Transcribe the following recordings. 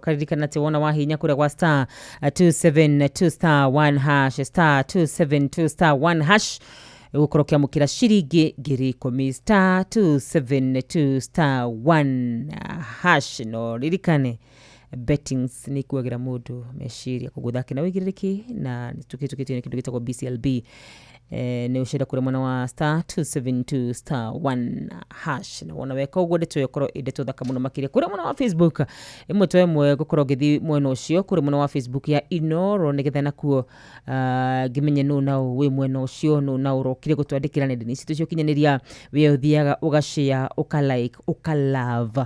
ukaririkana ati wona wahinya kure kwa star 272 star 1 hash star 272 star 1 hash ukorokia mukira shiringi ngiri 10 star 272 star 1 hash no ririkane bettings ni kuagira mundu meshiria kuguthake na wigiriki na tukitini kindu gitagwo BCLB ne ushira kure mwana wa star 272 star 1 hash na wona weka ugode tuyokoro ide tuthaka muno makiria kure mwana wa Facebook imwe mwe gukoro githi mweno ucio kure mwana wa Facebook ya Inoro nigetha kuo gimenye no na we mweno ucio no na urokire gutwandikira nende citu cio kinyaniria we uthiaga ugashare ukalike ukalove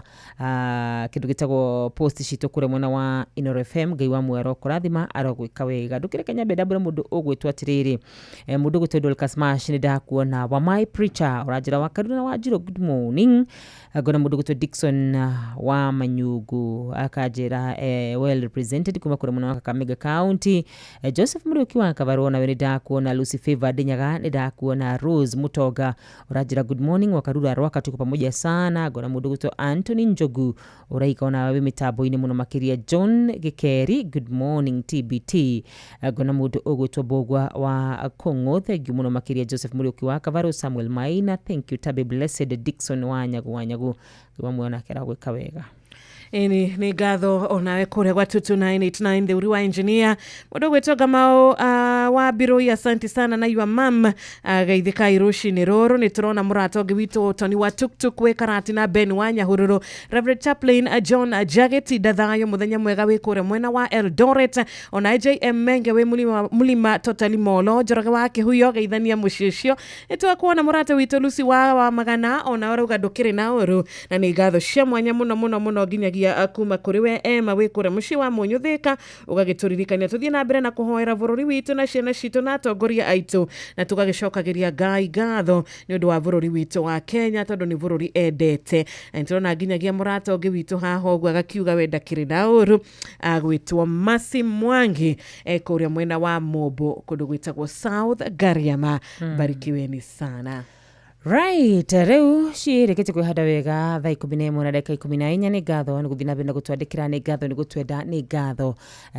kindu gitagwo post citu kure mwana wa Inoro FM ngai wa mwero kurathima arogwika wega ndukire Kenya bedabura mundu ugwitwa atiriri mundu Todol Smash ni da kuona wa my preacher urajira wa Kaduna wa Jiro good morning agona mudugu to Dickson wa Manyugu akajira well represented kuma kure mwana wa Kakamega County Joseph Muriuki wa Kavarona we ni da kuona Lucy Favor Denyaga ni da kuona Rose Mutoga urajira good morning wa Karura Rwaka tuko pamoja sana agona mudugu to Anthony Njogu uraika ona we mitabo ine muno makiria John Gikeri good morning TBT agona mudu ogwetwa Bogwa wa Kongo thank you muno makiria Joseph Muriuki wa Kavaro Samuel Maina thank you Tabe Blessed Dickson wanyagu wamwona kera gwika wega Ini ni gatho onawe kure kwa 2989 the uriwa engineer mudo gwetoga mao wa biro ya asante sana na your mom gaithika Irushi ni roro ni turona muratoge wito Tony wa tuktuk we karati na Ben wanya hururu Reverend Chaplain John Jaget dathayo muthenya mwega we kure mwena wa Eldoret ona JM Menge we mulima totally molo joroge wake huyo gaithania mushishio etwa kuona murate wito Lucy wa magana ona ora ugadokire na oru na ni gatho cia mwanya muno ginyagia akuma kuriwe ema we kure mushi wa Munyuthika ugagituririkania tuthie na mbere na kuhoera bururi witu na ciana citu na atongoria aitu na tugagicokagiria Ngai gatho ni undu wa bururi witu wa Kenya tondu ni bururi endete ntirona ginyagia murata ungi witu haho gwa gakiuga wenda kiri na uru agwitwo Masi Mwangi kuria mwena wa Mobo kundu gwitagwo South Gariama barikiweni sana. Right, reu shirekete kuhada wega thaa 11 na dakika 14 ni gatho ni guthina benda gutwandikira ni gatho ni gutwenda ni gatho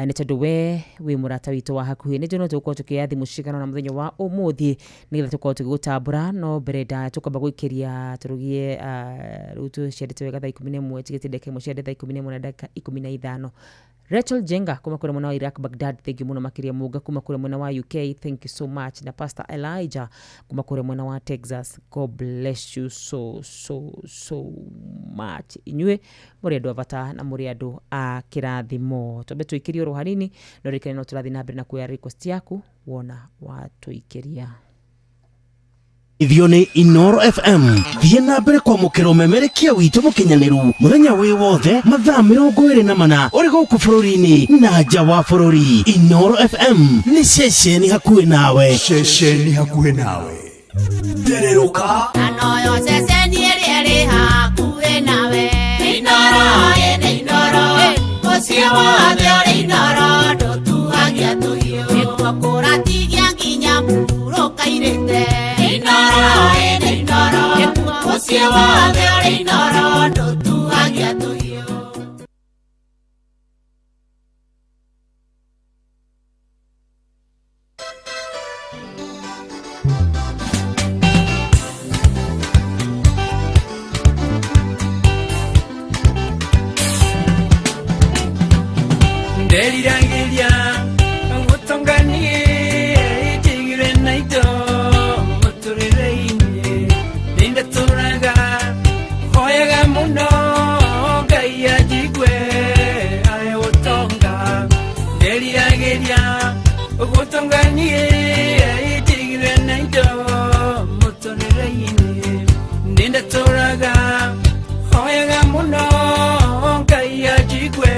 ni tondu we murata witu wa hakuhi ni jono tukwo tukiathi mushikano na muthenya wa umuthi ni getha tukwo tugutambura no breda tukamba guikiria turugie rutu shirete wega thaa 11 tigete dakika imwe shirete thaa 11 na dakika 15 Rachel Jenga kuma kule mwana wa Iraq Baghdad thank you muno makiria muga kuma kule mwana wa UK thank you so much na Pastor Elijah kuma kule mwana wa Texas God bless you so much inywe muri andu avata na muri andu a kirathimo tobe tuikirio rohanini no rikene no turathi na mbere na kuya request yaku wona watuikiria Ithione Inoro FM thiena mbere kwa mukiro memerekia witu mukinyaniru muthenya wi wothe mathaa 24 uri guku bururi-ini na nja wa bururi Inoro FM ni shesheni hakuhi nawe Dereruka anoyo shesheni eri hakuhi nawe Inoro osio wothe uri Inoro ndutuhagia tuhio nikukura tigia nginya muro kairite Inoro, osio wothe uri Inoro ndutuhagia tuhio Delirangelia utonganie tigire naito muturereine ninda turaga hoyaga muno gaya jigwe ayo utonga Delirangelia utonganie tigire naito muturereine ninda turaga hoyaga muno gaya jigwe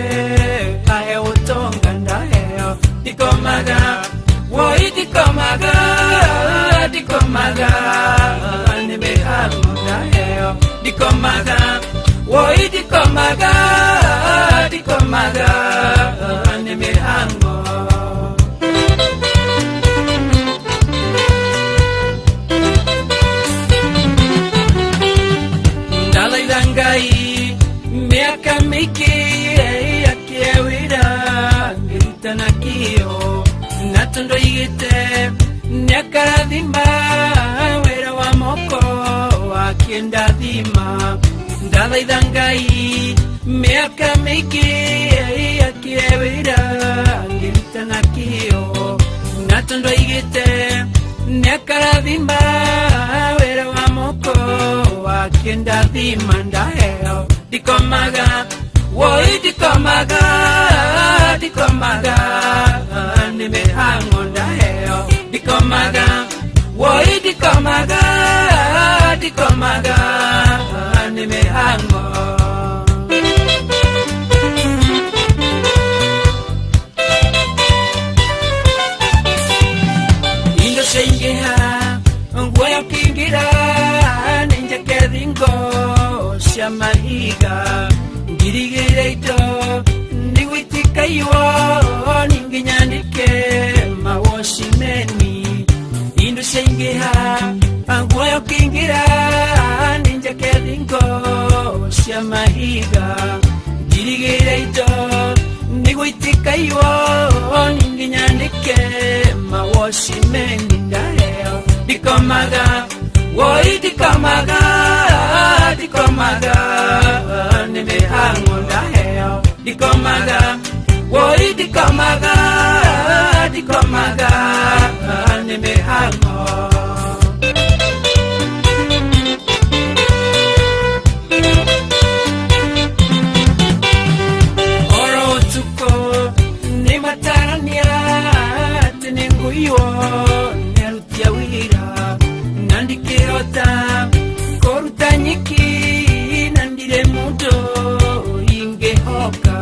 Dikomaga nebe hamuna heo Dikomaga nebe hango Dalai dangai miaka miki yake natondo igite nyakarathima wera wa moko akienda thima ndathaitha Ngai miaka mĩingĩ akĩewĩra ngĩruta na kĩo natondo igite nyakarathima wera wa moko akienda thima ndaheo dikomaga woi dikomaga nimehango ndaheo dikomaga woi dikomaga nimehango indo seingeha ngwayo kingira ninja kethingo cia mahiga ngirigireito ndigwitikaiwo ninginyandike mawoshimeni indo seingeha ngwayo kingira ninja kethingo cia mahiga ngirigireito ndigwitikaiwo ninginyandike mawoshimeni ndaheo dikomaga woi dikomaga nimehango ndaheo dikomaga woi dikomaga nimehango oro tuko ni matarania tinenguiwo nerutia wira nandikirota koruta nyiki nandire mudo ingehoka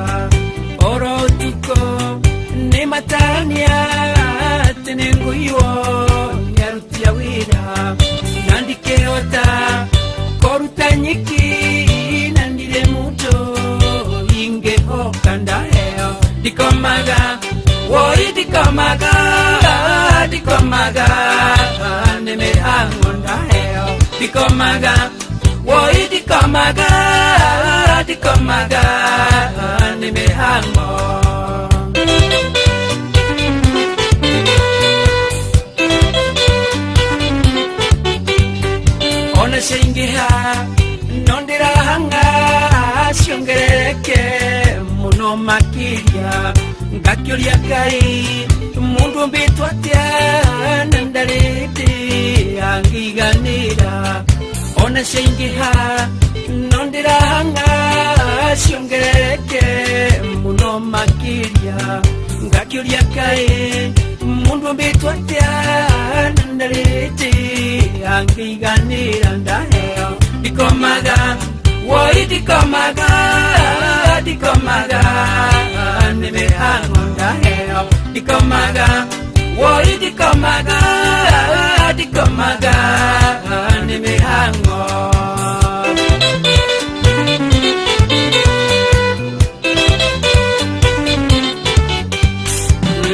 oro tuko ni matarania tinenguiwo nerutia wira nandikirota koruta nyiki nandire mudo ingehoka ndaheo dikomaga woi dikomaga nimehango ndaheo dikomaga woi dikomaga nimehango ona seingeha nondirahanga ciongerereke muno makiria ngakioria Ngai mundu mbitwa atia nandarete angiganira ona seingeha nondirahanga ciongerereke muno makiria ngakioria Ngai mundu mbitwa atia nandarete angiganira ndaheo dikomaga woi dikomaga nimehango ndaheo dikomaga woi dikomaga nimehango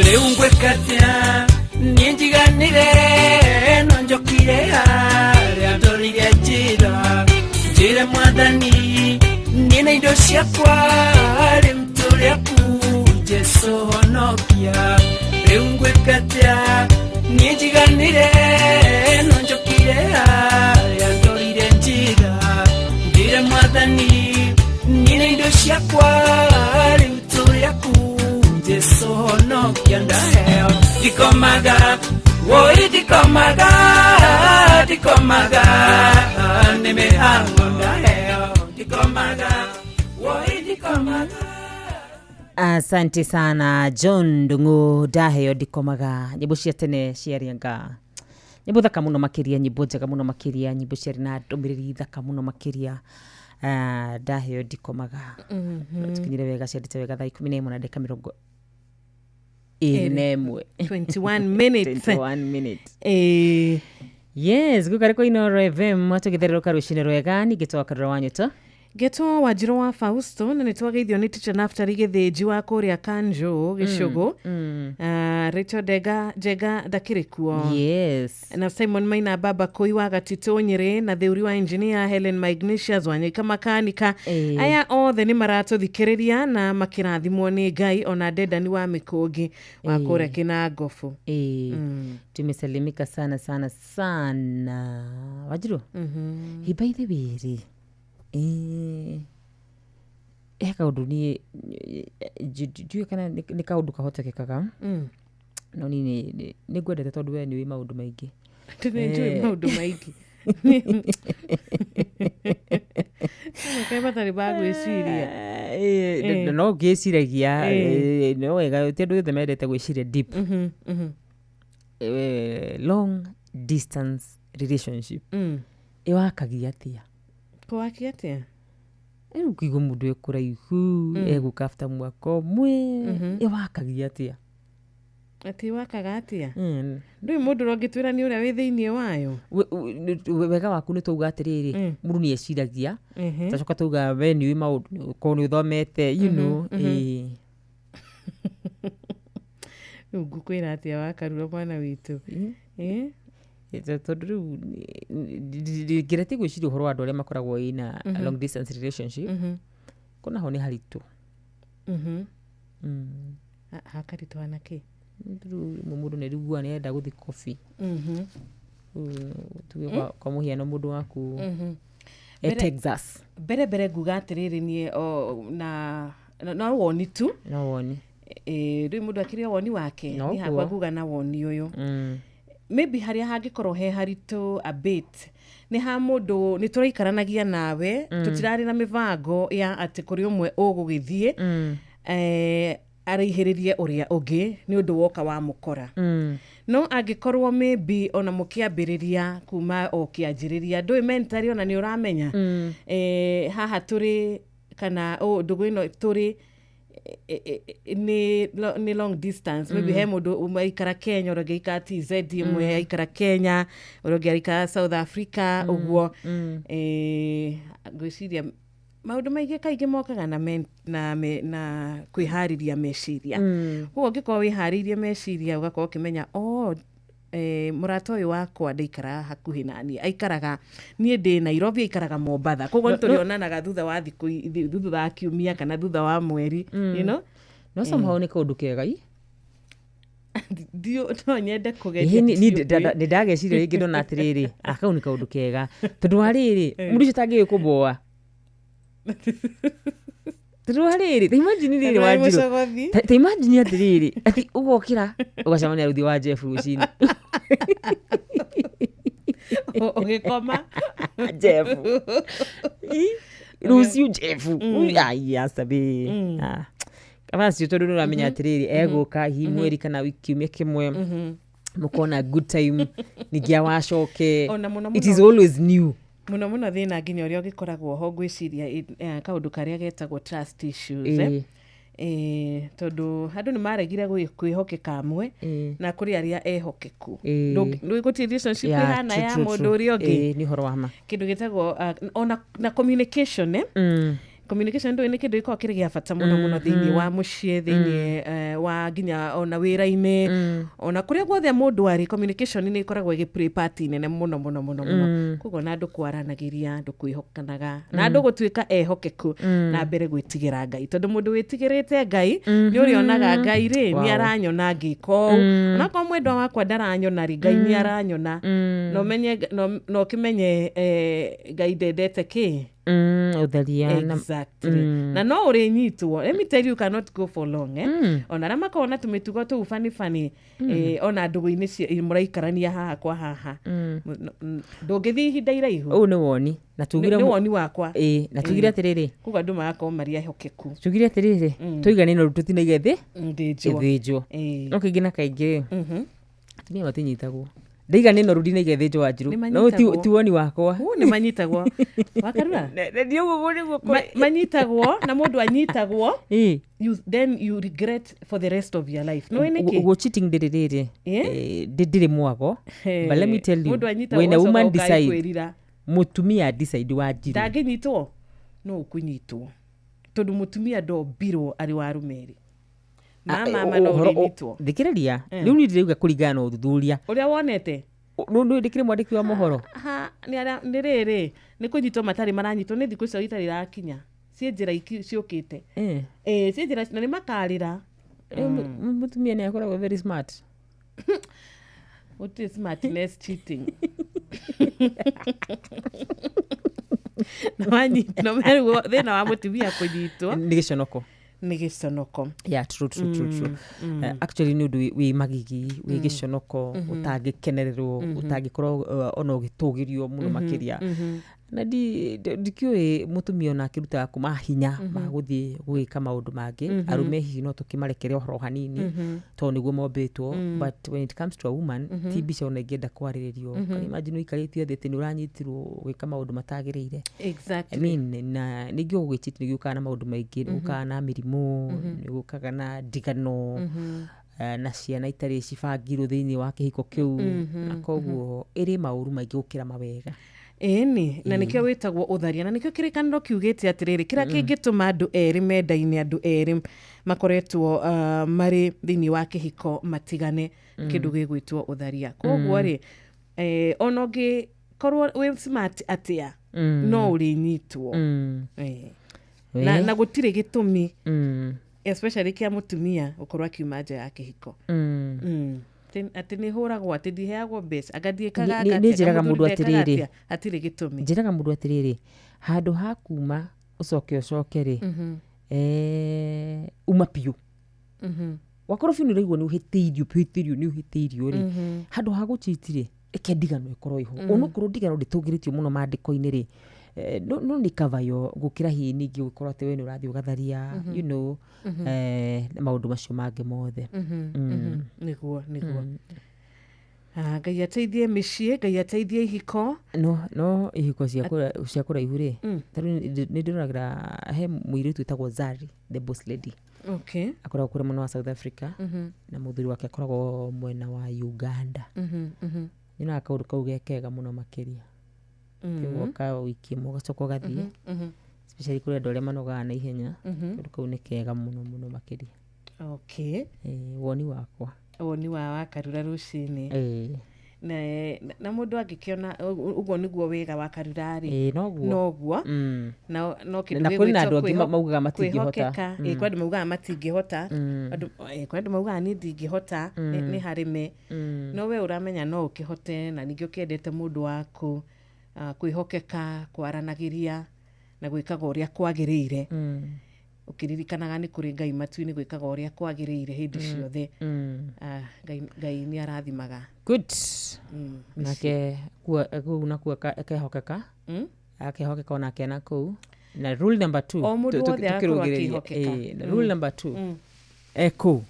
leungwe katia ninjiganire nonjokire ariandorire jira mwathani nina indo ciakwa rimtu riaku Jesu honokia leungwe katia ninjiganire nonjokire ariandorire jira mwathani nina indo ciakwa rimtu riaku Jesu honokia ndaheo dikomaga woi dikomaga nimehango ndaheo dikomaga woi dikomaga. Asante sana John Ndungu ndaheo dikomaga nyimbo cia tene ciarianga nyimbo thaka muno makiria nyimbo njega muno makiria nyimbo ciari na ndumiriri thaka muno makiria ndaheo dikomaga tukinyire wega ciandite wega thaa 11 na dakika 21 minutes 21 minutes yes gukare ko ino FM matugitherero karushine rwega nigitoa karora wanyu to Getwo Wanjiru wa Fausto na nitwageithio ni teacher Naftali Githinji wa kuria Kanjo Gicugu. Rachel Jega Dakirikuo. Yes. Na Simon Maina Baba Koi wa Gatito Nyeri na theuri wa engineer Helen Magnesius Wanyika makanika. Aya othe ni maratuthikiriria na makirathimwo ni Ngai ona Dedani wa Mikugi wa kuria Kinangofu. Tumesalimika sana sana sana. Wanjiru? Hibaithe wiri. Kaundu ni juu kana ni kaundu kahotekekaga. No ni ngwendete tondu we ni wi maundu maingi. Njui maundu maingi. Kai batari bagwiciria. No ngiciragia no wega ti andu othe mendete gwiciria deep. Long distance relationship. Iwakagia atia? Kwaki atia? Kigo mundu ekuraihu egukafta mwaka umwe iwakagia atia? Ati wakaga atia? Ndui mundu rongitwira ni uria wi thiini wayo. Wega waku ni tuuga atiriri mundu ni eciragia tacoka tuuga we ni wi maundu ko ni uthomete you know ngukwira atia wakarura mwana witu tondu riu ngireti gwiciria uhoro wa andu aria makoragwo ina long distance relationship kuna ho ni haritu hakaritu anake mundu ni rigua ni enda guthi coffee tuwe kwa muhiano mundu waku Texas bere nguga atiriri ni na woni tu no woni riu mundu akiria woni wake ni hakwa nguga na woni uyu maybe haria hangikorwo he haritu a bit ni ha mundu ni turaikaranagia nawe tutirari na mivango ya ati kuri umwe ugugithie araihiririe uria ungi ni undu woka wa mukora no angikorwo maybe ona mukiambiriria kuma o kianjiriria ndui mentari ona ni uramenya haha turi kana ndugu ino turi ni long distance maybe he mundu umaikara Kenya urongi aikara TZ imwe aikara Kenya urongi aikara South Africa uguo gwiciria maundu maingi kaingi mokaga na kwihariria meciria huo ngiko wiharirie meciria ugakorwo ukimenya murata uyu wakwa ndaikara hakuhi nani aikaraga nie ndi Nairobi aikaraga Mombasa koguo niturionanaga thutha wa thutha wa kiumia kana thutha wa mweri you know no somehow ni kaundu kega dio no nyende kugeria ni ndageciria ringi ndona atiriri akau ni kaundu kega tondu hariri mundu ucio tangi kuboa tondu hariri imagine riri Wanjiru imagine atiriri ati ugokira ugacamania ruthi wa Jeff rucini ugikoma Jeff ruciu Jeff ai asabe abasi tondu nuramenya atiriri eguka hi mweri kana wiki umwe kimwe mukona good time nigia wacoke it is always new muno thina nginya uria ugikoragwo ho gwiciria kaundu karia getagwo trust issues tondu andu ni maregire kwihokeka amwe na kuri aria ehokeku ndu guti relationship ihana ya mundu uria ungi ni horo wama kindu getagwo na communication communication ndo ni kindu iko kirigia bata muno thiini wa mucie thiini wa nginya ona wira-ini ona kuria guothe mundu ari communication ni ikoragwo igi part nene muno koguo na andu kwaranagiria andu kwihokanaga na andu gutuika ehokeku na mbere gwitigira Ngai tondu mundu witigirite Ngai ni urionaga Ngai ri ni aranyona ngiko ona kwa mwendwa wakwa ndaranyona ri Ngai ni aranyona no menye no kimenye Ngai ndendete ki utheriana exactly na no uri nyitwo let me tell you cannot go for long ona rama kona tumitugo tu fani ona ndugu-ini cia muraikarania haha kwa haha ndungithi ihinda iraihu ni woni na tugire ni woni wakwa na tugire atiriri kuga ndu magakorwo maria hokeku tugire atiriri tuigane no rututina igethi ndinjo no kingi na kaingi atumia matinyitagwo ndaiga no rudi na igethinjo Wanjiru no ti woni wakwa ni manyitagwo wakarura ndio gugu ni guko manyitagwo na mundu anyitagwo then you regret for the rest of your life no eneki go cheating ndiriri ndiri mwago but let me tell you when a woman decide mutumia decide Wanjiru ndaginyitwo no ukunyitwo tondu mutumia ndombirwo ari wa rumeri mama no unyitwo thikiriria riu ni ndirauga kuringana na uthuthuria uria wonete no ndikire mwandiki wa mohoro ni riri ni kunyitwo matari maranyitwo ni thiku icio itari rakinya cie njira ciukite cie njira na ni makarira mutumia ni akoragwo very smart. What is smartness cheating? No meru thina wa mutumia kunyitwo ni giconoko yeah true actually ni undu wi magigi wi giconoko utangikenererwo utangikorwo ona ugitugirio muno makiria na ndikiwe mutumia ona akiruta kuma hinya maguthie gwika maundu mangi arume hihi no tukimarekere ohoro hanini to niguo mombetwo but when it comes to a woman tibisha ona ingenda kwariririo imagine ikaritie thete ni uranyitirwo gwika maundu matagirire exactly I mean na nigio gwiciti nigio kana maundu maingi ukana mirimu nigukaga na ndigano na ciana itari cibangirwo thiini wa kihiko kiu na koguo iri mauru maingi gukira mawega eni na nikio witagwo utharia na nikio kirikaniro kiugite atiriri kira kingituma andu eri mendaine andu eri makoretwo mari thiini wa kihiko matigane kindu gigwitwo utharia koguo ri onongi korwo we smart atia no urinyitwo na gutire gitumi especially kia mutumia ukorwa kiuma nja ya kihiko ati ni huragwo ati ndiheagwo mbeca agathie kagaga ni njiraga mundu atiriri atire gitumi njiraga mundu atiriri handu hakuma ucoke ri uma piu wakorofi ni raigwo ni uhitirio ri handu haguchitire eke ndigano ikorwo iho onokorwo ndigano nditugiritio muno mandiko-ini ri no ni kavayo gukira hi ningi gukorwo ati we ni urathi ugatharia you know maundu macio mange mothe niguo Ngai ateithie mĩciĩ, Ngai ateithie ihiko. No ihiko cia kũraihu rĩ. Nĩ ndĩroragira he mũirĩtu wĩtagwo Zari, the boss lady. Okay. Akoragwo kũrĩa mwena wa South Africa. Na mũthuri wake akoragwo mwena wa Uganda. Nĩna akaũndũ kau gekega mũno makĩria. Ũgoka wiki ĩmwe ũgacoka ũgathiĩ. Especially kũrĩ andũ arĩa manogaga na ihenya. Kaũndũ kau nĩ kega mũno makĩria. Okay. Woni wakwa. Woni wa Karura rucinĩ. Na mũndũ angĩkiona ũguo nĩguo wega wa Karura rĩ. Noguo. No kĩndũ gĩgwĩtwo na andũ angĩ maugaga matingĩhota. Kwa andũ maugaga matingĩhota. Kwa andũ maugaga niĩ ndingĩhota nĩ harĩme. No we ũramenya no ũkĩhote na ningĩ ũkĩendete mũndũ waku kwĩhokeka, kwaranagĩria na gwĩkaga ũrĩa kwagĩrĩire. Ukiririkanaga ni kuri Ngai matu-ini gwikaga uria kwagiriire hindi ciothe. Ngai ni arathimaga. Good. Nake nakuo akehokeka. Akehokeka ona kena kuu. Na rule number 2 tukirugiriria. Rule number 2 eko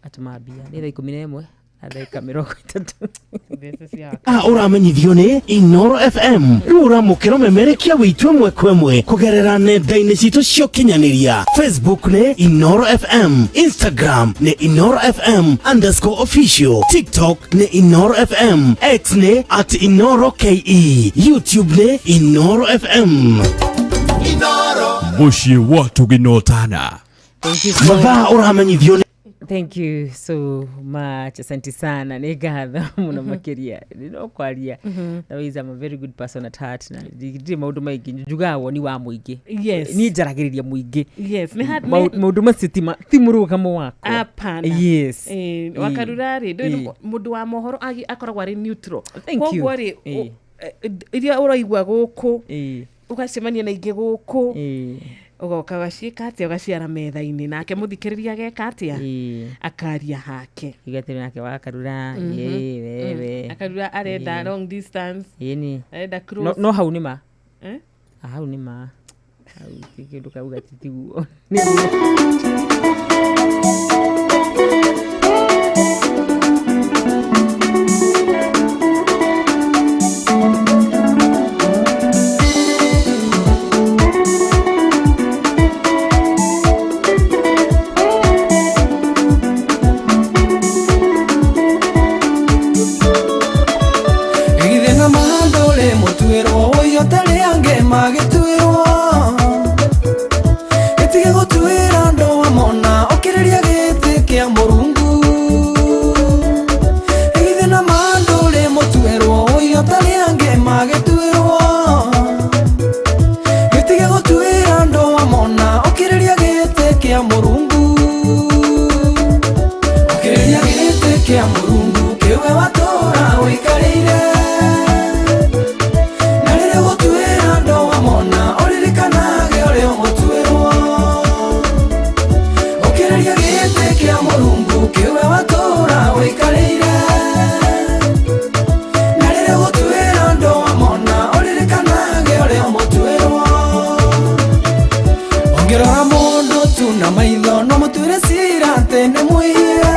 atumabia ni thaa 11 na dakika 30. Uramenyithio ni Inoro FM. Riu uramukira umemerekia witu ĩmwe kwa ĩmwe kugerera nenda-inĩ citũ cia ũkinyanĩria. Facebook ni Inoro FM, Instagram ni Inoro FM_official, TikTok ni Inoro FM, X ni @InoroKE, YouTube ni Inoro FM. Mushi watu ginotana. Mathaa uramenyithio ni Thank you so much. Asante sana. Negatha muno makiria. No kwaria. That is I'm a very good person at heart. Na ndi maundu maingi njuga woni wa muingi. Yes. Ni njaragiriria muingi. Yes. Ni had maundu macitima timurugamo wako. Apana. Yes. Wa Karura ri ndo mundu wa mohoro akoragwo ari neutral. Thank you. Kwa ri iria uraigwa guku. Ugacemania na ingi guku. Ugoka gaciika atia ugaciara metha-ini nake muthikiriria geka atia akaria hake igatire nake wa Karura wewe Akarura arenda long distance ni arenda cross no hau ni ma hau ni ma hau kindu kauga titiguo Magituirwo cira tene mwihia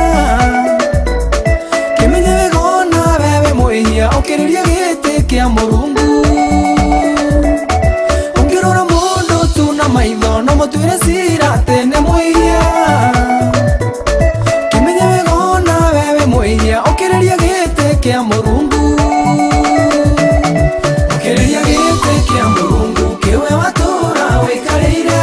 kimenye wegona wewe mwihia ukiriria giti kia Murungu ungirora mundu tu na maitho no mutwire cira tene mwihia kimenye wegona wewe mwihia ukiriria giti kia Murungu ukiriria giti kia Murungu kiwe watura wikarire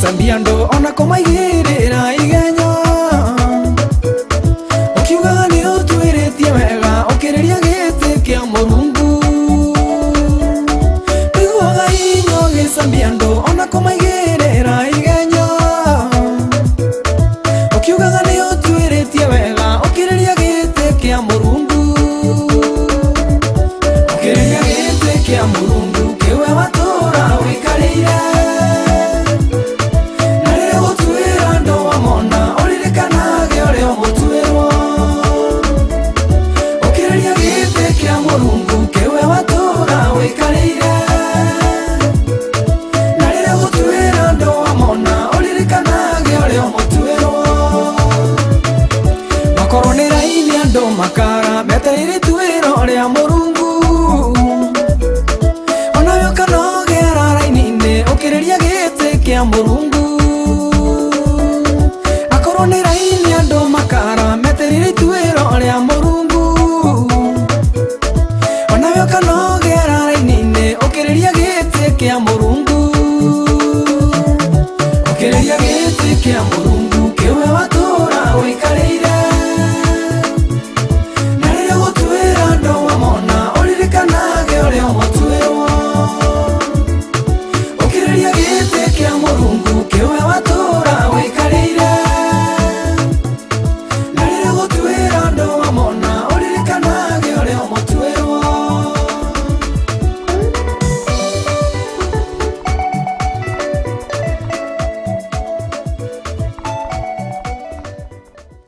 Sambiando ona kumaigirira igenya ukiuga ni utwiritie wega ukiriria giti kia Murungu iguaga inyo gisambiando ona kumaigirira igenya ukiuga ni utwiritie wega ukiriria giti kia Murungu ukiriria giti kia Murungu kiwe watura wikarire makara meteire tuiro ria Murungu onayo kanogera rainine ukiriria giti kia Murungu akorwo ni raini andu makara meteire tuiro ria Murungu onayo kanogera rainine ukiriria giti kia Murungu ukiriria giti kia Murungu kiwe watura wikarire Kanage motuero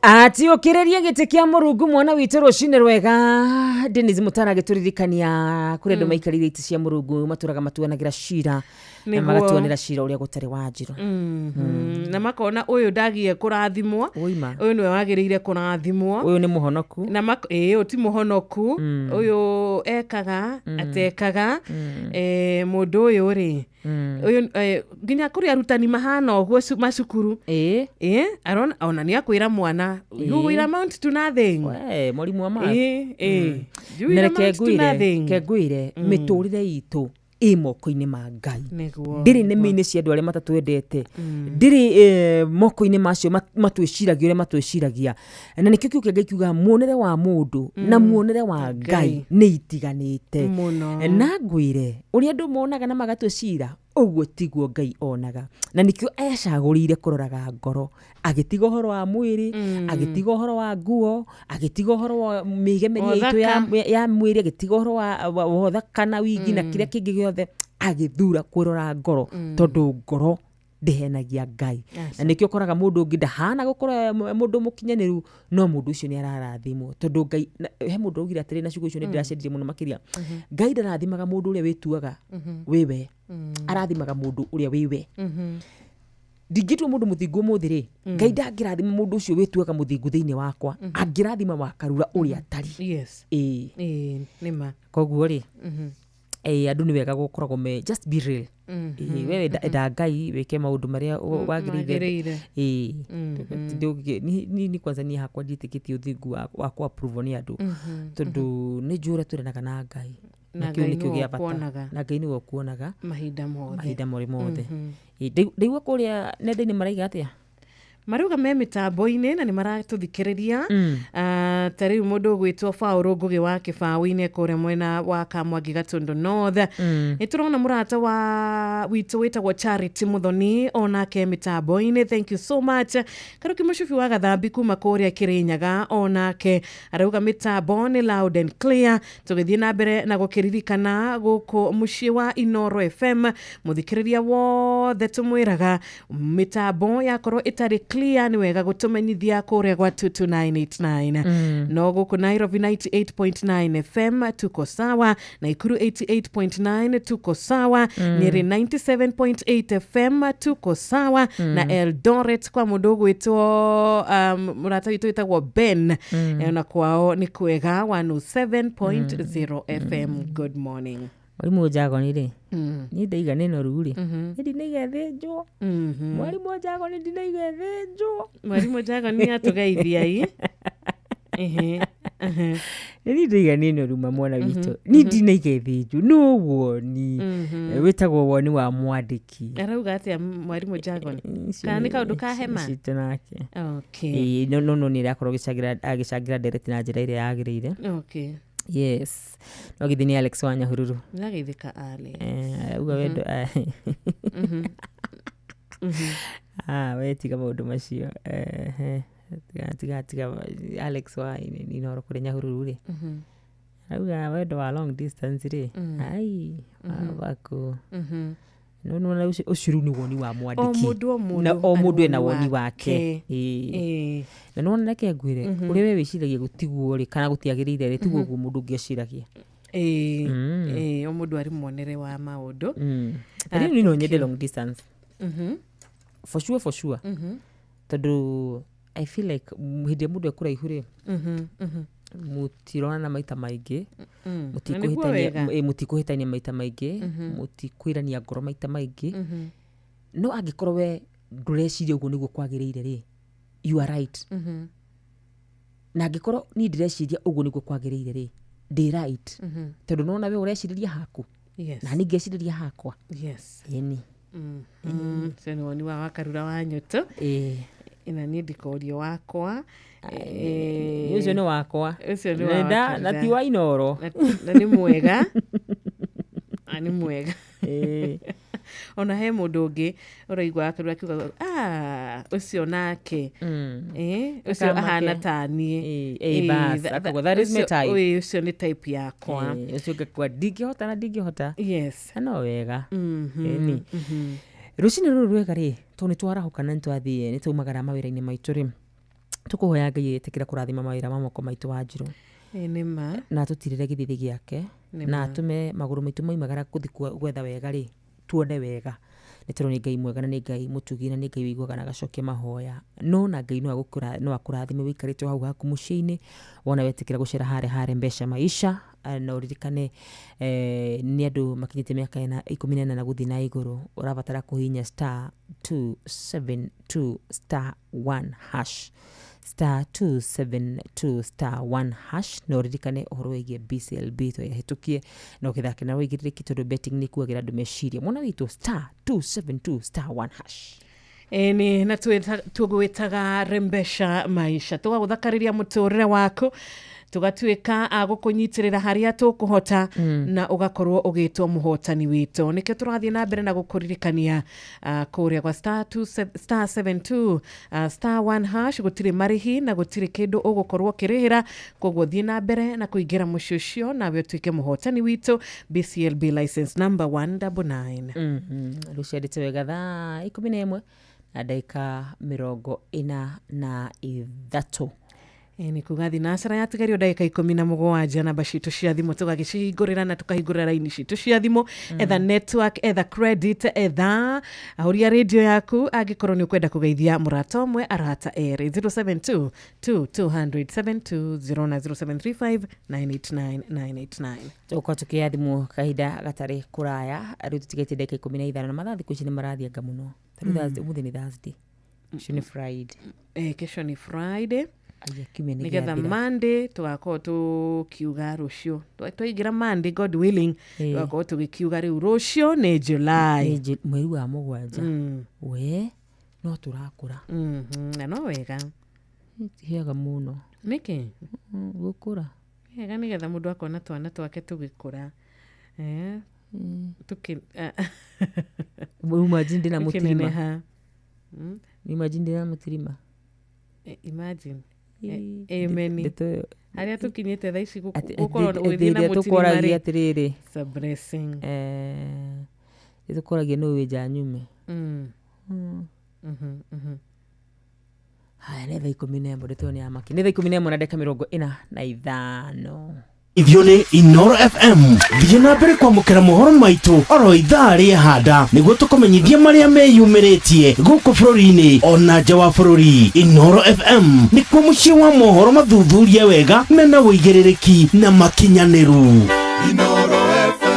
ati ukiriria giti kia Murungu mwana witu rucine rwega Dennis Mutara gituririkania kuri andu maikarire iti cia Murungu maturaga matuanagira cira na magatuanira cira uria gutari Wanjiru na makona uyu ndagie kurathimwo uyu niwe wagiriire kurathimwo uyu ni muhonoku na ti muhonoku uyu ekaga atekaga mundu uyu ri uyu nginya kuri arutani mahana ogwo macukuru arona ona ni akwira mwana you will amount to nothing murimu wa math you will amount to nothing keguire miturire itu moko-ini ma Ngai ndiri nemi-ini cia andu aria matatwendete ndiri moko-ini macio matwiciragia uria matwiciragia na nikio kiuke Ngai kiuga muonere wa mundu na muonere wa Ngai ni itiganite na ngwire uria andu monaga na magatwicira uguo tiguo Ngai onaga na nikio ecagurire kuroraga ngoro agitiga uhoro wa mwiri agitiga uhoro wa nguo agitiga uhoro wa migemeria itu ya mwiri agitiga uhoro wa thakana wigi na kiria kingi giothe agithura kurora ngoro tondu ngoro ndihenagia Ngai na nikio koraga mundu ungi ndahana gukora mundu mukinyaniru no mundu ucio ni ararathimwo tondu Ngai he mundu ugira atiri na ciugo icio ni ndiracendirie muno makiria Ngai ndarathimaga mundu uria wituaga wiwe arathimaga mundu uria wiwe ndingitwo mundu muthingu muthiri Ngai ndangirathima mundu ucio wituaga muthingu thiini wakwa angirathima wakarura uria atari nima koguo ri andu ni wega gukoragwo me just be real wewe enda Ngai weke maundu maria wagirire ni kwanza ni hakwa nditikitie uthingu wa ku approve ni andu tondu ni njura turenaga na Ngai na kio nikio gia bata na Ngai ni wo kuonaga mahinda mothe ndeigua kuria nenda-ini maraiga atia maruga me mitambo-ini na ni maratuthikiriria tariu mundu gwitwo Paul Ngugi wa Kibaũ-ini kuria mwena wa Kamwangi Gatundu North niturona murata wa witu witagwo Charity Muthoni onake mitambo-ini thank you so much Karuki Mushufi wa Gathambi kuma kuria Kirinyaga onake arauga mitambo ni loud and clear tugithie na mbere na gukiririkana guku mucii wa Inoro FM muthikiriria wothe tumwiraga mitambo yakorwo itari clear ni wega gutumenyithia kuria gwa 22989 no guku Nairobi 98.9 FM tuko sawa Nakuru 88.9 tuko sawa Nyeri 97.8 FM tuko sawa na Eldoret kwa mundu gwitwo murata witu witagwo Ben na kwao ni kwega 107.0 FM good morning Mwalimu Njagoni ri ni ndaiga nino ruri ndi nigethinjwo Mwalimu Njagoni ndi nigethinjwo Mwalimu Njagoni ni atugeithia ni ndaiga nino ruma mwana witu ni ndi nigethinjwo no woni witagwo woni wa mwandiki arauga atia Mwalimu Njagoni kana ni kaundu ka hema citanake okay no ni rakorwo agicangira ndereti na njira iria yagirire okay yes no githini Alex Wanyahururu nagithika ale uga wendo wetiga maundu macio tiga Alex wa ni noro kuri Nyahururu ri uga wendo wa long distance ri ai wako no uciru ni woni wa mwandiki na o mundu ena woni wake na no nake ngwire uri we wiciragia gutiguo ri kana gutiagirire ri tiguo guo mundu ngiaciragia o mundu ari monere wa maundu ari no nyende long distance for sure tondu I feel like hinde mundu ekura ihuri mutirona na maita maingi mutikuhitania maita maingi mutikwirania ngoro maita maingi no angikorwo we ndureciria uguo niguo kwagiriire ri you are right na angikorwo ni ndireciria uguo niguo kwagiriire ri ndi right tondu nona we ureciriria haku na ni ngeciriria hakwa yani seni woni wa wakarura wa nyuto ina ni ndikorio wakwa ucio ni wakwa na ti wa Inoro na ni mwega ani mwega ona he mundu ungi uraigwa akiuga ucio nake ucio ahana tanie bas that is my type ucio ni type yakwa ucio ngekwa ndingihota yes no wega ni rucini ruru rwega ri tu ni twarahuka na ntwathie ni tumagara mawira-ini maitu ri tukuhoya Ngai etikira kurathima mawira mamoko maitu Wanjiru nima na tutirire githithi giake na atume maguru maitu moimagara kuthi gwetha wega ri tuone wega ni toro ni Ngai mwega na ni Ngai mutugi na ni Ngai wiguaga na gacokia mahoya no na Ngai no akurathime wikarite hau haku muciini wona wetikira gucera hare mbeca maisha na uririkane ni andu makinyite miaka 14 na guthi na iguru urabatara kuhinya *272*1# *272*1# na uririkane uhoro wigie BCLB to yahitukie na ukithake na wigiriki tondu betting ni kuagira andu meciria mwana witu *272*1# ni na tugwitaga rembesha maisha tugaguthakariria muturire waku tugatuika agukunyitirira haria tukuhota na ugakorwo ugitwo muhotani wito nike turathie na mbere na gukuririkania kuria kwa *72 *1# gutire marihi na gutire kindu ugukorwo kirihira kogwo thie na mbere na kuingira mucucio nawe tuike muhotani wito BCLB license number 199 ruciarite wega thaa 11 na dakika 43 ni kugathi na cara yatigario dakika 17 na bashitu cia thimu tugagicihingurira na tukahingurira raini citu cia thimu etha network etha credit etha ahuria radio yaku angikorwo ni ukwenda kugeithia murata umwe arata eri 072 200 720 tuko tukia thimu kahinda gatari kuraya riu tutigete dakika 15 na mathathi kucini marathia ngamuno umuthi ni Thursday ni Friday kesho ni Friday nigetha Monday tugakorwo tukiuga rucio twaigira Monday God willing tugakorwo tugikiuga riu rucio ni July mweri wa mugwanja we no turakura na no wega hiaga muno niki gukura wega nigetha mundu akona twana twake tugikura tuki imagine ndina mutirima imagine ndina mutirima imagine amen haria tukinyete thaa ici gukorwo uthi na mutirima atiriri it's a blessing itukoragia no wija nyume haya ni thaa 11 ndito ni amaki ni thaa 11 na dakika 45 ithio ni Inoro FM thie na mbere kwamukira mohoro maitu oro ithaa ria handa niguo tukumenyithia maria meyumiritie guku bururi-ini ona nja wa bururi. Inoro FM ni kuo mucii wa mohoro mathuthurie wega mena wigiririki na makinyaniru. Inoro FM.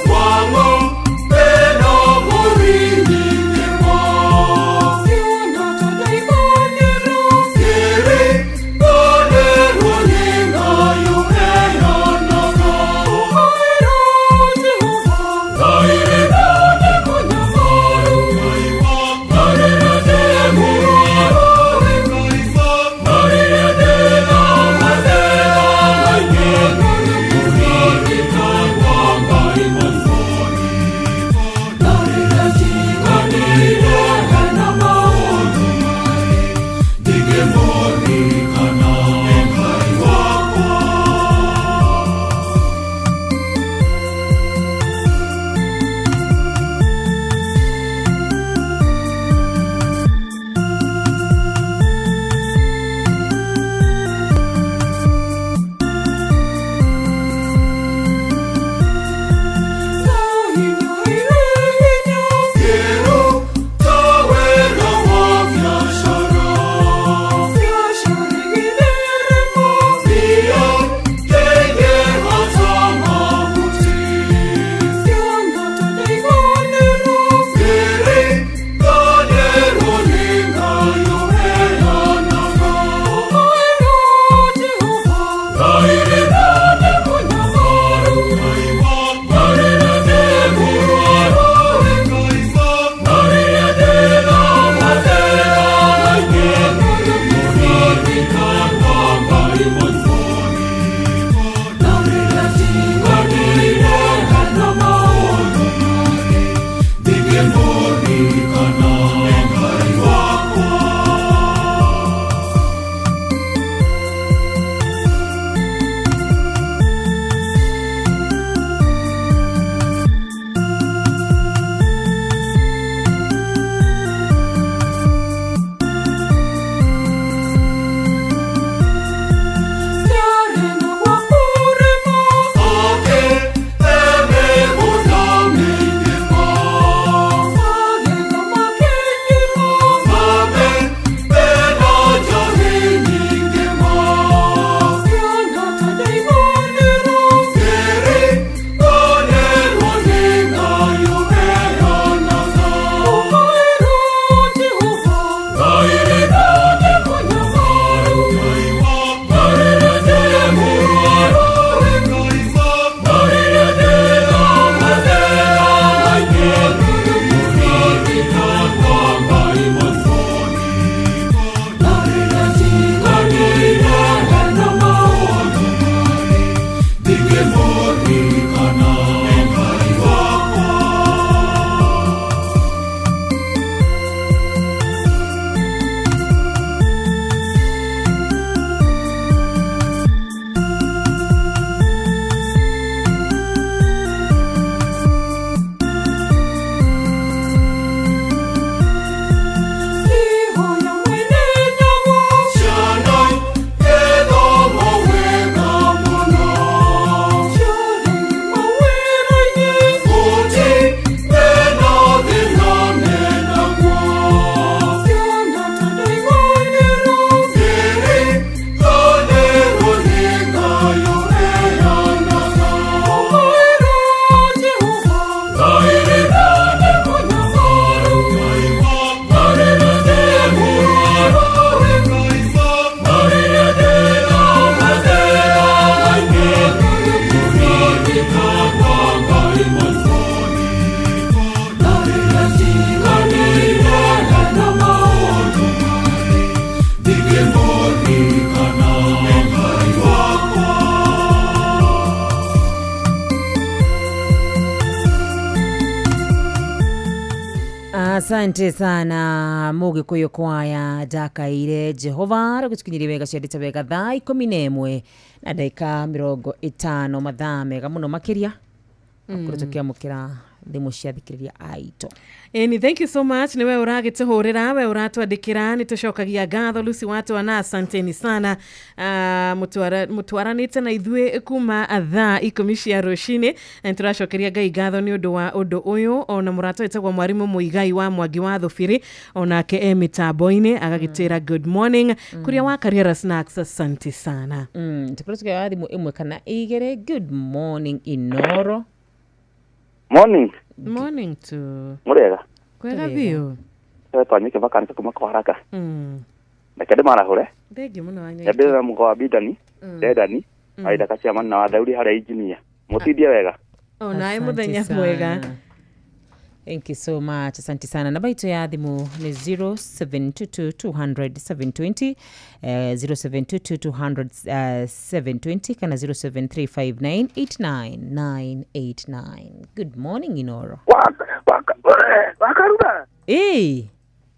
Wango, Beno, Morini. Asante sana Mugi kuyo kwaya Dakaire Jehova rugutukinyiri wega ciandite wega thaa 11 na dakika 50 mathaa mega muno makiria akurutukia mukira thimu cia thikiriria aito. Eni, thank you so much. Niwe uragituhurira, we uratwandikira, nitucokagia ngatho Lucy watu wana asanteni sana. Mutwaranite na ithue kuma thaa 10 cia rucini. Turacokeria Ngai ngatho ni undu wa undu uyu, ona murato etagwa mwarimu Muigai wa Mwangi wa Thubiri, onake mitambo-ini agagitira good morning kuria wa Karriera Snacks, asante sana. Tukurutukia thimu imwe kana igere. Good morning Inoro. Morning. Morning to. Murega. Kwega biu. Twanyuke vakanisa kuma kwa haraka. Na kende marahore. Thegi muno wanyu. Yabira mugo wa bidani. Dedani. Aida kacia manna wa dauri hara engineer. Mutidia wega. Nae muthenya mwega. Thank you so much. Asante sana. Namba itu ya thimu ni 0722-200-720, 0722-200-720, kana 0735989989. Good morning Inoro. Wakaruda.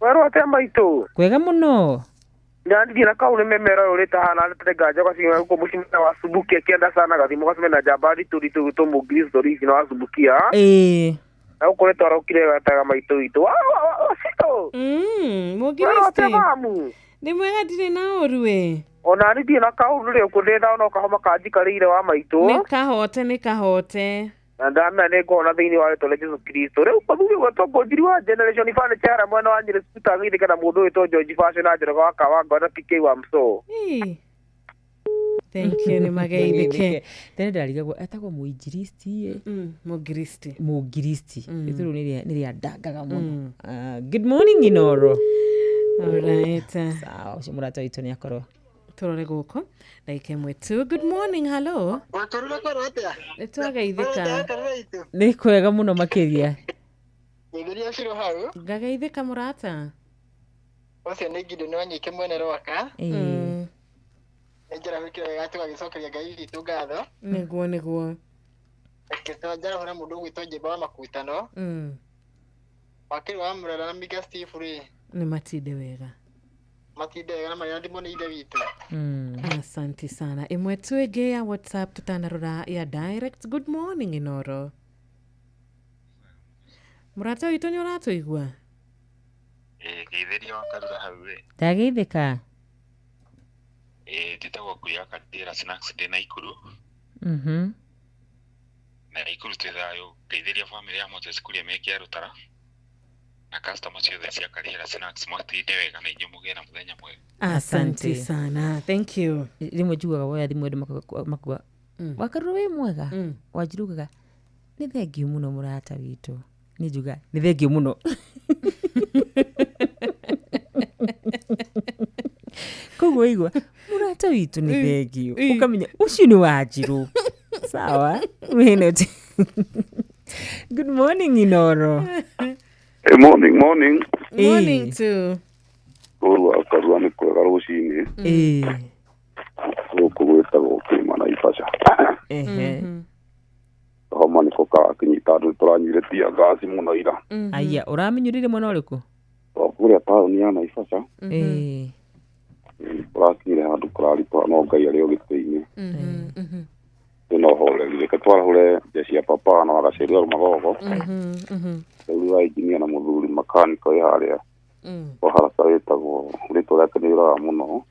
Wero atemba itu. Kwega muno. Ndandi na kaune memero ule tahana tegaja kwa singa ko mushimna wa subuki akienda sana gathimo kwa semena jabari turitu to mugris story kino wa subukia. Au kore toro kile gataga maitu itu. Sito. Mugiristi. Ni mwega ndire na orue. Ona ndi na kaune ukundenda ona kahoma kaji karire wa maitu. Ni kahote. Ndana nego na thini wa tole Jesu Kristo. Reu pabuge watoko ndiri wa generation ifane chara mwana wa njire sikuta ngide kana mundu ito George Fashion ajira kwa kawa na PK wa mso. Thank you, ni magaidike. Tene ndariga atagwo muinjiristi mugiristi ithuru niri adagaga muno. Good morning Inoro. Alright. Sawa, shimurata itu ni akoro turore guko like mwetu. Good morning. Hello. Watorule koro atia. Twagaithika. Ni kwega muno makiria. Ngiria ciro hau. Ngagaithika murata. Ose ni gido no nyike mwene roka. Njira wikira gatu gagicokeria Ngai gitu ngatho. Niguo. Eketa njara hona mundu gwitwo Jeba wa Makutano. wakiri wa murera na Mika Steve ri nĩ matinde wega matinde wega na marĩa ndimo nĩ ire witũ. Asante sana. Imwe tu ĩngĩ ya WhatsApp tutanarora ya direct. Good morning Inoro. Murata witũ nĩ ũratũigua? Geithĩria wa Karura hau Ndageithĩka. Ndĩtagwo Kuya Kadĩra Snacks ndĩ Naikuru. Na Naikuru twĩ thayũ. Geithĩria family ya Moses Kuria meke Rutara. Na customer ciothe cia Karĩra Snacks mwatinde wega na inyuĩ mũgĩe na mũthenya mwega. Asante sana. Thank you. Rimwe njugaga woya thimũ ndĩ makuga wa Karura wĩ mwega. Wanjirugaga nĩ thengiũ mũno mũrata witũ. Nĩ njuga nĩ thengiũ mũno. Koguo igua mũrata witũ nĩ thengiũ. Ukamenya ũcio nĩ Wanjiru. Sawa. Wĩnoti. Good morning Inoro. Morning. Morning too. Karua nĩ kwega rũcinĩ. Gũkũ gwĩtagwo Kĩrĩma Naivasha. Homa nĩko karakinyita andũ tũranyuire tia gasi mũno ira. Aya ũramenyurire mwena ũrĩkũ? Kũrĩa taũni ya Naivasha. Tũrakinyire handũ kũraritũha no Ngai arĩ o gĩtĩ-inĩ. Tũnohorerire twarahũre jeshi ya papa na agacerera magogo. Rĩu wa engineer na mũthuri mechanic ĩ harĩa. Haraka wĩtagwo rĩtwa rĩake nĩ rĩraga mũno.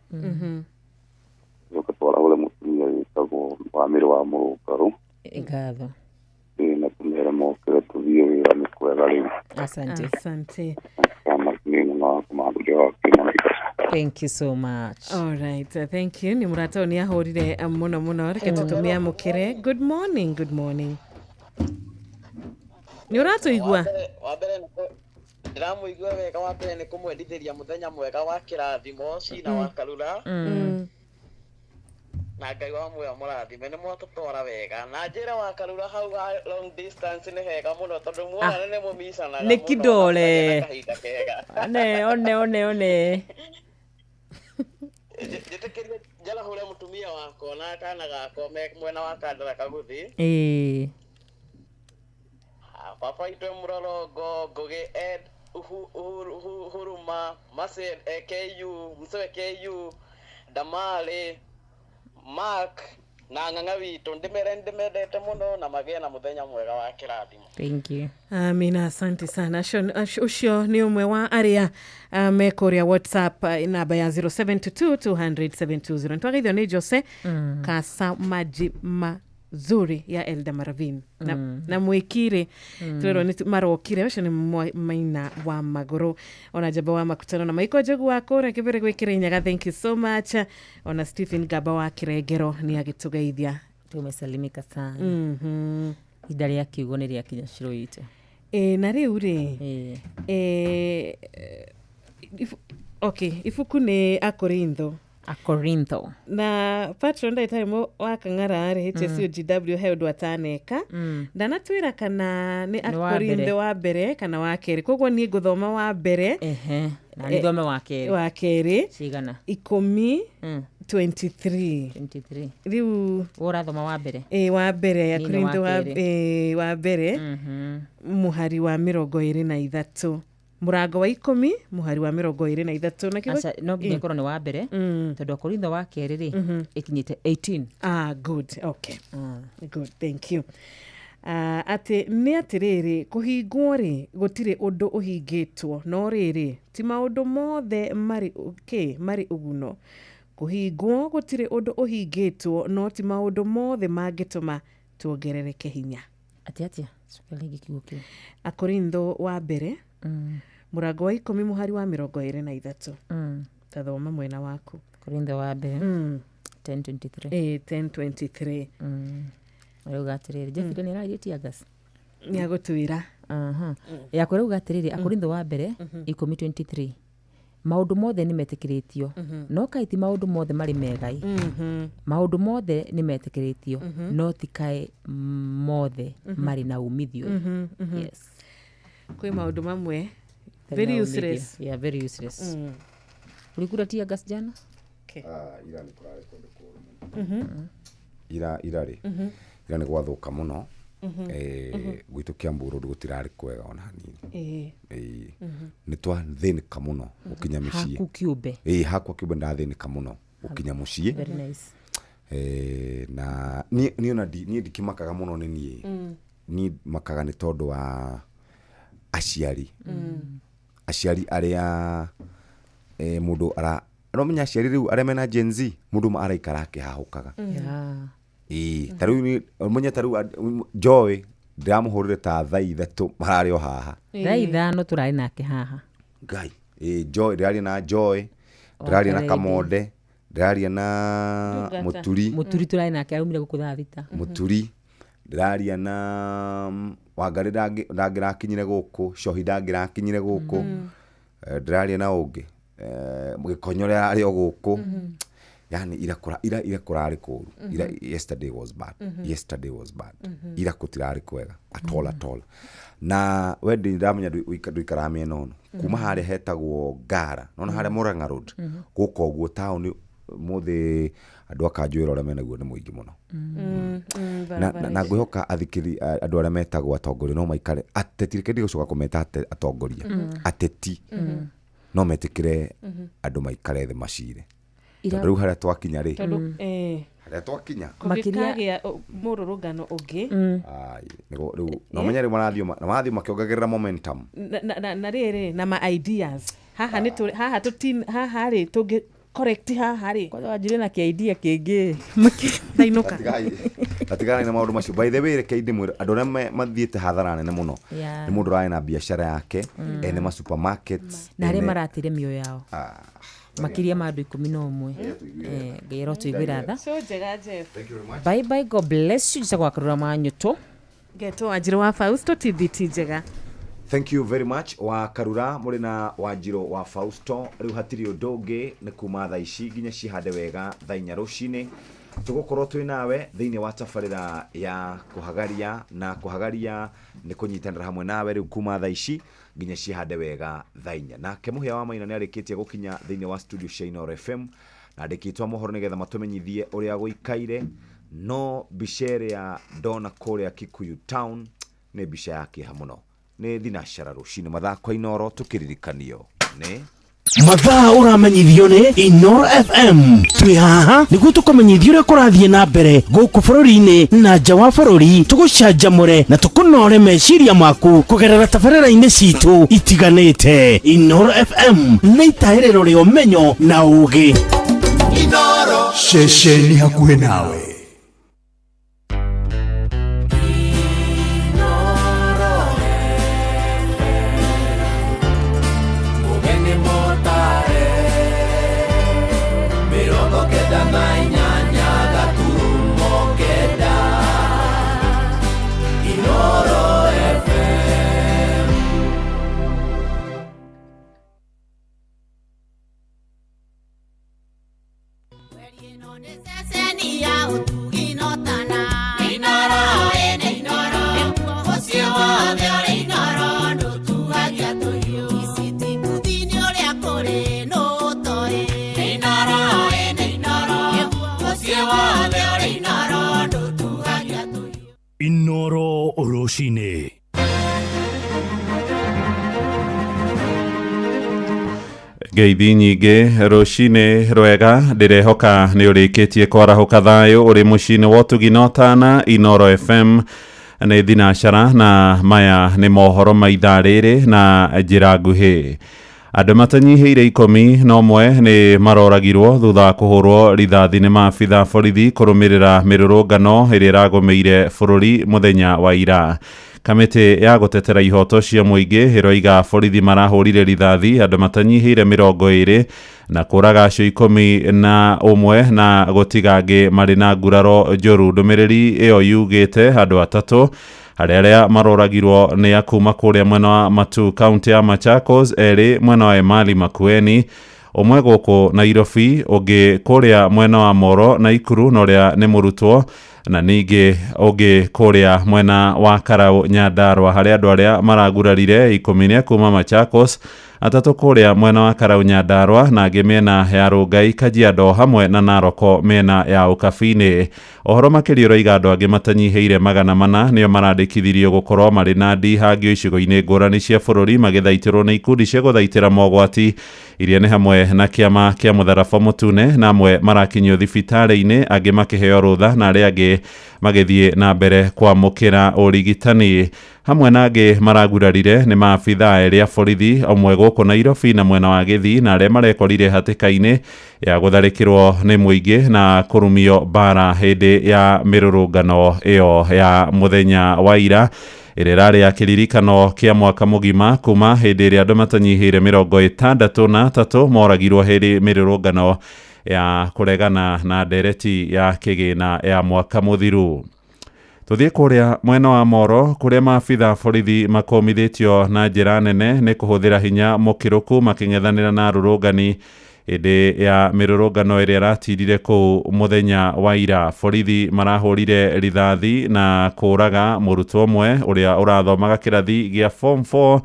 Twarahũre mũtumia wĩtagwo Wamĩrĩ wa Mũrũngarũ. Ngatho. Na tumere mokire tuthiĩ wĩra nĩ kwega rĩu. Asante. Thank you so much. All right, thank you. Ni murata ni ahorire muno reke tutumia mukire. Good morning. Ni uratu igua? Wa mbere ndiramuigua wega, wa mbere ni kumwendithĩria muthenya mwega wa kĩrathimo cina wa Karura. Na Ngai wa muoyo mũrathime nĩ mwatũtwara wega na njĩra wa Karura hau long distance nĩ hega mũno tondũ muona nĩ mũmicanaga nĩ kidole one njĩtĩkĩrie njarahũre mũtumia wakwa na kana gakwa me mwena wa Kandara Kaguthi. Papa itwe Mũrorongo Ngũgĩ Ed Huruma Mase KU Msewe KU Damale Mark na ng'ang'a witũ ndimendete mũno na magĩe na mũthenya mwega wa kĩrathimo. Thank you. Amina, asante sana. Ucio ni umwe wa arĩa mekũrĩa WhatsApp namba ya 0722200720. Ntwagithio nĩ Jose Kasa Maji Mazuri ya Elda Maravin na mwikire twero ni marokire ucio ni Maina wa Magoro ona Jaba wa Makutano na Maiko Jogu wa Kora kibere gwikire nyaga. Thank you so much. Ona Stephen Gaba wa Kiregero ni agitugeithia. Tumesalimika sana. Idari ya kiugo nĩ rĩa kinya ciro itu. Na rĩu rĩ okay, ifuku nĩ Akorintho na patron ndaitari wa Kang'ara rĩ HSUGW Heod Wataneka ndanatwĩra kana nĩ Akorintho wa mbere kana wa kerĩ, koguo niĩ ngũthoma wa mbere na nĩ thome wa kerĩ cigana 10:23 rĩu ũrathoma wa mbere wa mbere Akorintho wa mbere muhari wa 23 murango wa 10 muhari wa 23 na kigo no nginya korwo nĩ wa mbere tondũ Akorintho wa kerĩ rĩ ikinyite 18. Good, okay. Good, thank you. Ati nĩ atirĩrĩ kũhingwo rĩ gũtirĩ ũndũ ũhingĩtwo no rĩrĩ ti maũndũ mothe marĩ ũguno. Kũhingwo gũtirĩ ũndũ ũhingĩtwo no ti maũndũ mothe mangĩtũma tuongerereke hinya. Atia cukali kiugo kĩu. Akorintho wa mbere murango wa 10 muhari wa 23 tathoma mwena waku. Akorintho wa mbere 10:23 10:23 Rauga atirĩrĩ Jeffrey nĩ aragĩtia gas nĩ agũtwĩra ya kũrauga atirĩrĩ Akorintho wa mbere 10:23 maũndũ mothe nĩ metĩkĩrĩtio no kaĩ ti maũndũ mothe marĩ megai. Maũndũ mothe nĩ metĩkĩrĩtio no ti kaĩ mothe marĩ na umithio. Yes, kwĩ maũndũ mamwe very useless. Yeah, very useless. Ulikula tia gas jana? Okay. Ira nĩ kũrarĩ kũndũ kũũru. Ira nĩ gwathũka mũno gwitå kä ambå rå gå kwega ona hanini nä twathä nä ka må no gå kinya mä ciä hakwa kä umbe ndathä nä ka må no gå kinya må ciä na niä ndikä makaga må no nä niä makaga nä tondå wa aciari arä a må ndå aramenya aciari rä u arä a mena Gen Z må ndå araikara akä hahå kaga tarä u menya tarä u Joy ndiramå hå rä re ta thaa ithatå mararä o haha thaa ithano tå rarä nake haha ngai Joy ndäraria na Joy ndäraria na Kamonde ndäraria na Muturi tå rarä nake aumire gå kå thaa thita Muturi ndäraria na Wangari ndangä rakinyire gå kå Cohi ndangä rakinyire gå kå ndäraria na å ngä gä konyo rä arä o gå kå yani ira kũrarĩ kũru yesterday was bad ira kũtirarĩ kwega at all na wendi ndamenya ndũikara mĩena ĩno kuma harĩa hetagwo Ngara nona harĩa Murang'a road gũkũ ũguo taũni mũthĩ andũ akanjwĩra ũrĩa menaguo nĩ mũingĩ mũno na ngwĩhoka athikĩri andũ arĩa metagwo atongoria no maikare ateti reke ndigũcoka kũmeta atongoria ateti no metĩkĩre andũ maikare thĩ macire rĩu harĩa twakinya rĩ harĩa twakinya makĩria mũrũrũngano ũngĩ rĩu no menya rĩu marathiĩ makĩongagĩrĩra momentum na rĩrĩ na ma ideas haha rĩ tũngĩ correct haha rĩ kwa wanjire na kĩ idea kĩngĩ ndainũka tatigana na maũndũ macio by the way reke ndĩmwĩre andũ arĩa mathiĩte hathara nene mũno nĩ mũndũ ũrarĩ na biacara yake ene ma supermarkets na arĩa maratĩire mĩoyo yao makiria ma andũ 11 ngero tuigwira tha so njega Jeff bye bye, God bless you cagwa karura manyuto geto Wanjiro wa Fausto TBT njega. Thank you very much wa Karura muri na Wanjiro wa Fausto riu hatiri udonge ni kuma thaa ici nginya cihande wega thaa 4 rucini tugukorwo twi nawe thiini wa tafarira ya kuhagaria na kuhagaria ni kunyitanira hamwe nawe riu kuma thaa ici nginya cihande wega thaa 4 nake muhia wa maina ni arikitie gukinya thiini wa studio cia Inooro FM na ndikitwa mohoro nigetha matumenyithie uria guikaire no bichere ya Dona Korea Kikuyu Town ni bicha yake hamuno ni thinashara rucini mathako Inooro tukiririkanio ni mathaa uramenyithio ni Inooro FM twi haha niguo tukomenyithio uria kurathie na mbere guku bururi-ini na nja wa bururi tugucanjamure na tukunore meciria maku kugerera tabarĩra-inĩ citu itiganĩte. Inooro FM nĩ itaĩrĩro rĩa ũmenyo na ũũgĩ. Inooro ceceni hakuhĩ nawe. Inooro Oroshine. Ngeithi nyingĩ rũcinĩ rwega ndĩrehoka nĩ ũrĩkĩtie kwarahuka thayũ ũrĩ mũciĩ-inĩ wa ũtugĩ Tana Inooro FM nĩ thinacara na maya nĩ mohoro ma ithaa rĩrĩ na njĩra nguhĩ. Andũ matanyihĩire 11 nĩ maroragirwo thutha wa kũhũrwo rithathi nĩ maabitha borithi kũrũmĩrĩra mĩrũrũngano ĩrĩa ĩragũmĩire bũrũri mũthenya wa ira. Kamĩtĩ ya gũtetera ihoto cia mũingĩ ĩroiga borithi marahũrire rithathi andũ matanyihĩire 20 na kũraga acio 11 na gũtiga angĩ marĩ na nguraro njũru. Ndũmĩrĩri ĩyo yugĩte andũ atatũ arĩa maroragirwo nĩ akuma kũrĩa mwena wa Matu kaunti ya Machakos, erĩ mwena wa Emali Makueni, ũmwe gũkũ Nairobi, ũngĩ kũrĩa mwena wa Moro na Ikuru na ũrĩa nĩ mũrutwo, na ningĩ ũngĩ kũrĩa mwena wa Karau Nyandarua harĩa andũ arĩa maragurarire 10 kuma Machakos atatu kuria mwena wa Karau Nyandarua na angĩ mĩena ya Rongai, Kajiado hamwe na Naroko mĩena ya Ukabini. Ohoro makĩria ũraiga andũ angĩ matanyihĩire 400 nĩo marandĩkithirio gũkorwo marĩ na ndihangio icigo-inĩ ngũrani cia bũrũri magĩthaitĩrwo nĩ ikundi cia gũthaitĩra mogwati iria nĩ hamwe na kĩama kĩa Mũtharaba Mũtune na amwe marakinyio thibitarĩ-inĩ, angĩ makĩheo rũtha na arĩa angĩ magĩthiĩ na mbere kwamũkĩra ũrigitani. Hamwe na angĩ maragurarire nĩ maabithaa erĩ a borithi omwe gũkũ Nairobi na mwena wa Gĩthii na arĩa marekorire hatĩka-inĩ ya gũtharĩkĩrwo nĩ mũingĩ na kũrumio bara hĩndĩ ya mĩrũrũngano ĩyo ya mũthenya wa ira ĩrĩa ĩrarĩ ya kĩririkano kĩa mwaka mũgima kuma hĩndĩ ĩrĩa andũ matanyihĩire 63 moragirwo hĩndĩ mĩrũrũngano ya kũregana na ndereti ya kĩgĩna ya mwaka mũthiru. Tuthie kuria mwena wa Moro kuria maabitha borithi makomithĩtio na njĩra nene nĩ kũhũthĩra hinya mũkĩrũku makĩng'ethanĩra na arũrũngani hĩndĩ ya mĩrũrũngano ĩrĩa ĩratirire kũu mũthenya wa ira. Borithi marahũrire rithathi na kũraga mũrutwo ũmwe ũrĩa ũrathomaga kĩrathi gĩa form 4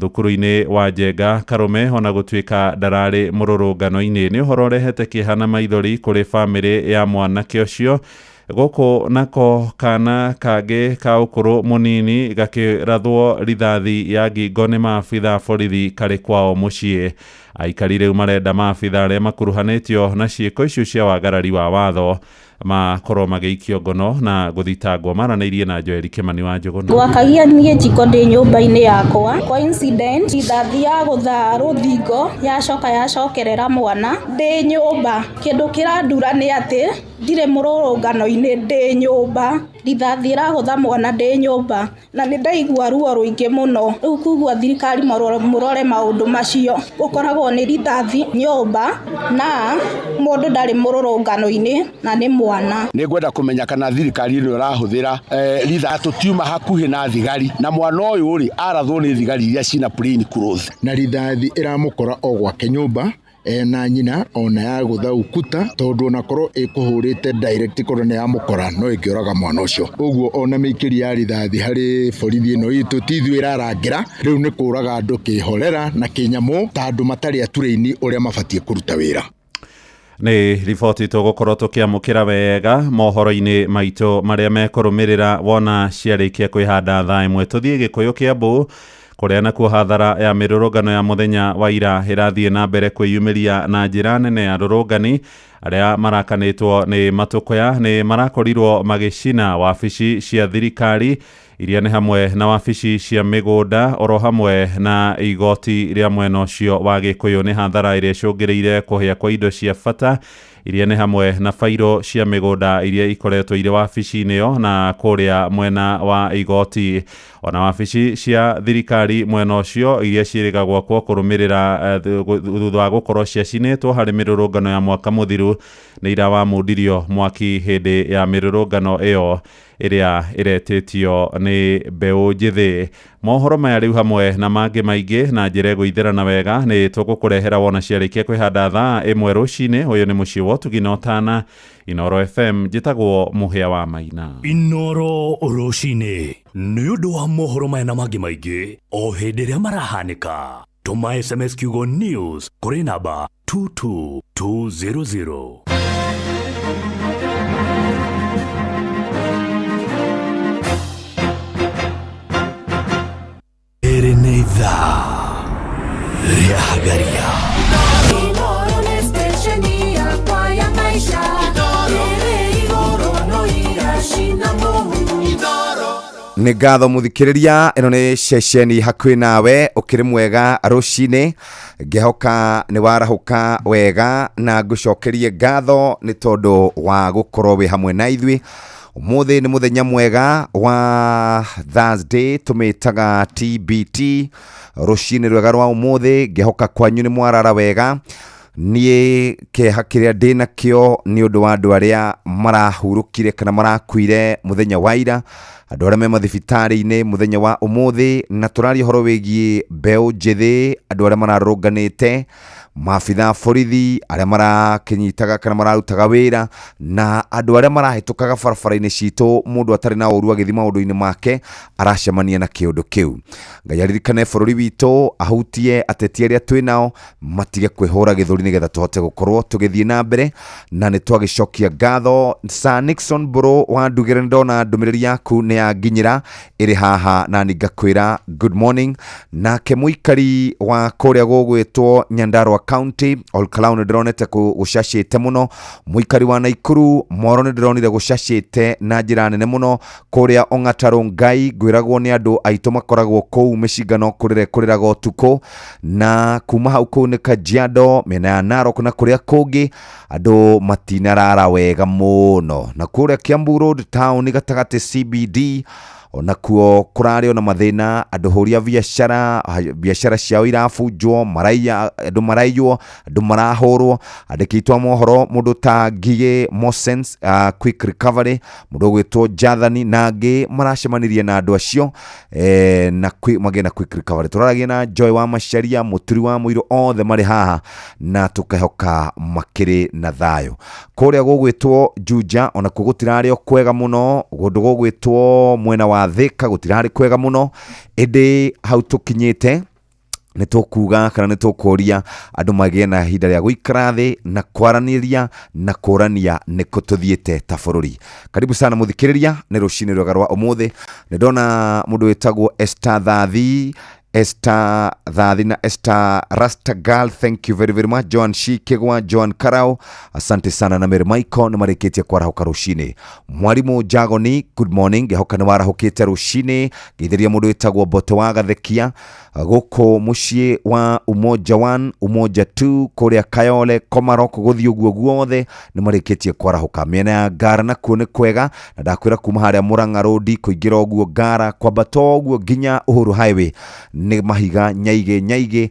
thukuru-inĩ wa Njenga Karume, ona gũtuĩka ndararĩ mũrũrũngano-inĩ. Nĩ ũhoro ũrehete kĩeha na maithori kũrĩ bamĩrĩ ya mwanake ũcio. Gũkũ nako kana kangĩ ka ũkũrũ mũnini gakĩrathwo rithathi ya ngingo nĩ maabitha borithi karĩ kwao mũciĩ. Aikari rĩu marenda maabitha arĩa makuruhanĩtio na ciĩko icio cia wagarari wa watho makorwo magĩikio ngono na gũthitangwo. Maranĩirie na Joeli Kimani wa Njũgũna. Gwakagia niĩ njiko ndĩ nyũmba-inĩ yakwa. Coincident rithathi ya gũtha rũthingo yacokerera mwana ndĩ nyũmba. Kĩndũ kĩrandura nĩ atĩ ndirĩ mũrũrũngano-inĩ ndĩ nyũmba. Rithathi ĩragũtha mwana ndĩ nyũmba na nĩ ndaigua ruo rũingĩ mũno. Rĩu kugua thirikari mũrore maũndũ macio. Gũkoragwo nĩ rithathi nyũmba na mũndũ ndarĩ mũrũrũngano-inĩ na nĩ mwana. Nĩ ngwenda kũmenya kana thirikari ĩno ĩrahũthĩra rithathi tũtiuma hakuhĩ na thigari na mwana ũyũ rĩ arathwo nĩ thigari iria cina plain clothes na rithathi ĩramũkora o gwake nyũmba na nyina ona ya gũtha ukuta tondũ onakorwo ĩkũhũrĩte direct korwo nĩ yamũkora no ĩkĩoraga mwana ũcio. Ũguo ona mĩikĩri ya rithathi harĩ borithi ĩno itũ ti ithuĩ ĩrarangĩra, rĩu nĩ kũraga andũ kĩhorera na kĩnyamũ ta andũ matarĩ aturĩini ũrĩa mabatiĩ kũruta wĩra. Nĩ riboti tũgũkorwo tũkĩamũkĩra wega mohoro-inĩ maitũ marĩa mekũrũmĩrĩra wona ciarĩkia kwĩhanda thaa ĩmwe. Tũthiĩ Gĩkũyũ Kĩambu kũrĩa nakuo hathara ya mĩrũrũngano ya mũthenya wa ira ĩrathiĩ na mbere kwĩyumĩria na njĩra nene. Ya arũrũngani arĩa marakanĩtwo nĩ matũkũya nĩ marakorirwo magĩcina wabici cia thirikari iria nĩ hamwe na wabici cia mĩgũnda oro hamwe na igoti rĩa mwena ũcio wa Gĩkũyũ. Nĩ hathara ĩrĩa icũngĩrĩire kũhĩa kwa indo cia bata iria nĩ hamwe na bairo cia mĩgũnda iria ikoretwo irĩ wabici-inĩ ĩyo na kũrĩa mwena wa igoti, ona wabici cia thirikari mwena ũcio iria ciĩrĩgagwo kũrũmĩrĩra thutha wa gũkorwo ciacinĩtwo harĩ mĩrũrũngano ya mwaka mũthiru nĩ irawamũndirio mwaki hĩndĩ ya mĩrũrũngano ĩyo ĩrĩa ĩretĩtio nĩ mbeũ njĩthĩ. Mohoro maya rĩu hamwe na mangĩ maingĩ na njĩra ĩgũitherana wega nĩ tũgũkũrehera wona ciarĩkia kwĩhanda thaa ĩmwe rũcinĩ. Ũyũ nĩ mũciĩ wa Ũtugi na Ũtana, Inoro FM, njĩtagwo Mũhĩa wa Maina. Inoro rũcinĩ nĩ ũndũ wa mohoro maya na mangĩ maingĩ o hĩndĩ ĩrĩa marahanĩka. Tũma SMS kiugo news kũrĩ namba 22200. Ereneza Riahagaria Inoro ni stesheni ya kwa ya maisha. Igoro no irashina muhu. Nĩ ngatho mũthikĩrĩria, ĩno nĩ ceceni hakuhĩ nawe, ũkĩrĩ mwega rũcinĩ, ngĩhoka nĩ warahũka wega na ngũcokerie ngatho nĩ tondũ wa gũkorwo wĩ hamwe na ithuĩ. Ũmũthĩ nĩ mũthenya mwega wa Thursday, tũmĩtaga TBT. Rũcinĩ rwega rwa ũmũthĩ, ngĩhoka kwanyu nĩ mwarara wega. Niĩ kĩeha kĩrĩa ndĩna kĩo nĩ ũndũ wa andũ arĩa marahurũkire kana marakuire mũthenya wa ira, andũ arĩa me mathibitarĩ-inĩ mũthenya wa ũmũthĩ, na tũraria ũhoro wĩgiĩ mbeũ njĩthĩ, andũ arĩa mararũnganĩte mabitha borithi arĩa marakinyitaga kana mararutaga wĩra na andũ arĩa marahĩtũkaga barabara-inĩ citũ mũndũ atarĩ na ũru agĩthiĩ maũndũ-inĩ make aracemania na kĩũndũ kĩu. Ngai aririkane bũrũri witũ, ahutie ateti arĩa twĩ nao matige kwĩhũra gĩthũri nĩgetha tũhote gũkorwo tũgĩthiĩ na mbere na nĩ twagĩcokia ngatho. Sir Nixon Mbũrũ wa Ndugĩre, ndona ndũmĩrĩri yaku nĩ yanginyĩra ĩrĩ haha na ngakwĩra good morning. Nake mũikari wa kũrĩa gũgwĩtwo Nyandarua County Olkalau nĩ ndĩronete gũcacĩte mũno, mũikari wa Naikuru Moro nĩ ndĩronire gũcacĩte na njĩra nene mũno, kũrĩa Ong'ata Rongai ngwĩragwo nĩ andũ aitũ makoragwo kũu mĩcingano kũrĩraga ũtukũ, na kuma hau kũu nĩ Kajiado mĩena ya Narok na kũrĩa kũngĩ andũ matinarara wega mũno, na kũrĩa Kiambu Road town gatagatĩ CBD onakuo kũrarĩ ona mathĩna, andũ hũria biacara ciao irabunjwo, andũ maraiywo, andũ marahũrwo. Andĩki a mohoro mũndũ ta Ngigĩ Mosens Quick Recovery, mũndũ gwĩtwo Jathani na angĩ maracemanirie na andũ acio na magĩe na Quick Recovery. Tũraragia na Joy wa Macharia, Mũturi wa Mũirũ, othe marĩ haha na tũkehoka makĩrĩ na thayũ. Kũrĩa gũgwĩtwo Juja onakuo gũtirarĩ kwega mũno, kũndũ gũgwĩtwo mwena wa Thika gũtirarĩ kwega mũno, ĩndĩ hau tũkinyĩte nĩ tũkuga kana nĩ tũkũria andũ magĩe na ihinda rĩa gũikara thĩ na kwaranĩria na kũrania nĩkũ tũthiĩte ta bũrũri. Karibu sana mũthikĩrĩria, nĩ rũcinĩ rwega rwa ũmũthĩ. Nĩ ndona mũndũ wĩtagwo Esther Thathi na Esther Rasta Girl, thank you very much. Joan Shikegwa, Joan Karao, asante sana, na Mary Michael nĩ marĩkĩtie kwarahuka rũcinĩ. Mwarimũ Jagoni, good morning, ngehoka nĩ warahũkĩte rũcinĩ. Geithĩria mũndũ wĩtagwo Bote wa Gathekia gũkũ mũciĩ wa Umoja 1 Umoja 2 kũrĩa Kayole Komarok gũthiĩ ũguo guothe nĩ marĩkĩtie kwarahuka. Mĩena ya Ngara nakuo nĩ kwega, na ndakwĩra kuma harĩa Murang'a Road kũingĩra ũguo Ngara kwambata ũguo nginya Uhuru Highway nĩ mahiga nyaigĩ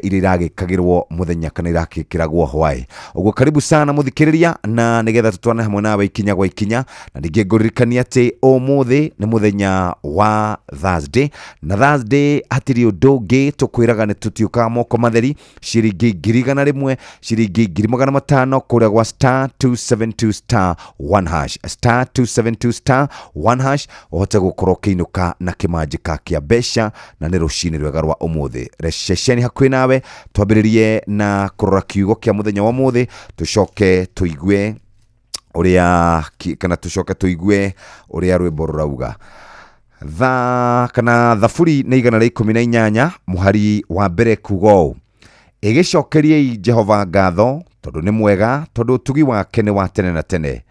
iria iragĩkagĩrwo mũthenya kana irakĩkĩragwo hwaĩ. Ũguo karibu sana mũthikĩrĩria, na nĩgetha tũtwane hamwe nawe ikinya gwa ikinya, na ningĩ ngũririkania atĩ ũmũthĩ nĩ mũthenya wa Thursday, na Thursday hatirĩ ũndũ ũngĩ tũkwĩraga nĩ tũtiũkaga moko matheri. Ciringi 1,100, ciringi 500 kũrĩa gwa *272*1#, *272*1#, ũhote gũkorwo ũkĩinũka na kĩmanjĩka kĩa mbeca, na nĩ rũcinĩ rwega rwa ũmũthĩ. Recesheni hakuhĩ nawe, twambĩrĩrie na kũrora kiugo kĩa mũthenya wa ũmũthĩ, tũcoke tũigue ũrĩa rwĩmbo rũrauga. Thaburi nĩ 118 mũhari wa mbere kuga ũũ: ĩgĩcokeriei Jehova ngatho tondũ nĩ mwega, tondũ ũtugi wake nĩ wa tene na tene.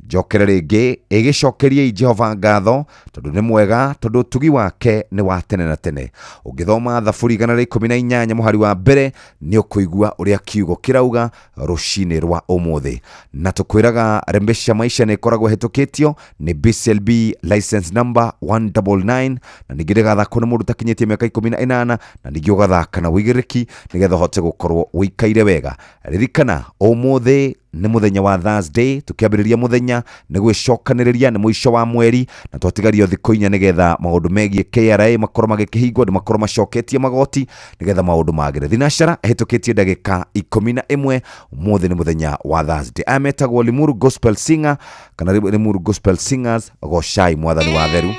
Njokera rĩngĩ, ĩgĩcokeriei Jehova ngatho tondũ nĩ mwega, tondũ ũtugi wake nĩ wa tene na tene. Ũngĩthoma Thaburi 118 mũhari wa mbere nĩ ũkũigua ũrĩa kiugo kĩrauga rũcinĩ rwa ũmũthĩ. Na tũkwĩraga Rembesha Maisha nĩ ĩkoragwo hetũkĩtio nĩ BCLB license number 199, na ningĩ ndĩgathakwo nĩ mũndũ takinyĩtie mĩaka 18, na ningĩ ũgathaka na wĩigĩrĩki nĩgetha ũhote gũkorwo ũikaire wega. Ririkana ũmũthĩ nĩ mũthenya wa Thursday, tũkĩambĩrĩria mũthenya nĩ gwĩcokanĩrĩria, nĩ mũico wa mweri, na twatigario thikũ 4 nĩgetha maũndũ megiĩ KRA makorwo magĩkĩhingwo, andũ makorwo macoketie magoti nĩgetha maũndũ magĩre. Thinacara hetũkĩtie ndagĩka 11. Ũmũthĩ nĩ mũthenya wa Thursday. Ametagwo Limuru Gospel Singer kana Limuru Gospel Singers, gocai mwathani wa theru.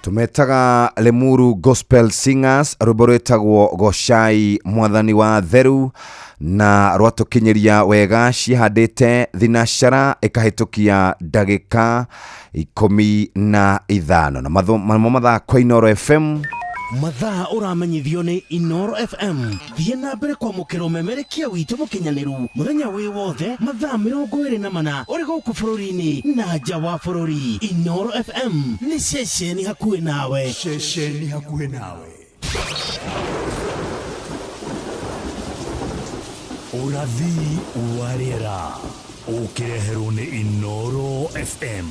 tumetaga Lemuru Gospel Singers rwimbo rwetagwo Goshai Mwathani wa Theru na rwatukinyeria wega cihandite thinashara ikahitukia ndagika 15 na mathaa kwa Inoro FM mathaa uramenyithio ni Inoro FM thie na mbere kwa mukiro memerekia witu mukinyaniru muthenya wi wothe mathaa 24 uri guku bururi-ini na nja wa bururi. Inoro FM ni ceceni hakuhi nawe, ceceni hakuhi nawe. Urathi warera ukireherwo ni Inoro FM.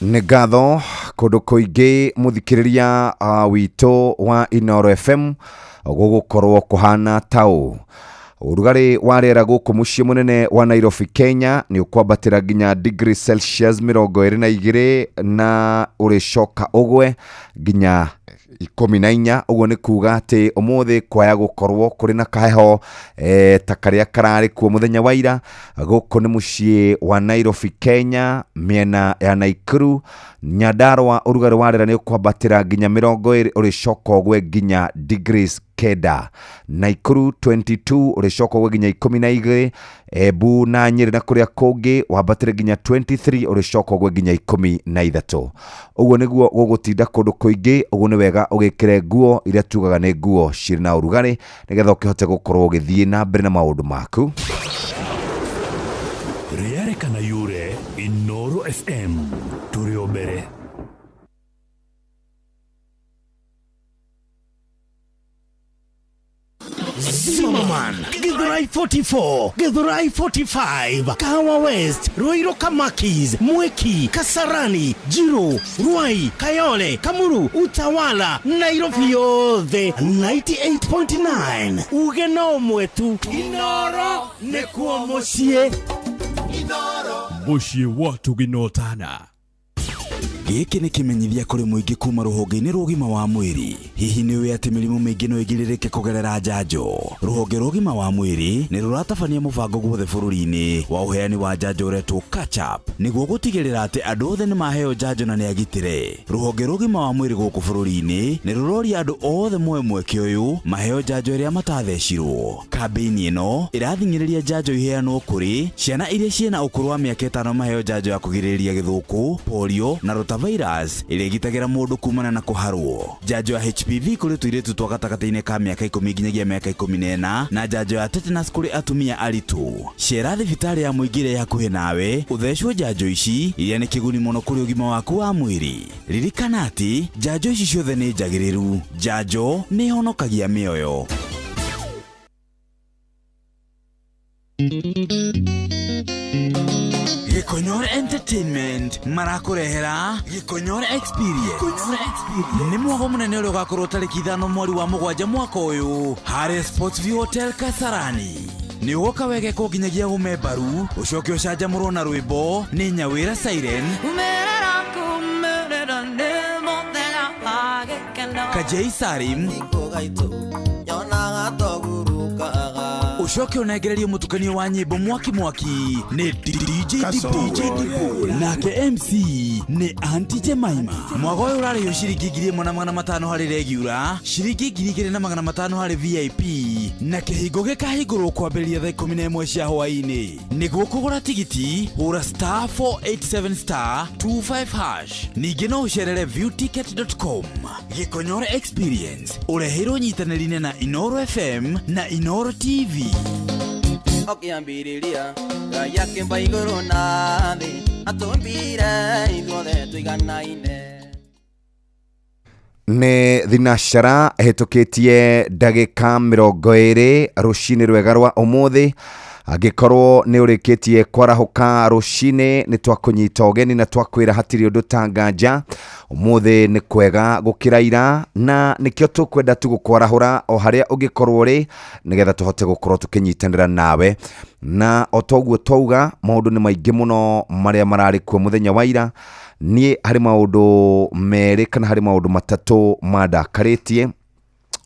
Nĩ ngatho kũndũ kũingĩ mũthikĩrĩria witũ wa Inoro FM gũgũkorwo kũhana taũ. Ũrugarĩ wa rĩera gũkũ mũciĩ mũnene wa Nairobi, Kenya nĩ ũkwambatĩra nginya degree Celsius 22 na ũrĩcoka ũgwe nginya 14. Ũguo nĩ kuga atĩ ũmũthĩ kwaya gũkorwo kũrĩ na kaheho ta karĩa kararĩ kuo mũthenya wa ira. Gũkũ nĩ mũciĩ wa Nairobi, Kenya, mĩena ya Naikuru, Nyandarua ũrugarĩ wa rĩera nĩ ũkwambatĩra nginya 20 ũrĩcoka ũgwe nginya degrees 9. Naikuru 22 ũrĩcoka ũgwe nginya 12. Embu na Nyeri na kũrĩa kũngĩ wambatĩre nginya 23 ũrĩcoka ũgwe nginya 13. Ũguo nĩguo gũgũtinda kũndũ kũingĩ. Ũguo nĩ wega ũgĩkĩre nguo iria tugaga nĩ nguo cirĩ na ũrugarĩ nĩgetha ũkĩhote gũkorwo ũgĩthiĩ na mbere na maũndũ maku. Rĩarĩkana yure Inoro FM tũrĩ o mbere. Zimmerman, Githurai 44, Githurai 45, Kahawa West, Ruiru Kamakis, Mweki, Kasarani, Jiro, Ruai, Kayole, Kamuru, Utawala, Nairobi yothe 98.9. Ugeno mwetu Inoro nekuo mucie. Inoro mucie watu ginotana. Gĩkĩ nĩ kĩmenyithia kũrĩ mũingĩ kuma rũhonge-inĩ rwa ũgima wa mwĩrĩ. Hihi nĩ ũĩ atĩ mĩrimũ mĩingĩ no ĩgirĩrĩke kũgerera njanjo? Rũhonge rwa ũgima wa mwĩrĩ nĩ rũratabania mũbango guothe bũrũri-inĩ wa ũheani wa njanjo ũretwo catch-up nĩguo gũtigĩrĩra atĩ andũ othe nĩ maheo njanjo na nĩ agitĩre. Rũhonge rwa ũgima wa mwĩrĩ gũkũ bũrũri-inĩ nĩ rũroria andũ othe moe mweke ũyũ maheo njanjo ĩrĩa matathecirwo. Kambĩini ĩno ĩrathing'ĩrĩria njanjo iheanwo kũrĩ ciana iria ciĩna ũkũrũ wa mĩaka 5 maheo njanjo ya kũgirĩrĩria gĩthũkũ, polio na rotavirus ĩrĩa ĩgitagĩra mũndũ kumana na kũharwo. Njanjo ya HPV kũrĩ tũirĩtu twa gatagatĩ-inĩ ka mĩaka 10 nginyagia mĩaka 14 na njanjo ya tetanus kũrĩ atumia aritũ. Cera thibitarĩ ya mũingĩ ĩrĩa hakuhĩ nawe ũthecwo njanjo ici iria nĩ kĩguni mũno kũrĩ ũgima waku wa mwĩrĩ. Ririkana atĩ njanjo ici ciothe nĩ njagĩrĩru. Njanjo nĩ ihonokagia mĩoyo. Gĩkonyore Entertainment marakurehera Gĩkonyore Experience. Nĩ mwago mũnene ũrĩa ũgakorwo tarĩki 5 mweri wa 7 mwaka ũyũ harĩ Sportsview Hotel Kasarani. Nĩ ũgoka wegeko nginyagia ũmembaru ũcoke ũcanjamũrwo na rwĩmbo nĩ Nyawĩra Siren, Kajei Sarim, ucoke unengererie mutukanio wa nyimbo mwaki ni DJ Dipo nake MC ni Auntie Jemima. Mwago uyu urarĩhio ciringi 1,500 harĩ regular, ciringi 2,500 harĩ VIP na kĩhingo gĩkahingũrwo kwambĩrĩria thaa 11 cia hwaĩ-inĩ. Nĩguo kũgũra tigiti hũra *487*25#. Ningĩ no ũcerere viewticket.com. Gĩkonyore Experience ũreheirwo nyitanĩri-inĩ na Inoro FM na Inoro TV. Okiambiriria gaya kemba iguru na thi atumbire ithuothe tuiganaine. Nĩ thinashara hetũkĩtie ndagĩka 20 rũcinĩ rwega rwa ũmũthĩ. Angĩkorwo nĩ ũrĩkĩtie kwarahũka rũcinĩ nĩ twakũnyita ũgeni na twakwĩra hatirĩ ũndũ ta nganja. Ũmũthĩ nĩ kwega gũkĩra ira na nĩkĩo tũkwenda tu gũkwarahũra o harĩa ũngĩkorwo ũrĩ nĩgetha tũhote gũkorwo tũkĩnyitanĩra nawe. Na o toguo twauga maũndũ nĩ maingĩ mũno marĩa mararĩ kuo mũthenya wa ira. Niĩ harĩ maũndũ merĩ kana harĩ maũndũ matatũ mandakarĩtie.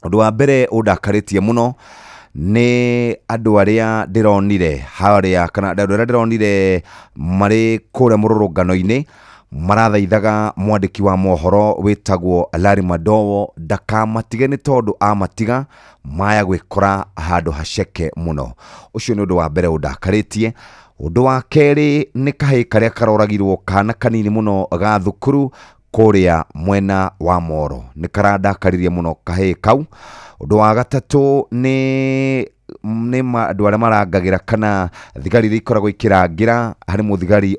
Ũndũ wa mbere ũndakarĩtie mũno nĩ andũ arĩa ndĩronire harĩa kana andũ arĩa ndĩronire marĩ kũrĩa mũrũrũngano-inĩ marathaithaga mwandiki wa mohoro witagwo Larry Madowo ndakamatige ni tondu amatiga maya gwikora handu haceke muno. Ucio ni undu wa mbere undakaritie. Undu wa keri ni kahii karia karoragirwo kana kanini muno ga thukuru kuria mwena wa Moro, ni karandakaririe muno kahii kau. Undu wa gatatu ni andu aria marangagira kana thigari iria ikoragwo ikirangira hari muthigari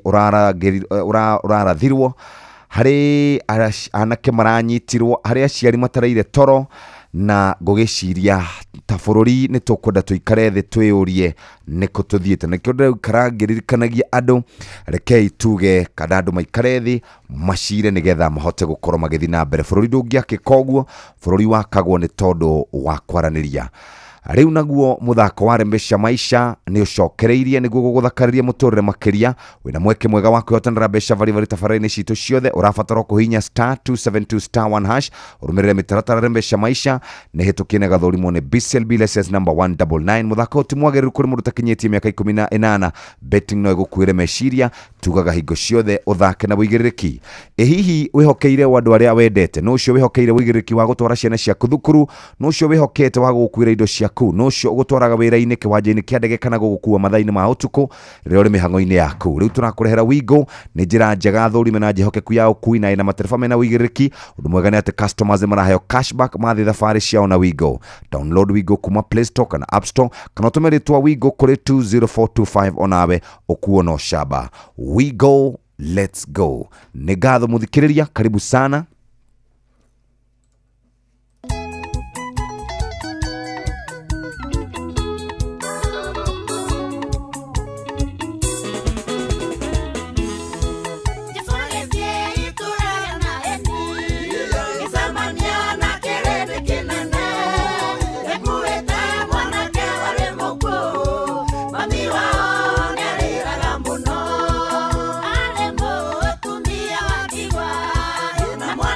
urarathirwo, hari anake maranyitirwo, hari aciari matareire toro, na ngugiciria ta bururi ni tukwenda tuikare thi twiyurie niko tuthiete. Nikio ndu karangirikanagia andu rekei tuge kana andu maikare thi macire nigetha mahote gukorwo magithi na mbere. Bururi ndungiakikoguo, bururi wakagwo ni tondu wa kwaraniria. Riu naguo muthako wa Rembesha Maisha ni ucokereirie niguo guguthakariria muturire makiria. Wina mweke mwega wa kwihotanira mbeca vari tafaraini citu ciothe. Urabatara kuhinya *272*1#. Urumirire mitaratara Rembesha Maisha ni hitukie na gathurimo ni BCLB license number 199. Muthako timwagiriru kuri mundu takinyetie miaka 18. Betting no igukuire meciria, tugaga hingo ciothe uthake na wigiririki. Hihi wihokeire wandu aria wendete, no ucio wihokeire wigiririki wa gutwara ciana ciaku thukuru, no ucio wihokete wa gukuira indo cia no cio gutwaraga wira-ini kiwanja-ini kia ndege kana gugukua mathaini ma utuku riria uri mihango-ini yaku. Riu turakurehera Wigo ni njira njega thurime na njehokeku ya ukui na ina matereba mena wigiririki. Undu mwega ni ati customers maraheo cashback mathi thabari ciao na Wigo. Download Wigo kuma Play Store kana App Store, kana utume ritwa Wigo kuri 20425 onawe ukuo no shaba. Wigo, let's go. Ni ngatho muthikiriria, karibu sana. Mwana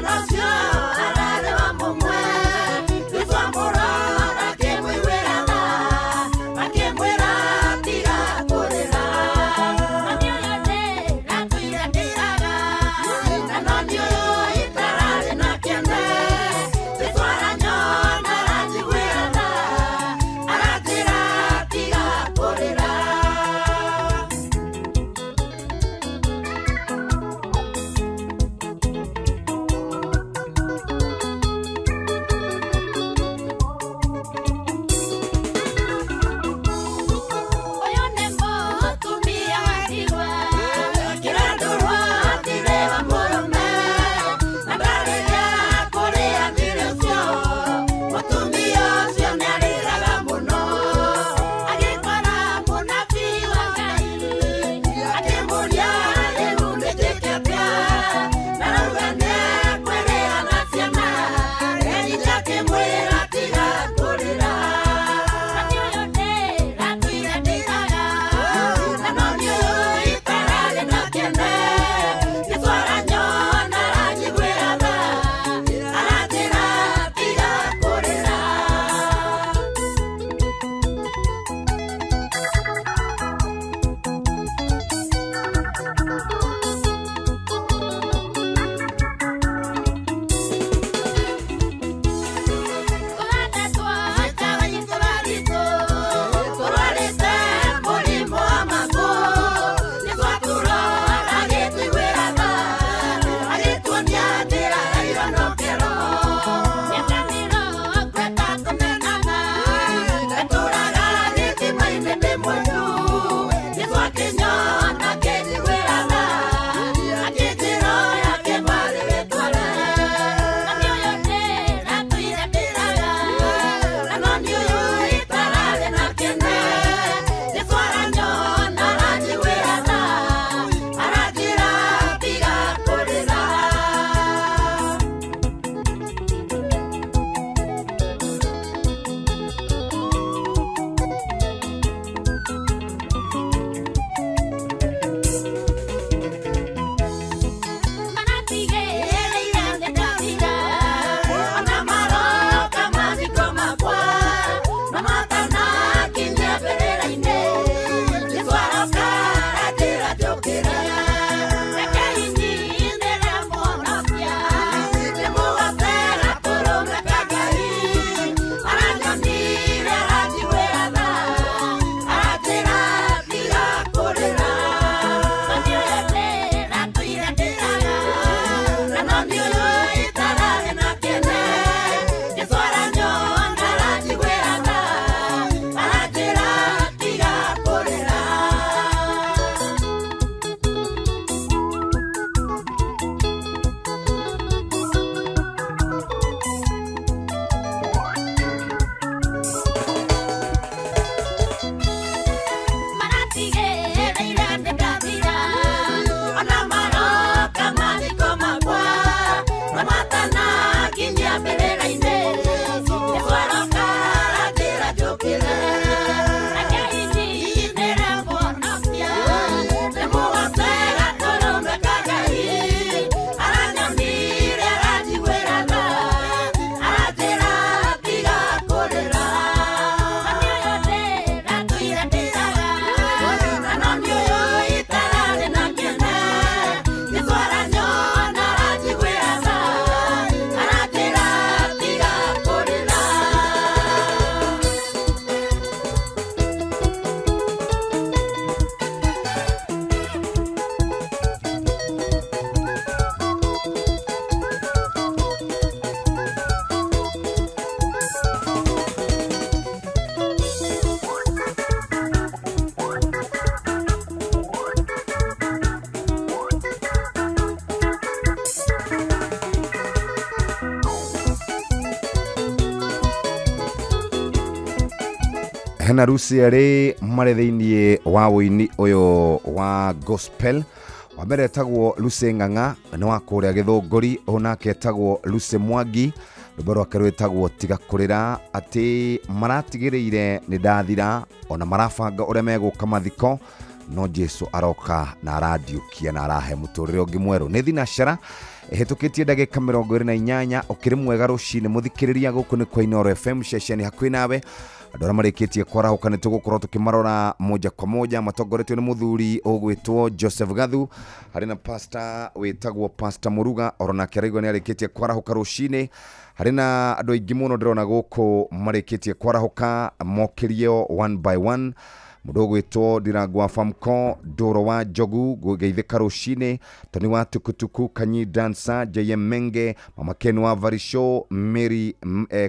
hena Rusiari marethinie wa wini uyo wa gospel wa mbere etagwo Lucy Ng'ang'a ni wa kuria Githunguri onake etagwo Lucy Mwangi rubaro akerwetagwo tiga kurira ati maratigiriire ni ndathira ona marabanga uria meguka mathiko no Jesu aroka na aradiukia na arahe muturire ungi mweru ni thinashara hitukitie ndagika 28 ukiri mwega rucini muthikiriria guku ni kwa Inoro FM ceceni hakuhi nawe andora marikitie kwarahuka nitugukorwo tukimarora moja kwa moja matongoretio ni muthuri ugwitwo Joseph Gathu hari na pastor wetagwo Pastor Muruga orona kiraigwa ni arikitie kwarahuka rucini hari na andu aingi muno ndirona guku marikitie kwarahuka mokirio one by one mudogo weto diragwa famko doro wa jogu gugeithika rucini toni wa tukutuku kanyi dansa JM Menge mama Kenu wa Varisho Mary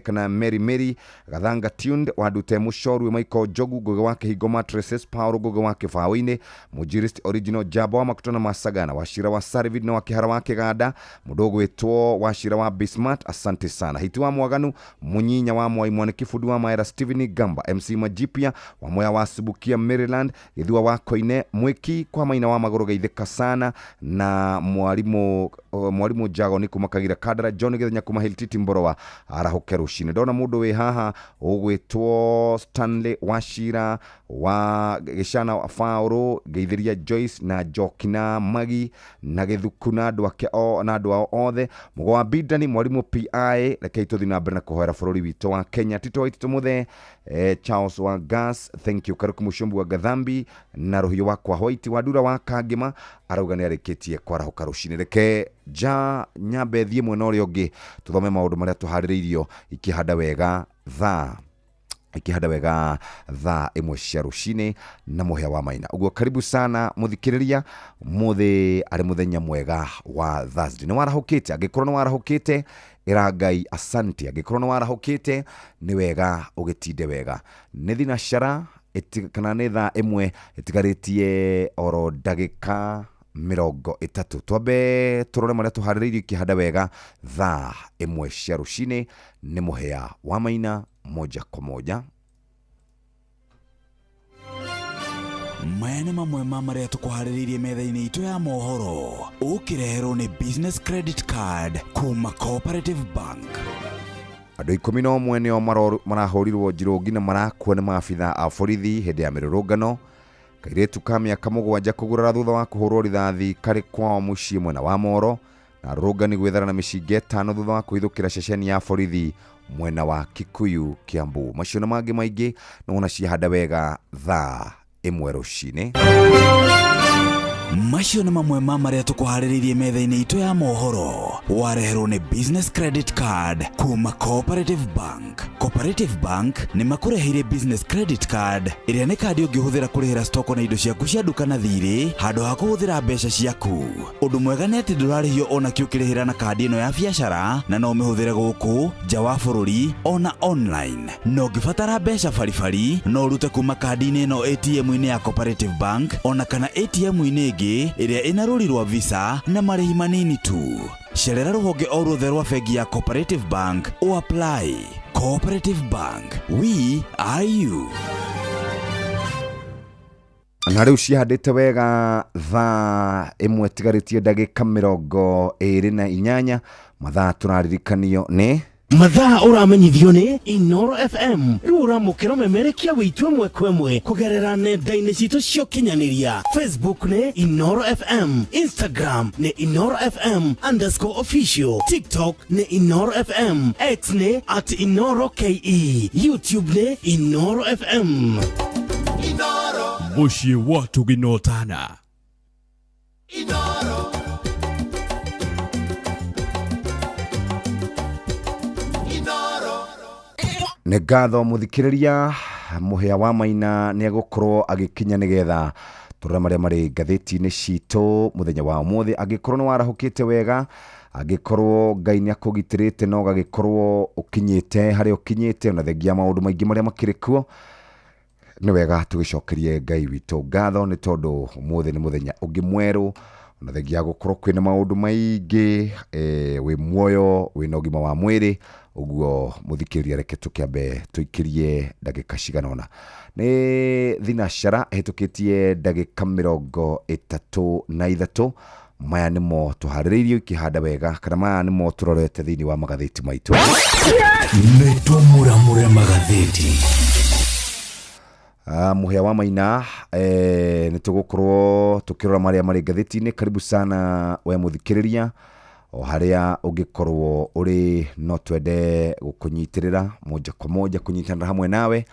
kana Mary gathanga tuned wadute mushoru Michael Jogu goge wake Higo Mattresses Paulo goge wake Fawine Mujirist Original Jabo wa makutona Masagana washira wa Sarvid na wakihara wake Gada mudogo weto washira wa Bismart asante sana hitu wa Mwaganu Munyinya wa Mwaimwane Kifudu wa Maera Steven Gamba MC Majipia wa Moya wa Subukia Maryland githua wako ine mwiki kwa maina wa magoro geithika sana na mwalimu Jago ni kumakagira kadara John githenya kuma Hiltiti Mborowa arahoke rucini ndona mundu we haha ugwitwo Stanley Washira wa gishana wa Fauro geithiria Joyce na Jokina Magi na githukuna andu ake o na andu ao othe mugo wa Bidani mwalimu PI reke ituthi na mbere na kuhoera bururi wito wa Kenya tito itito muthe Charles wa Gas thank you karuku mushumbu wa Gathambi na ruhiyo wakwa Hoiti wadura wa Kagima arauga ni arikitie kwarahuka rucini reke ja nyambe thie mwena uria ungi tuthome maundu maria tuhaririirio ikihanda wega tha imwe cia rucini na muhia wa maina uguo karibu sana muthikiriria muthi ari muthenya mwega wa Thursday ni warahukite agikorwo ni warahukite iragai asante agikorwo ni warahukite ni wega ugitinde wega ni thinashara kana ni tha imwe itigaritie oro ndagika 30 twambe turore maria tuhaririirio ikihanda wega tha imwe cia rucini ni muhia wa maina moja kwa moja maya nĩ mamwe ma marĩa tũkũharĩrĩirie metha-inĩ itũ ya mohoro ũkĩreherwo nĩ business credit card kuma Cooperative Bank. Andũ 11 nĩo marahorirwo njirũngi na marakuo nĩ maabitha a borithi hĩndĩ ya mĩrũrũngano kairĩtu ka mĩaka 7 kũgurara thutha wa kũhũrwo rithathi karĩ kwao mũciĩ mwena wa Moro na arũrũngani gwethana na mĩcinga 5 thutha wa kũhithũkĩra ceceni ya borithi mwena wa Kikuyu Kiambu. Macio na mangĩ maingĩ nĩwona ciahanda wega tha imwe rucini. Macio nĩ mamwe ma marĩa tũkũharĩrĩirie metha-inĩ itũ ya mohoro wareherwo nĩ business credit card kuma Cooperative Bank. Cooperative Bank nĩ makũreheire business credit card ĩrĩa nĩ kandi ũngĩhũthĩra kũrĩhĩra stoko na indo ciaku cia duka na thirĩ handũ ha kũhũthĩra mbeca ciaku. Ũndũ mwega nĩ atĩ ndũrarĩhio ona kĩ ũkĩrĩhĩra na kandi ĩno ya biacara na no ũmĩhũthĩre gũkũ nja wa bũrũri ona online. No ũngĩbatara mbeca baribari no ũrute kuma kandi-inĩ ĩno ATM-inĩ ya Cooperative Bank ona kana ATM-inĩ ĩrĩa ĩna rũri rwa Visa na marĩhi manini tu. Cerera rũhonge o ruothe rwa bengi ya Cooperative Bank o apply. Cooperative Bank, we are you. Na rĩu cihandĩte wega tha imwe tigaritie ndagĩka 28 mathaa tũraririkanio nĩ mathaa uramenyithio ni Inoro FM rura mukiro memerekia witwe mwe kwemwe kugerera nenda-inĩ citũ cia ũkinyanĩria Facebook ni Inoro FM, Instagram ni Inoro FM_official, TikTok ni Inoro FM, X ni @InoroKE, YouTube ni Inoro FM. Inoro muciĩ wa tuginotana Inoro nĩ ngatho muthikiriria muhia wa maina nĩ agũkorwo agĩkinya nĩgetha turore marĩa marĩ ngathĩti-inĩ citũ muthenya wa ũmũthĩ angĩkorwo nĩ warahũkĩte wega angĩkorwo Ngai nĩ akũgitĩrĩte no gagĩkorwo ũkinyĩte harĩa ũkinyĩte na thengia maũndũ maingĩ marĩa makĩrĩ kuo nĩ wega tũgĩcokerie Ngai witũ ngatho nĩ tondũ ũmũthĩ nĩ mũthenya ũngĩ mwerũ na thengia gukorwo kwina maundu maingi wi muoyo wina ugima wa mwiri uguo muthikiria reke tukiambe tuikirie ndagika ciganona ni thinashara hitukitie ndagika 33 maya nimo tuhaririirio ikihanda wega kana maya nimo turorete thini wa magatheti maitu Netumura magatheti muhia wa maina nitugukorwo tukirora maria mari gatheti-ini. Karibu sana we muthikiriria o haria ungikorwo uri no twende gukunyitirira moja kwa moja kunyitana hamwe nawe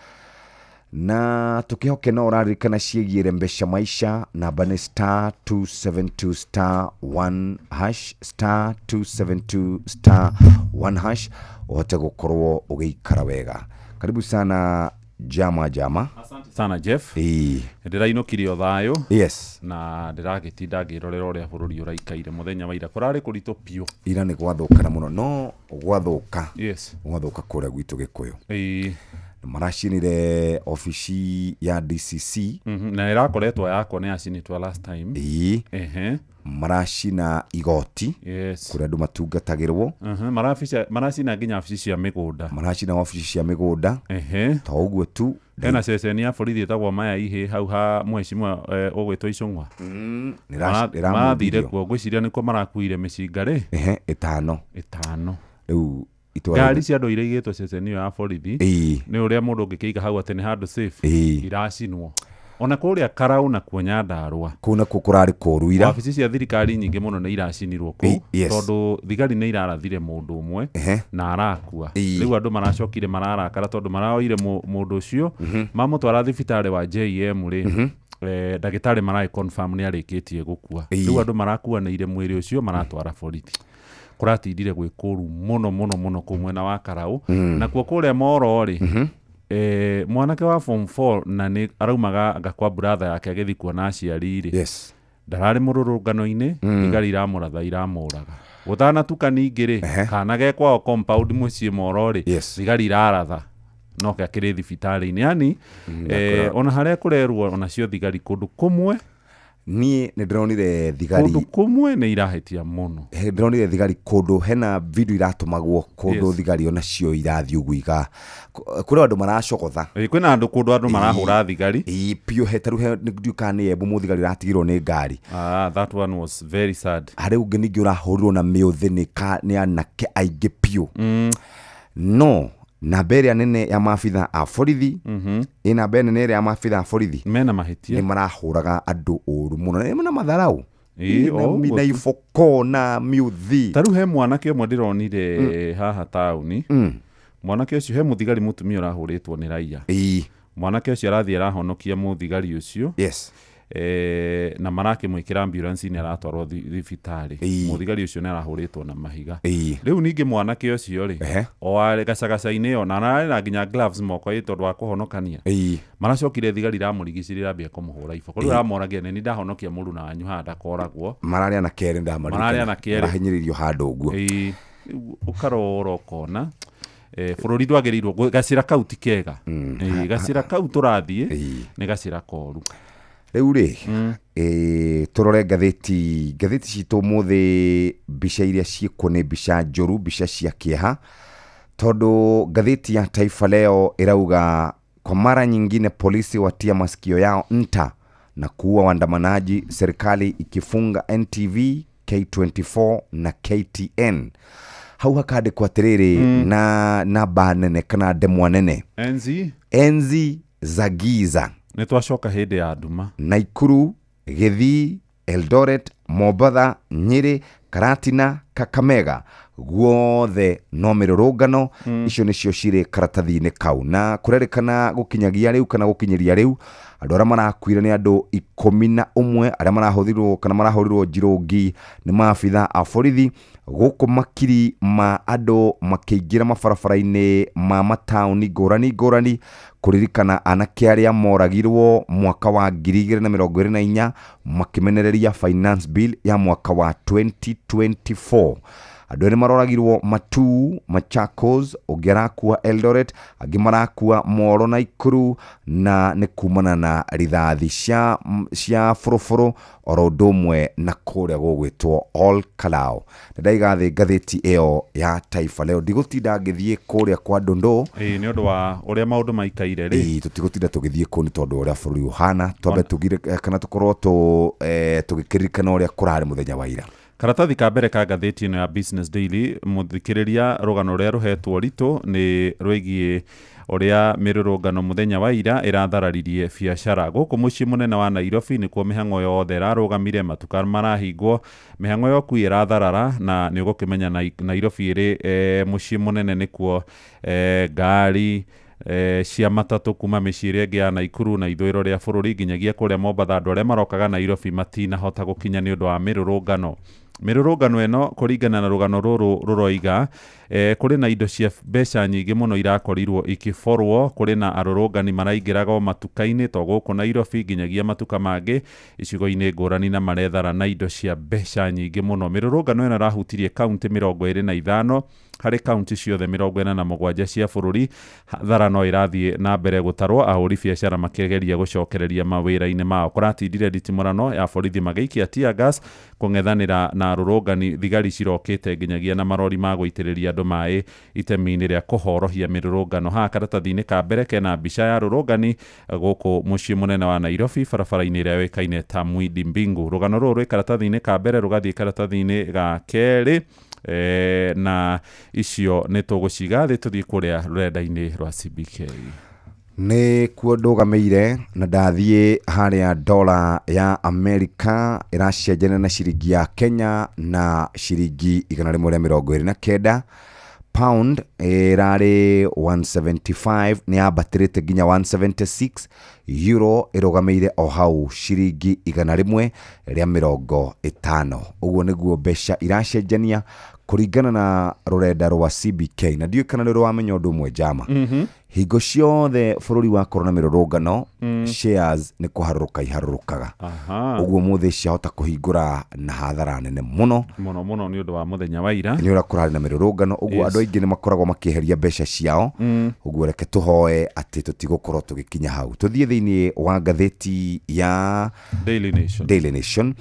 na tukihoke no uraririkana ciegire mbeca maisha namba ni *272*1# *272*1# uhote gukorwo ugiikara wega. Karibu sana jama. Asante sana Jeff. Ndirainokirio thayo. Yes. Na ndiragitinda ngirorera uria bururi uraikaire muthenya wa ira kurari kurito pio. Ira ni gwathukana muno no gwathuka. Yes. Gwathuka kuria gwitu Gikuyu. Marashinire ofisi ya DCC. Na irakoretwo yakwo ni acinitwa last time. Marashina igoti. Yes. Kuria andu matungatagirwo. Marashina nginya ofisi cia migunda. Marashina ofisi cia migunda. Ta uguo tu. Ena ceceni ya borithi etagwo Maya Ihe hau ha mheshimiwa ugwitwo Icung'wa. Mathire kuo ngwiciria nikuo marakuire micinga ri 5. Riu ngari cia andu iraigitwo ceceni ya borithi ni uria mundu ungikiiga hau ati ni handu safe iracinwo. Ona kuria Karau na kuo Nyandarua kuna kukurari kuruira ofisi cia thirikari nyingi muno ni iracinirwo ku tondu thigari ni irarathire mundu umwe na arakua. Riu andu maracokire mararakara tondu maraoire mundu ucio mamutwara thibitari wa JM ri ndagitari marai confirm ni arikitie gukua. Riu andu marakuanire mwiri ucio maratwara borithi. Kuratindire gwikuru muno kumwena wa Karau na kuo kuria Moro ri mwanake wa form 4 na ni araumaga agakwa brother yake agithi kuona aciari ri ndarari mururungano-ini thigari iramuratha iramuraga guthana tukani ri kana gekwa compound mucii Moro ri thigari iraratha no gakiri thibitari-ini yani ona haria kurerwo ona cio thigari kundu kumwe ni ndironire thigari kundu kumwe ni irahitia muno. Ndironire thigari kundu hena video iratumagwo kundu thigari ona cio irathi uguiga kuri andu maracogotha kwina andu kundu andu marahura thigari pio hetaru he ndukani ebu muthigari ratigirwo ni ngari. That one was very sad. Hari ungi ningi urahurirwo na miuthi ni anake aingi pio no na beria nene ya maabitha a borithi ina bene nene ya maabitha a borithi mena mahitia ni marahuraga andu uru muno ni na matharau na ifoko na miuthi. Taru he mwanake umwe ndironire haha tauni mwanake ucio he muthigari mutumia urahuritwo ni raia. Mwanake ucio arathie arahonokia muthigari ucio na marake mwikira ambulance ni aratwarwo thibitari. Muthigari ucio ni arahuritwo na mahiga. Riu ningi mwanake ucio ri o ari gacagaca-ini ona arari na nginya gloves moko tondu wa kuhonokania maracokire thigari ramurigicirira mbia kumuhura ifoko. Riu ramoragia ni ndahonokia mundu na wanyu handa koragwo marari na kere ndahinyiririo handu uguo ukarora ukona bururi ndwagirirwo gacira kauti kega gacira kau turathie ni gacira koru. Riu ri turore gatheti citu muthi mbica iria ciikuo ni mbica njoru mbica cia kieha tondu gatheti ya Taifa Leo irauga kwa mara nyingine polisi watia masikio yao nta na kuua waandamanaji, serikali ikifunga NTV, K24 na KTN. Hau hakade kwa terere na banene kana demwa nene enzi za giza ni twacoka hindi ya nduma. Naikuru, Githii, Eldoret, Mombatha, Nyeri, Karatina, Kakamega guothe no mirurungano icio nicio cire karatathi-ini kau na kurerikana gukinyagia riu kana gukinyiria riu andu aria marakuire ni andu 11 aria marahuthirwo kana marahurirwo njirungi ni maabitha a borithi guku makiri ma andu makiingira mabarabara-ini ma matauni ngurani kuririkana anake aria moragirwo mwaka wa 2024 makimenereria finance bill ya mwaka wa 2024. andũ erĩ maroragirwo Matu, Machakos, ũngĩ arakua Eldoret, angĩ marakua Moro na Ikuru, na nĩ kumana na rithathi cia buruburu oro ũndũ ũmwe na kũrĩa gũgwĩtwo Ol Kalou. Ndaiga thĩ ngathĩti ĩyo ya Taifa Leo, ndigũtinda ngĩthiĩ kũrĩa kwa Ndũndũ nĩ ũndũ wa ũrĩa maũndũ maikaire rĩ, tũtigũtinda tũgĩthiĩ kũu nĩ tondũ ũrĩa bũrũri ũhana, twambe tugire kana tũkorwo tũgĩkĩririkana ũrĩa kũrarĩ mũthenya wa ira. Karatathi ka mbere ka ngathĩti ĩno ya Business Daily, mũthikĩrĩria rũgano rũrĩa rũhetwo ritũ nĩ rwĩgiĩ ũrĩa mĩrũrũngano mũthenya wa ira ĩrathararirie biacara gũkũ mũciĩ mũnene wa Nairobi. Nĩkuo mĩhang'o yothe ĩrarũgamire, matuka marahingwo, mĩhang'o yoku ĩratharara, na nĩ ũgũkĩmenya Nairobi ĩrĩ mũciĩ mũnene, nĩkuo ngari cia matatũ kuma mĩciĩ ĩrĩa ĩngĩ ya Naikuru na ithũĩro rĩa bũrũri nginyagia kũrĩa Mombatha, andũ arĩa marokaga Nairobi matinahota gũkinya nĩ ũndũ wa mĩrũrũngano. Mĩrũrũngano ĩno kũringana na rũgano rũrũ rũroiga kũrĩ na indo cia mbeca nyingĩ mũno irakorirwo ikĩborwo, kũrĩ na arũrũngani maraingĩraga o matuka-inĩ to gũkũ Nairobi nginyagia matuka mangĩ icigo-inĩ ngũrani na marethara na indo cia mbeca nyingĩ mũno. Mĩrũrũngano ĩno ĩrahutirie kaunti 25 harĩ kaunti ciothe 47 cia bũrũri. Thara no irathiĩ na mbere gũtarwo, ahũri biacara makĩgeria gũcokereria mawĩra-inĩ mao. Kũratindire nditimũrano ya borithi magĩikia tear gas kũng'ethanĩra na arũrũngani, thigari cirokĩte nginyagia na marori ma gũitĩrĩria andũ maĩ itemi-inĩ rĩa kũhorohia mĩrũrũngano. Haha karatathi-inĩ ka mbere kena mbica ya arũrũngani gũkũ mũciĩ mũnene wa Nairobi, barabara-inĩ ĩrĩa yũĩkaine ta Mwidi Mbingu. Rũgano rũrũ rwĩ karatathi-inĩ ka mbere, rũgathiĩ karatathi-inĩ ga kerĩ, na icio nĩ tũgũciga thĩ tũthiĩ kũrĩa rũrenda-inĩ rwa CBK. Nĩ kuo ndũgamĩire na ndathiĩ harĩa dola ya Amerika ĩracenjania na ciringi ya Kenya na ciringi 129. Pound ĩrarĩ 175, nĩ yambatĩrĩte nginya 176. Euro ĩrũgamĩire o hau ciringi 150. Ũguo nĩguo mbeca iracenjania kũringana na rũrenda rwa CBK. Na ndiũĩ kana nĩ rwamenya ũndũ ũmwe Jama. Hingo ciothe bũrũri wakorwo na mĩrũrũngano, shares nĩ kũharũrũka iharũrũkaga. Ũguo mũthĩ ciahota kũhingũra na hathara nene mũno mũno nĩ ũndũ wa mũthenya wa ira, nĩ ũrĩa kũrarĩ na mĩrũrũngano. Ũguo andũ aingĩ nĩ makoragwo makĩeheria mbeca ciao. Ũguo reke tũhoe atĩ tũtigũkorwo tũgĩkinya hau. Tũthiĩ thĩinĩ wa ngathĩti ya Daily Nation.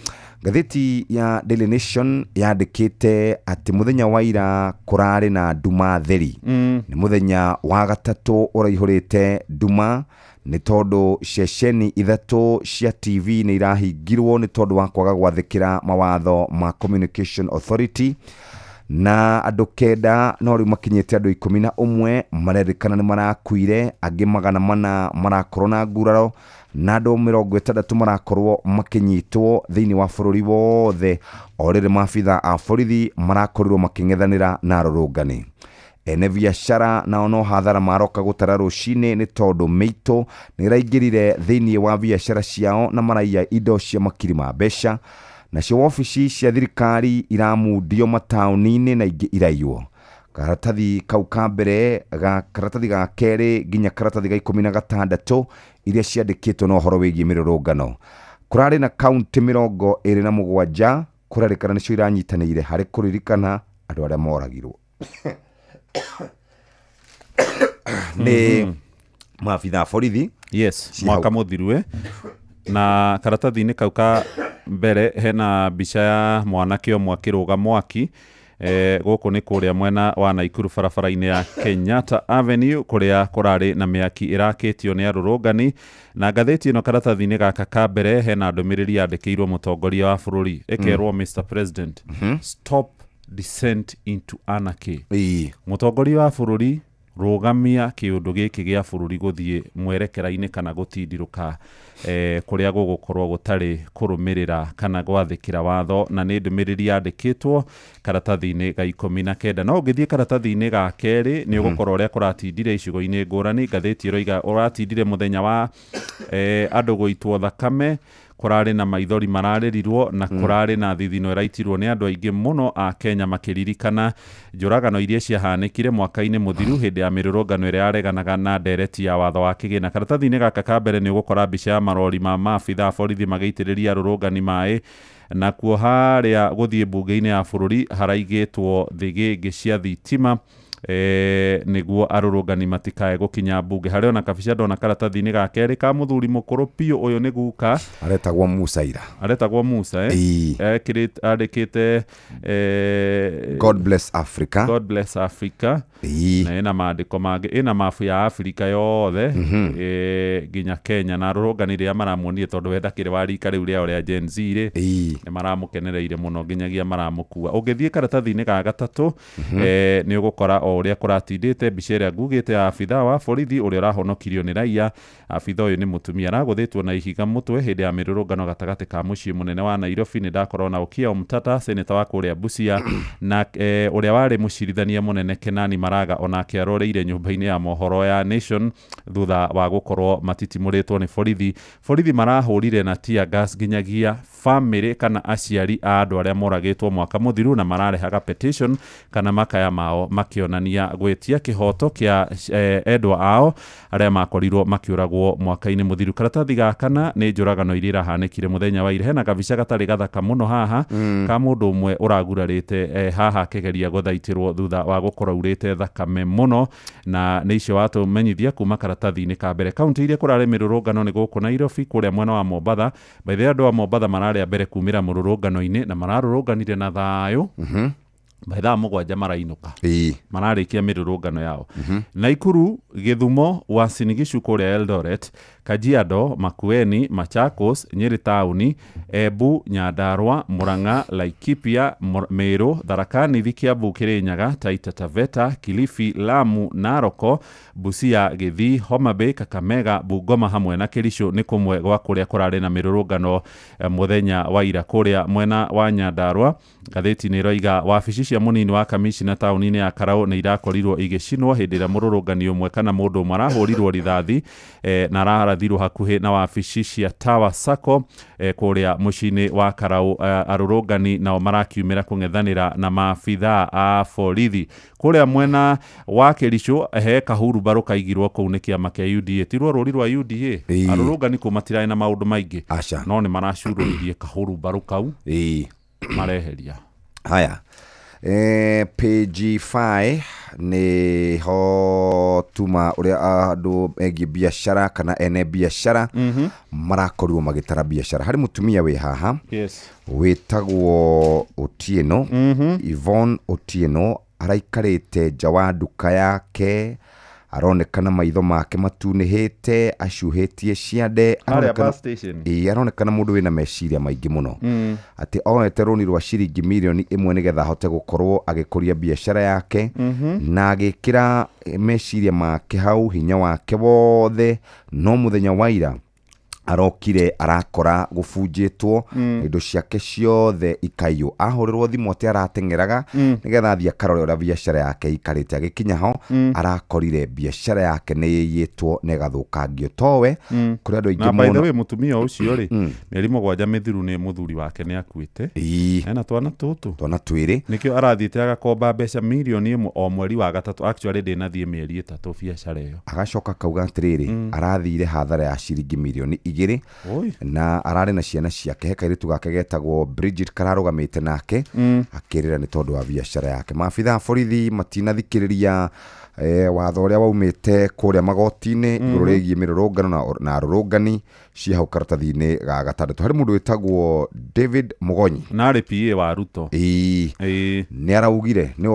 Ngathĩti ya Daily Nation yandĩkĩte atĩ mũthenya wa ira kũrarĩ na nduma theri. Nĩ mũthenya wa gatatũ ũraihũrĩte nduma, nĩ tondũ ceceni 3 cia TV nĩ irahingirwo nĩ tondũ wa kwaga gwathĩkĩra mawatho ma Communication Authority, na andũ 9 no rĩu makinyĩte andũ 11 marerĩkana nĩ marakuire, angĩ 400 marakorwo na nguraro, na andũ 60 marakorwo makinyitwo thĩinĩ wa bũrũri wothe, o rĩrĩ maabitha a borithi marakorirwo makĩng'ethanĩra na arũrũngani. Ene biacara nao no hathara maroka gũtara rũcinĩ nĩ tondũ mĩito nĩ ĩraingĩrire thĩinĩ wa biacara ciao na maraiya indo cia makiri ma mbeca. Nacio ofici cia thirikari iramundio mataũni-inĩ na ingĩ iraiywo. Karatathi kau ka mbere, karatathi ga kerĩ nginya karatathi ga 16 iria ciandĩkĩtwo na ũhoro wĩgiĩ mĩrũrũngano. Kũrarĩ na kaunti 27 kũrerĩkana nĩcio iranyitanĩire harĩ kũririkana andũ arĩa moragirwo nĩ maabitha borithi. Mwaka mũthiru. Na karatathi-inĩ kau ka mbere hena mbica ya mwanake ũmwe akĩrũga mwaki gũkũ nĩ kũrĩa mwena wa Naikuru, barabara-inĩ ya Kenyatta Avenue, kũrĩa kũrarĩ na mĩaki ĩrakĩtio nĩ arũrũngani. Na ngathĩti ĩno karatathi-inĩ gaka ka mbere hena ndũmĩrĩri yandĩkĩirwo mũtongoria wa bũrũri, ĩkerwo Mr President, stop descent into anarchy. Mũtongoria wa bũrũri, rũgamia kĩũndũ gĩkĩ gĩa bũrũri gũthiĩ mwerekera-inĩ kana gũtindirũka kũrĩa gũgũkorwo gũtarĩ kũrũmĩrĩra kana gwathĩkĩra watho. Na nĩ ndũmĩrĩri yandĩkĩtwo karatathi-inĩ ga 19. No ũngĩthiĩ karatathi-inĩ ga kerĩ nĩ ũgũkorwo ũrĩa kũratindire icigo-inĩ ngũrani. Ngathĩti ĩroiga ũratindire mũthenya wa andũ gũitwo thakame, kurari na maithori mararerirwo na kurari na thithino iraitirwo ni andu aingi muno a Kenya makiririkana njuragano iria ciahanĩkire mwaka-inĩ mũthiru hĩndĩ ya mĩrũrũngano ĩrĩa yareganaga na ndereti ya watho wa kĩgĩna. Karatathi-inĩ gaka ka mbere nĩ ũgũkora mbica ya marori ma maabitha borithi magĩitĩrĩria arũrũngani maĩ, na kuo harĩa gũthiĩ mbunge-inĩ ya bũrũri haraigĩtwo thĩgĩngĩ cia thitima niguo arũrũngani matikae gũkinya mbunge. Harĩ ona kabica ndona karatathi-inĩ ga kerĩ ka mũthuri mũkũrũ piũ, ũyũ nĩ guka aretagwo Musa ira, aretagwo Musa andĩkĩte God bless Africa, God bless Africa, na ĩna maandĩko mangĩ, ĩna mabu ya Afrika yothe nginya Kenya, na arũrũngani rĩrĩa maramuonire tondũ wendakĩre wa rika rĩu rĩao rĩa Gen Z rĩ nĩ maramũkenereire mũno nginyagia maramũkua. Ũngĩthiĩ karatathi-inĩ ga gatatũ nĩ ũgũkora o ũrĩa kũratindĩte mbica ĩrĩa ngugĩte ya abitha wa borithi ũrĩa ũrahonokirio nĩ raia. Abitha ũyũ nĩ mũtumia aragũthĩtwo na ihiga mũtwe hĩndĩ ya mĩrũrũngano gatagatĩ ka mũciĩ mũnene wa Nairobi. Nĩ ndakorwo na Okiya Omtata, seneta wa kũrĩa Busia, na ũrĩa warĩ mũcirithania mũnene Kenani Maraga onake aroreire nyũmba-inĩ ya mohoro ya Nation thutha wa gũkorwo matitimũrĩtwo nĩ borithi. Borithi marahũrire na tear gas nginyagia family kana aciari a andũ arĩa moragĩtwo mwaka mũthiru, na mararehaga petition kana makaya mao makĩonania gwĩtia kĩhoto kĩa endwa ao arĩa makorirwo makĩũragwo mwaka-inĩ mũthiru. Karatathi ga kana nĩ njũragano iria irahanĩkire mũthenya wa ira. Hena kabica gatarĩ gathaka mũno haha ka mũndũ ũmwe ũragurarĩte haha akĩgeria gũthaitĩrwo thutha wa gũkorwo urĩte thakame mũno, na nĩ icio watũmenyithia kuma karatathi-inĩ ka mbere. Kaunti iria kũrarĩ mĩrũrũngano nĩ gũkũ Nairobi, kũrĩa mwena wa Mombatha. Baithe andũ a Mombatha mararĩa mbere kumĩra mũrũrũngano-inĩ na mararũrũnganire na thayũ. Baitha mũgwanja marainũka mararĩkia mĩrũrũngano yao. Naikuru, Githumo, Uasin Gishu kũrĩa Eldoret, Kajiado, Makueni, Machakos, Nyeri Taũni, Embu, Nyandarua, Murang'a, Laikipia, Meru, Tharaka Nithi, Kiambu, Kirinyaga, Taita Taveta, Kilifi, Lamu, Naroko, Busia, Githii, Homa Bay, Kakamega, Bungoma hamwe na Kericho nĩ kũmwe gwa kũrĩa kũrarĩ na mĩrũrũngano mũthenya wa ira kũrĩa mwena wa Nyandarua. Gatheti nĩ roiga wabici cia mũnini wa kamishina taũni-inĩ ya Karau nĩ irakorirwo igĩcinwo hĩndĩ ĩrĩa mũrũrũngani ũmwe kana mũndũ ũmwe arahũrirwo rithathi na ararathirwo hakuhĩ na wabici cia Tower Sacco kũrĩa mũciĩ-inĩ wa Karau. Arũrũngani nao marakiumĩra kũng'ethanĩra na maabitha a borithi. Kũrĩa mwena wa Kericho he kahuru mbarũ kaigirwo kũu nĩ kĩama kĩa UDA, tirwo rũri rwa UDA. Arũrũngani kũmatiraĩ na maũndũ maingĩ, no nĩ maracurũrĩrie kahuru mbarũ kau mareheria. Haya, page 5 nĩ ho tuma ũrĩa andũ engi biacara kana ene biacara marakorirwo magĩtara biacara. Harĩ mũtumia wĩ haha wĩtagwo Otieno, Yvonne Otieno, araikarĩte nja wa nduka yake, aronekana maitho make matunĩhĩte, acuhĩtie ciande, aronekana mũndũ wĩna meciria maingĩ mũno, atĩ oete rũni rwa ciringi mirioni 1 nĩgetha ahote gũkorwo agĩkũria biacara yake, na agĩkĩra meciria make hau, hinya wake wothe. No mũthenya wa ira arokire arakora gũbunjĩtwo, indo ciake ciothe ikaiywo. Ahũrĩrwo thimũ atĩ arateng'eraga nĩgetha athiĩ akarore ũrĩa biacara yake ikarĩte. Agĩkinya ho arakorire biacara yake nĩ ĩiyĩtwo na ĩgathũkangio. Towe kũrĩ andũ aingĩ mũno. Na by the way mũtumia ũcio rĩ, mĩeri 7 mĩthiru nĩ mũthuri wake nĩ akuĩte. Hena twana twĩrĩ nĩkĩo arathiĩte agakomba mbeca mirioni 1 o mweri wa gatatũ. Actually ndĩnathiĩ mĩeri 3 biacara ĩyo. Agacoka kauga atĩrĩrĩ, arathire hathara ya ciringi mirioni 2 na ararĩ na ciana ciake. He kairĩtu gake getagwo Bridget kararũgamĩte nake akĩrĩra nĩ tondũ wa biacara yake. Maabitha a borithi matinathikĩrĩria watho ũrĩa waumĩte kũrĩa magoti-inĩ igũrũ rĩgiĩ mĩrũrũngano na arũrũngani cia hau karatathi-inĩ ga gatandatũ. Harĩ mũndũ wĩtagwo David Mugonyi na arĩ PA wa Ruto, nĩ araugire nĩ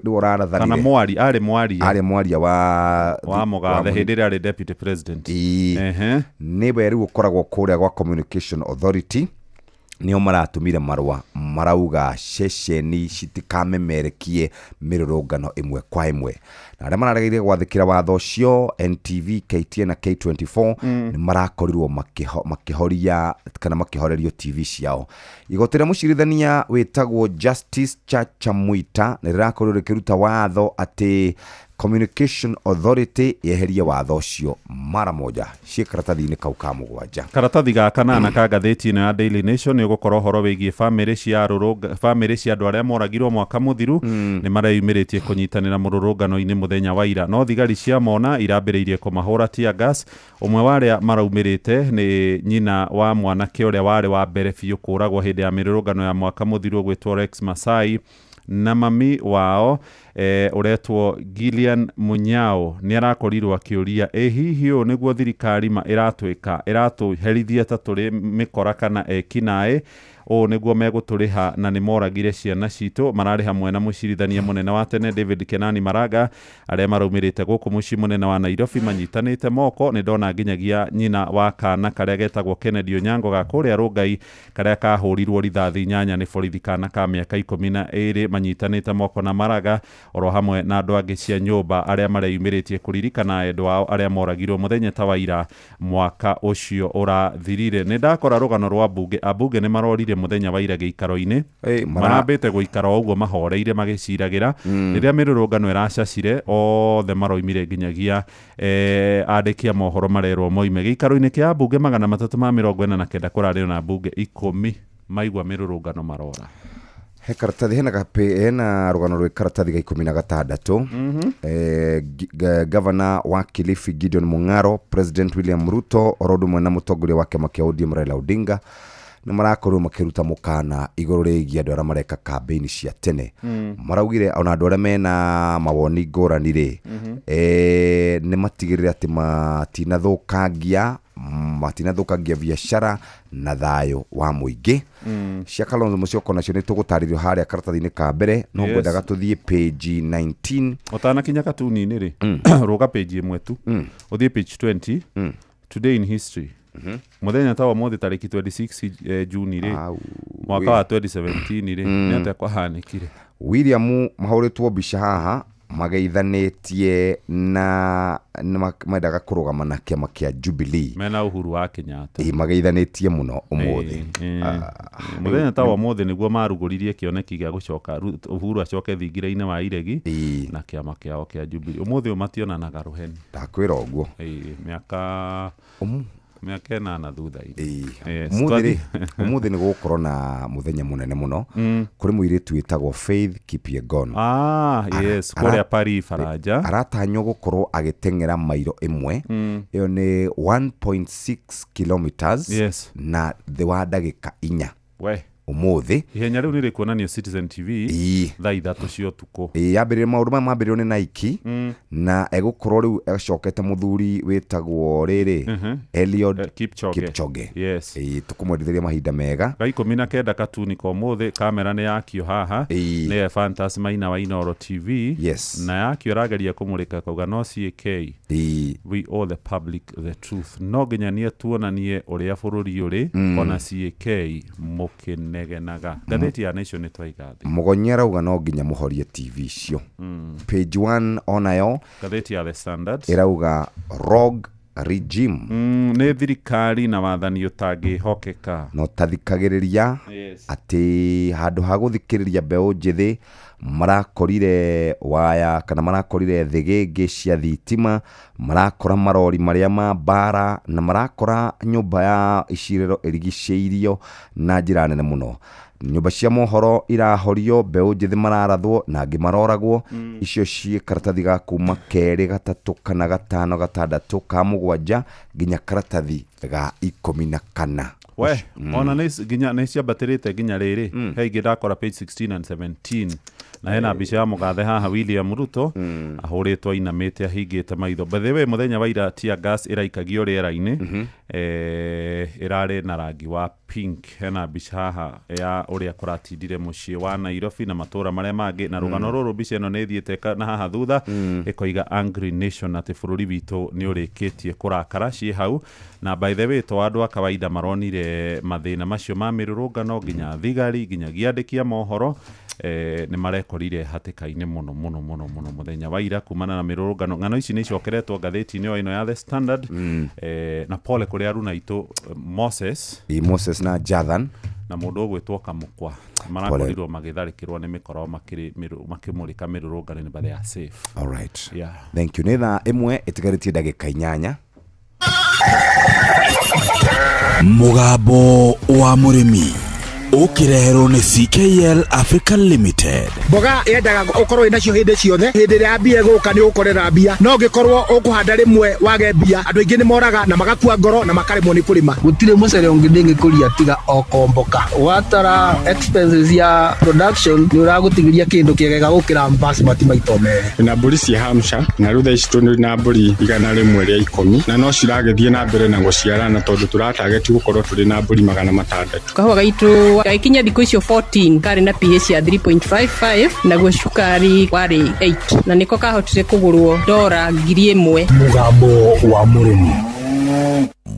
ũrarathanire kana arĩ mwaria wa Mugathe hĩndĩ ĩrĩa arĩ deputy president. Nĩ we rĩu ũkoragwo kũrĩa gwa Communication Authority, nĩo maratũmire marũa marauga ceceni citikamemerekie mĩrũrũngano ĩmwe kwa ĩmwe. Na arĩa marageire gwathĩkĩra watho ũcio, NTV, KTN na K24 nĩ marakorirwo makĩhoria kana makĩhorerio TV ciao. Igoti rĩa mũcirithania wĩtagwo Justice Chacha Mwita nĩ rĩrakorirwo rĩkĩruta watho atĩ Communication Authority yeherie watho ũcio mara moja. Cie karatathi-inĩ kau ka mũgwanja. Karatathi ga kanana ka gatheti-ino ya Daily Nation nĩ gũkorwo horo wĩgiĩ famĩrĩ cia andũ arĩa moragirwo mwaka mũthiru nĩ mareyumĩrĩtie kũnyitanĩra mũrũrũngano-inĩ mũthenya wa ira, no thigari cia mona irambĩrĩirie kũmahũra tear gas. Ũmwe wa arĩa maraumĩrĩte nĩ nyina wa mwanake ũrĩa warĩ wa mbere biũ kũragwo hĩndĩ ya mĩrũrũngano ya mwaka mũthiru gwĩtwo Rex Masai, na mami wao uretwo Gillian Munyao nĩ arakorirwo akĩũria hihi ũũ nĩguo thirikari ĩratũherithia ta tũrĩ mĩkora kana ekinaĩ, ũũ nĩguo megũtũrĩha na nĩ moragire ciana citũ. Mararĩ hamwe na mũcirithania mũnene wa tene David Kenani Maraga, arĩa maraumĩrĩte gũkũ mũciĩ mũnene wa Nairobi manyitanĩte moko. Nĩ ndona nginyagia nyina wa kana karĩa getagwo Kennedy Onyango ga kũrĩa Rũngai, karĩa kahũrirwo rithathi 8 nĩ borithi, kana ka mĩaka 12 manyitanĩte moko na Maraga, oro hamwe na andũ angĩ cia nyũmba arĩa mareyumĩrĩtie kũririkana endwa ao arĩa moragirwo mũthenya ta wa ira mwaka ũcio ũrathirire. Nĩ ndakora rũgano rwa ambunge nĩ marorire mũthenya wa ira gĩikaro-inĩ, marambĩte gũikara ũguo mahoreire magĩciragĩra rĩrĩa mĩrũrũngano ĩracacire. Othe maroimire nginyagia andĩki a mohoro marerwo moime gĩikaro-inĩ kĩa ambunge 349 kũrarĩ na ambunge 10 maigua mĩrũrũngano marora. He karatathi hena rũgano rwĩ karatathi ga 16. Governor wa Kilifi Gideon Mung'aro, President William Ruto, orodu mwena mũtongoria wa kĩama kĩa ODM Raila Odinga nĩ marakorwo makĩruta mũkana igũrũ rĩgiĩ andũ arĩa mareka campaign cia tene. Maraugire ona andũ arĩa mena mawoni ngũrani rĩ, nĩ matigĩrĩre atĩ matinathũkangia biacara na thayũ wa mũingĩ. Cia Kalonzo Musyoka nacio nĩ tũgũtarĩrio harĩa karatathi-inĩ ka mbere, no ngwendaga tũthiĩ page 19. Ũtanakinya katuni-inĩ rĩ, rũga page ĩmwe tu, ũthiĩ page 20. Today in history. Mũthenya ta wa mũthĩ tarĩki 26 June rĩ, mwaka wa 2017 rĩ, nĩ atĩa kwahanĩkire. William mahũrĩtwo mbica haha mageithanĩtie na mendaga kũrũgama na kĩama kĩa Jubilee mena Uhuru wa Kenyatta. Mageithanĩtie mũno ũmũthĩ. Mũthenya ta wa mũthĩ nĩguo marugũririe kĩoneki gĩa gũcoka Uhuru acoke thingira-inĩ wa iregi na kĩama kĩao kĩa Jubilee. Ũmũthĩ ũmationanaga rũheni. Ndakwĩra ũguo. Mĩaka 8 thutha-inĩ. Ũmũthĩ nĩ gũgũkorwo na mũthenya mũnene mũno kũrĩ mũirĩtu wĩtagwo Faith Kipyegon. Kũrĩa Paris, Faranja. Aratanywo gũkorwo agĩteng'era mairo 1. Ĩyo nĩ 1.6 kilometers na thĩ wa ndagĩka 4 ũmũthĩ. Ihenya rĩu nĩ rĩkuonanio Citizen TV thaa 3 cia ũtukũ. Yambĩrĩria maũndũ maya mambĩrĩrio nĩ Nike na egũkorwo rĩu ecokete mũthuri wĩtagwo rĩrĩ Eliud Kipchoge. Tũkũmwendithĩria mahinda mega. 19 katuni kwa ũmũthĩ, kamera nĩ yakio haha, nĩ Fantas Maina wa Inoro TV, na yakio rageria kũmũrĩka kauga no CAK, we owe the public the truth. No nginya niĩ tuonanie ũrĩa bũrũri ũrĩ, ona CAK mũkĩnegenaga. Gatheti ya Nation nĩtwaigathi. Mũgonyi arauga no nginya mũhorie TV cio. Page 1 onayo gatheti ya The Standard irauga rogue regime. Nĩ thirikari na wathani ũtangĩhokeka. No tathikagĩrĩria atĩ handũ ha gũthikĩrĩria mbeũ njĩthĩ marakorire waya kana marakorire thĩgĩngĩ cia thitima, marakora marori marĩa ma mbara na marakora nyũmba ya icirĩro ĩrigicĩirio na njĩra nene mũno. Nyũmba cia mohoro irahorio, mbeũ njĩthĩ mararathwo na angĩ maroragwo. Icio ciĩ karatathi ga kuma 2, 3 kana 5, 6 ka 7 nginya karatathi ga 14. Ona nĩ ciambatĩrĩte nginya rĩrĩ, he ingĩ ndakora page 16 and 17 na hena mbica ya mũgathe haha William Ruto ahũrĩtwo ainamĩte ahingĩte maitho. By the way, mũthenya wa ira tear gas ĩraikagio rĩera-inĩ, ĩrarĩ na rangi wa pink. Hena mbica haha ya ũrĩa kũratindire mũciĩ wa Nairobi na matũra marĩa mangĩ, na rũgano rũrũ mbica ĩno nĩ ĩthiĩte na haha thutha ĩkoiga Angry Nation, atĩ bũrũri witũ nĩ ũrĩkĩtie kũrakara ciĩ hau. Na by the way, to andũ a kawaida maronire mathina macio ma mirurungano nginya thigari nginya giandikia mohoro ni marekorire hatikaine muno muthenya wa ira kumana na mirurungano ngano ici ni cokeretwo ngatheti-ini ino ya The Standard na pole kuri aruna itu Moses na Jathan na mundu gwitwo Kamukwa marakorirwo magitharikirwo ni mikoro makimurika mirurungano ni they are safe. All right. Yeah. Thank you. Netha imwe itigaritie ndagika 8 Mugambo wa murimi ukireherwo ni CKL Africa Limited. Mboga yendaga ukorwo inacio hindi ciothe, hindi ria mbia guka ni ukorera mbia, no ngikorwo ukuhanda rimwe wage mbia, andu aingi ni moraga na magakua ngoro na makaremwo ni kurima. Gutire mucere ungi ndingikuria tiga okomboka. Watara expenses ya production ni uragutigiria kindu kiegega gukira basmati maito mere. Na mburi cia Hampshire na rutha ici tuni na mburi igana rimwe ria 10 na no ciragethie na mbere na guciarana tondu turatargeti gukorwo turi na mburi 600. Kahua gaitu gaikinya thikũ icio 14 kari na pH ya 3.55 naguo cukari wari 8 na niko kahotire kugurwo $1,000. Mugambo wa murimi.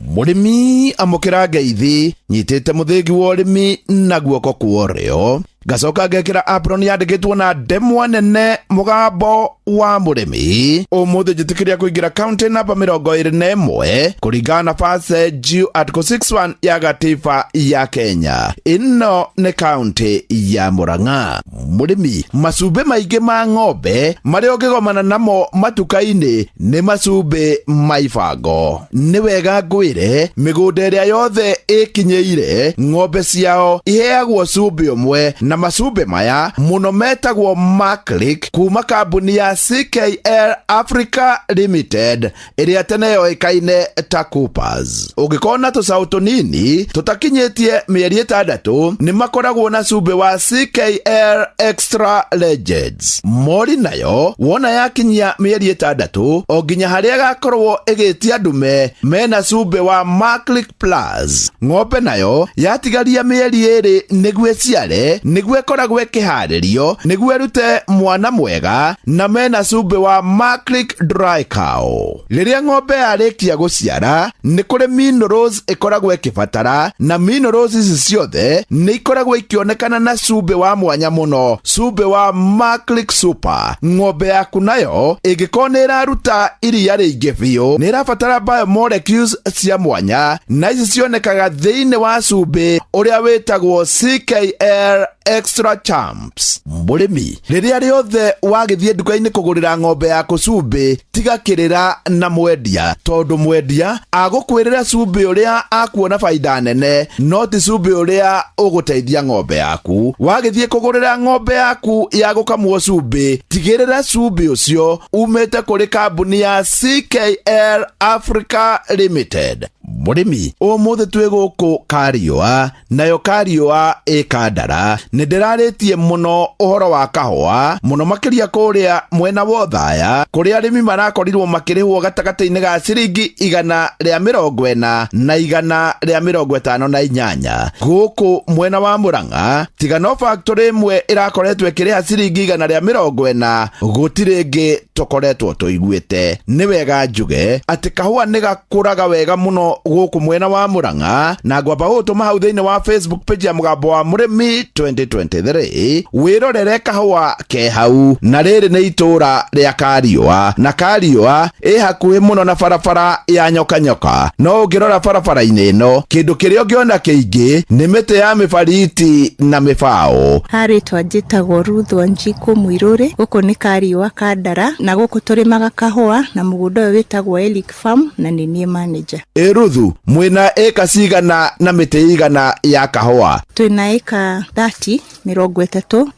Murimi amukira ngeithi nyitite muthingi wa urimi na guoko kuorio gacoka ngekira apron yandikitwo na ndemwa nene mugambo wa murimi umuthi njitikiria kuingira county number 21 kuringana na passage article 61 ya gatiba ya Kenya. Ino ni county ya Murang'a. Murimi macumbi maingi ma ng'ombe maria ungigomana namo matuka-ini ni macumbi maibango. Ni wega ngwire migunda iria yothe ikinyeire ng'ombe ciao iheagwo cumbi umwe na macumbi maya muno metagwo Maclick kuma kambuni ya CKL Africa Limited iria tene yoikaine ta Coopers. Ungikona tucau tunini tutakinyitie mieri 6 ni makoragwo na cumbi wa CKL Extra Legends. Mori nayo wona yakinyia mieri 6 o nginya haria gakorwo igitia ndume mena cumbi wa Maclick Plus. Ng'ombe nayo yatigaria mieri 2 niguo ciare niguo koragwo ikiharirio niguo rute mwana mwega na mena cumbi wa Maclick Dry Cow. Riria ng'ombe yarikia guciara ni kuri minerals ikoragwo ikibatara na minerals ici ciothe ni ikoragwo ikionekana na cumbi wa mwanya muno, cumbi wa Maclick Super. Ng'ombe yaku nayo ingikona iraruta iria ringi biu ni irabatara biomolecules cia mwanya na ici cionekaga thiini wa cumbi uria witagwo CKL Extra Champs. Murimi riria riothe wagithie nduka-ini kugurira ng'ombe yaku cumbi tigakirira na mwendia tondu mwendia agukwirira cumbi uria akuona faida nene no ti cumbi uria uguteithia ng'ombe yaku. Wagithie kugurira ng'ombe yaku ya gukamwo cumbi tigirira cumbi ucio umete kuri kambuni ya CKL Africa Limited. Murimi umuthi twi guku Kariua nayo Kariua ikandara ni ndiraritie muno uhoro wa kahua muno makiria kuria mwena wa Thaya kuria arimi marakorirwo makirihwo gatagati-ini ga ciringi 140 na 158 guku mwena wa Murang'a tiga no factory imwe irakoretwo ikiriha ciringi 140 gutiri ngi tokoretwo tuiguite. Ni wega njuge ati kahua ni gakuraga wega muno guku mwena wa Murang'a na ngwamba gutuma hau thiini wa Facebook page ya Mugambo wa Murimi 2023 wirorere kahua ke hau. Na riri ni itura ria Kariua na Kariua i hakuhi muno na barabara ya nyoka no ungirora barabara-ini ino kindu kiria ungiona kiingi ni miti ya mibariti na mibao. Hari twajitagwo Ruth Wanjiku Mwiruri guku ni Kariua Kandara na guku turimaga kahua na mugunda uyu witagwo Elick Farm na ni nie manager. Ruthu mwina eka cigana na miti igana ya kahua? Twina eka 30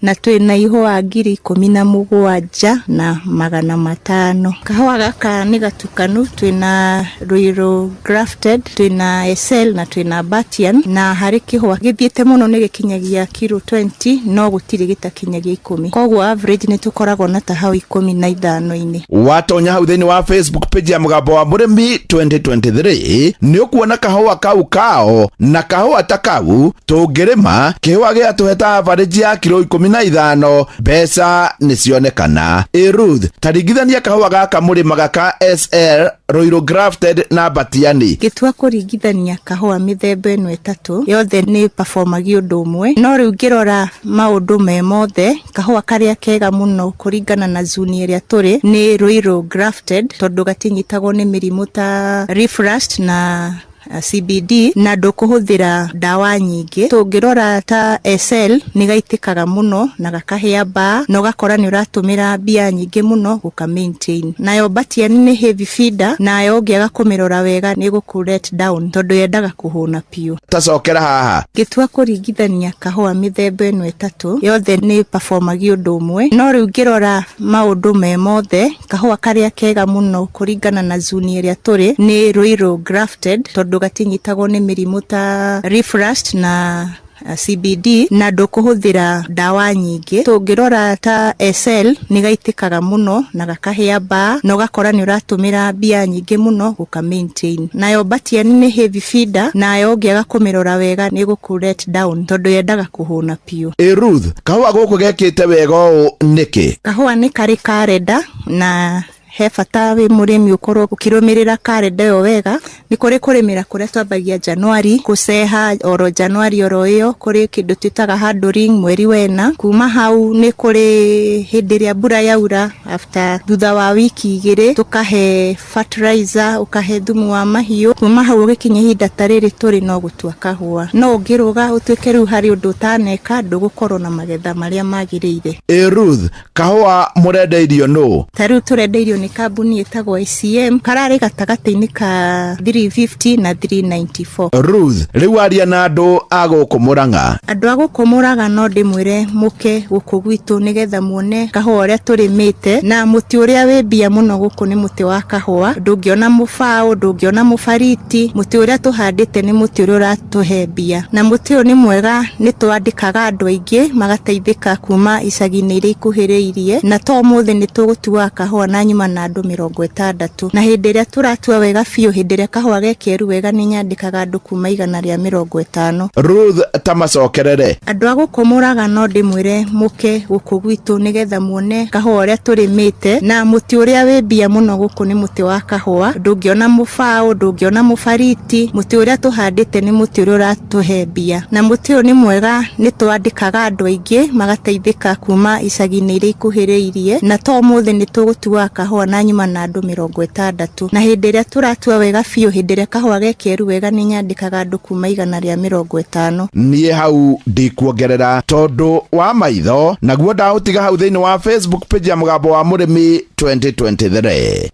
na twina ihua 17,000 na 500. Kahua gaka ni gatukanu, twina Ruiru grafted, twina SL na twina Batian, na hari kihua githiete muno ni gikinyagia kilo 20 no gutiri gitakinyagia 10. Koguo average ni tukoragwo na ta hau 15. ithano-inĩ. Watonya hau thĩinĩ wa Facebook page ya Mũgambo wa Mũrĩmi 2023 nĩ ũkuona kahũa kau kao na kahũa ta kau tũngĩrĩma kĩhũa gĩa tũheta average ya kilo 15 mbeca nĩ cionekana. Ruth, taringithania kahũa gaka mũrĩmaga ka SL Royal Grafted na Batiani. Gĩtua kũringithania kahũa mĩthemba ĩno ĩtatũ yothe nĩ performagi ũndũ ũmwe, no rĩu ngĩrora maũndũ me mothe kahũa karĩa kega mũno kũringana na zuni ĩrĩa tũrĩ nĩ Royal Grafted tondũ gatinyitagwo nĩ mĩrimũ ta Leaf Rust na CBD na ndũkũhũthĩra ndawa nyingĩ. Tũngĩrora ta SL nĩ gaitĩkaga mũno na gakahĩa mbaa na ũgakora nĩ ũratũmĩra mbia nyingĩ mũno gũka maintain. Nayo Batiani nĩ heavy feeder nayo ũngĩaga kũmĩrora wega nĩ gũkũ let down tondũ yendaga kũhũna piũ. Tacokera haha. Gĩtua kũringithania kahũa mĩthemba ĩno ĩtatũ yothe nĩ performagi ũndũ ũmwe, no rĩu ngĩrora maũndũ me mothe kahũa karĩa kega mũno kũringana na zuni ĩrĩa tũrĩ nĩ Royal Grafted tondũ gatinyitagwo nĩ mĩrimũ ta Leaf Rust na CBD na ndũkũhũthĩra ndawa nyingĩ. Tũngĩrora ta SL nĩ gaitĩkaga mũno na gakahĩa mbaa na ũgakora nĩ ũratũmĩra mbia nyingĩ mũno gũka maintain. Nayo Batiani nĩ heavy feeder nayo ũngĩaga kũmĩrora wega nĩ gũkũ let down tondũ yendaga kũhũna piũ. Ruth, kahũa gũkũ gekĩte wega ũũ nĩkĩ? Kahũa nĩ karĩ karenda na he bata wĩ mũrĩmi ũkorwo ũkĩrũmĩrĩra karenda ĩyo wega. Nĩ kũrĩ kũrĩmĩra kũrĩa twambagia Januari, gũceha oro Januari oro ĩyo, kũrĩ kĩndũ twĩtaga handling mweri wena. Kuma hau nĩ kũrĩ hĩndĩ ĩrĩa mbura yaura after thutha wa wiki 2 tũkahe fertilizer, ũkahe thumu wa mahiũ. Kuma hau ũgĩkinya ihinda ta rĩrĩ tũrĩ no gũtua kahũa. No ũngĩrũga ũtuĩke rĩu harĩ ũndũ ũtaneka ndũgũkorwo na magetha marĩa magĩrĩire. Ruth, kahũa mũrendeirio nũ? Ta rĩu tũrendeirio nĩ kambuni ĩtagwo ICM, kararĩ gatagata-inĩ ka 350 na 394. Ruth, rĩu aria na andũ a gũkũ Mũrang'a. Andũ a gũkũ Mũrang'a no ndĩmwĩre mũke gũkũ gwitũ nĩgetha muone kahũa ũrĩa tũrĩmĩte, na mũtĩ ũrĩa wĩ mbia mũno gũkũ nĩ mũtĩ wa kahũa. Ndũngĩona mũbaũ, ndũngĩona mũbariti, mũtĩ ũrĩa tũhandĩte nĩ mũtĩ ũrĩa ũratũhe mbia, na mũtĩ ũyũ nĩ mwega. Nĩ twandĩkaga andũ aingĩ magateithĩka kuma icagi-inĩ iria ikuhĩrĩirie, na to mũthĩ nĩ tũgũtua kahũa na nyuma na andũ 60, na hĩndĩ ĩrĩa tũratua wega biũ, hĩndĩ ĩrĩa kahũa gekeru wega nĩ nyandĩkaga andũ kuma 150. Ruth, ta macokerere. Andũ a gũkũ Mũrang'a no ndĩmwĩre mũke gũkũ gwitũ nĩgetha muone kahũa ũrĩa tũrĩmĩte, na mũtĩ ũrĩa wĩ mbia mũno gũkũ nĩ mũtĩ wa kahũa. Ndũngĩona mũbaũ, ndũngĩona mũbariti, mũtĩ ũrĩa tũhandĩte nĩ mũtĩ ũrĩa ũratũhe mbia, na mũtĩ ũyũ nĩ mwega. Nĩ twandĩkaga andũ aingĩ magateithĩka kuma icagi-inĩ iria ikuhĩrĩirie, na to mũthĩ nĩ tũgũtua kahũa na nyuma na andũ 60, na hĩndĩ ĩrĩa tũratua wega biũ, hĩndĩ ĩrĩa kahũa gekeru wega nĩ nyandĩkaga andũ kuma 150. Niĩ hau ndikuongerera tondũ wa maitho, naguo ndaũtiga hau thĩinĩ wa Facebook page ya Mũgambo wa Mũrĩmi 2023.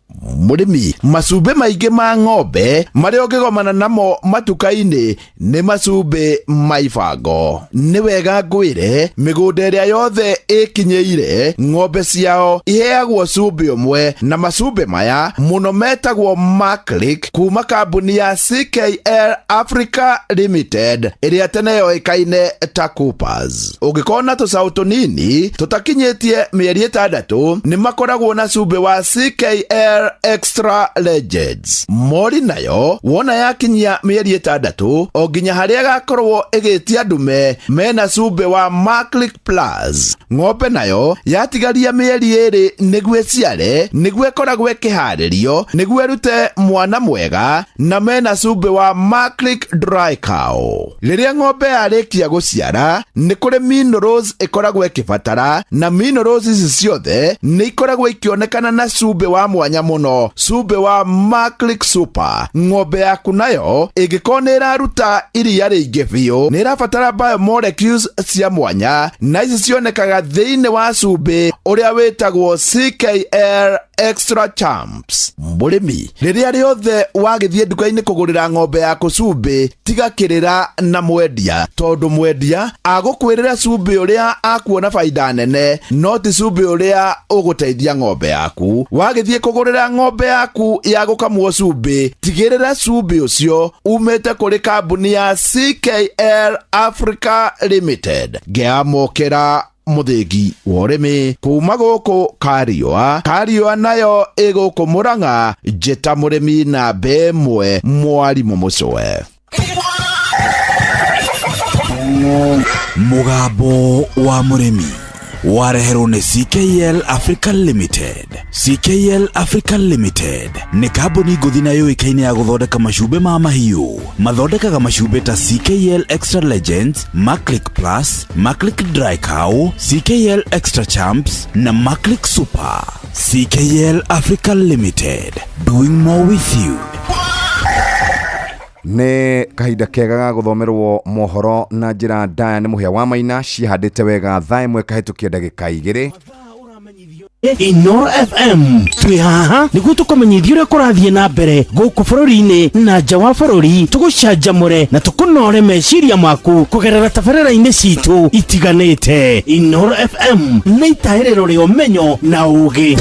Mũrĩmi, macumbĩ maingĩ ma ng'ombe marĩa ũngĩgomana namo matuka-inĩ nĩ macumbĩ ma ibango. Nĩ wega ngwĩre mĩgũnda ĩrĩa yothe ĩkinyĩire ng'ombe ciao iheagwo cumbĩ ũmwe, na macumbĩ maya mũno metagwo Maclick kuma kambuni ya CKL Africa Limited ĩrĩa tene yoĩkaine ta Coopers. Ũngĩkorwo na tũcaũ tũnini tũtakinyĩtie mĩeri 6 nĩ makoragwo na cumbĩ wa CKL Extra Legends. Mori nayo wona yakinyia mĩeri 6 o nginya harĩa gakorwo ĩgĩtia ndume mena cumbĩ wa Maclick Plus. Ng'ombe nayo yatigaria mĩeri 2 nĩguo ĩciare, nĩguo ĩkoragwo ĩkĩharĩrio nĩguo ĩrute mwana mwega, na mena cumbĩ wa Maclick Dry Cow. Rĩrĩa ng'ombe yarĩkia gũciara nĩ kũrĩ minerals ĩkoragwo ĩkĩbatara, na minerals ici ciothe nĩ ikoragwo ikĩonekana na cumbĩ wa mwanya mũno, cumbĩ wa Maclick Super. Ng'ombe yaku nayo ĩngĩkorwo nĩ ĩraruta iria rĩingĩ biũ nĩ ĩrabatara biomolecules cia mwanya, na ici cionekaga thĩinĩ wa cumbĩ ũrĩa wĩtagwo CKL Extra Champs. Mũrĩmi, rĩrĩa rĩothe wagĩthiĩ nduka-inĩ kũgũrĩra ng'ombe yaku cumbĩ, tigakĩrĩra na mwendia, tondũ mwendia agũkwĩrĩra cumbĩ ũrĩa akuona baida nene, no ti cumbĩ ũrĩa ũgũteithia ng'ombe yaku. Wagĩthiĩ kũgũrĩra ng'ombe yaku ya gũkamwo cumbĩ, tigĩrĩra cumbĩ ũcio umĩte kũrĩ kambuni ya CKL Africa Limited. Ngĩamũkĩra muthigi wa urimi kuma guku Kariua nayo iguku Murang'a njeta murimi na bemwe mwarimu mucwe mugambo wa murimi wareherwo nĩ CKL Africa Limited. CKL Africa Limited nĩ kambuni ngũthi na yũĩkaine ya gũthondeka macumbi ma mahiũ. Mathondekaga macumbi ta CKL Extra Legends, Maclick Plus, Maclick Dry Cow, CKL Extra Champs na Maclick Super. CKL Africa Limited, doing more with you. Nĩ kahinda kega ga gũthomerwo mohoro na njĩra ndaya nĩ mũhĩa wa Maina cihandĩte wega thaa ĩmwe kahĩtũkia ndagĩka 2. Inoro FM twi haha nĩguo tũkũmenyithia ũrĩa kũrathiĩ na mbere gũkũ bũrũri-inĩ na nja wa bũrũri, tũgũcanjamũre na tũkũnore meciria maku kũgerera tabarĩra-inĩ citũ itiganĩte. Inoro FM nĩ itaĩrĩro rĩa ũmenyo na ũũgĩ.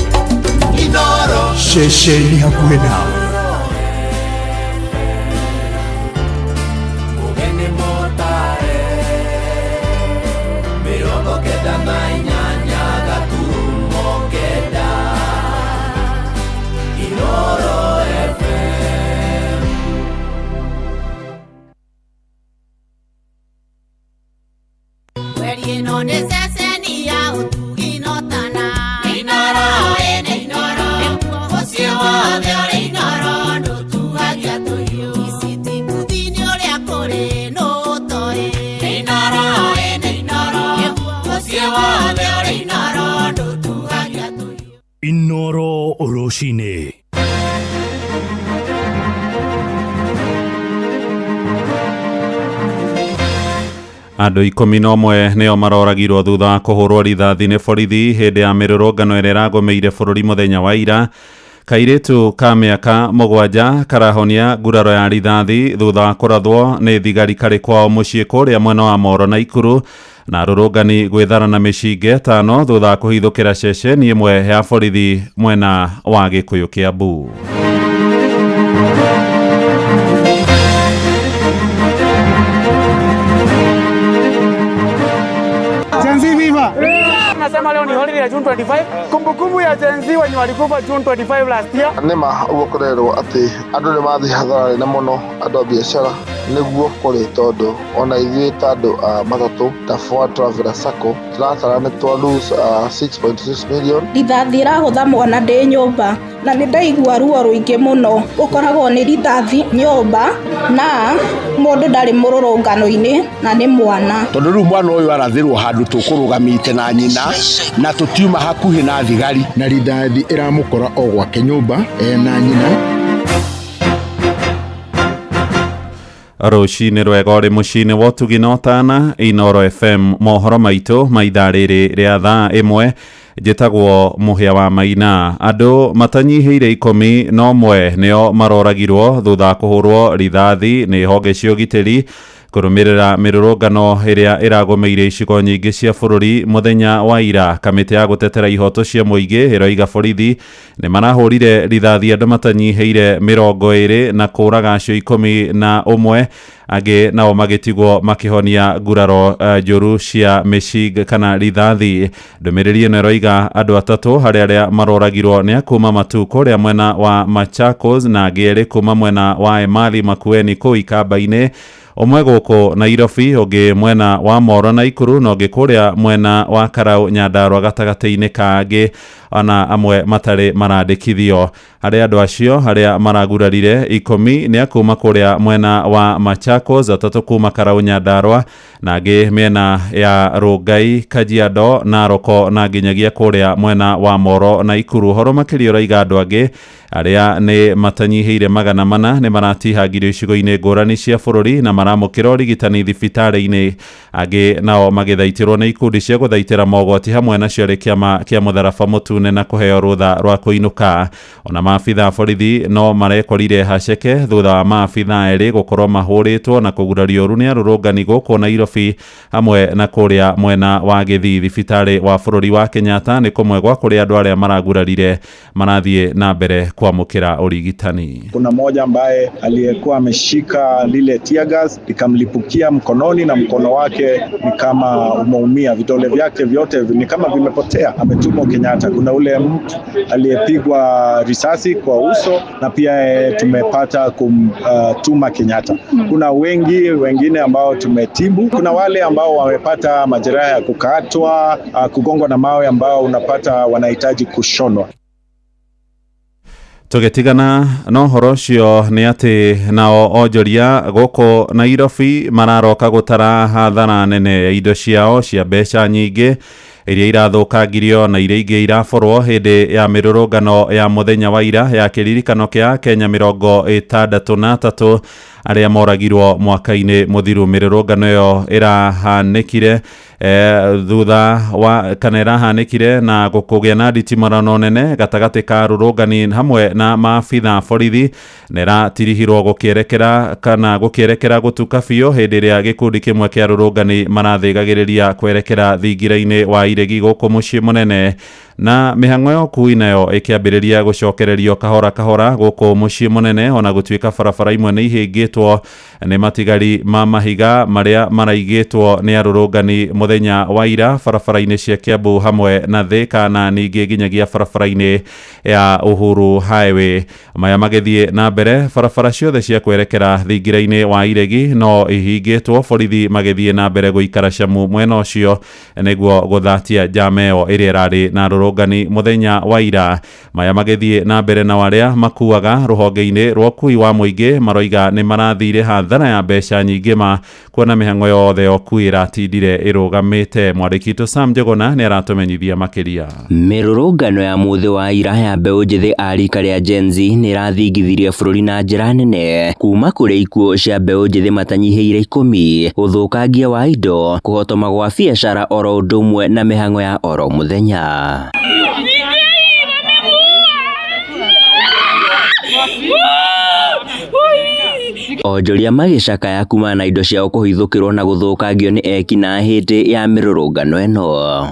Inoro ceceni hakuhĩ nawe. Inoro Oroshine. Andũ 11 nĩo maroragirwo thutha wa kũhũrwo rithathi nĩ borithi hĩndĩ ya mĩrũrũngano ĩrĩa ĩragũmĩire bũrũri mũthenya wa ira. Kairĩtu ka mĩaka 7 karahonia nguraro ya rithathi thutha wa kũrathwo nĩ thigari karĩ kwao mũciĩ kũrĩa mwena wa Moro na Ikuru, na arũrũngani gwĩthara na mĩcinga 5 thutha wa kũhithũkĩra ceceni ĩmwe ya borithi mwena wa Gĩkũyũ Kiambu. Gen Z Viva! Nasema leo ni holiday ya June 25. Kumbukumbu ya Gen Z wenye walikufa June 25 last year. Nima ugukorerwo ati andu ni mathi hathara na muno andu a biashara niguo kuri tondu ona ithuĩ ta andu a matatu ta Ford Traveler Sacco turatara ni twa lose 6.6 million. Rithathi iragũtha mwana ndĩ nyũmba na nĩ ndaigua ruo rũingĩ mũno. Ũkoragwo nĩ rithathi nyũmba na mũndũ ndarĩ mũrũrũngano-inĩ na nĩ mwana. Tondũ rĩu mwana ũyũ arathirwo handũ tũkũrũgamĩte na nyina na tũtiuma hakuhĩ na thigari na rithathi iramũkora o gwake nyũmba na nyina. Rũcinĩ rwega ũrĩ mũciĩ-inĩ wa Ũtugi na Ũtana, Inoro FM, mohoro maitũ ma ithaa rĩrĩ rĩa thaa 1. Njĩtagwo Mũhĩa wa Maina. Andũ matanyihĩire 11 nĩo maroragirwo thutha wa kũhũrwo rithathi nĩ honge cia ũgitĩri kũrũmĩrĩra mĩrũrũngano ĩrĩa ĩragũmĩire icigo nyingĩ cia bũrũri mũthenya wa ira. Kamĩtĩ ya gũtetera ihoto cia mũingĩ ĩroiga borithi nĩ marahũrire rithathi andũ matanyihĩire 20 na kũũraga acio 11, angĩ nao magĩtigwo makĩhonia nguraro njũru cia mĩcinga kana rithathi. Ndũmĩrĩri ĩno ĩroiga andũ 3 harĩ arĩa maroragirwo nĩ a kuma Matu kũrĩa mwena wa Machakos na angĩ 2 kuma mwena wa Emali Makueni kũu Ikamba-inĩ, ũmwe gũkũ Nairobi, ũngĩ mwena wa Moro na Ikuru, na ũngĩ kũrĩa mwena wa Karau Nyandarua gatagatĩ-inĩ kangĩ, ona amwe matarĩ marandĩkithio. Harĩ andũ acio harĩa maragurarire 10 nĩ a kuma kũrĩa mwena wa Machakos, 3 kuma Karau Nyandarua na angĩ mĩena ya Rongai, Kajiado, Naroko na nginyagia kũrĩa mwena wa Moro na Ikuru. Horo makĩria ũraiga andũ angĩ arĩa nĩ matanyihĩire 400 nĩ maratihangirio icigo-inĩ ngũrani cia bũrũri na maramũkĩra ũrigitani thibitarĩ-inĩ, angĩ nao magĩthaitĩrwo nĩ ikundi cia gũthaitĩra mogwati hamwe nacio arĩ kĩama kĩa mũtharaba mũtune tune na kuheo rutha rwa kuinuka. Ona maabitha borithi no marekorire haceke thutha wa maabitha eri gukorwo mahuritwo na kugurario ru ni arurungani guku Nairobi hamwe na kuria mwena wa Githii. Thibitari wa bururi wa Kenyatta ni kumwe gwa kuria andu aria maragurarire marathie na mbere kwamukira urigitani. Kuna mmoja ambaye aliyekuwa ameshika lile tear gas likamlipukia mkononi na mkono wake ni kama umeumia, vidole vyake vyote ni kama vimepotea, ametumwa Kenyatta. Kuna ule mtu aliyepigwa risasi kwa uso na pia tumepata kumtuma Kenyatta. Kuna wengine ambao tumetibu. Kuna wale ambao wamepata majeraha ya kukatwa, kugongwa na mawe ambao unapata wanahitaji kushonwa. Tugetigana no horocio ni ati nao onjoria goko Nairobi mararoka gutara hathara nene ya indo ciao cia mbeca nyingi iria irathukangirio na iria ingi iraborwo hindi ya mirurungano ya muthenya wa ira ya kiririkano kia Kenya 63 aria moragirwo mwaka-ini muthiru. Mirurungano yo irahanikire thutha wa kana irahanikire na gukugia na nditimarano nene gatagati ka arurungani hamwe na maabitha borithi na iratirihirwo gukierekera gutuka biu hindi ria gikundi kimwe kia arurungani marathigagiriria kwerekera thingira-ini wa iregi guku mucii munene, na mihango yo kui nayo ikiambiriria gucokererio kahora guku mucii munene, ona gutuika barabara imwe ni ihingitwo ni matigari ma mahiga maria maraigitwo ni arurungani muthenya wa ira barabara-ini cia Kiambu hamwe na Thika na ningi nginyagia barabara-ini ya Uhuru Highway. Maya magithie na mbere, barabara ciothe cia kwerekera thingira-ini wa iregi no ihingitwo, borithi magithie na mbere guikara camu mwena ucio niguo guthatia jameo iria irari na arurungani muthenya wa ira. Maya magithie na mbere na waria makuaga ruhonge-ini rwa ukui wa muingi maroiga ni marathire hathara ya mbeca nyingi ma kuona mihango yothe ukui iratindire irugamite. Mwandiki Sam Njuguna ni aratumenyithia makiria. Mirurungano ya muthi wa ira ya mbeu njithi arika ria Gen Z ni irathingithirie bururi na njira nene kuma kuri ikuo cia mbeu njithi matanyihiire 10, uthukangia wa indo, kuhotoma gwa biacara oro undu umwe na mihango ya oro muthenya. Onjoria magicakaya kuma na indo ciao kuhithukirwo na guthukangio ni eki na hindi ya mirurungano eno.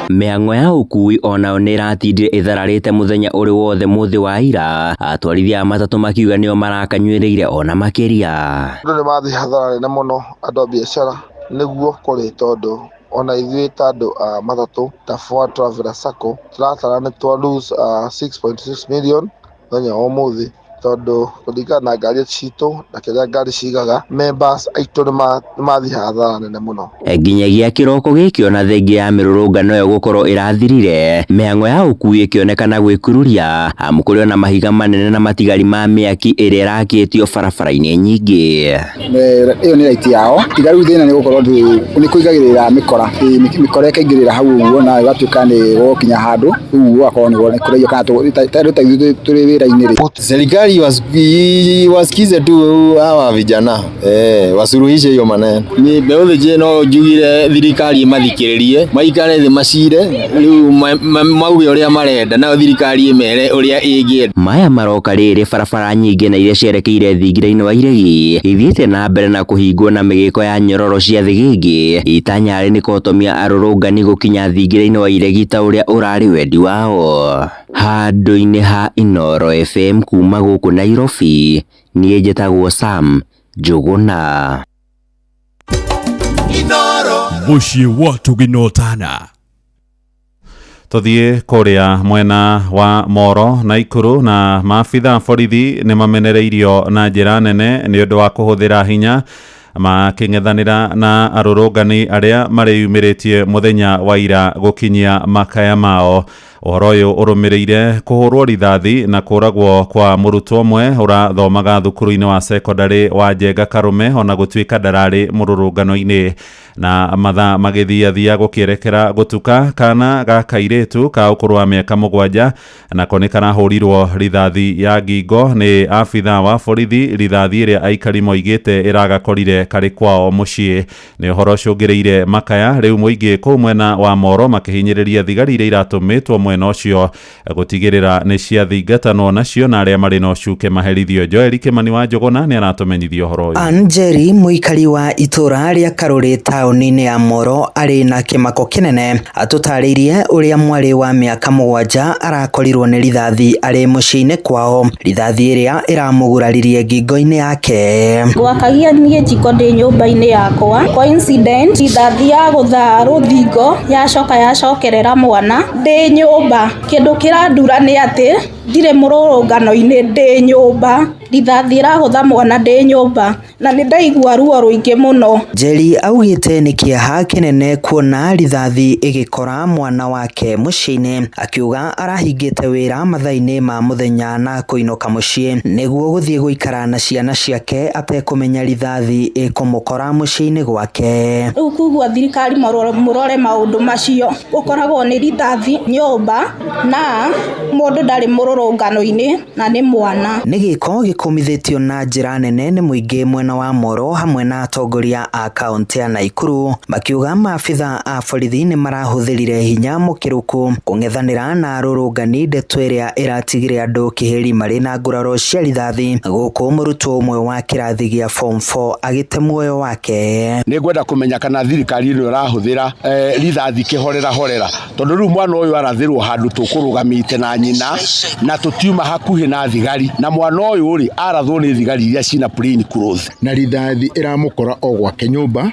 Mihango ya ukui onao ni iratindire ithararite muthenya uri wothe muthi wa ira, atwarithia matatu makiuga nio marakanyuiriire ona makiria. Andu ni mathi hathara nene muno, andu a biacara niguo kuri tondu ona ithuĩ ta andũ a matatũ ta Ford Traveller Sacco tũratara nĩ twa lose 6.6 million mũthenya wa ũmũthĩ, tondũ kũringana na ngari citũ na kĩrĩa ngari cigaga, members aitũ nĩ mathi hathara nene mũno. Nginyagia kiroko gĩkĩ ona thengia ya mirurungano yo gukorwo irathirire, mihango ya ukui ikionekana gwikururia amu kuri ona mahiga manene na matigari ma miaki ĩrĩa irakĩtio barabara-inĩ nyingĩ. Iyo ni right yao, tigaru thĩna nĩ gukorwo nĩ kuigagĩrĩra mikora ĩkaingĩrĩra hau ũguo na ĩgatuĩka nĩ gũkinya handũ ũguo akorwo nĩ kũrĩa kana tũrĩ wĩra-inĩ. Serikali wasikize tu hawa vijana wasuruhishe hiyo maneno. Ni beothe je no njugire thirikari imathikiririe maikare thĩ macire riu mauge uria marenda na thirikari imere uria ĩngĩ. Maya maroka rĩrĩ barabara nyingĩ na iria cierekeire thingira-inĩ wa iregi ithiĩte na mbere na kũhingwo na mĩgĩko ya nyororo cia thigĩngĩ. Itanya nĩ kũhotomia arũrũngani gũkinya thingira-inĩ wa iregi ta ũrĩa ũrarĩ wendi wao. Handũ-inĩ ha Inooro FM kuma gũkũ Nairobi, niĩ njĩtagwo Sam Njuguna. Muciĩ wa Tuginotana. Tuthie kuria mwena wa Moro na Ikuru, na maabitha borithi ni mamenereirio na njira nene ni undu wa kuhuthira hinya making'ethanira na arurungani aria mariyumiritie muthenya wa ira gukinyia makaya mao. Ũhoro ũyũ ũrũmĩrĩire kũhũrwo rithathi na kũragwo kwa mũrutwo ũmwe ũrathomaga thukuru-inĩ wa secondary wa Njenga Karume ona gũtuĩka ndararĩ mũrũrũngano-inĩ, na mathaa magĩthiathia gũkĩerekera gũtuka kana ga kairĩtu ka ũkũrũ wa mĩaka 7 nako nĩ karahũrirwo rithathi ya ngingo nĩ abitha wa borithi, rithathi ĩrĩa aikari moigĩte ĩragakorire karĩ kwao mũciĩ. Nĩ ũhoro ũcũngĩrĩire makaya, rĩu mũingĩ kũu mwena wa Moro makĩhinyĩrĩria thigari iria iratũmĩtwo mwena ũcio gũtigĩrĩra nĩ ciathingatanwo nacio na arĩa marĩ na ũcuke maherithio. Joel Kimani wa Njogona nĩ aratumenyithia ũhoro ũyũ. Anjeri mũikari wa itũra rĩa Karũrĩ taũni-inĩ ya Moro arĩ na kĩmako kĩnene atũtarĩirie ũrĩa mwarĩ wa mĩaka 7 arakorirwo nĩ rithathi arĩ mũciĩ-inĩ kwao, rithathi ĩrĩa ĩramũguraririe ngingo-inĩ yake. Gwakagia niĩ njiko ndĩ nyũmba-inĩ yakwa, coincident rithathi ya gũtha rũthingo yacokerera mwana ndĩ nyũmba. Kĩndũ kĩrandura nĩ atĩ ndirĩ mũrũrũngano-inĩ ndĩ nyũmba, rithathi ĩragũtha mwana ndĩ nyũmba na nĩ ndaigua ruo rũingĩ mũno. Njeri augĩte nĩ kĩeha kĩnene kuona rithathi ĩgĩkora mwana wake mũciĩ-inĩ, akiuga arahingĩte wĩra mathaa-inĩ ma mũthenya na kũinũka mũciĩ nĩguo gũthiĩ gũikara na ciana ciake atekũmenya rithathi ĩkũmũkora mũciĩ-inĩ gwake. Rĩu kugua thirikari mũrore maũndũ macio, ũkoragwo nĩ rithathi nyũmba na mũndũ ndarĩ mũrũrũngano-inĩ na nĩ mwana. Nĩ gĩko gĩkũmithĩtio na njĩra nene nĩ mũingĩ mwena wa Moro hamwe na atongoria a kaunti ya Naikuru, makiuga maabitha a borithi nĩ marahũthĩrire hinya mũkĩrũku kũng'ethanĩra na arũrũngani, ndeto ĩrĩa ĩratigire andũ kĩhĩri marĩ na nguraro cia rithathi, gũkũ mũrutwo ũmwe wa kĩrathi gĩa form 4 agĩte muoyo wake. Nĩ ngwenda kũmenya kana thirikari ĩno ĩrahũthĩra rithathi kĩhorera tondũ rĩu mwana ũyũ arathĩrwo handũ tũkũrũgamĩte na nyina na tũtiuma hakuhĩ na thigari, na mwana ũyũ rĩ arathwo nĩ thigari iria cina plain clothes, na rithathi ĩramũkora o gwake nyũmba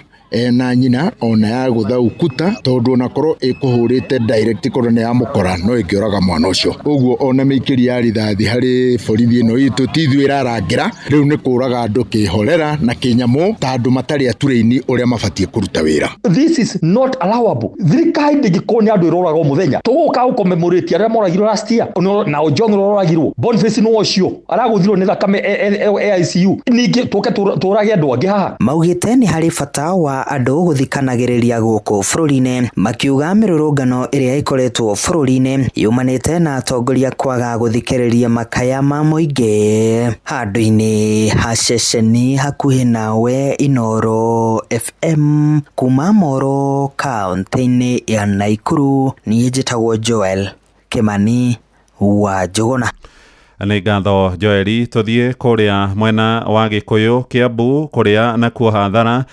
na nyina ona ya gũtha ukuta tondu onakorwo ĩkũhũrĩte direct korwo nĩ yamũkora no ĩkĩoraga mwana ũcio. Ũguo ona mĩikĩri ya rithathi harĩ borithi ĩno itũ ti ithuĩ ĩrarangĩra, rĩu nĩ kũraga andũ kĩhorera na kĩnyamũ ta andũ matarĩ aturaini ũrĩa mabatiĩ kũruta wĩra. This is not allowable. Thirikari ndĩngĩkorwo nĩ andũ ĩroraga mũthenya tũgũka gũkomemoratia arĩa moragirwo last year na Ojong ũroragirwo, Boniface nĩ ũcio aragũthirwo nĩ thakame AICU, ningĩ tũke tũrage andũ angĩ haha. Maugĩte nĩ harĩ bata wa andũ gũthikanagĩrĩria gũkũ bũrũri-inĩ, makiuga mĩrũrũngano ĩrĩa ĩkoretwo bũrũri-inĩ yumanĩte na atongoria kwaga gũthikĩrĩria makaya ma mũingĩ. Handũ-inĩ ha ceceni hakuhĩ nawe Inooro FM kuma Moro kaunti-inĩ ya Naikuru, niĩ njĩtagwo Joel Kimani wa Njogona. Nĩ ngatho Joeli. Tũthiĩ kũrĩa mwena wa Gĩkũyũ Kiambu kũrĩa nakuo hathara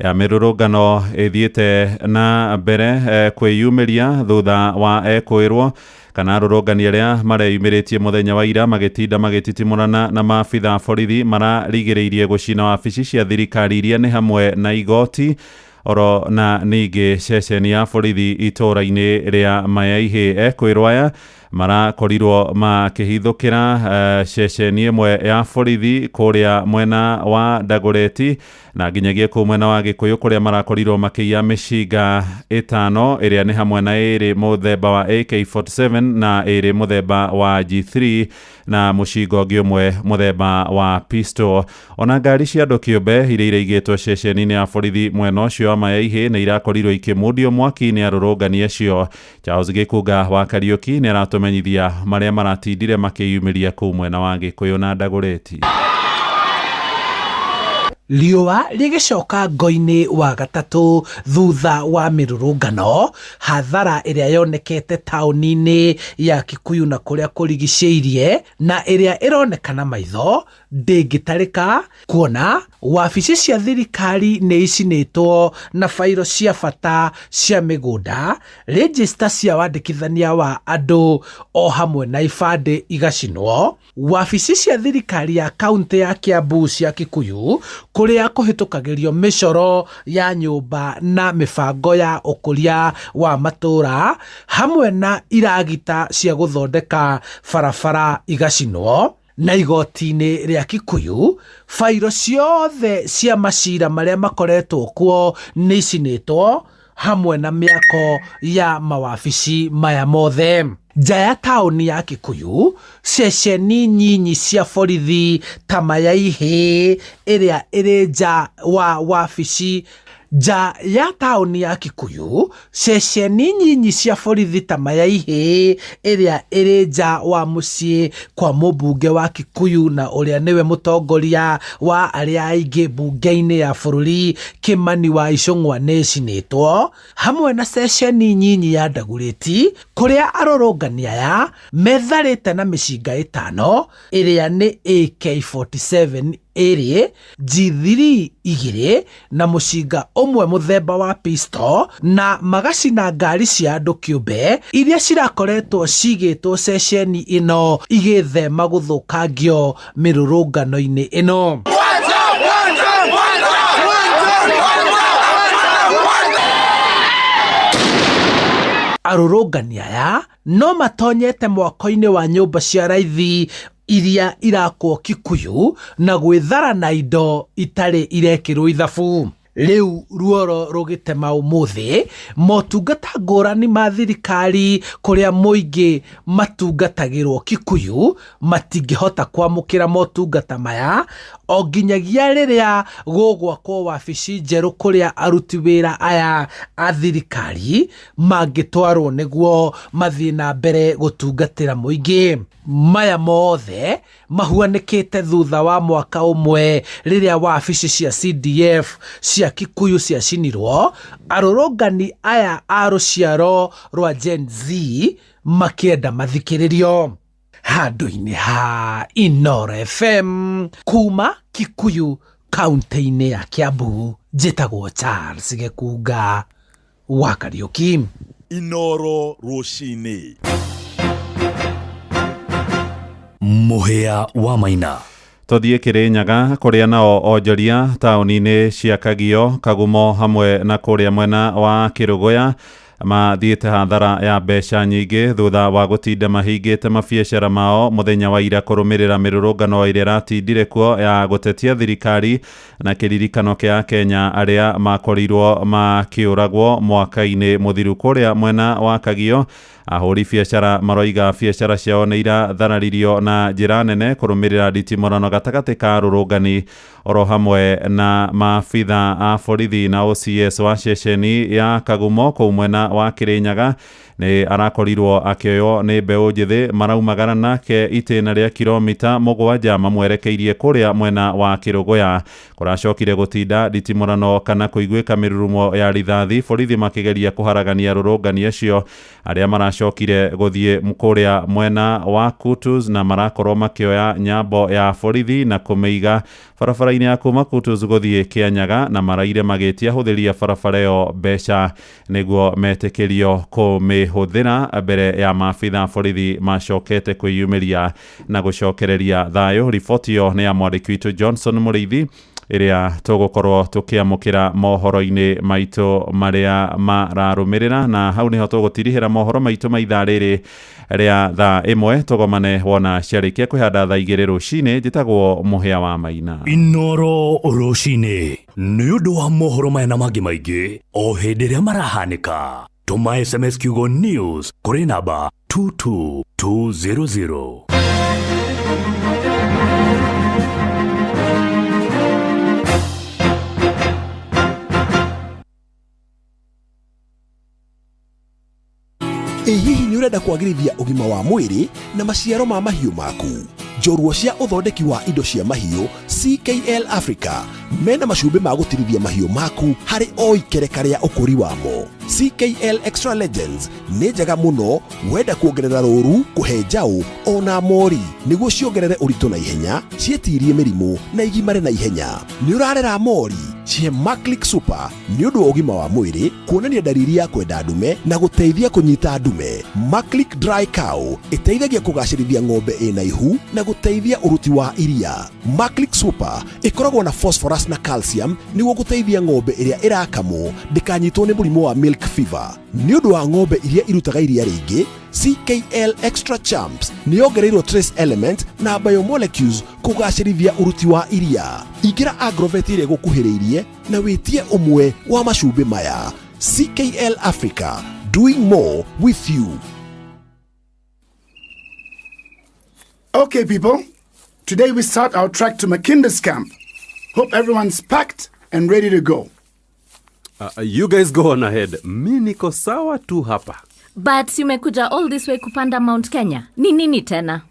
ya mĩrũrũngano ĩthiĩte na mbere kwĩyumĩria thutha wa kwĩrwo kana arũrũngani arĩa mareyumĩrĩtie mũthenya wa ira magĩtinda magĩtitimũrana na maabitha borithi mararigĩrĩirie gũcina wabici cia thirikari iria nĩ hamwe na igoti oro na ningĩ ceceni ya borithi itũra-inĩ rĩa Mayaihĩ. Kwĩrwo aya marakorirwo makĩhithũkĩra ceceni ĩmwe ya borithi kũrĩa mwena wa Dagoretti na nginyagia kũu mwena wa Gĩkũyũ kũrĩa marakorirwo makĩiya mĩcinga 5 ĩrĩa nĩ hamwe na ĩrĩ mũthemba wa AK47 na ĩrĩ mũthemba wa G3 na mũcinga ũngĩ ũmwe mũthemba wa pistol. Ona ngari cia andũ kĩũmbe iria iraigĩtwo ceceni-inĩ ya borithi mwena ũcio wa Mayaihĩ nĩ irakorirwo ikĩmundio mwaki-inĩ arũrũngani acio. Charles Gĩkunga wa Kariuki nĩ aratumenyithia marĩa maratindire makĩyumĩria kũu mwena wa Gĩkũyũ na Dagoretti. Riũa rĩgĩcoka ngo-inĩ wa gatatũ thutha wa mĩrũrũngano, hathara ĩrĩa yonekete taũni-inĩ ya Kikuyu na kũrĩa kũrigicĩirie na ĩrĩa ĩronekana maitho ndĩngĩtarĩka, kuona wabici cia thirikari nĩ icinĩtwo na fairo cia bata cia mĩgũnda, register cia wandĩkithania wa andũ o hamwe na ibandĩ igacinwo. Wabici cia thirikari ya kaunti ya Kiambu cia Kikuyu kũrĩa kũhĩtũkagĩrio mĩcoro ya nyũmba na mĩbango ya ũkũria wa matũra hamwe na iragita cia gũthondeka barabara igacinwo. Na igoti-inĩ rĩa Kikuyu fairo ciothe cia macira marĩa makoretwo kuo nĩ icinĩtwo hamwe na mĩako ya mawabici maya mothe. Nja ya taũni ya Kikuyu, ceceni nyinyi cia borithi ta Mayaihi ĩrĩa ĩrĩ nja wa wabici. Nja ya taũni ya Kikuyu, ceceni nyinyi cia borithi ta Mayaihi ĩrĩa ĩrĩ nja wa mũciĩ kwa mũmbunge wa Kikuyu na ũrĩa nĩwe mũtongoria wa arĩa aingĩ mbunge-inĩ ya bũrũri Kimani wa Icũng'wa nĩcinĩtwo, hamwe na ceceni nyinyi ya Ndagũrĩti kũrĩa arũrũngani aya metharĩte na mĩcinga ĩtano ĩrĩa nĩ AK47 ĩrĩ, G3 igĩrĩ na mũcinga ũmwe mũthemba wa pistol, na magacina ngari cia andũ kĩũmbe iria cirakoretwo cigĩtwo ceceni ĩno igĩthema gũthũkangio mĩrũrũngano-inĩ ĩno. Arũrũngani aya no matonyete mwako-inĩ wa nyũmba cia raithi iria irakwo Kikuyu na gwĩthara na indo itarĩ irekĩrwo ithabu. Rĩu ruoro rũgĩtema ũmũthĩ, motungata ngũrani ma thirikari kũrĩa mũingĩ matungatagĩrwo Kikuyu matingĩhota kwamũkĩra motungata maya o nginyagia rĩrĩa gũgwakwo wabici njerũ kũrĩa aruti wĩra aya a thirikari mangĩtwarwo nĩguo mathiĩ na mbere gũtungatĩra mũingĩ. Maya mothe mahuanĩkĩte thutha wa mwaka ũmwe rĩrĩa wabici cia CDF cia Kikuyu ciacinirwo, arũrũngani aya a rũciaro rwa Gen Z makĩenda mathikĩrĩrio. Handũ-inĩ ha Inooro FM kuma Kikuyu kaunti-inĩ ya Kiambu, njĩtagwo Charles Gekunga wa Kariũki. Inooro rũcinĩ. Mũhĩa wa Maina. Tũthiĩ Kĩrĩnyaga kũrĩa nao onjoria taũni-inĩ cia Kagio, Kagumo hamwe na kũrĩa mwena wa Kĩrũgũya mathiĩte hathara ya mbeca nyingĩ thutha wa gũtinda mahingĩte mabiacara mao mũthenya wa ira kũrũmĩrĩra mĩrũrũngano ĩrĩa ĩratindire kuo ya gũtetia thirikari na kĩririkano kĩa Kenya arĩa makorirwo makĩũragwo mwaka-inĩ mũthiru kũrĩa mwena wa Kagio. Ahũri biacara maroiga biacara ciao nĩ irathararirio na njĩra nene kũrũmĩrĩra nditimũrano gatagatĩ ka arũrũngani oro hamwe na maabitha a borithi na OCS wa ceceni ya Kagumo kũu mwena wa Kĩrĩnyaga nĩ arakorirwo akĩoywo nĩ mbeũ njĩthĩ maraumagara nake itĩna rĩa kilomita 7 mamwerekeirie kũrĩa mwena wa Kĩrũgũya. Kũracokire gũtinda nditimũrano kana kũiguĩka mĩrurumo ya rithathi, borithi makĩgeria kũharagania arũrũngani acio arĩa maracokire gũthiĩ kũrĩa mwena wa Kutus na marakorwo makĩoya nyambo ya borithi na kũmĩiga barabara-inĩ ya kuma Kutus gũthiĩ Kĩanyaga, na maraire magĩtia hũthĩria barabara ĩyo mbeca nĩguo metĩkĩrio kũmĩhũthĩra mbere ya maabitha borithi macokete kwĩyumĩria na gũcokereria thayũ. Riboti ĩyo nĩ ya mwandĩki witũ Johnson Mũrĩithi ĩrĩa tũgũkorwo tũkĩamũkĩra mohoro-inĩ maitũ marĩa mararũmĩrĩra, na hau nĩho tũgũtirihĩra mohoro maitũ ma ithaa rĩrĩ rĩa thaa 1 tũgomane wona ciarĩkia kwĩhanda thaa 2 rũcinĩ. Njĩtagwo Mũhĩa wa Maina. Inooro rũcinĩ nĩ ũndũ wa mohoro maya na mangĩ maingĩ o hĩndĩ ĩrĩa marahanĩka. Tũma SMS kiugo news kũrĩ namba 22200. Hihi nĩ ũrenda kwagĩrithia ũgima wa mwĩrĩ na maciaro ma mahiũ maku? Njorua cia ũthondeki wa indo cia mahiũ CKL Africa mena macumbĩ ma gũtirithia mahiũ maku harĩ o ikereka rĩa ũkũri wamo. CKL Extra Legends nĩ njega mũno wenda kuongerera rũru, kũhe njaũ ona mori nĩguo ciongerere ũritũ na ihenya, cietirie mĩrimũ na igimare na ihenya. Nĩ ũrarera mori? Cihe Maclick Super nĩ ũndũ wa ũgima wa mwĩrĩ, kuonania dalili ya kwenda ndume na gũteithia kũnyita ndume. Maclick Dry Cow ĩteithagia kũgacĩrithia ng'ombe ĩna ihu na gũteithia ũruti wa iria. Maclick Super ĩkoragwo na phosphorus na calcium nĩguo gũteithia ng'ombe ĩrĩa ĩrakamwo ndĩkanyitwo nĩ mũrimũ wa milk fever. Nĩ ũndũ wa ng'ombe iria irutaga iria rĩingĩ, CKL Extra Champs nĩ yongereirwo trace element na biomolecules kũgacĩrithia ũruti wa iria. Ingĩra Agrovet ĩrĩa gũkuhĩrĩirie na wĩtie ũmwe wa macumbĩ maya. CKL Africa, doing more with you. Okay, people. Today we start our trek to Makinda's camp. Hope everyone's packed and ready to go. You guys go on ahead. Mi niko sawa tu hapa. But umekuja all this way kupanda Mount Kenya. Ni nini tena?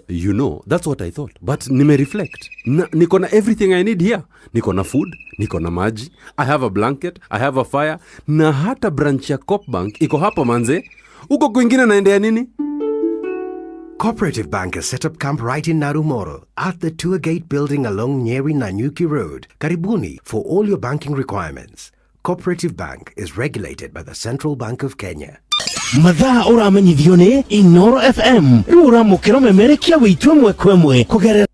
You know, that's what I thought. But nime-reflect. Niko na everything I need here. Niko na food, niko na maji, I have a blanket, I have a fire, na hata branch ya Coop Bank iko hapa manze. Uko kwingine naendea nini? Cooperative Bank has set up camp right in Narumoro at the Tour Gate building along Nyeri Nanyuki Road, Karibuni, for all your banking requirements. Cooperative Bank is regulated by the Central Bank of Kenya. Mathaa uramenyithio ni Inoro FM. Riu uramukira memerekia witwe mwekwemwe kugerera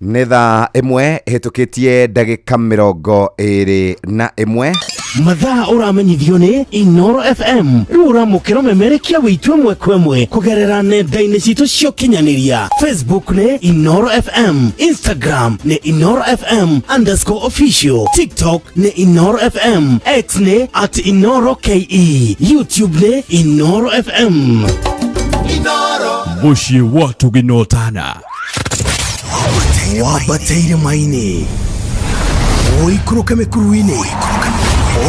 nĩ thaa ĩmwe hĩtũkĩtie ndagĩka 21. Mathaa uramenyithio ni Inoro FM. Riu uramukira memerekia witwe mwekwemwe kugerera nenda-inĩ citũ cia ũkinyanĩria. Facebook ni Inoro FM, Instagram ni Inoro FM_official, TikTok ni Inoro FM, X ni @InoroKE, YouTube ni Inoro FM. Inoro muciĩ wa tũginotana wabateire maini oikũrũka mĩkuru-inĩ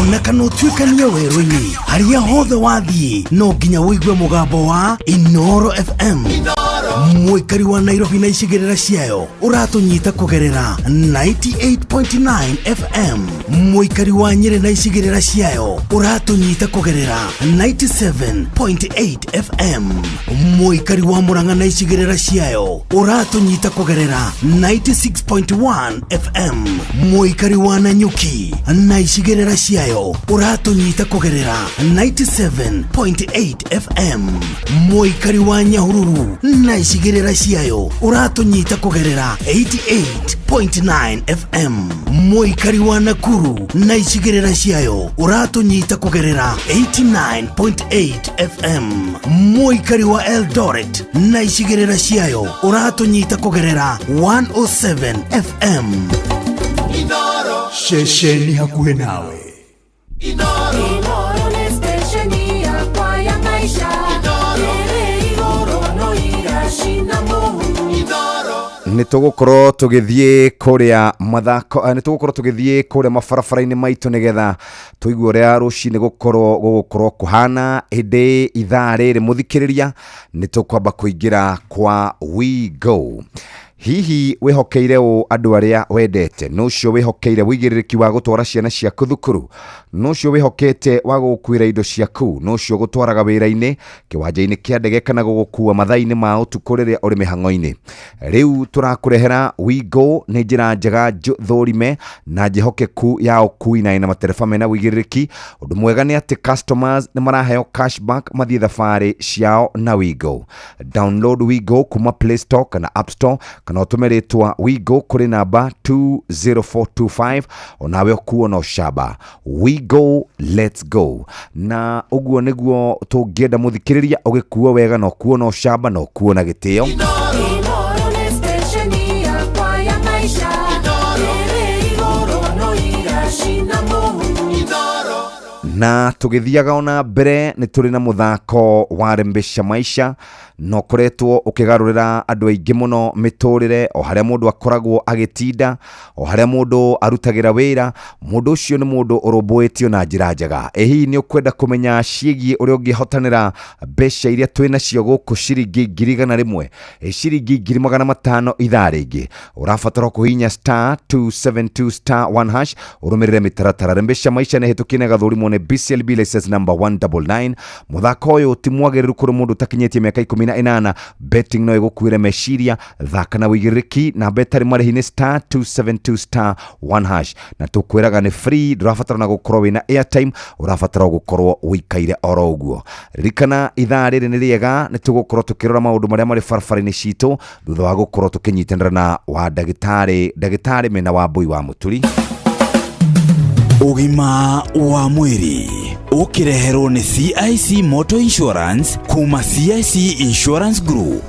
ona kana ũtuĩkanie werũ-inĩ harĩa hothe wathiĩ no nginya wĩigue mũgambo wa Inoro FM. Mũikari wa Nairobi na icigĩrĩra ciayo ũratũnyita kũgerera 98.9 FM. Mũikari wa Nyeri na icigĩrĩra ciayo ũratũnyita kũgerera 97.8 FM. Mũikari wa Murang'a na icigĩrĩra ciayo ũratũnyita kũgerera 96.1 FM. Mũikari wa Nanyuki na icigĩrĩra ciayo ũratũnyita kũgerera 97.8 FM. Mũikari wa Nyahururu na icigĩrĩra ciayo ũratũnyita kũgerera 88.9 FM. Mũikari wa Nakuru na icigĩrĩra ciayo ũratũnyita kũgerera 89.8 FM. Mũikari wa Eldoret na icigĩrĩra ciayo ũratũnyita kũgerera 107 FM. Inoro shesheni hakuhe nawe. Inoro ni stesheni yakwa ya maisha. nĩtũgũkorwo tũgĩthiĩ kũrĩa mathako nĩtũgũkorwo tũgĩthiĩ kũrĩa mabarabara-inĩ maitũ nĩgetha tũigue ũrĩa rũcinĩ gũgũkorwo kũhana hĩndĩ ithaa rĩrĩ mũthikĩrĩria nĩtũkwamba kũingĩra kwa We Go. Hihi wihokeire o andu aria wendete no cio wihokeire wigiriki wa gutwara ciana ciaku thukuru no cio wihokete wa gukwira indo ciaku no cio gutwaraga wira-ini kiwanja-ini kia ndege kana gugukua mathaa-ini ma utuku riria uri mihango-ini. Riu turakurehera We Go ni njira njega thorime na njihokeku ya ukui na ina matereba mena wigiriki. Undu mwega ni ati customers ni maraheo cashback mathie thabari ciao na We Go. Download We Go kuma Play Store kana App Store kana utumeretwa We Go kuri namba 20425 onawe okuo no shaba. We Go, let's go. Na uguo niguo tungienda muthikiriria ugikuo wega no kuo no shaba no kuo na gitio. Na tugithiaga ona mbere ni turi na muthako wa rembesha maisha no koretwo ukigarurira andu aingi muno miturire o haria mundu akoragwo agitinda o haria mundu arutagira wira mundu ucio ni mundu urumbuitio na njira njega. Hihi ni ukwenda kumenya ciĩgiĩ uria ungihotanira mbeca iria twina cio guku ciringi 1,100 ciringi 500 ithaa ringi urabatara kuhinya *272*1# urumirire mitaratara. Rembesha maisha ni hitukine gathurimo ni BCLB license number 199. Muthako uyu timwagiriru kuri mundu takinyetie miaka 18. Betting no igukwire meciria thaka na wigiriki na betari marĩhi ni *272*1# na tukwiraga ni free. Ndurabatara na gukorwo wina airtime, urabatara gukorwo wikaire oro uguo. Rikana ithaa rĩrĩ nĩ rĩega nĩ tugukorwo tukirora maundu maria mari barabara-inĩ citũ thutha wa gukorwo tukinyitanĩra na wa ndagĩtarĩ mena wa Mbui wa Muturi. Ugima wa mwiri ukireherwo ni CIC Motor Insurance kuma CIC Insurance Group.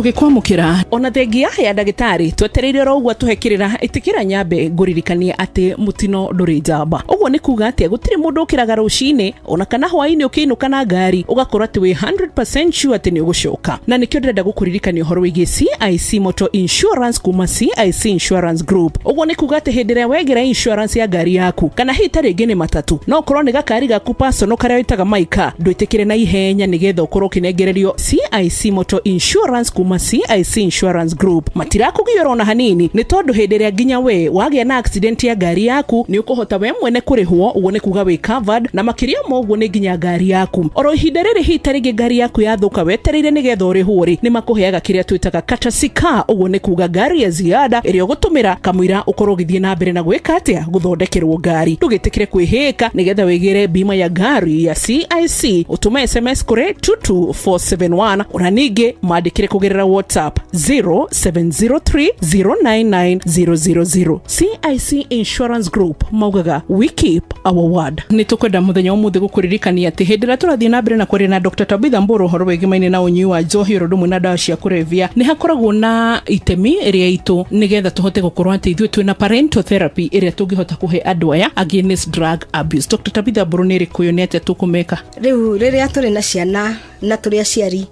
tugikwamukira ona thengia ya ndagitari twetereire rogwa tuhekirira itikira nyambe nguririkanie ati mutino nduri njamba uguo ni kuga ati gutiri mundu ukiraga rucini ona kana hwaini ukiinuka na ngari ugakorwo ati we 100% sure ati ni ugucoka na nikio ndenda gukuririkania uhoro wigi CIC Motor Insurance kuma CIC Insurance Group uguo ni kuga ati hindire wegera insurance ya ngari yaku kana hita ringi ni matatu no korwo ni gakari gaku personal karia witaga maika ndwitikire na ihenya nigetha ukorwo kinengererio CIC Motor Insurance kuma CIC Insurance Group matirakugiora ona hanini ni tondu hindiria nginya we wagĩa na accident ya ngari yaku ni ukuhota we mwene kurihwo uguo ni kuga we covered na makiria moguo ni nginya ngari yaku oro ihinda riri hita ringi ngari yaku yathuka wetereire nigetha urihwo ri ni makuheaga kiria twitaga katasika uguo ni kuga ngari ya ziada iria ugutumira kamwira ukorwo githie na mbere na gwika atia guthondekerwo ngari ndugitikire kwihika nigetha wigire bima ya ngari ya CIC utume SMS kuri 22471 ona ningi maandikire kugerera WhatsApp 0703099000 CIC Insurance Group maugaga we keep our word ni tukwenda muthenya umuthi gukuririkania ati hindira turathie na mbere na kwari na Dr. Tabitha Mburu horo wegimaine na unyi wa njohi rumwe na dawa cia kurevia ni hakoragwo na itemi iria itu nigetha tuhote gukorwo ati ithuĩ twina parental therapy iria tungihota kuhe andu aya against drug abuse. Dr. Tabitha Mburu ni rikuyo ni atia tukumeka riu riria turi na ciana na turi aciari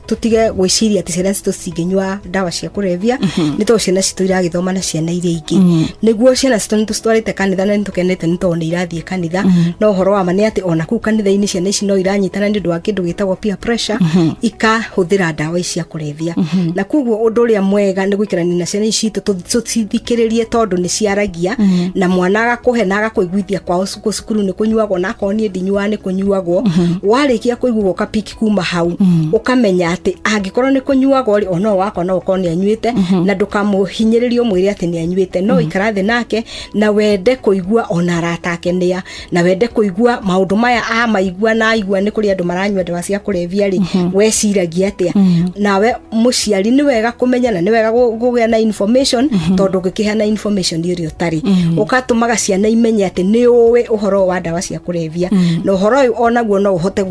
tutige gwiciria ati ciana citu cinginywa dawa cia kurevia ni to ciana citu iragithoma na ciana iria ingi niguo ciana citu nitutwarite kanitha na nitukenete nitone irathie kanitha no horo wa mane ati ona ku kanitha-ini ciana ici no iranyitana ni ndu wa kindu gitagwo peer pressure ikahuthira dawa cia kurevia na kuguo undu uria mwega ni gwikirania na ciana ici tutithikiririe tondu ni ciaragia na mwana agakuhe na agakuiguithia kwao cukuru ni kunyuagwo na akoni ndinyua ni kunyuagwo warikia kuiguo kapiki kuma hau ukamenya ati angikorwo ni kunyuagwo ri ono wako no ukoni anyuite na ndukamuhinyiririo mwiri ati ni anyuite no ikarathi nake na wende kuigua ona aratakenia na wende kuigua maundu maya maigua na aigua ni kuri andu maranyua dawa cia kurevia ri weciragia atia nawe muciari ni wega kumenya na ni wega gugia na information tondu ngikihana information irio tari ukatumaga ciana imenye ati ni uwe uhoro wa dawa cia kurevia no uhoro uyu onaguo no uhote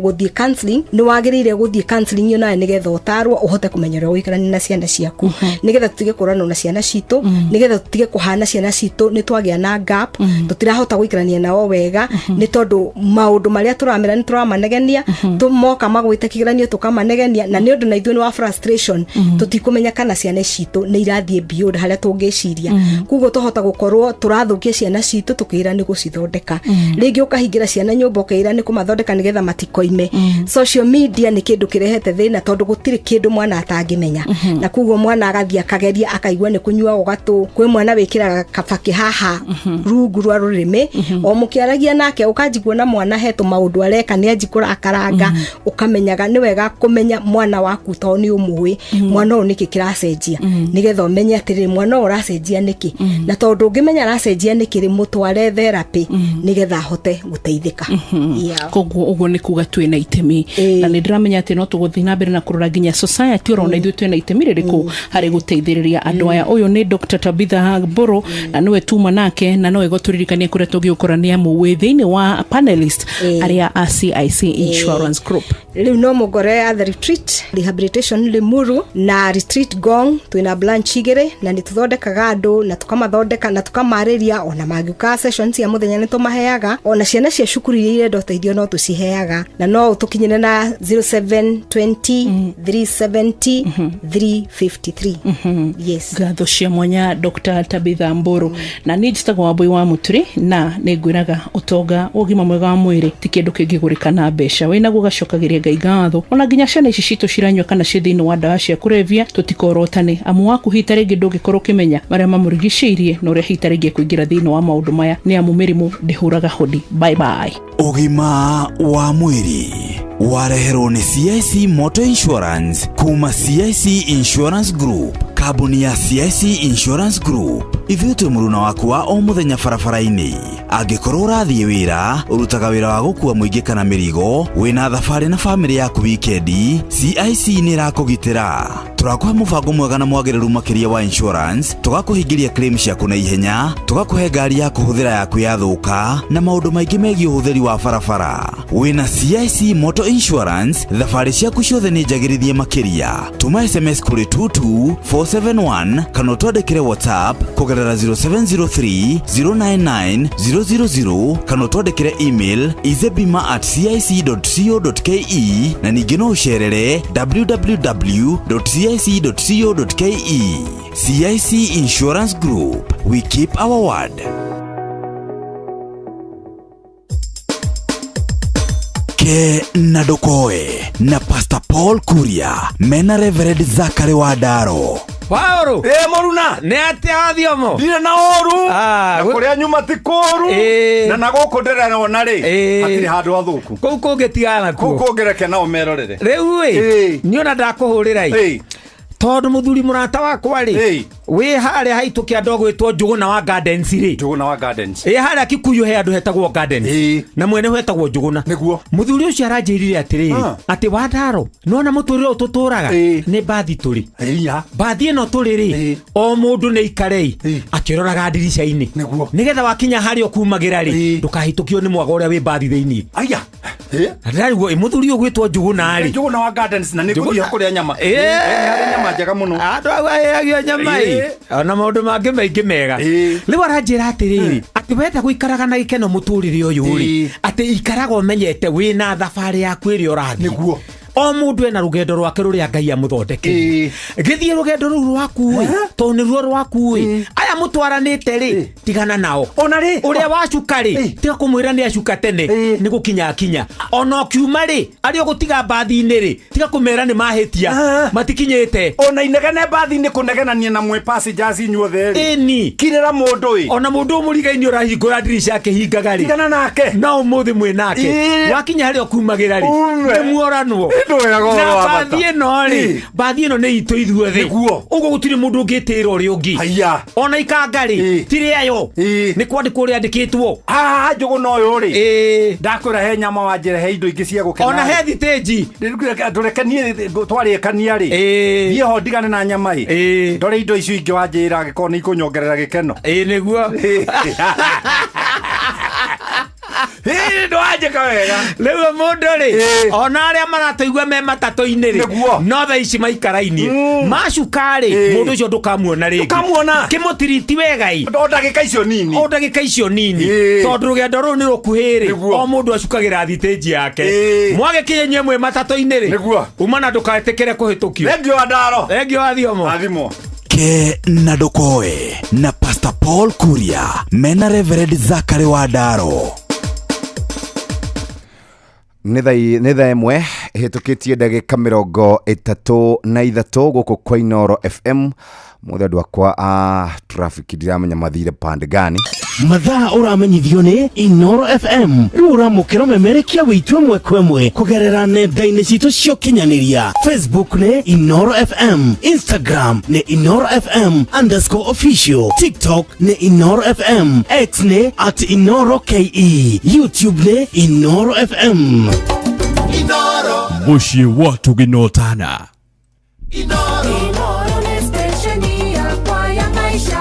guthie counseling ni wagirire guthie counseling yona nigetha utarwo uhote kumenyera uikarani na ciana ciaku nigetha tutige kurana na ciana citu nigetha tutige kuhana ciana citu ni twagia na gap tutirahota guikarania nao wega ni tondu maundu maria turamera ni turamanegenia tumoka magwite kigeranio tukamanegenia na ni undu na ithuĩ ni wa frustration tutikumenya kana ciana citu ni irathie beyond haria tungiciria kuguo tuhota gukorwo turathukia ciana citu tukira ni gucithondeka ringi ukahingira ciana nyumba ukaira ni kumathondeka nigetha matikoime social media ni kindu kirehete thina tondu gutiri kindu mwana atangimenya na kuguo mwana agathia kageria akaigua ni kunyua gatu kwi mwana wikira kabaki haha rungu rwa rurimi o mukiaragia nake ukajigwo na mwana heto maundu areka ni ajikura akaranga ukamenyaga ni wega kumenya mwana waku to ni umui mwana o niki kiracenjia nigetha umenye atiri mwana uracenjia niki na tondu ungimenya aracenjia niki ri mutware therapy nigetha hote guteithika koguo uguo ni kuga twina itemi na ni ndiramenya ati no tuguthii na mbere na kurora nginya society urona ithuĩ twina itemi ririku hari guteithiriria andu aya uyu ni Dr. Tabitha Mburu na niwe tuma nake na no igoturirikania kuria tugiukorania muwe thiini wa panelist aria a CIC Insurance Group riu no mugore at the retreat rehabilitation Limuru na retreat Gong twina branch igire na ni tuthondekaga andu na tukamathondeka na tukamariria ona magiuka sessions ya muthenya ni tumaheaga ona ciana cia cukuru iria irenda uteithio no tuciheaga na no tukinyine na 0720 370 353 yes ngatho cia mwanya Dr. Tabitha Mburu na ni njitagwo Wambui wa Muturi na ni ngwiraga utonga ugima mwega wa mwiri ti kindu kingigurikana mbeca wina gugacokagiria Ngai ngatho ona nginya ciana ici citu ciranywa kana ci thiini wa dawa cia kurevia tutikorotane amu waku hita ringi ndungikorwo kimenya maria mamurigiciirie no ria hita ringi kuingira thiini wa maundu maya ni amu mirimu ndihuraga hodi bye bye ugima wa mwiri wareherwo ni CIC Motor Insurance kuma CIC Insurance Group kambuni ya CIC Insurance Group ithuĩ twĩ mũruna waku wa o mũthenya barabara-inĩ angĩkorwo ũrathiĩ wĩra ũrutaga wĩra wa gũkua mũingĩ kana mĩrigo wĩna thabarĩ na bamĩrĩ yaku wikendi CIC nĩ ĩrakũgitĩra tũrakũhe mũbango mwega na mwagĩrĩru makĩria wa insurance tũgakũhingĩria claim ciaku na ihenya tũgakũhe ngari ya kũhũthĩra yaku yathũka na maũndũ maingĩ megiĩ ũhũthĩri wa barabara wina CIC Motor Insurance thabarĩ ciaku ciothe nĩ njagĩrithie makĩria. Tuma SMS kũrĩ 22471 kana twandĩkĩre WhatsApp kũgerera 0703 099 000 kana twandĩkĩre email izebima@cic.co.ke na ningĩ no ũcerere www.cic.co.ke. CIC Insurance Group, we keep our word. Ke Nadokoe na Pastor Paul Kuria mena Reverend Zachary Wadaro. Paul Moruna ne atia thiomo ndire na oru kuria nyuma ti koru na nagoko ndera na ri atiri handu athuku kou kungitigana kou kungereke na umerorere riu niona ndakuhurira tondu muthuri murata wakwa ri we haria haitu kiando gwitwo Njuguna wa Gardens ri Njuguna wa Gardens haria Kikuyu he andu hetagwo Gardens na mwene hetagwo Njuguna niguo muthuri ucio aranjirire atiri ati Wadaro nona muturire ututuraga ni bathi turi bathi ino turi ri o mundu ni ikarei akiroraga ndirica-ini nigetha wakinya haria okumagira ri ndukahitukio ni mwaga uria wi bathi thiini aya Rariguo muthuri ugwitwo Njuguna ri Njuguna wa Gardens na niguo kuria nyama hari nyama njega muno andu agayagio nyama ona maundu mangi maingi mega riu aranjira atiriri ati wenda guikaraga na gikeno muturire uyu ri ati ikaraga umenyete wina thabari yaku iri urathi niguo o mundu ena rugendo rwake ruria Ngai amuthondeke githie rugendo ru rwaku to ni ruo rwaku aya mutwaranite ri tigana nao ona ri uria wacuka ri tiga kumwira ni acuka tene ni gukinya kinya ona kiuma ri ari gutiga bathi-ini ri tiga kumera ni mahitia matikinyite ona inegene bathi-ini kunegenania na mwe passengers inyuothe ri ni kirira mundu ona mundu muriga-ini urahingura dirisha yake hingaga ri tigana nake na umuthi mwe nake wakinya hari okumagira ri ni muoranwo na bathi ino ri bathi ino ni itu ithuothe uguo gutiri mundu ungitira uri ungi haya ona ikanga ri tiri ayo ni kwandikwo ri andikitwo Njuguna uyu ri ndakwira he nyama wanjire he indo ingi cia gukena ona he thiteji ndurekanie twarikania ri thie ho ndigane na nyama ndore indo icio ingi wanjira gikona ikunyongerera gikeno niguo ndwajika wega riu mundu ri ona aria maratoigua me matatu-ini ri no tha ici maikara-ini macuka ri mundu ucio ndukamuona ringi kimutiriti wega o ndagika icio nini tondu rugendo ruru ni rukuhiri o mundu acukagira thiteji yake mwagikinya nywe mwe matatu-ini ri uma na ndukaetikire kuhitukio thengio Wadaro thengio athimo Ke Nadokoe na Pastor Paul Kuria mena Reverend Zachary Wadaro. nä tha ĩmwe hĩtũkĩtie ndagĩka 33 gũkũ kwa Inoro FM mothe andũ akwa a traffic ndiramenya mathire pande gani mathaa uramenyithio ni Inoro FM riu uramukira memerekia witu ĩmwe kwa ĩmwe kugerera nenda-inĩ citũ cia ũkinyanĩria. Facebook ni Inoro FM, Instagram ni Inoro FM_official, TikTok ni Inoro FM, X ni @InoroKE, YouTube ni Inoro FM. Inoro muciĩ wa Tuginotana. Inoro ni stesheni yakwa ya maisha.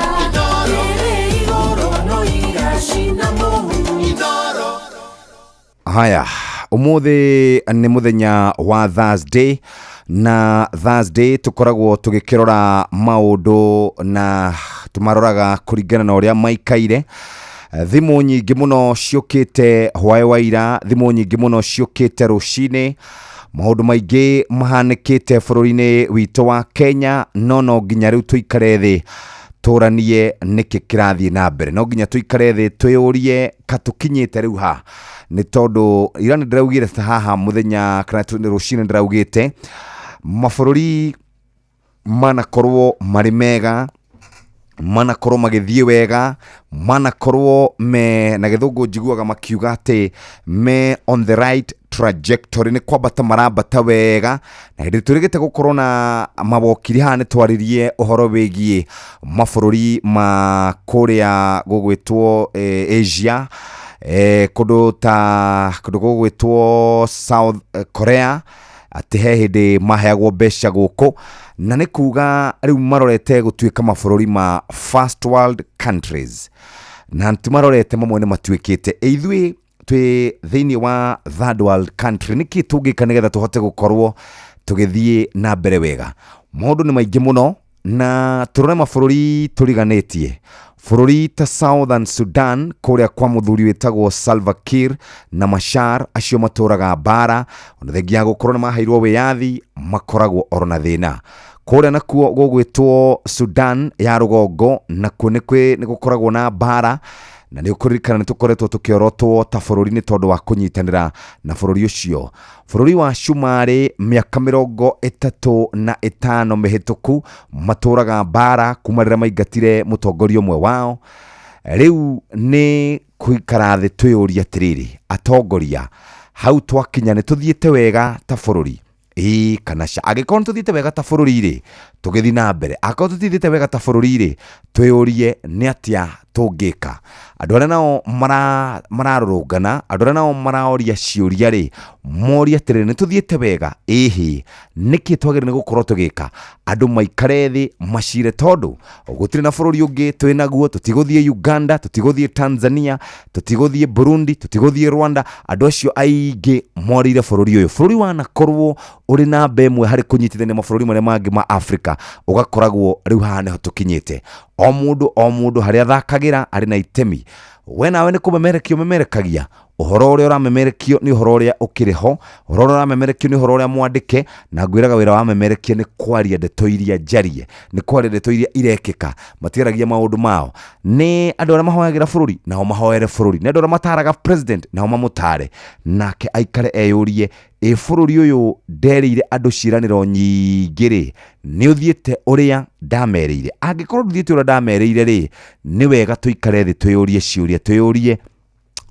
haya umuthi ni muthenya wa Thursday na Thursday tukoragwo tugikirora maundu na tumaroraga kuringana na uria maikaire. Thimu nyingi muno ciukite hwae waira, thimu nyingi muno ciukite rucini, maundu maingi mahanikite bururi-ini witu wa Kenya, no nginya riu tuikare thi turanie niki kirathie na mbere, no nginya tuikare thi tuyurie katukinyite riu ha ni tondu ira ni ndiraugire ta haha muthenya kana rucini ndiraugite mabururi manakorwo mari mega, manakorwo magithie wega, manakorwo me na githungu njiguaga makiuga ati me on the right trajectory, ni kwambata marambata wega, na hindi turigite gukorwo na mabokiri ha ni twaririe uhoro wigie mabururi ma kuria gugwitwo Asia, kundu gugwitwo South Korea, ati he hindi maheagwo mbeca guku, na ni kuga riu marorete gutuika mabururi ma first world countries, na ntimarorete mamwe ni matuikite ithui twi thiini wa third world country niki tungika nigetha tuhote gukorwo tugithie na mbere wega. Maundu ni maingi muno na turone mabũrũri turiganitie. Bũrũri ta Southern Sudan kuria kwa muthuri witagwo Salva Kiir na Machar acio matũraga bara ona thengia gukorwo ni mahairwo wiyathi makoragwo orona thina. Kuria nakuo gugwitwo Sudan ya rugongo nakuo ni gukoragwo na bara na ni ukurikana nitukoretwo tukiorotwo ta bũrũri ni tondu wa kunyitanira na bũrũri ucio. Bũrũri wa Shumari miaka 35 mihituku matũraga bara kuma rĩrĩa maingatire mũtongoria ũmwe wao. Rĩu ni kuikara thĩ twĩyũria atiriri atongoria hau twakinya ni tuthiĩte wega ta bũrũri kana agĩkorwo tuthiĩte wega ta bũrũri rĩ tũgĩthi na mbere, akorwo tuthiĩte wega ta bũrũri rĩ twĩyũrie nĩ atĩa tũngĩka. Andũ arĩa nao mararũrũngana, andũ arĩa nao maraoria ciũria rĩ moria atĩrĩrĩ nĩ tuthiĩte wega ĩhĩ nĩkĩ twagĩrĩire nĩ gũkorwo tũgĩka. Andũ maikare thĩ macire tondu gũtirĩ na bũrũri ũngĩ twĩ naguo, tũtigũthiĩ Uganda, tũtigũthiĩ Tanzania, tũtigũthiĩ Burundi, tũtigũthiĩ Rwanda. Andũ acio aingĩ morire bũrũri ũyũ, bũrũri wanakorwo ũrĩ namba ĩmwe harĩ kũnyitithania mabũrũri marĩa mangĩ ma Africa ugakoragwo rĩu haha nĩho tũkinyĩte. O mũndũ harĩa athakagira arĩ na itemi. We nawe nĩ kũmemerekio memerekagia. Ũhoro ũrĩa ũramemerekio nĩ ũhoro ũrĩa ũkĩrĩho, ũhoro ũrĩa ũramemerekio nĩ ũhoro ũrĩa mwandĩke, na ngwĩraga wĩra wa memerekia nĩ kwaria ndeto iria njarie, nĩ kwaria ndeto iria irekĩka, matiaragia maũndũ mao. Nĩ andũ arĩa mahoyagĩra bũrũri nao mahoere bũrũri, nĩ andũ arĩa mataraga president nao mamũtare, nake aikare eyũrie bũrũri ũyũ nderĩire andũ ciĩranĩro nyingĩ rĩ nĩ ũthiĩte ũrĩa ndamerĩire. Angĩkorwo ndũthiĩte ũrĩa ndamerĩire rĩ nĩ wega tũikare thĩ twĩyũrie ciũria, twĩyũrie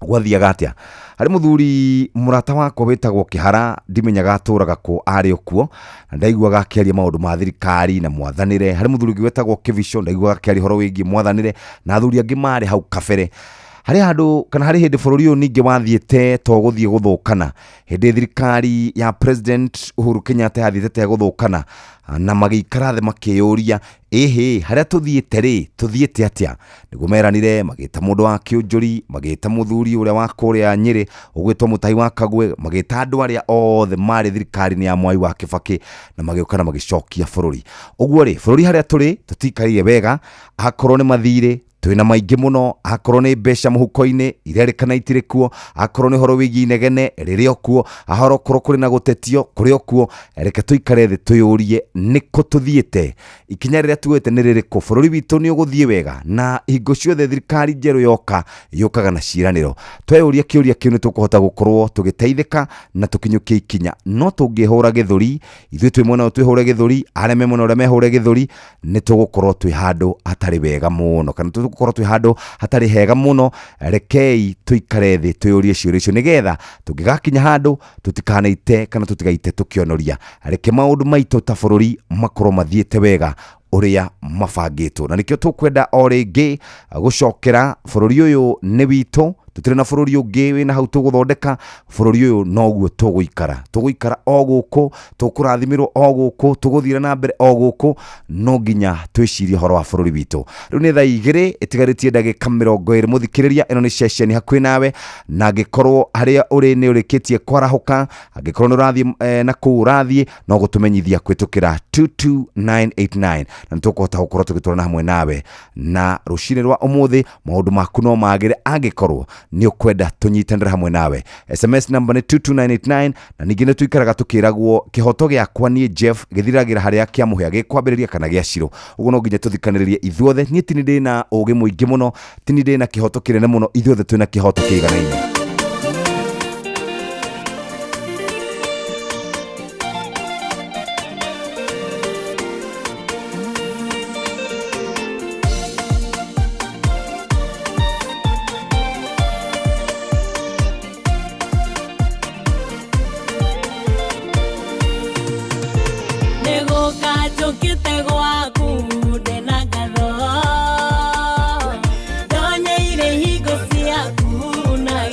gwathiaga atĩa. Harĩ mũthuri mũrata wakwa wĩtagwo Kĩhara, ndimenyaga atũraga kũ arĩ okuo, ndaiguaga akĩaria maũndũ ma thirikari na mwathanĩre. Harĩ mũthuri ũngĩ wĩtagwo Kĩvico, ndaiguaga akĩaria ũhoro wĩgiĩ mwathanĩre, na athuri angĩ marĩ hau kabere. Harĩ handũ kana harĩ hĩndĩ bũrũri ũyũ ningĩ wathiĩte to gũthiĩ gũthũkana, hĩndĩ thirikari ya President Uhuru Kenyatta yathiĩte gũthũkana na magĩikara thĩ makĩyũria ĩhĩ harĩa tũthiĩte rĩ tũthiĩte atĩa. Nĩguo meranire magĩta mũndũ wa Kĩũnjũri, magĩta mũthuri ũrĩa wa kũrĩa Nyĩrĩ ũgwĩtwo Mũtahi wa Kagwe, magĩta andũ arĩa othe marĩ thirikari-inĩ ya Mwai wa Kĩbakĩ na magĩũka na magĩcokia bũrũri. Ũguo rĩ bũrũri harĩa tũrĩ tũtikarire wega, akorwo nĩ mathirĩ twina maingĩ muno, akorwo nĩ mbeca mũhuko-inĩ irerĩkana itirĩ kuo, akorwo nĩ horo wĩgiĩ inegene rĩrĩ okuo, ahoro korwo kũrĩ na gũtetio kũrĩ okuo. Reke tũikare thĩ twĩyũrie nĩkũ tũthiĩte, ikinya rĩrĩa tuoete nĩ rĩrĩkũ, bũrũri witũ nĩ ũgũthiĩ wega, na hingo ciothe thirikari njerũ yũkaga na ciĩranĩro. Tweyũria kĩũria kĩu nĩ tũkũhota gũkorwo tũgĩteithĩka na tũkinyũkie ikinya. No tũngĩhũra gĩthũri, ithuĩ twĩ mwena twĩhũre gĩthũri, arĩa me mwena ũrĩa mehũre gĩthũri, nĩ tũgũkorwo twĩ handũ hatarĩ wega mũno, kana tũgũkorwo twĩ handũ hatarĩ hega mũno. Rekei tũikare thĩ twĩyũrie ciũria icio nĩgetha tũngĩgakinya handũ tũtikanaite kana tũtigaite tũkĩonoria. Reke maũndũ maitũ ta bũrũri makorwo mathiĩte wega ũrĩa mabangĩtwo, na nĩkĩo tũkwenda o rĩngĩ gũcokera bũrũri ũyũ nĩ witũ, tũtirĩ na bũrũri ũngĩ wĩna hau tũgũthondeka. Bũrũri ũyũ noguo tũgũikara o gũkũ, tũkũrathimirwo o gũkũ, tũgũthira na mbere o gũkũ, no nginya twĩcirie ũhoro wa bũrũri witũ. Rĩu nĩ thaa 2 ĩtigarĩtie ndagĩka 20 mũthikĩrĩria, ĩno nĩ ceceni hakuhĩ nawe, na angĩkorwo harĩa ũrĩ nĩ ũrĩkĩtie kwarahũka, angĩkorwo nĩ ũrathiĩ na kũu ũrathiĩ no gũtũmenyithia kwĩtũkĩra 22989 na nĩtũkũhota gũkorwo tũgĩtwarana hamwe nawe, na rũcinĩ rwa ũmũthĩ maũndũ maku no magĩre angĩkorwo nĩ ũkwenda tũnyitanĩre hamwe nawe. SMS number nĩ 22989, na ningĩ nĩ tũikaraga tũkĩragwo kĩhoto gĩakwa niĩ Jeff gĩthiragĩra harĩa kĩa mũhĩa gĩkwambĩrĩria kana gĩa Shiro. Ũguo no nginya tũthikanĩrĩrie ithuothe. Niĩ ti ndĩ na ũgĩ mũingĩ mũno, ti ndĩ na kĩhoto kĩnene mũno, ithuothe twĩna kĩhoto kĩiganaine. Donye ile higo siya kuna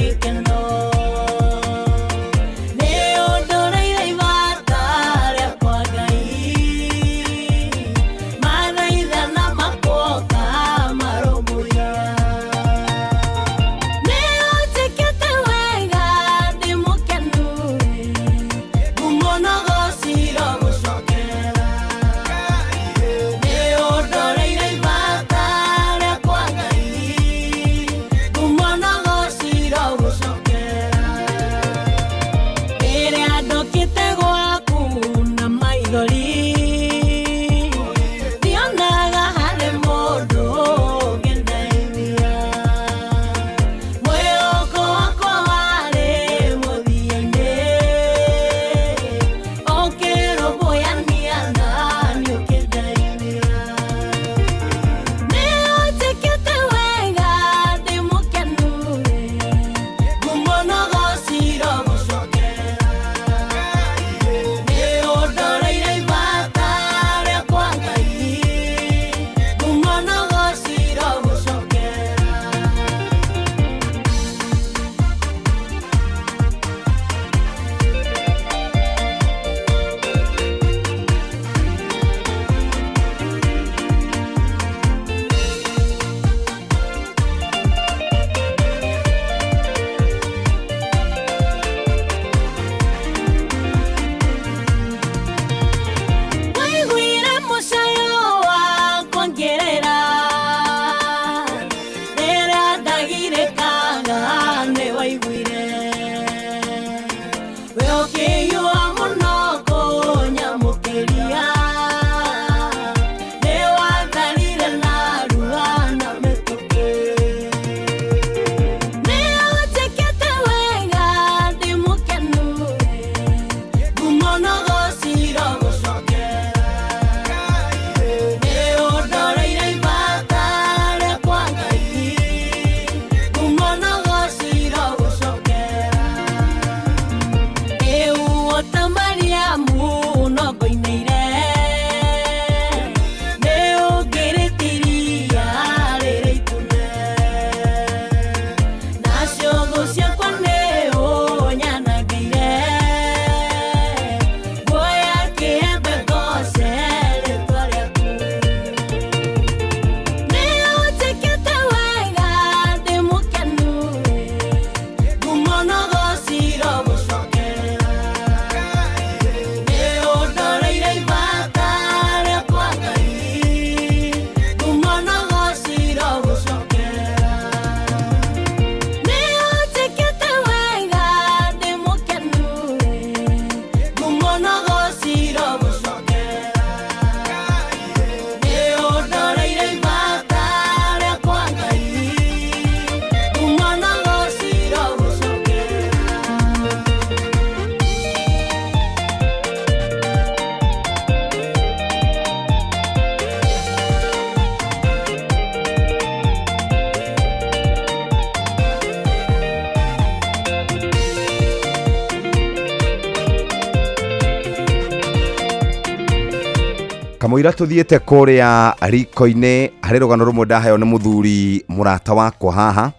Kamwira tuthiete kuria riko-ini hari rugano rumwe ndaheo ni muthuri murata wakwa haha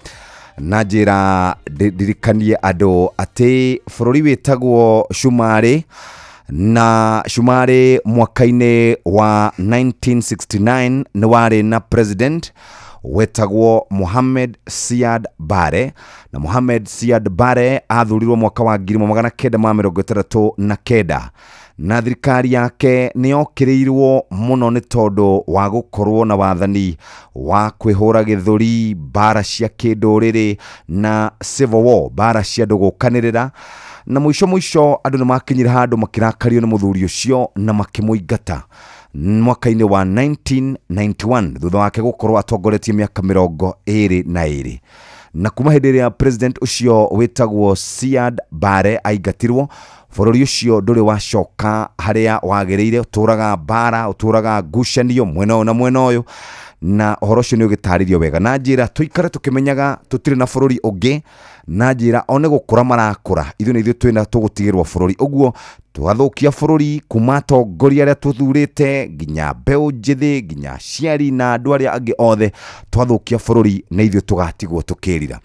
na njira ndirikanie andu ati bururi witagwo Shumari na Shumari mwaka-ini wa 1969 ni wari na president wetagwo Mohamed Siad Barre na Mohamed Siad Barre athurirwo mwaka wa 1969 na thirikari yake niyokirirwo muno ni tondu wa gukorwo na wathani wa kwihura githuri, bara cia kinduriri na civil war, bara cia ndugukanirira, na mwisho andu ni makinyira handu makirakario ni muthuri ucio na makimuingata mwaka-ini wa 1991 thutha wake gukorwo atongoretie miaka 22 na kuma hindi ya president ucio wetagwo Siad Barre aingatirwo bururi ucio nduri wacoka haria wagereire uturaga bara, uturaga ngucanio mwena na mwena uyu na uhoro ucio ni ugitaririo wega na njira tuikare tukimenyaga tutire na bururi ungi na njira one gukura marakura ithu ni ithu twina tugutigirwo bururi uguo twathukia bururi kuma tongoria aria tuthurite nginya mbeu njithi nginya ciari na andu aria angi othe twathukia bururi na ithu tugatigwo tukirira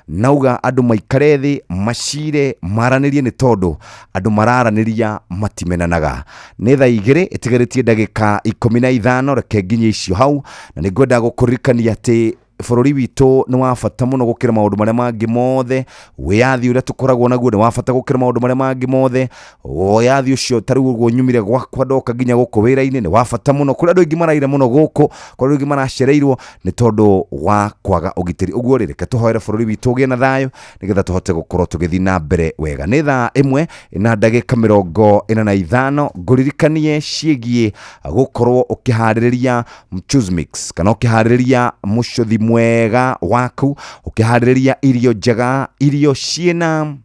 nauga andu maikare thi macire maranirie ni tondu andu mararaniria matimenanaga ni thaa 2 itigaritie ndagika 15 reke nginya icio hau na ningwenda gukuririkania ati bururi witu ni wa bata muno gukira maundu maria mangi mothe wiyathi uria tukoragwo naguo ni wa bata gukira maundu maria mangi mothe wiyathi ucio tariu uguo nyumire gwakwa ndoka nginya guku wira-ini ni wa bata muno kuri andu ingi maraire muno guku kuri andu ingi maracereirwo ni tondu wa kwaga ugitiri uguo reke tuhoere bururi witu ugie na thayo nigetha tuhote gukorwo tugithi na mbere wega ni thaa 1 na ndagika 45 nguririkanie ciegie gukorwo ukihaririria Mchuzi Mix kana ukihaririria mucothi mwega waku ukihariria irio njega, irio ciena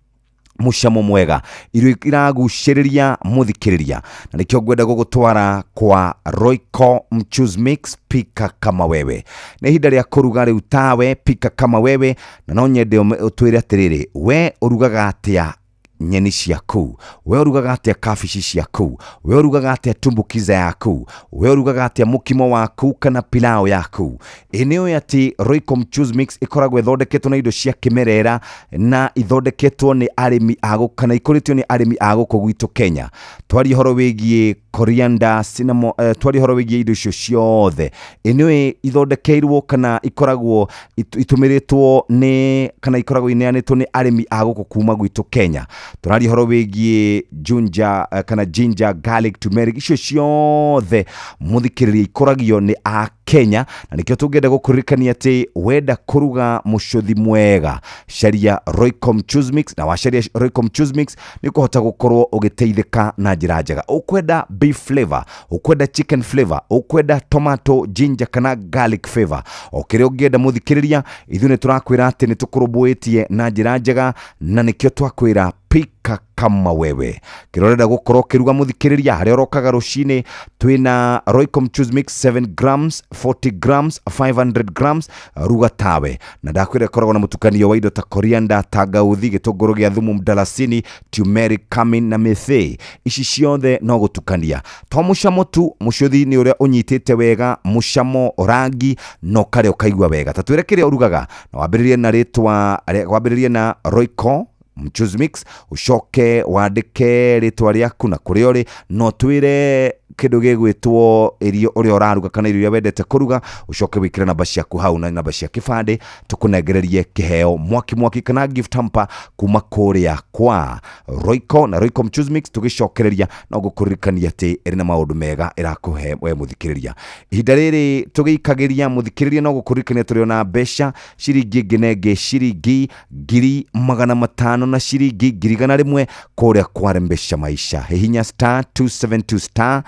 mucamo mwega, irio iraguciriria muthikiriria na nikio ngwenda gugutwara kwa Royco Mchuzi Mix pika kama wewe na ihinda ria kuruga riu tawe pika kama wewe na no nyende utwire atiriri we urugaga atia nyeni ciaku, we urugaga atia kabici ciaku, we urugaga atia tumbukiza yaku, we urugaga atia mukimo waku kana pilau yaku. Eneo ati Royco Mchuzi Mix ikoragwo ithondeketwo na indo cia kimerera na ithondeketwo ni arimi ago kana ikoritwo ni arimi ago kugwitu Kenya. Twari horo wigie coriander, cinnamon, twari horo wigie indo icio ciothe. Eneo ithondekeirwo kana ikoragwo itumiritwo ni kana ikoragwo ineanitwo ni arimi ago kuma gwitu Kenya. Turari horo wigie ginger, garlic, turmeric icio ciothe muthikiriria ikoragio ni a Kenya na nikio tungenda gukuririkania ati wenda kuruga mucothi mwega caria Royco Mchuzi Mix na wacaria Royco Mchuzi Mix ni kuhota gukorwo ugiteithika na njira njega. Ukwenda beef flavor, ukwenda chicken flavor, ukwenda tomato, ginger kana garlic flavor, okire ungienda muthikiriria ithu ni turakwira ati ni tukurumbuitie na njira njega na nikio twakwira pika kama wewe kiroreda gukorwo kiruga muthikiriria haria rokaga rucini twina Royco Mchuzi Mix 7 grams, 40 grams, 500 grams ruga tawe na ndakwira koragwo na mutukanio wa indo ta coriander, tangauthi, gitunguru gia thumu, mdalasini, turmeric, cumin na methi. Ici ciothe no gutukania to mucamo tu mucothi ni uria unyitite wega mucamo rangi no kare ukaigwa wega tatwire kiria urugaga na wambiririe na ritwa wambiririe na Royco Mchuzi Mix ucoke wandike ritwa riaku na kuria uri no twire kindu gigwitwo irio uria uraruga kana irio wendete kuruga ucoke wikire namba ciaku hau na namba cia kibande tukunegererie kiheo mwaki kana gift hamper kuma kuria kwa Royco na Royco Mchuzi Mix tugicokereria no gukuririkania ati iri na maundu mega irakuhe we muthikiriria ihinda riri tugikagiria muthikiriria no gukuririkania turi na besha ciringi nginenge ciringi 500 na ciringi 1,100 kuria kwa Rembesha Maisha hihinya *272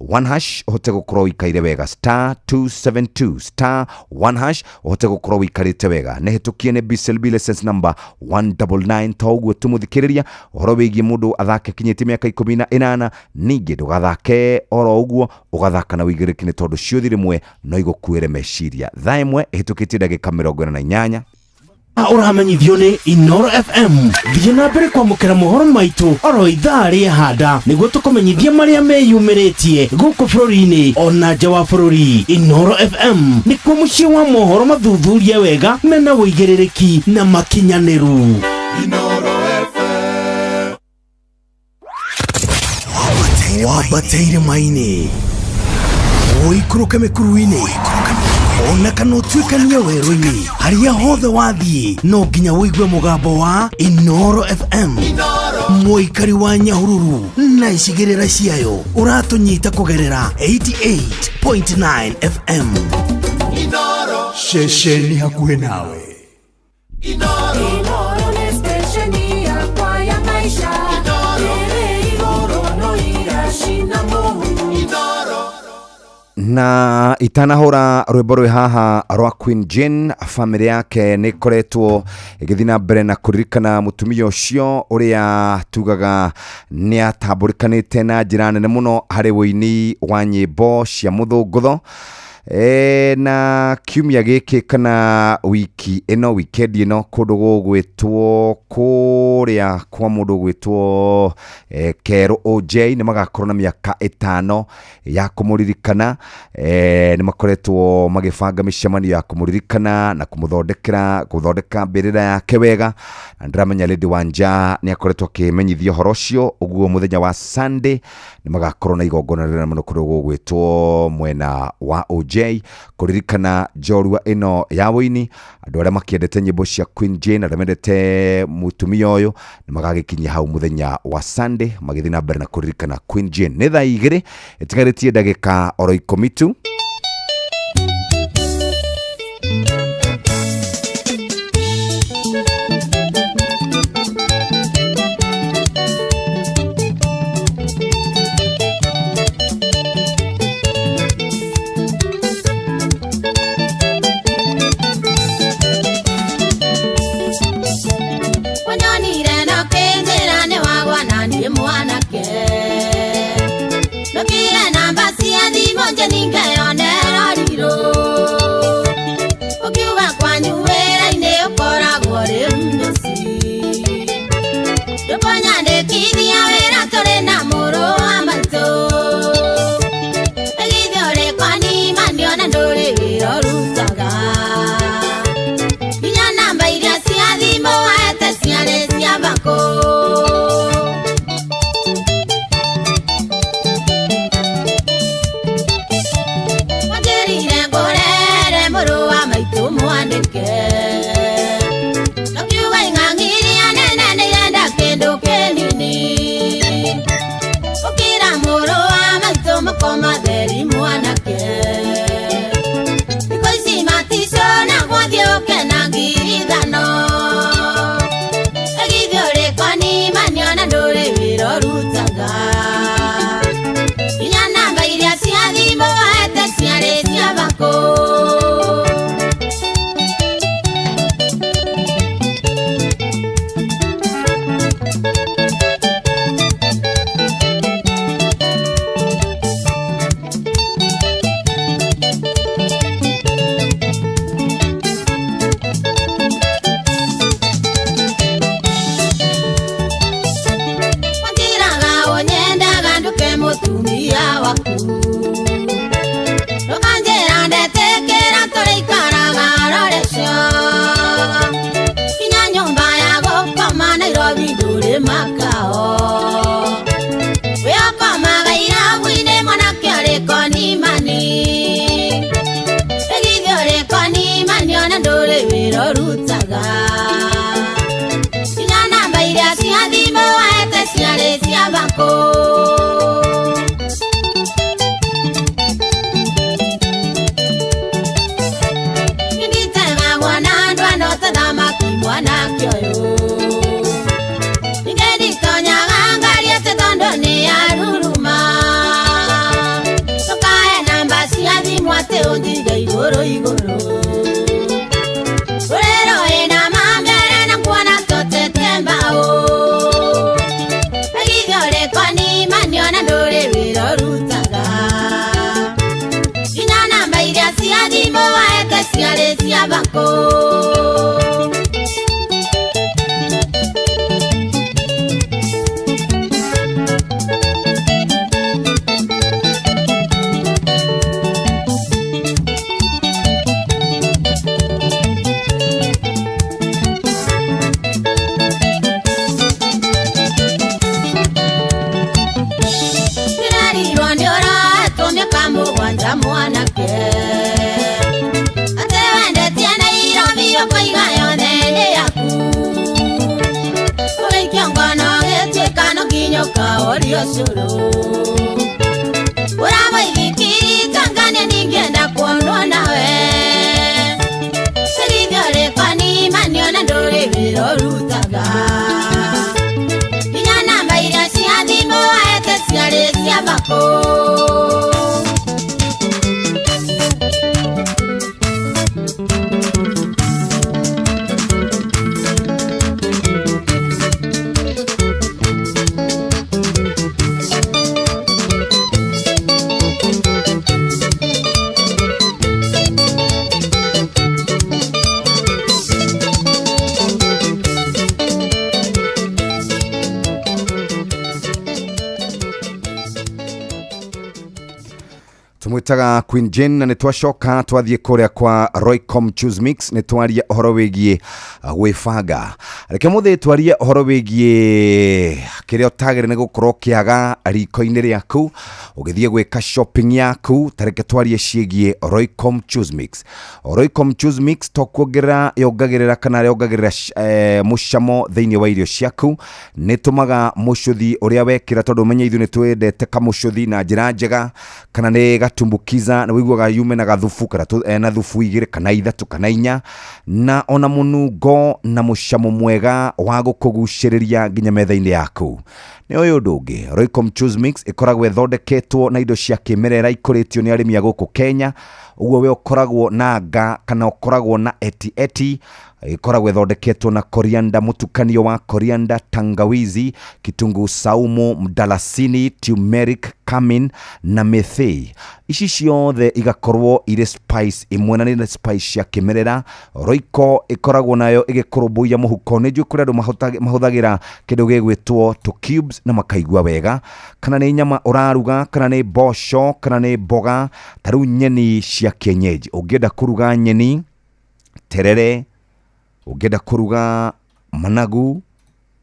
one hash hote gukorwo ikaire wega *272 one hash hote gukorwo ikarite wega nehitukie ne BCLB license number 199 toguo tumuthikiriria horo wigie mundu athake kinyiti miaka 18 ningi ndugathake oro uguo ugathaka na wigirikini tondu ciuthi rimwe no igukuire meciria thaa imwe ihitukitie ndagika 48 uramenyithio ni Inoro FM. Thiĩ na mbere kwamũkĩra mohoro maitũ oro ithaa rĩa handa nĩguo tũkũmenyithia marĩa meyumĩrĩtie gũkũ bũrũri-inĩ ona nja wa bũrũri. Inoro FM nĩkuo mũciĩ wa mohoro mathuthurie wega mena wũigĩrĩrĩki na makinyanĩru. Inoro FM. Wabateire maini ũikũrũke mĩkuru-inĩ ona kana ũtuĩkanie werũ-inĩ harĩa hothe wathiĩ no nginya wĩigue mũgambo wa Inoro FM. Mũikari wa Nyahururu na icigĩrĩra ciayo ũratũnyita kũgerera 88.9 FM. Inoro ceceni hakuhĩ nawe. Inoro nĩ stesheni yakwa ya maisha. Na itanahora rwĩmbo rwĩ haha rwa Queen Jane, family yake nĩ koretwo ĩgĩthiĩ na mbere na kũririkana mũtumia ũcio ũrĩa tugaga nĩ atambũrĩkanĩte na njĩra nene mũno harĩ wũini wa nyĩmbo cia mũthũngũtho. Na kiumia gĩkĩ kana wiki ĩno weekend ĩno kũndũ gũgwĩtwo kũrĩa kwa mũndũ gwĩtwo Kero OJ nĩ magakorwo na mĩaka 5 ya kũmũririkana. Nĩ makoretwo magĩbanga mĩcemanio ya kũmũririkana na gũthondeka mbĩrĩra yake wega. Na ndĩramenya Lady Wanja nĩ akoretwo akĩmenyithia ũhoro ũcio. Ũguo mũthenya wa Sunday nĩ magakorwo na igongona rĩrĩa mũno kũndũ gũgwĩtwo mwena wa OJ kũririkana njorua ĩno ya wũini. Andũ arĩa makĩendete nyĩmbo cia Queen Jane arĩa mendete mũtumia ũyũ nĩ magagĩkinyia hau mũthenya wa Sunday magĩthiĩ na mbere na kũririkana Queen Jane. Nĩ thaa 2 ĩtigarĩtie ndagĩka oro 10 tu. nyoka orio shuru Urama idiki Tanganya ningienda kuonwa nawe Serivyo kwani maniona ndore viro rutaga Inyana mbaira siadhimo aete siare siabako Tumwitaga Queen Jane na nitwacoka twathie kuria kwa Roycom Choose Mix nitwaria uhoro wigie gwifanga reke muthe twaria uhoro wigie kiria utagire ni gukorwo kiaga riko-ini riaku ugithie gwika shopping yaku tareke twarie ciegie Roycom Choose Mix. Roycom Choose Mix tokuongerera yongagirira kana yongagirira mucamo thiini wa irio ciaku nitumaga mucuthi uria wekira tondu menya ithu nitwendete kamucuthi na njira njega kana ni gatumbukiza na wiguaga yume na gathufu kana na thufu igire kana ithatu kana inya na ona munungo na mucamo mwega wa gukuguciriria nginya metha-ini yaku ni uyu ndungi Roycom Choose Mix ikoragwo ithondeketwo na indo cia kimerera ikuritio ni arimi a guku Kenya uguo we ukoragwo na nga kana ukoragwo na eti ikoragwo ithondeketwo na coriander mutukanio wa coriander tangawizi kitungu saumu mdalasini turmeric cumin na methi ici ciothe igakorwo ire spice imwe na ni spice ya kimerera Royco ikoragwo nayo igikurumbuia muhuko ni njui kuri andu mahuthagira kindu gigwitwo to cubes na makaigua wega kana ni nyama uraruga kana ni bosho kana ni boga taru nyeni cia kienyeji ungienda kuruga nyeni terere ugenda kuruga managu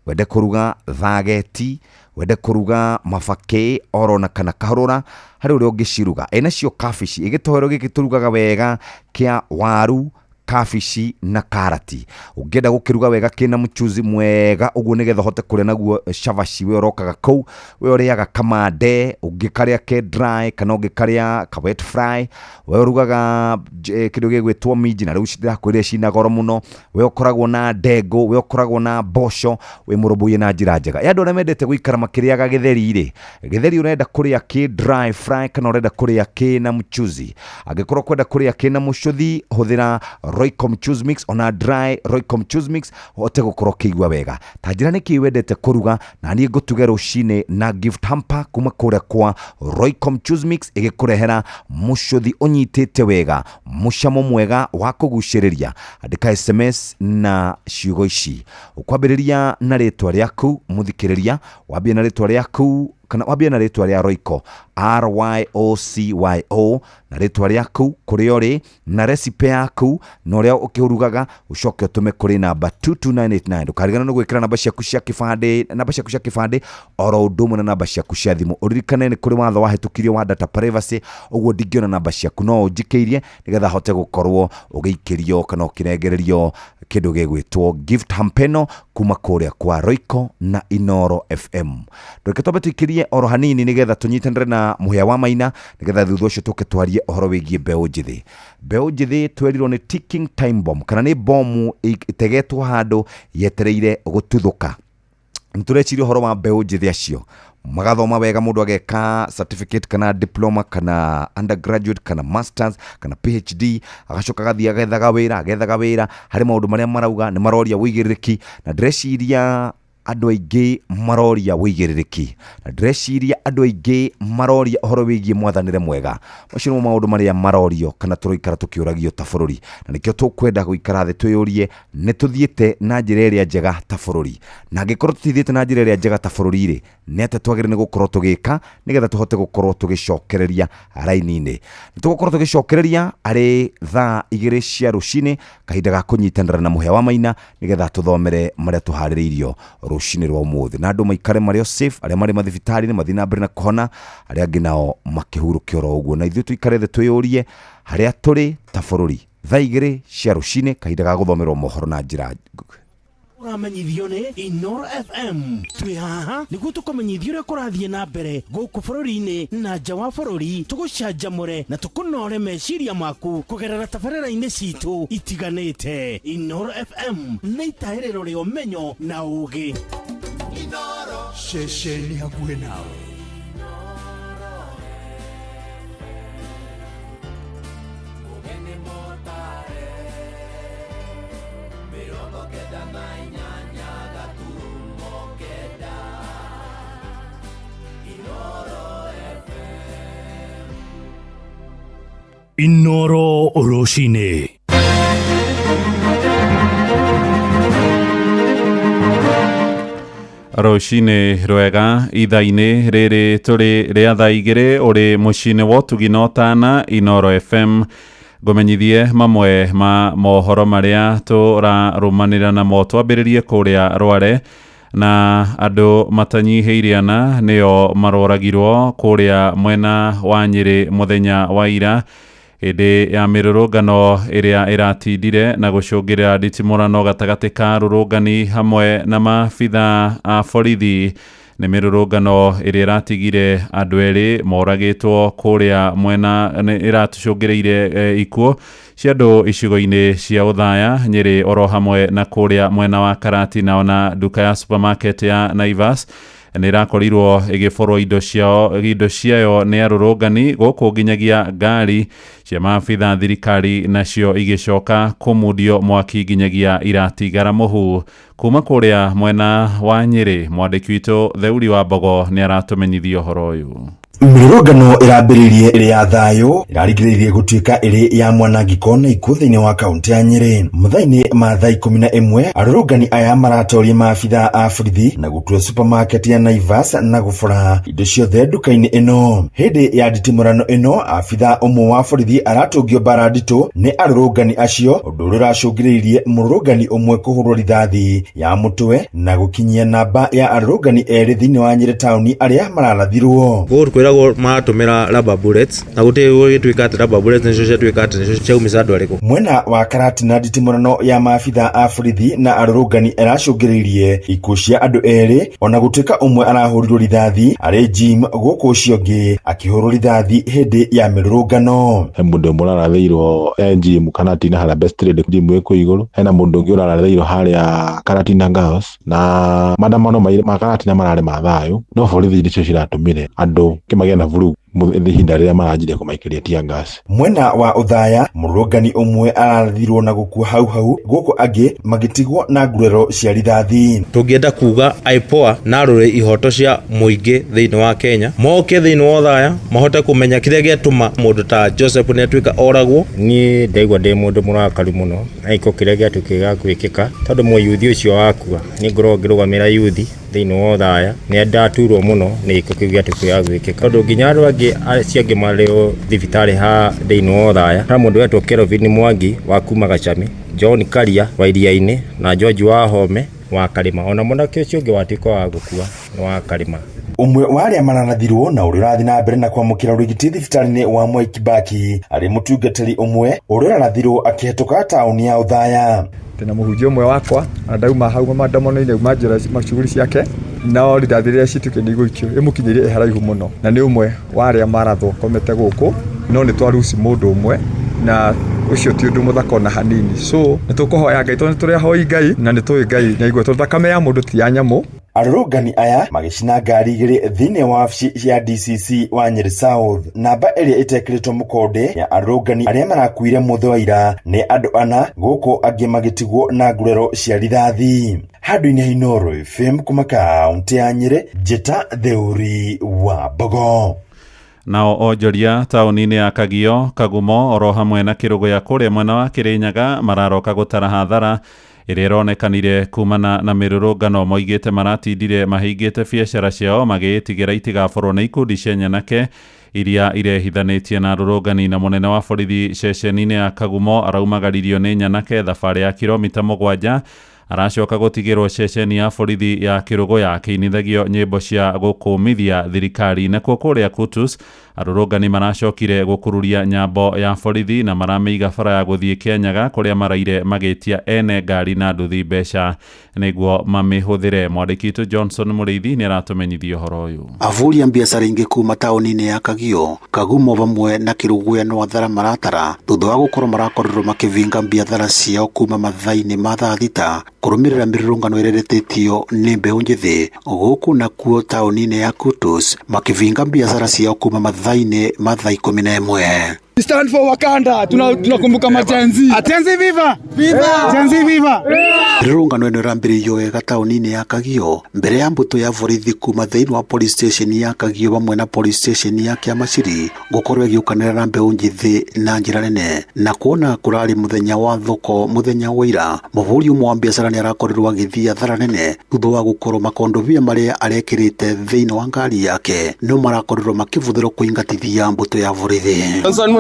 wende kuruga thageti wende kuruga mafake orona kana kahorora hari uri ungiciruga enacio kabici igitohero gikiturugaga wega kia waru kabici na karati ungenda gukiruga wega kina mchuzi mwega uguo nigetha hote kuria naguo shavashi we orokaga kou we oriaga kamande ungikaria ke dry kana ungikaria ka wet fry we orugaga kindu gigwitwo minji na riu ndirakwira cina goro muno we okoragwo na ndego we okoragwo na bosho we murumbuye na njira njega ya ndore mendete guikara makiriaga githeri ri githeri urenda kuria ki dry fry kana urenda kuria ki na mchuzi agikorwo kwenda kuria ki na mucuthi huthira Roycom Choose Mix ona dry Roycom Choose Mix hote gukorwo kiigua wega tanjira niki wendete kuruga na ni ngutuge rucine na gift hamper kuma kuria kwa Roycom Choose Mix igikurehera mucuthi unyitite wega mucamo mwega wa kuguciriria andika SMS na ciugo ici ukwambiriria na ritwa riaku muthikiriria wambie na ritwa riaku kana wambie na ritwa ria Royco RYOCYO na ritwa riaku kuri ori na recipe yaku no ria ukirugaga ucoke utume kuri namba 22989 ukarigana no gwikira namba ciaku cia kibande oro undu na namba ciaku cia thimu uririkane ni kuri watho wahitukirio wa data privacy uguo ndingiona namba ciaku no unjikeirie nigetha hote gukorwo ugiikirio kana ukirengererio kindu gigwitwo gift hampeno kuma kuria kwa Royco na Inoro FM ndoketobe tuikirie oro hanini nigetha tunyitanire na muhia wa maina nigetha thutha ucio tuke twarie uhoro wigie mbeu njithi twerirwo ni ticking time bomb kana ni bomu itegetwo handu yetereire gututhuka nturecirie uhoro wa mbeu njithi acio magathoma wega mundu ageka certificate kana diploma kana undergraduate kana masters kana PhD agacoka gathia gethaga wira hari maundu maria marauga ni maroria wigiririki na dressiria andu aingi maroria wigiririki na dressiria andu aingi maroria uhoro wigie mwathanire mwega macio no maundu maria marorio kana turoikara tukiuragio ta bururi na nikio tukwenda guikara thi tuyurie ni tuthiete na njira iria njega ta bururi na ngikorwo tutithiete na njira iria njega ta bururi ri ni ate twagire ni gukorwo tugika nigetha tuhote gukorwo tugicokereria raini-ini nitugukorwo tugicokereria ari thaa 2 cia rucini kahinda ga kunyitanira na muhia wa maina nigetha tuthomere maria tuhaririirio rucini rwa umuthi na andu maikare mario safe aria mari mathibitari ni mathina mbere na kuhona aria angi nao makihurukio ro uguo na ithu tuikare the tuyurie haria turi ta bururi thaa 2 cia rucini kahinda ga guthomerwo mohoro na njira uramenyithio ni Inoro FM. Twi haha niguo tukumenyithio uria kurathie na mbere guku bururi-ini na nja wa bururi, tugucanjamure na tukunore meciria maku kugerera tabarĩra-inĩ citu itiganĩte. Inoro FM nĩ itaĩrĩro rĩa ũmenyo na ũũgĩ. Inoro ceceni hakuhĩ nawe. Inoro Oroshine. Roshine rwega itha-inĩ rĩrĩ tũrĩ rĩa thaa igĩrĩ ũrĩ mũciĩ-inĩ wa ũtugi na ũtana Inoro FM. Ngũmenyithie mamwe ma mohoro marĩa tũrarũmanĩra namo twambĩrĩrie kũrĩa Rware na andũ matanyihĩire ana nĩo maroragirwo kũrĩa mwena wa Nyĩrĩ mũthenya wa ira hĩndĩ ya mĩrũrũngano ĩrĩa ĩratindire na gũcũngĩrĩra nditimũrano gatagatĩ ka arũrũngani hamwe na maabitha a borithi. Nĩ mĩrũrũngano ĩrĩa ĩratigire andũ erĩ moragĩtwo kũrĩa mwena ĩratũcũngĩrĩire ikuũ cia andũ icigo-inĩ cia Ũthaya, Nyĩrĩ oro hamwe na kũrĩa mwena wa Karati, na ona nduka ya supermarket ya Naivas nĩ ĩrakorirwo ĩgĩborwo indo ciayo nĩ arũrũngani, gũkũ nginyagia ngari cia maabitha thirikari nacio igĩcoka kũmundio mwaki nginyagia iratigara mũhu. Kuma kũrĩa mwena wa Nyĩrĩ, mwandĩki witũ Theuri wa Mbogo nĩ aratũmenyithia ũhoro ũyũ. Mĩrũrũngano ĩrambĩrĩirie ĩrĩ ya thayũ ĩrarigĩrĩirie gũtuĩka ĩrĩ ya mwanangĩko na ikuũ thĩinĩ wa kaunti ya Nyĩrĩ. Mũthenya ma thaa 11 arũrũngani aya maratoria maabitha a borithi na gũtua supermarket ya Naivas na gũbora indo ciothe nduka-inĩ ĩno. Hĩndĩ ya nditimũrano ĩno, abitha ũmwe wa borithi aratũngio mbara nditũ nĩ arũrũngani acio, ũndũ ũrĩa ũracũngĩrĩirie mũrũrũngani ũmwe kũhũrwo rithathi ya mũtwe na gũkinyia namba ya arũrũngani erĩ thĩinĩ wa Nyĩrĩ taũni arĩa mararathirwo. Matumira rubber bullets na gute gũgĩtuĩka atĩ rubber bullets nĩcio ciatuĩka atĩ nĩcio ciaumica andũ arĩkũ. Mwena wa Karati na nditimũrano ya maabitha a borithi na arũrũngani ĩracũngĩrĩirie ikuũ cia andũ erĩ, ona gũtuĩka ũmwe arahũrirwo rithathi arĩ gym, gũkũ ũcio ũngĩ akĩhũrwo rithathi hĩndĩ ya mĩrũrũngano. He mũndũ ũmwe ũrarathĩirwo gym Karati na harĩa Best Trade gym ĩkũ igũrũ, hena mũndũ ũngĩ ũrarathĩirwo harĩa Karati na Girls, na maandamano ma Karati na mararĩ ma thayũ, no borithi nĩcio ciratũmire andũ kĩmagĩa na vurugu ihinda rĩrĩa maranjire kũmaikĩria tear gas. Mwena wa Ũthaya, mũrũrũngani ũmwe ararathirwo na gũkua hau, gũkũ angĩ magĩtigwo na nguraro cia rithathi. Tũngĩenda kuga IPOA na rũrĩ ihoto cia mũingĩ thĩinĩ wa Kenya moke thĩinĩ wa Ũthaya mahote kũmenya kĩrĩa gĩatũma mũndũ ta Joseph nĩ atuĩka oragwo. Niĩ ndaigua ndĩ mũndũ mũrakaru mũno na iko kĩrĩa gĩatuĩka gwĩkĩka, tondũ mũyuthi ũcio wakua nĩ ngoragwo ngĩrũgamĩra yuthi thĩinĩ wa Ũthaya, nĩ ndaturwo mũno nĩ iko kĩu gĩatuĩka gwĩkĩka, tondũ nginya andũ angĩ ciangĩ marĩo thibitarĩ ha thĩinĩ wa Ũthaya, na mũndũ wetwo Kelvin Mwangi wa kuma Gachami, John Karia wa Iria-inĩ na George wa Home wa Karima, ona mwanake ũcio ũngĩ watuĩka wa gũkua wa Karima. Umwe wa arĩa maranathirwo na ũrĩa ũrathiĩ na mbere na kwamũkĩra ũrigiti thibitarĩ-inĩ wa Mwai Kibaki arĩ mũtungatĩri ũmwe ũrĩa ũrarathirwo akĩhetũka taũni ya Ũthaya. Tena mũhunjia ũmwe wakwa ndauma hau maandamano-inĩ uma njĩra macuguri ciake, no rithathi rĩrĩa cituĩke nĩ igũikio ĩmũkinyĩrie haraihu mũno, na nĩ ũmwe wa arĩa marathwo komete gũkũ, no nĩ twaruci mũndũ ũmwe na ucio ti ũndũ mũthaka na hanini. So nĩ tũkũhoya Ngai, tondũ nĩ tũrĩ ahoi Ngai na nĩ tũĩ Ngai nĩ aigua, tondũ thakame ya mũndũ ti ya nyamũ. Arũrũngani aya magĩcina ngari igĩrĩ thĩinĩ wa wabici ya DCC wa Nyĩrĩ South. Namba ĩrĩa ĩtekĩrĩtwo mũkonde ya arũrũngani arĩa marakuire mũthũaira nĩ andũ ana, gũkũ angĩ magĩtigwo na nguraro cia rithathi. Handũ-inĩ ha Inoro FM kuma kaunti ya Nyĩrĩ, njĩta Theuri wa Mbogo. Nao onjoria taũni-inĩ ya Kagio, Kagumo oro hamwe na Kĩrũgũ ya kũrĩa mwena wa Kĩrĩnyaga mararoka gũtara hathara ĩrĩa ĩronekanire kumana na mĩrũrũngano. Moigĩte maratindire mahingĩte biacara ciao magĩĩtigĩra itigaborwo na ikundi cia nyanake iria irehithanĩtie na arũrũngani, na mũnene wa borithi ceceni-inĩ ya Kagumo araumagaririo nĩ nyanake thabarĩ ya kilomita 7 aracoka gutigirwo ceceni ya borithi ya Kirugu ya kiinithagio nyimbo cia gukumithia thirikari na kuria Kutus. Arurungani maracokire gukururia nyambo ya borithi na marameiga bara ya guthie Kianyaga kuria maraire magitia ene ngari na nduthi mbeca niguo mamihuthire. Mwandiki Johnson Mureithi ni aratumenyithia horo uyu. Avuri biacara ingi kuma tauni-ini ya Kagio, Kagumo vamwe na Kirugu ya Noathara maratara thutha wa gukorwo marakorirwo makivinga biathara ciao kuma mathaa-ini ma thaa thita kurumirira mirurungano ireretitio ni mbeu njithi guku nakuo tauni-ini ya Kutus makivinga biathara ciao kuma mathaa-ini ma thaa 11. Stand for Wakanda. Tunakumbuka majenzi. Atenzi viva! Viva! Jenzi viva! Mirurungano ino irambiriirio wega tauni-ini ya Kagio mbere ya mbuto ya borithi kuma thiini wa police station ya Kagio vamwe na police station ya Kiamaciri gukorwo igiukanira na mbeu njithi na njira nene na kuona kurari muthenya wa thoko muthenya wa ira. Muvuri umwe wa biacara ni arakorirwo agithia thara nene thutha wa gukorwo makondobia maria arekirite thiini wa ngari yake no marakorirwo makivuthirwo kuingatithia mbuto ya borithi.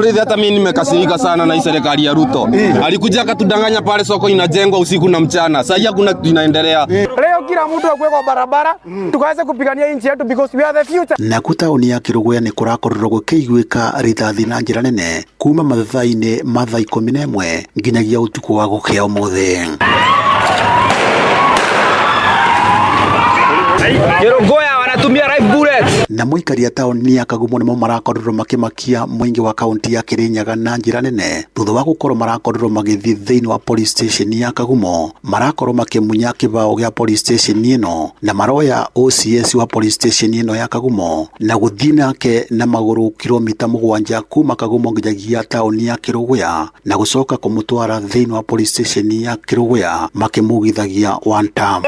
Hata mimi nimekasirika sana na serikali ya Ruto. Alikuja akatudanganya pale soko inajengwa usiku na mchana. Sasa hakuna kitu inaendelea. Leo kila mtu akwe kwa barabara tukaweza kupigania nchi yetu because we are the future. Na kutaoni ya Kirugu ni kurakorirwo gukiguika rithathi na njira nene kuma mathaa-ini ma thaa 11 nginyagia utuku wa gukia umuthi. Kirugoya wanatumia live bullets. Na muikari ya tauni ya Kagumo nimo marakorirwo makimakia mwingi wa kaunti ya Kirinyaga na njira nene thutha wa gukorwo marakorirwo magithii thiini wa police station ya Kagumo marakorwo makimunya kibao gia police station ino na maroya OCS wa police station ino ya Kagumo na guthii nake na maguru kilomita 7 kuma Kagumo nginyagia tauni ya Kiruguya na gucoka kumutwara thiini wa police station ya Kiruguya makimugithagia one time.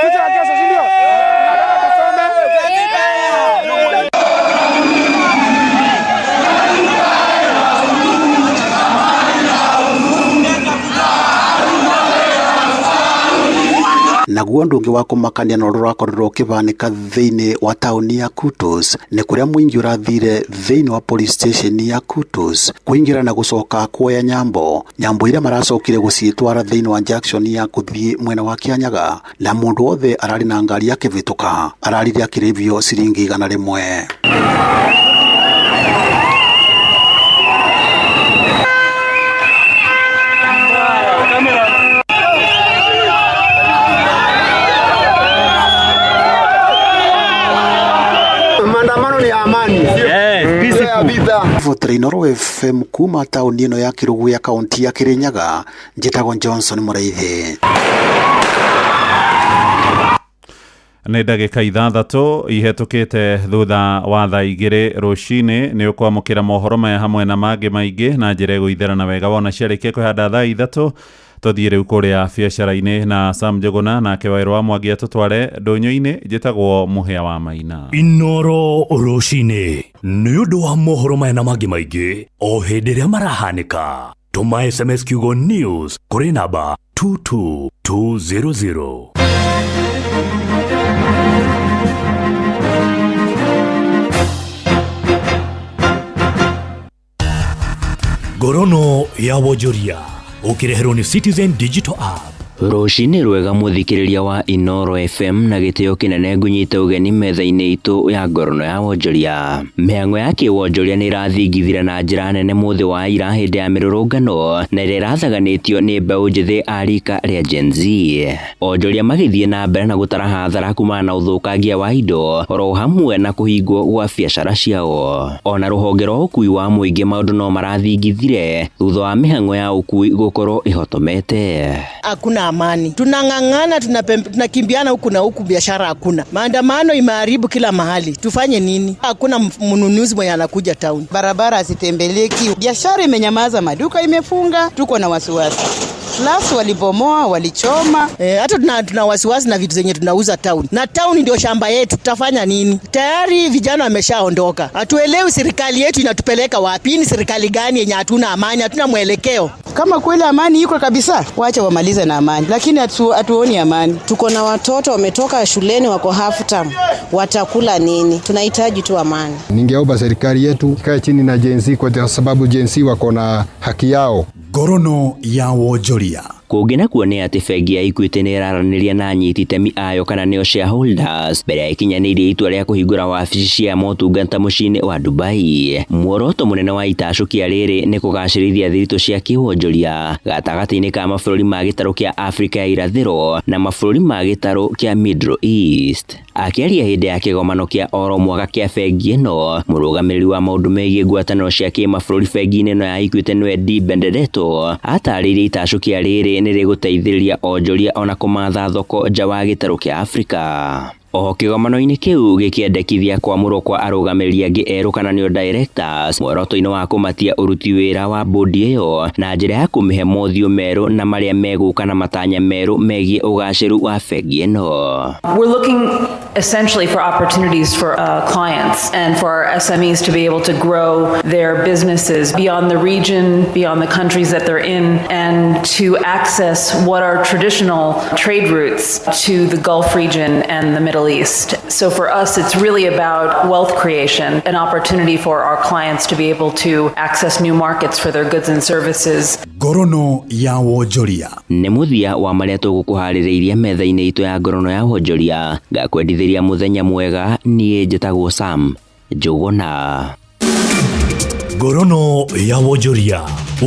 Na guondungi wa kumakania no rurakorirwo kivanika thiini wa tauni ya Kutus ni kuria mwingi urathire thiini wa police station ya Kutus kuingira na gucoka kuoya nyambo iria maracokire guciitwara thiini wa junction ya kuthii mwena wa Kianyaga na mundu wothe arari na ngari yake vituka ararire akirivio ciringi 100. Noro FM kuma tauni ino ya Kirugu ya kaunti ya Kirinyaga njitagwo Johnson Mureithi. Nĩ ndagĩka 6 ihetukĩte thutha wa thaa 2 rũcinĩ nĩ ũkwamũkĩra mohoro maya hamwe na mangĩ maingĩ na njĩra ĩgũitherana wega wona ciarĩkia kũhanda thaa 3 tũthiĩ rĩu kũrĩa biacara-inĩ na Sam Njuguna na Wairũ wa Mwangi atũtware ndũnyũ-inĩ njĩtagwo Mũhĩa wa Maina. Inoro rũcinĩ nĩ ũndũ wa mohoro maya na mangĩ maingĩ o hĩndĩ ĩrĩa marahanĩka tũma SMS kiugo news kũrĩ namba 22200. Gorono ya Wonjoria ukireherwo ni Citizen Digital App. Rũcinĩ rwega mũthikĩrĩria wa Inoro FM na gĩtĩo kĩnene ngunyite ũgeni metha-inĩ itũ ya ngorono ya wonjoria. Mĩhang'o ya kĩwonjoria nĩ ĩrathingithire na njĩra nene mũthĩ wa ira hĩndĩ ya mĩrũrũngano na ĩrĩa ĩrathaganĩtio nĩ mbeũ njĩthĩ a rika rĩa Gen Z. Onjoria magĩthiĩ na mbere na gũtara hathara kumana na ũthũkangia wa indo oro hamwe na kũhingwo gwa biacara ciao. Ona rũhonge rwa ũkui wa mũingĩ maũndũ no marathingithire thutha wa mĩhang'o ya ũkui gũkorwo ĩhotomete. Hakuna amani. Tunang'ang'ana, tunakimbiana huku na huku, biashara hakuna. Maandamano imeharibu kila mahali. Tufanye nini? Hakuna mnunuzi mwenye anakuja town. Barabara hazitembeleki. Biashara imenyamaza, maduka imefunga. Tuko na wasiwasi. Plus walibomoa, walichoma. Hata tuna wasiwasi na vitu zenye tunauza town. Na town ndio shamba yetu. Tutafanya nini? Tayari vijana wameshaondoka. Hatuelewi serikali yetu inatupeleka wapi. Ni serikali gani yenye hatuna amani, hatuna mwelekeo? Kama kweli amani iko kabisa, wacha wamalize na amani. Lakini hatuoni amani. Tuko na watoto wametoka shuleni, wako half term. Watakula nini? Tunahitaji tu amani. Ningeomba serikali yetu ikae chini na Gen Z kwa sababu Gen Z wako na haki yao. Gorono ya Wonjoria Kũngĩ nakuo nĩ atĩ bengi ya Equity nĩ ĩraranĩria na anyiti itemi ayo kana nĩo shareholders mbere ya ikinyanĩirie itua rĩa kũhingũra wabici cia motungata mũciĩ-inĩ wa Dubai. Muoroto mũnene wa itacũkia rĩrĩ nĩ kũgacĩrithia thirito cia kĩwonjoria gatagatĩ-inĩ ka mabũrũri ma gĩtarũ kĩa Afrika ya irathĩro na mabũrũri ma gĩtarũ kĩa Middle East. Akĩaria hĩndĩ ya kĩgomano kĩa oro mwaka kĩa bengi ĩno, mũrũgamĩrĩri wa maũndũ megiĩ ngwatanĩro cia kĩmabũrũri bengi-inĩ ĩno ya Equity nĩwe Di Benedetto atarĩirie itacũkia rĩrĩ nĩ rĩgũteithĩrĩria onjoria ona kũmatha thoko nja wa gĩtarũ kĩa Afrika. Oho kĩgomano-inĩ kĩu gĩkĩendekithia kwamũrwo kwa arũgamĩrĩri angĩ erũ kana nĩo directors muoroto-inĩ wa kũmatia ũruti wĩra wa bodi ĩyo na njĩra ya kũmĩhe mothiũ merũ na marĩa megũka na matanya merũ megiĩ ũgacĩru wa bengi ĩno. We're looking essentially for opportunities for clients and for our SMEs to be able to grow their businesses beyond the region, beyond the countries that they're in, and to access what are traditional trade routes to the Gulf region and the Middle East. So for us, it's really about wealth creation, an opportunity for our clients to be able to access new markets for their goods and services. Ngorono ya wonjoria. Nĩ mũthia wa marĩa tũgũkũharĩrĩirie metha-inĩ itũ ya ngorono ya wonjoria. Ngakwendithĩria mũthenya mwega, niĩ njĩtagwo Sam Njũgũna. Ngorono ya wonjoria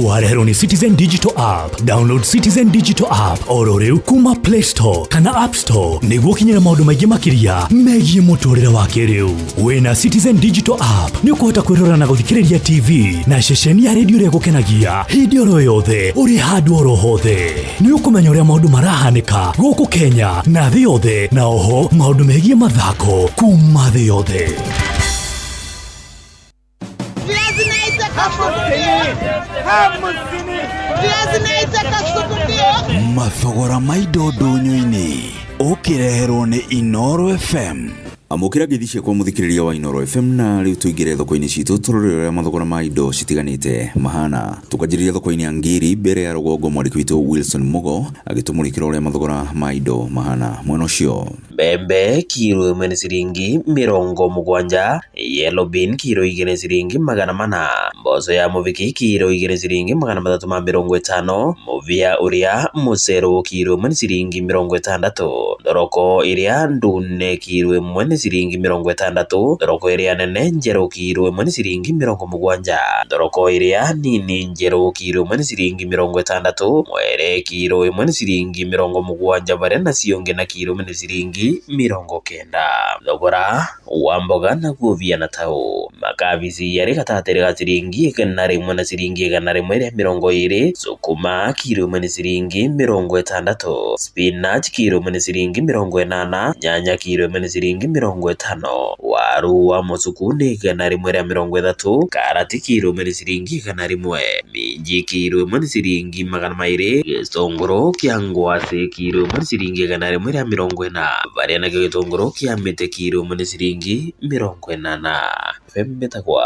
wareherwo nĩ Citizen Digital App. Download Citizen Digital App oro rĩu kuma Play Store kana App Store nĩguo kinyĩra maũndũ maingĩ makĩria megiĩ mũtũrĩre wa kĩrĩu. Wĩna Citizen Digital App nĩ ũkũhota kwĩrorera na gũthikĩrĩria TV na ceceni ya redio ĩrĩa ĩgũkenagia hĩndĩ oro yothe ũrĩ handũ oro hothe. Nĩ ũkũmenya ũrĩa maũndũ marahanĩka gũkũ Kenya na thĩ yothe, na oho maũndũ megiĩ mathako kuma thĩ yothe. Mathogora ma indo ndũnyũ-inĩ ũkĩreherwo nĩ Inoro FM. Amukira githishia kwa muthikiriria wa Inoro FM na riu tuingire thoko-ini citu turorera mathogora ma indo citiganite mahana. Tukajiriria thoko-ini ya Ngiri mbere ya rũgongo mwandiki witu Wilson Mugo agitumurikira uria mathogora ma indo mahana mwena ucio. Mbembe kilo imwe nĩ ciringi 70, yellow bean kilo 2 nĩ ciringi 400, mboco ya mũviki kilo 2 nĩ ciringi 350, mũvia ũrĩa mũcero kilo 1 nĩ ciringi 60, thoroko ĩrĩa ndune kilo 1 nĩ ciringi 60, thoroko ĩrĩa nene njerũ kilo 1 nĩ ciringi 70, thoroko ĩrĩa nini njerũ kilo 1 nĩ ciringi 60, mwere kilo 1 nĩ ciringi 70, varia nacio ngĩ na kilo 1 nĩ ciringi 90. Thogora wa mboga naguo viana tao makabici yarĩ gatagatĩ ga ciringi 100 na ciringi 120, sukuma kilo 1 nĩ ciringi 60, spinach kilo 1 nĩ ciringi 80, nyanya kilo 1 nĩ ciringi 50, waru wa mucuku nĩ 130, karati kilo 1 nĩ ciringi 100, minji kilo 1 nĩ ciringi 200, gĩtũngũrũ kĩa ngwacĩ kilo 1 nĩ ciringi 140, varia na gĩtũngũrũ kĩa mĩtĩ kilo 1 nĩ ciringi 80. Fembetagwa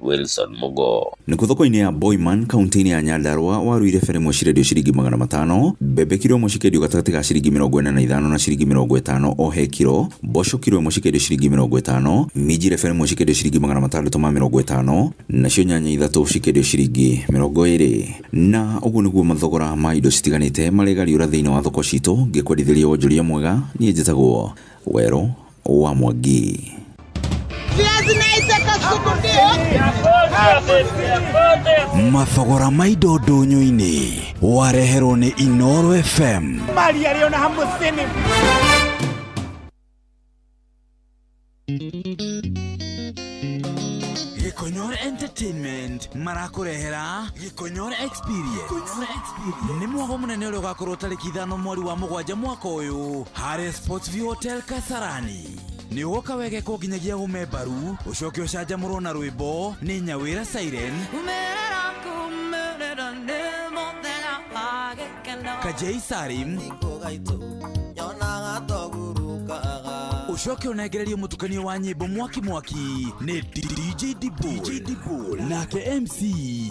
Wilson Mugo. Nĩkuo thoko-inĩ ya Boyman kaunti-inĩ ya Nyandarua waru ile fere cirendio ciringi 500, mbembe kilo ĩmwe cikendio gatagatĩ ga ciringi 45 na ciringi 50 o he kilo, mboco kilo ĩmwe cikendio ciringi 50, minji ile fere cikendio ciringi 650, nacio nyanya ithatũ cikendio ciringi 20. Na ũguo nĩguo mathogora ma indo citiganĩte maregariũra thĩinĩ wa thoko citũ. Ngĩkwendithĩria wonjoria mwega, niĩ njĩtagwo Wero wa Mwangi. Mathogora ma indo ndũnyũ-inĩ wareherwo nĩ Inoro FM. Gĩkonyore Entertainment marakurehera Gĩkonyore Experience. Nĩ mwago mũnene ũrĩa ũgakorwo tarĩki 5 mweri wa 7 mwaka ũyũ harĩ Sportsview Hotel Kasarani. Nĩ ũgoka wege kũnginyagia ũmembaru ũcoke ũcanjamũrwo na rwĩmbo nĩ Nyawĩra Siren, Kajay Sarim, ucoke unegererie mutukanio wa nyimbo mwaki ni DJ Dibu nake MC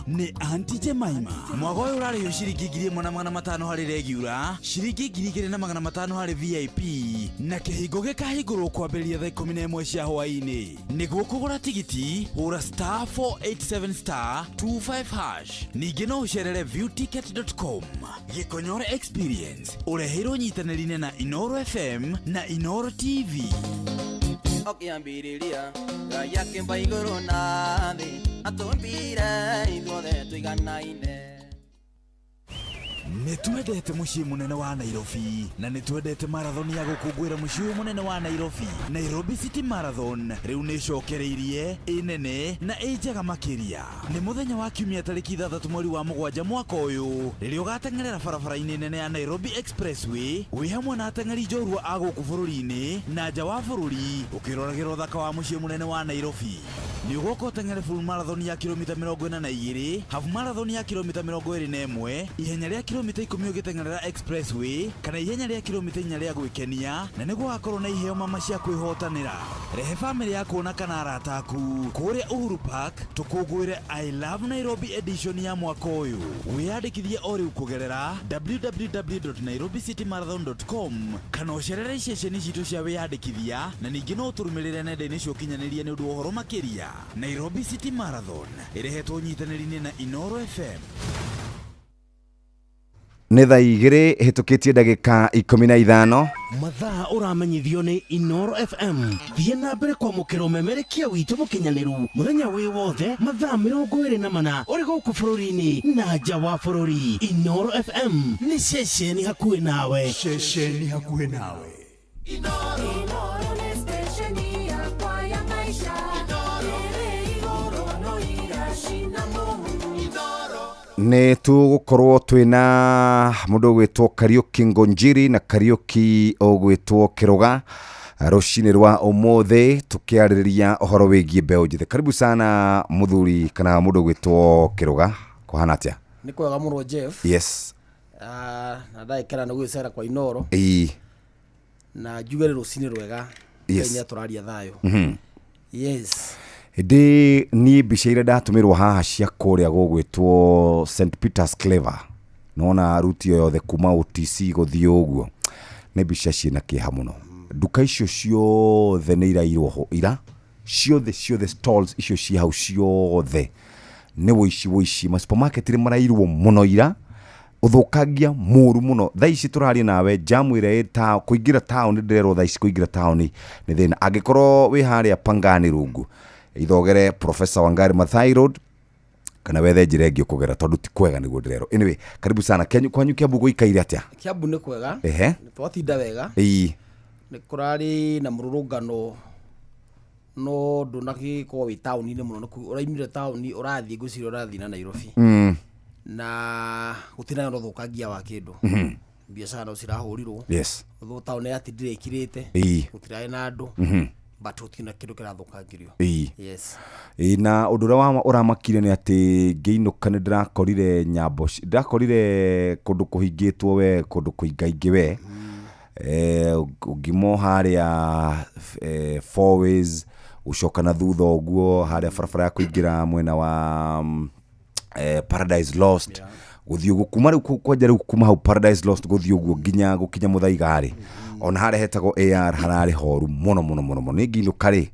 ni Auntie Jemima. Mwago uyu urarihio ciringi 1,500 hari regular, ciringi 2,500 hari VIP, na kihingo gikahingurwo kwambĩrĩria thaa 11 cia hwaĩ-inĩ. Nĩguo kũgũra tigiti hũra *487*25#. Ningĩ no ũcerere viewticket.com. Gĩkonyore Experience ũreheirwo nyitanĩri-inĩ na Inoro FM na Inoro TV. Okiambĩrĩria Ngai akĩmba igũrũ na thĩ atũmbire ithuothe tũiganaine. Nĩtwendete mũciĩ mũnene wa Nairobi na nĩtwendete marathon ya gũkũngũĩra mũciĩ mũnene wa Nairobi. Nairobi City Marathon rĩu nĩcokereirie ĩnene na ĩnjega makĩria. Nĩ mũthenya wa kiumia tarĩki 6 mweri wa 7 mwaka ũyũ, rĩrĩa ũgateng'erera barabara-inĩ nene ya Nairobi Expressway wĩ hamwe na ateng'eri njorua a gũkũ bũrũri-inĩ na nja wa bũrũri, ũkĩroragĩra ũthaka wa mũciĩ mũnene wa Nairobi. Nĩ ũgoka ũteng'ere full marathon ya kilomita 42, half marathon ya kilomita 21, ihenya rĩa kilomita 10 ũgĩteng'erera Expressway, kana ihenya rĩa kilomita 4 rĩa gwĩkenia, na nĩguo hakorwo na iheo mama cia kwĩhotanĩra. Rehe family yaku na kana arata aku kũrĩa Uhuru Park tũkũngũĩre I Love Nairobi edition ya mwaka ũyũ. Wĩyandĩkithie o rĩu kũgerera www.nairobicitymarathon.com kana ũcerere iceceni citũ cia wĩyandĩkithia, na ningĩ no ũtũrũmĩrĩre nenda-inĩ cia ũkinyanĩria nĩ ũndũ wa ũhoro makĩria. Nairobi City Marathon ĩrehetwo nyitanĩri-inĩ na Inoro FM. nĩ thaa 2 hĩtũkĩtie ndagĩka 15. mathaa ũramenyithio nĩ Inoro FM. Thiĩ na mbere kwamũkĩra ũmemerekia witũ mũkinyanĩru mũthenya wĩ wothe mathaa 24 ũrĩ gũkũ bũrũri-inĩ na nja wa bũrũri. Inoro FM nĩ ceceni hakuhĩ nawe. Ceceni hakuhĩ nawe. Inoro nĩ stesheni yakwa ya maisha. Nĩ tũgũkorwo twĩna mũndũ ũgwĩtwo Kariuki Ngonjiri na Kariuki ũgwĩtwo Kĩroga rũcinĩ rwa ũmũthĩ tũkĩarĩrĩria ũhoro wĩgiĩ mbeũ njĩthĩ. Karibu sana mũthuri kana mũndũ ũgwĩtwo Kĩroga, kũhana atĩa? Nĩ kwega mũno Jeff. Yes. Na ndagĩkĩra nĩ gwĩcera kwa Inoro. Na njuge rũcinĩ rwega. Yes. Kenya tũraria thayũ. Yes. Ndi ni mbica iria ndatũmĩrwo haha cia kũrĩa gũgwĩtwo St Peter's Clever, nona ruti yothe kuma OTC gũthiĩ ũguo, nĩ mbica ciĩna kĩeha mũno. Nduka icio ciothe nĩ irairwo ho ira, ciothe stalls icio ci hau ciothe nĩ woici ma supermarket nĩ marairwo mũno ira, ũthũkangia mũru mũno. Thaa ici tũraria nawe jamu ĩrĩa ĩta kũingĩra town, ndĩrerwo thaa ici kũingĩra town nĩ thĩna. Angĩkorwo wĩ harĩa Pangani rungu ithogere Professor Wangari Maathai Road kana wethe njĩra ĩngĩ ũkũgera tondũ ti kwega nĩguo ndĩrerwo. Anyway, karibu sana. Kwanyu Kiambu gũikaire atĩa? Kiambu nĩ kwega. Nĩ twatinda wega. Nĩ kũrarĩ na mũrũrũngano no ndũnagĩkorwo wĩ taũni-inĩ mũno. Ũraimire taũni ũrathiĩ ngwĩciria ũrathiĩ na Nairobi. Na gũtirĩ na ũthũkangia wa kĩndũ. Biacara no cirahũrirwo. Yes. Taũni yatindire ĩkirĩte. Gũtirarĩ na andũ. Batuti na kĩndũ kĩrathũkangirio. Yes. Na ũndũ ũrĩa ũramakire nĩ atĩ ngĩinũka nĩ ndĩrakorire nyambo, ndĩrakorire kũndũ kũhingĩtwo we, kũndũ kũingaingĩ we. Ũngimo harĩa Four Ways, ũcoka na thutha ũguo harĩa barabara ya kũingĩra mwena wa Paradise Lost. Gũthiĩ ũguo kuma rĩu kwanja rĩu kuma hau Paradise Lost gũthiĩ ũguo nginya gũkinya Mũthaiga-rĩ, ona harĩa hetagwo AR hararĩ horu mũno. Nĩ nginũka rĩ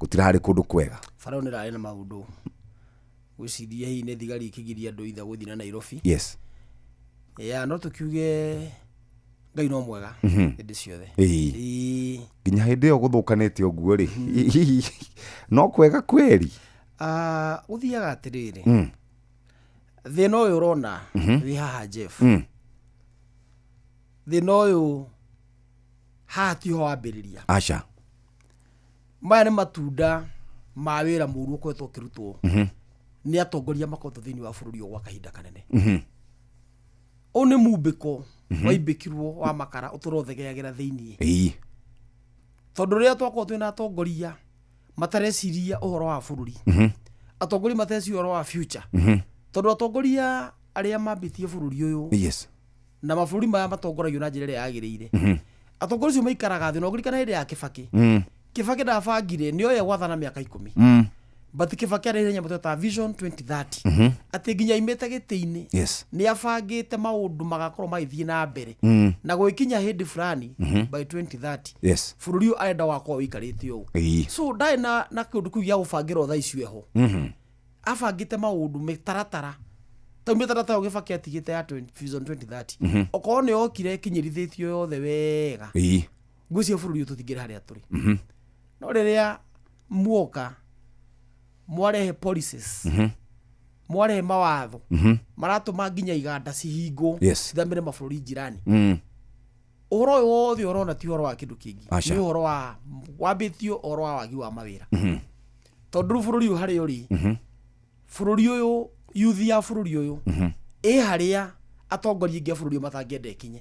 gũtirarĩ kũndũ kwega. Farao nĩ rarĩ na maũndũ gwĩciria hihi nĩ thigari ikĩgiria andũ itha gũthiĩ na Nairobi. Yes. No tũkiuge Ngai no mwega hĩndĩ ciothe. Nginya hĩndĩ ĩyo gũthũkanĩte ũguo rĩ no kwega kweri. Ũthiaga atĩrĩrĩ, thĩna ũyũ ũrona wĩ haha Jeff, thĩna ũyũ haha tiho wambĩrĩria. Aca. Maya nĩ matunda ma wĩra mũru ũkoretwo ũkĩrutwo nĩ atongoria makoretwo thĩinĩ wa bũrũri gwa kahinda kanene. Ũyũ nĩ mumbĩko waimbĩkirwo wa makara ũtũrothegagĩra thĩinĩ. Tondũ rĩrĩa twakorwo twĩna atongoria matareciria ũhoro wa bũrũri, atongoria matareciria ũhoro wa future, tondũ atongoria arĩa mambĩtie bũrũri ũyũ na mabũrũri maya matongoragio na njĩra ĩrĩa yagĩrĩire, atongoria cio maikaraga thĩ no ngirikana hĩndĩ ya Kibaki Kibaki ndabangire nĩ oya gwathana mĩaka 10 but Kibaki arĩ nyamũ ta Vision 2030 atĩ nginya imete gĩtĩ-inĩ nĩ abangĩte maũndũ magakorwo magĩthiĩ na mbere na gwĩkinya hĩndĩ fulani by 2030 bũrũri ũyũ arenda wakorwo wĩikarĩte ũũ so ndarĩ na kĩndũ kĩu gĩa gũbangĩrwo thaa icio eho abangĩte maũndũ mĩtaratara ta mĩtaratara Kibaki atigĩte ya Vision 2030 okorwo nĩ okire kinyĩrithĩtio yothe wega ngwĩciria bũrũri ũyũ tũtingĩrĩ harĩa tũrĩ no rĩrĩa muoka mwarehe policies mwarehe mawatho maratũma nginya iganda cihingwo cithamĩre mabũrũri njirani ũhoro ũyũ wothe ũrona ti ũhoro wa kĩndũ kĩngĩ nĩ ũhoro wa wambĩtio ũhoro wa wagi wa mawĩra tondũ bũrũri ũyũ harĩa ũrĩ bũrũri ũyũ youth ya bũrũri ũyũ ĩ harĩa atongoria aingĩ a bũrũri ũyũ matangĩenda ĩkinye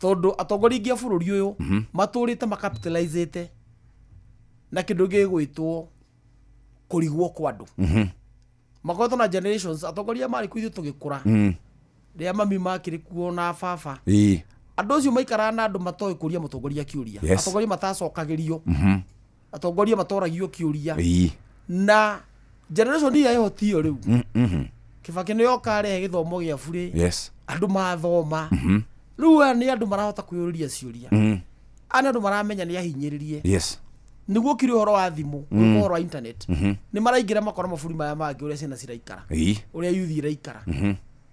tondũ atongoria aingĩ a bũrũri ũyũ matũrĩte makapitalizĩte na kĩndũ gĩgwĩtwo kũrigwo kwa andũ makoretwo na generations atongoria marĩ kuithio tũgĩkũra rĩa mami makĩrĩ kuo na baba andũ acio maikaraga na andũ matoĩ kũria mũtongoria kĩũria atongoria matacokagĩrio atongoria matoragio kĩũria na generation hii yahotio rĩu Kibaki nĩ yoka arehe gĩthomo gĩa burĩ andũ mathoma rĩu nĩ andũ marahota kwĩyũria ciũria ana andũ maramenya nĩ ahinyĩrĩrie niguo kiri horo wa thimu horo wa internet ni maraingira makora maburi maya mangĩ ũrĩa ciana ciraikara ũrĩa youth iraikara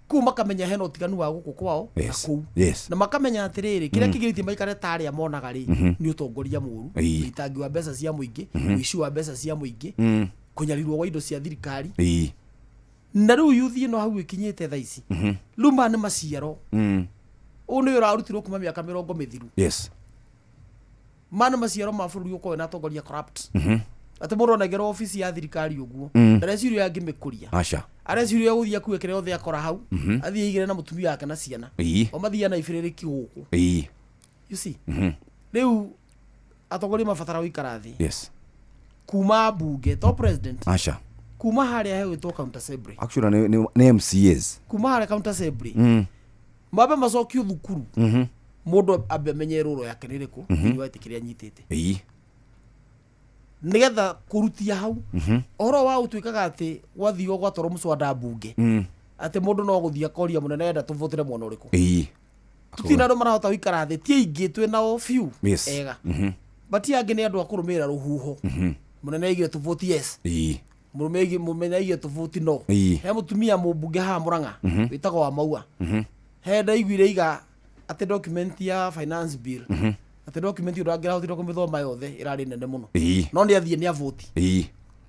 kuu makamenya hena ũtiganu wa gũkũ kwao na kuu na makamenya atĩrĩrĩ kĩrĩa kĩgirĩtie maikare tarĩa monaga rĩ nĩ ũtongoria mũru ũitangi wa mbeca cia mũingĩ ũici wa mbeca cia mũingĩ kũnyarirwo kwa indo cia thirikari na rĩu youth ĩno hau ĩkinyĩte thaa ici rĩu maya nĩ maciaro ũũ nĩ ũrarutirwo kuma mĩaka 20 mĩthiru mana maciaro ma bũrũri ũkoe na atongoria corrupt atĩ mũndũ onagerwo ofici ya thirikari ũguo ndarecirio yangĩ mĩkũria arecirio gũthiĩ akuwe kĩrĩa othe akora hau athiĩ igĩre na mũtumia wake na ciana o mathiĩ na ibĩrĩrĩki gũkũ you see rĩu atongoria mabatara gũikara thĩ kuma bunge to president kuma harĩa hegwĩtwo county assembly actually nĩ MCAs kuma harĩa county assembly mabe macokio thukuru mũndũ amenye rũrũ yake nĩ rĩkũ nĩ wete kĩrĩa anyitĩte nigetha kũrutia hau ũhoro wa ũtuĩkaga atĩ gwathio gwatwarwo mũcwanda bunge atĩ mũndũ no gũthia koria mũnene enda tũvotire mwana ũrĩkũ tutina andũ marahota gũikara thĩ ti aingĩ twĩna o few ega but angĩ nĩ andũ a kũrũmĩrĩra rũhuho mũnene aigire tũvoti yes mũnene aigire tũvoti no he mũtumia mũmbunge haha Mũrang'a wĩtagwo wa Maua he ndaiguire iga ate document ya finance bill ate document ĩyo angĩrahotire kũmĩthoma yothe ĩrarĩ nene mũno no nĩ athiĩ nĩ avoti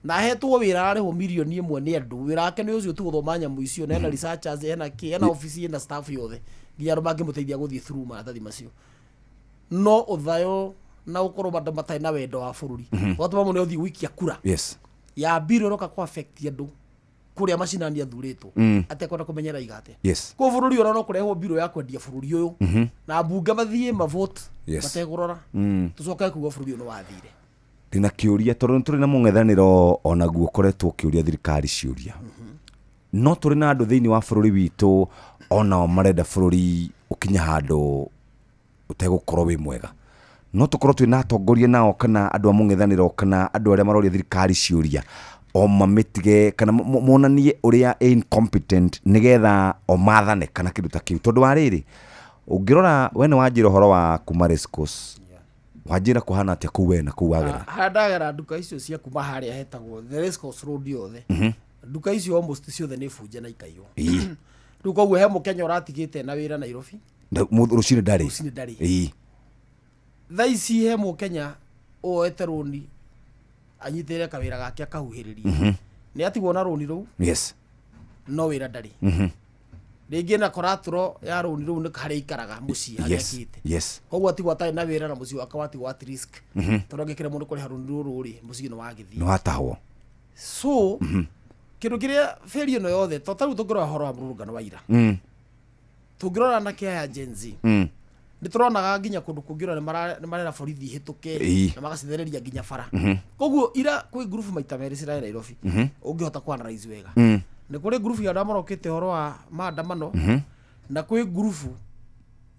na hetwo wĩra arĩho mirioni 1 nĩ andũ wĩra wake nĩ ũcio tu gũthoma nyamũ icio na hena researchers hena office hena staff yothe nginya andũ mangĩmũteithia gũthiĩ through maratathi macio no ũthayo na ũkorwo matarĩ na wendo wa bũrũri watũma mũno ũthiĩ gũikia kura ya bill ũroka kũ affect andũ kũrĩa macinani athurĩtwo atekwenda kũmenyera igate kwa bũrũri ũrona kũrehwo biro ya kwendia bũrũri ũyũ na bunge mathiĩ mavote mategũrora tũcoke kuga bũrũri ũyũ nĩ wathire ndina kĩũria tondũ tũrĩ na mũng'ethanĩro onaguo ũkoretwo ũkĩũria thirikari ciũria no tũrĩ na andũ thĩinĩ wa bũrũri witũ onao marenda bũrũri ũkinya handũ ũtegũkorwo wĩ mwega no tũkorwo twĩna atongoria nao kana andũ a mũng'ethanĩro kana andũ arĩa maroria thirikari ciũria o mamĩtige kana monanie ũrĩa incompetent nĩgetha o mathane kana kĩndũ ta kĩu tondũ wa rĩrĩ ũngĩrora we nĩ wanjĩra ũhoro wa kuma Race Course wanjĩra kũhana atĩa kũu we na kũu wagera handagera nduka icio cia kuma harĩa hetagwo the Race Course Road yothe nduka icio almost ciothe nĩ bunje na ikaiywo rĩu koguo he mũkenya ũratigĩte na wĩra Nairobi rũcinĩ ndarĩ thaa ici he mũkenya oete rũni anyitĩre kawĩra gake akahuhĩrĩria nĩ atigwo na rũni rũu no wĩra ndarĩ rĩngĩ na koratũro ya rũni rũu nĩ harĩa ikaraga mũciĩ harĩa akĩte koguo atigwo atarĩ na wĩra na mũciĩ wake watigwo at risk tondũ angĩkĩra mũndũ kũrĩha rũni rũrũ rĩ mũciĩ nĩ wagĩthiĩ nĩ watahwo so kĩndũ kĩrĩa bĩri ĩno yothe to tarĩu tũngĩrora ũhoro wa mũrũrũngano wa ira tũngĩrora na kĩa Gen Z nĩ tũronaga nginya kũndũ kũngĩrora nĩ marera borithi hĩtũke na magacithereria nginya bara koguo ira kwĩ group maita merĩ ciraĩ Nairobi ũngĩhota ku analyze wega nĩ kũrĩ group ya andũ marokĩte ũhoro wa maandamano na kwĩ group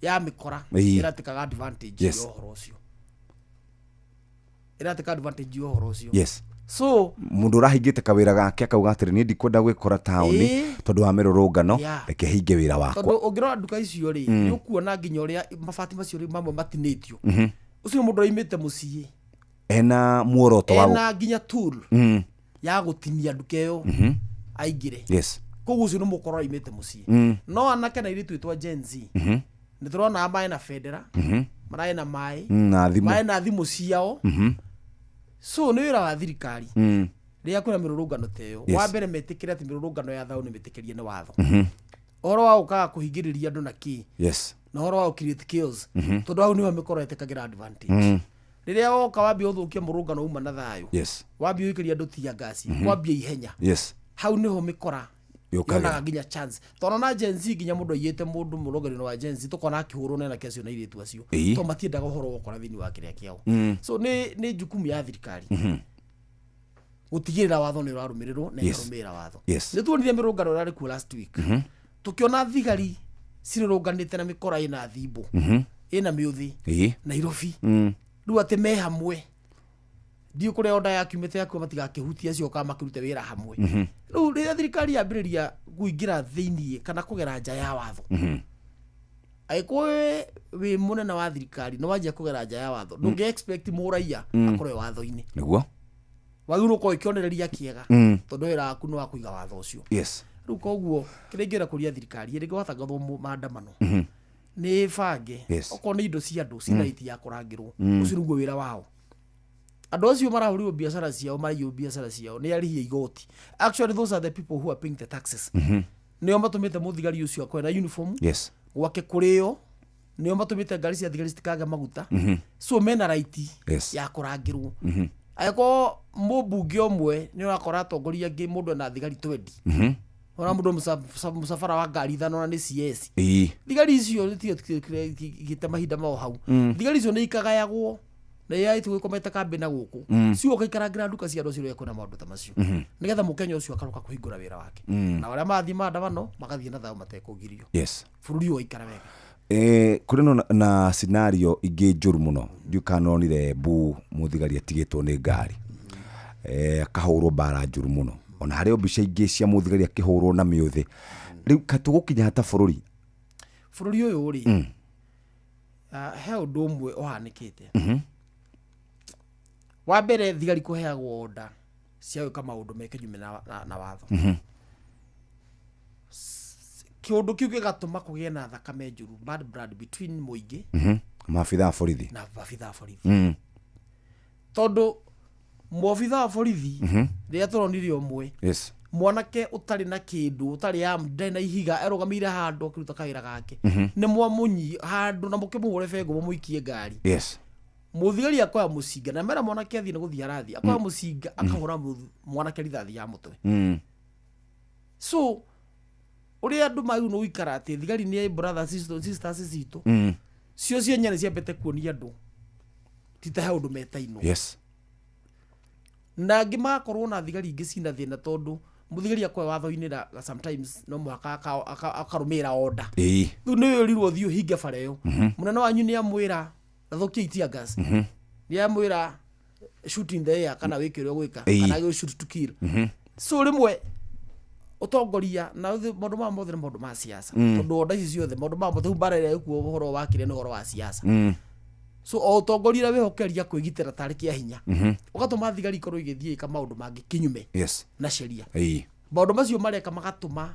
ya mikora Ĩĩ. iratikaga advantage Yes. yo horo ucio iratikaga advantage yo horo ucio Yes. so mundu urahingite kawira gake akauga atiri ni ndikwenda gwikora tauni Ĩĩ. tondu wa mirurungano Yeah. reke hinge wira wakwa tondu ungirora nduka icio ri Mm. ni ukuona nginya uria mabati macio ri mamwe matinitio Mhm. ucio mundu aimite mucii ena muoroto wa ena nginya tool Mm. ya gutinia nduka iyo Mhm. aingire Yes. koguo ucio ni mukoro aimite mucii Mm. no anake na iritu itwa Gen Z Mhm. ni turona maĩ na federa Mhm. maraĩ na maĩ Na thimu. maĩ na thimũ ciao Mhm. so nĩ wĩra wa thirikari Mm. rĩrĩa kwĩna mĩrũrũngano ta ĩyo Yes. wa mbere metĩkĩre atĩ mĩrũrũngano ya thayũ nĩ mĩtĩkĩrie nĩ watho Mhm. ũhoro wa gũkaga kũhingĩrĩria andũ na kĩ Yes. na ũhoro wa create chaos Mhm. tondũ hau nĩho mĩkoro ĩtĩkagĩra advantage Mm. rĩrĩa woka wambia ũthũkie mũrũngano uma na thayũ Yes. wambia ũikĩria andũ tia ngasi Mhm. kwambia ihenya Yes. hau nĩho mĩkora Yũkagĩra. yonaga nginya chance tondũ na Gen Z nginya mũndũ aiyĩte mũndũ mũrũngano wa Gen Z tũkona akĩhũrwo na anake acio na airĩtu acio Ĩĩ. tondũ matiendaga ũhoro wa ũkora thĩinĩ wa kĩrĩa kĩao Mm. so nĩ jukumu ya thirikari Mhm. gutigirira watho ni urarumirirwo na Yes. irumira watho Yes. ni tuonire mirungano rari ku last week Mhm. tukiona thigari cirurunganite na mikora ina thimbo Mhm. ina miuthi Ĩĩ. Nairobi Mm. riu ati me hamwe ndio kuria onda yakiumite yakwa matigakihutia cio kama makirute wira hamwe Mhm. riu riria thirikari yambiriria kuingira thiini kana kugera nja ya watho Mhm. aikwe wi munene wa thirikari no wanjia kugera nja ya watho ndungi expect muraia Mm. akorwe watho-ini Niguo. wagirwo ko ikionereria kiega Mm. tondu wira waku no wa kuiga watho ucio Yes. riu koguo kiria ingĩra kũria thirikari ĩrĩ gwatangathwo maandamano Mhm. nĩ bange Yes. okorwo nĩ indo cia andũ cina iti ya kũrangĩrwo Mm. ũcio nĩguo wĩra wao andũ acio marahũrirwo biacara ciao maraiywo biacara ciao nĩ arĩhia igoti actually those are the people who are paying the taxes Mhm. nĩo matũmĩte mũthigari ũcio akore na uniform Yes. gwake kũrĩo nĩo matũmĩte ngari cia thigari citikage maguta Mhm. so mena right Yes. ya kũrangĩrwo Mhm. angĩkorwo mũmbunge ũmwe nĩ ũrakora atongoria angĩ mũndũ ena thigari 20 Mhm. ona mũndũ mũsafara wa ngari ithano na nĩ CS Ĩĩ. thigari icio gĩte mahinda mao hau Mm. thigari icio nĩ ikagayagwo na yaitu gĩkomete kambĩ na gũkũ Mm. ciũka ikarangĩra nduka cia andũ acio rĩrĩa kwĩna maũndũ ta macio Mhm. nĩgetha mũkenya ũcio akaroka kũhingũra wĩra wake Mm. na arĩa mathiĩ maandamano magathiĩ na thayũ matekũgirio Yes. bũrũri ũgaikara wega kuri na scenario ingĩ njũru mũno ndiũkanonire mbu mũthigari atigĩtwo nĩ ngari akahũrwo mbara njũru mũno ona harĩ mbica ingĩ cia mũthigari akĩhũrwo na mĩũthĩ rĩu katũgũkinya hata bũrũri bũrũri ũyũ rĩ Mm. he ũndũ ũmwe ũhanĩkĩte Mhm. wa mbere thigari kũheagwo oda cia gwĩka maũndũ meke nyume na watho Mhm. kĩũndũ kĩu gĩgatũma kũgĩe na thakame njũru bad blood between mũingĩ Mhm. maabitha a borithi na maabitha a borithi Mm. tondũ mũabitha wa borithi Mhm. rĩrĩa tũronire ũmwe Yes. mwanake ũtarĩ na kĩndũ ũtarĩ ndarĩ na ihiga arũgamĩire handũ akĩruta kawĩra gake Mhm. nĩ mwamũnyi handũ na mũkĩmũhũre bengo mũmũikie ngari Yes. mũthigari akoya mũcinga na mera mwanake athiĩ nĩ gũthiĩ arathiĩ akoya mũcinga akahũra mwanake rithathi ya mũtwe Mm. so ũrĩa andũ magu no ikara atĩ thigari nĩ brothers sisters citũ Mm. cio cienya nĩ ciambete kuonia andũ titahe ũndũ metainwo Yes. na angĩ magakorwo na thigari ingĩ cina thĩna tondũ mũthigari akoya watho-inĩ na sometimes no mũhaka akarũmĩrĩra order Ĩĩ. rĩu nĩ wĩrirwo thiĩ ũhinge bara ĩyo Mhm. mũnene wanyu nĩ amwĩra athũkie itia gas Mhm. nĩ amwĩra shoot in the air kana wĩke ũrĩa gwĩka Ĩĩ. kana gĩ shoot to kill Mhm. so rĩmwe ũtongoria na maũndũ ma mothe nĩ maũndũ ma siasa Mm. tondũ onda ici ciothe maũndũ ma mothe mbara ĩrĩa ĩkuo ũhoro wa kĩrĩa nĩ ũhoro wa siasa Mm. so o ũtongoria ũrĩa wĩhokeria kwĩgitĩra tarĩ kĩa hinya Mhm. ũgatũma thigari ikorwo igĩthiĩ ĩka maũndũ mangĩ kinyume Yes. na sheria Ĩĩ. maũndũ macio mareka magatũma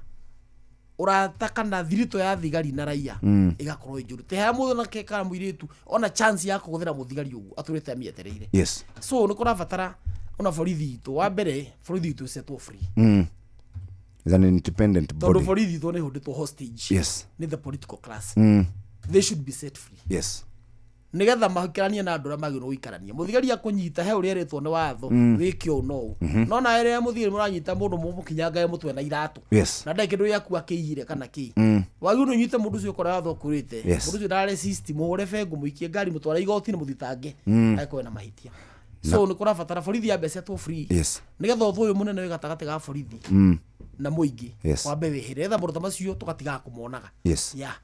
ũrata kana thirito ya thigari na raia Mm. ĩgakorwo ĩnjũru te haya mũndũ na kana mũirĩtu ona chance ya kũhũthĩra mũthigari ũguo atũrĩte amĩetereire Yes. so nĩ kũrabatara ona borithi itũ wa mbere borithi itũ setwo free Mm. Is an independent tondũ body. borithi itũ nĩ hũndĩtwo hostage Yes. nĩ the political class Mm. they should be set free Yes. nĩgetha mahikaranie na andũ arĩa magĩrĩirwo gũikarania mũthigari akũnyita he ũrĩa erĩtwo nĩ watho Mm. wĩke ũũ no ũũ Mhm. no na rĩrĩa mũthigari mũranyita mũndũ mũmũkinyangae mũtwe na iratũ Yes. na ndarĩ kĩndũ gĩaku akĩiyire kana kĩ Mm. wagĩrĩirwo ũnyite mũndũ ũcio ũkorwo watho ũkũrĩte Yes. mũndũ ũcio ndarare system mũhũre bengo mũikie ngari mũtwara igoti-inĩ mũthitange Mm. akorwo na mahĩtia so nĩ kũrabatara borithi ya mbeca setwo free Yes. nĩgetha ũthũ ũyũ mũnene wĩ gatagatĩ ga borithi Mm. na mũingĩ Yes. wambe wĩhĩre etha maũndũ ta macio tũgatigaga kũmonaga Yes. yeah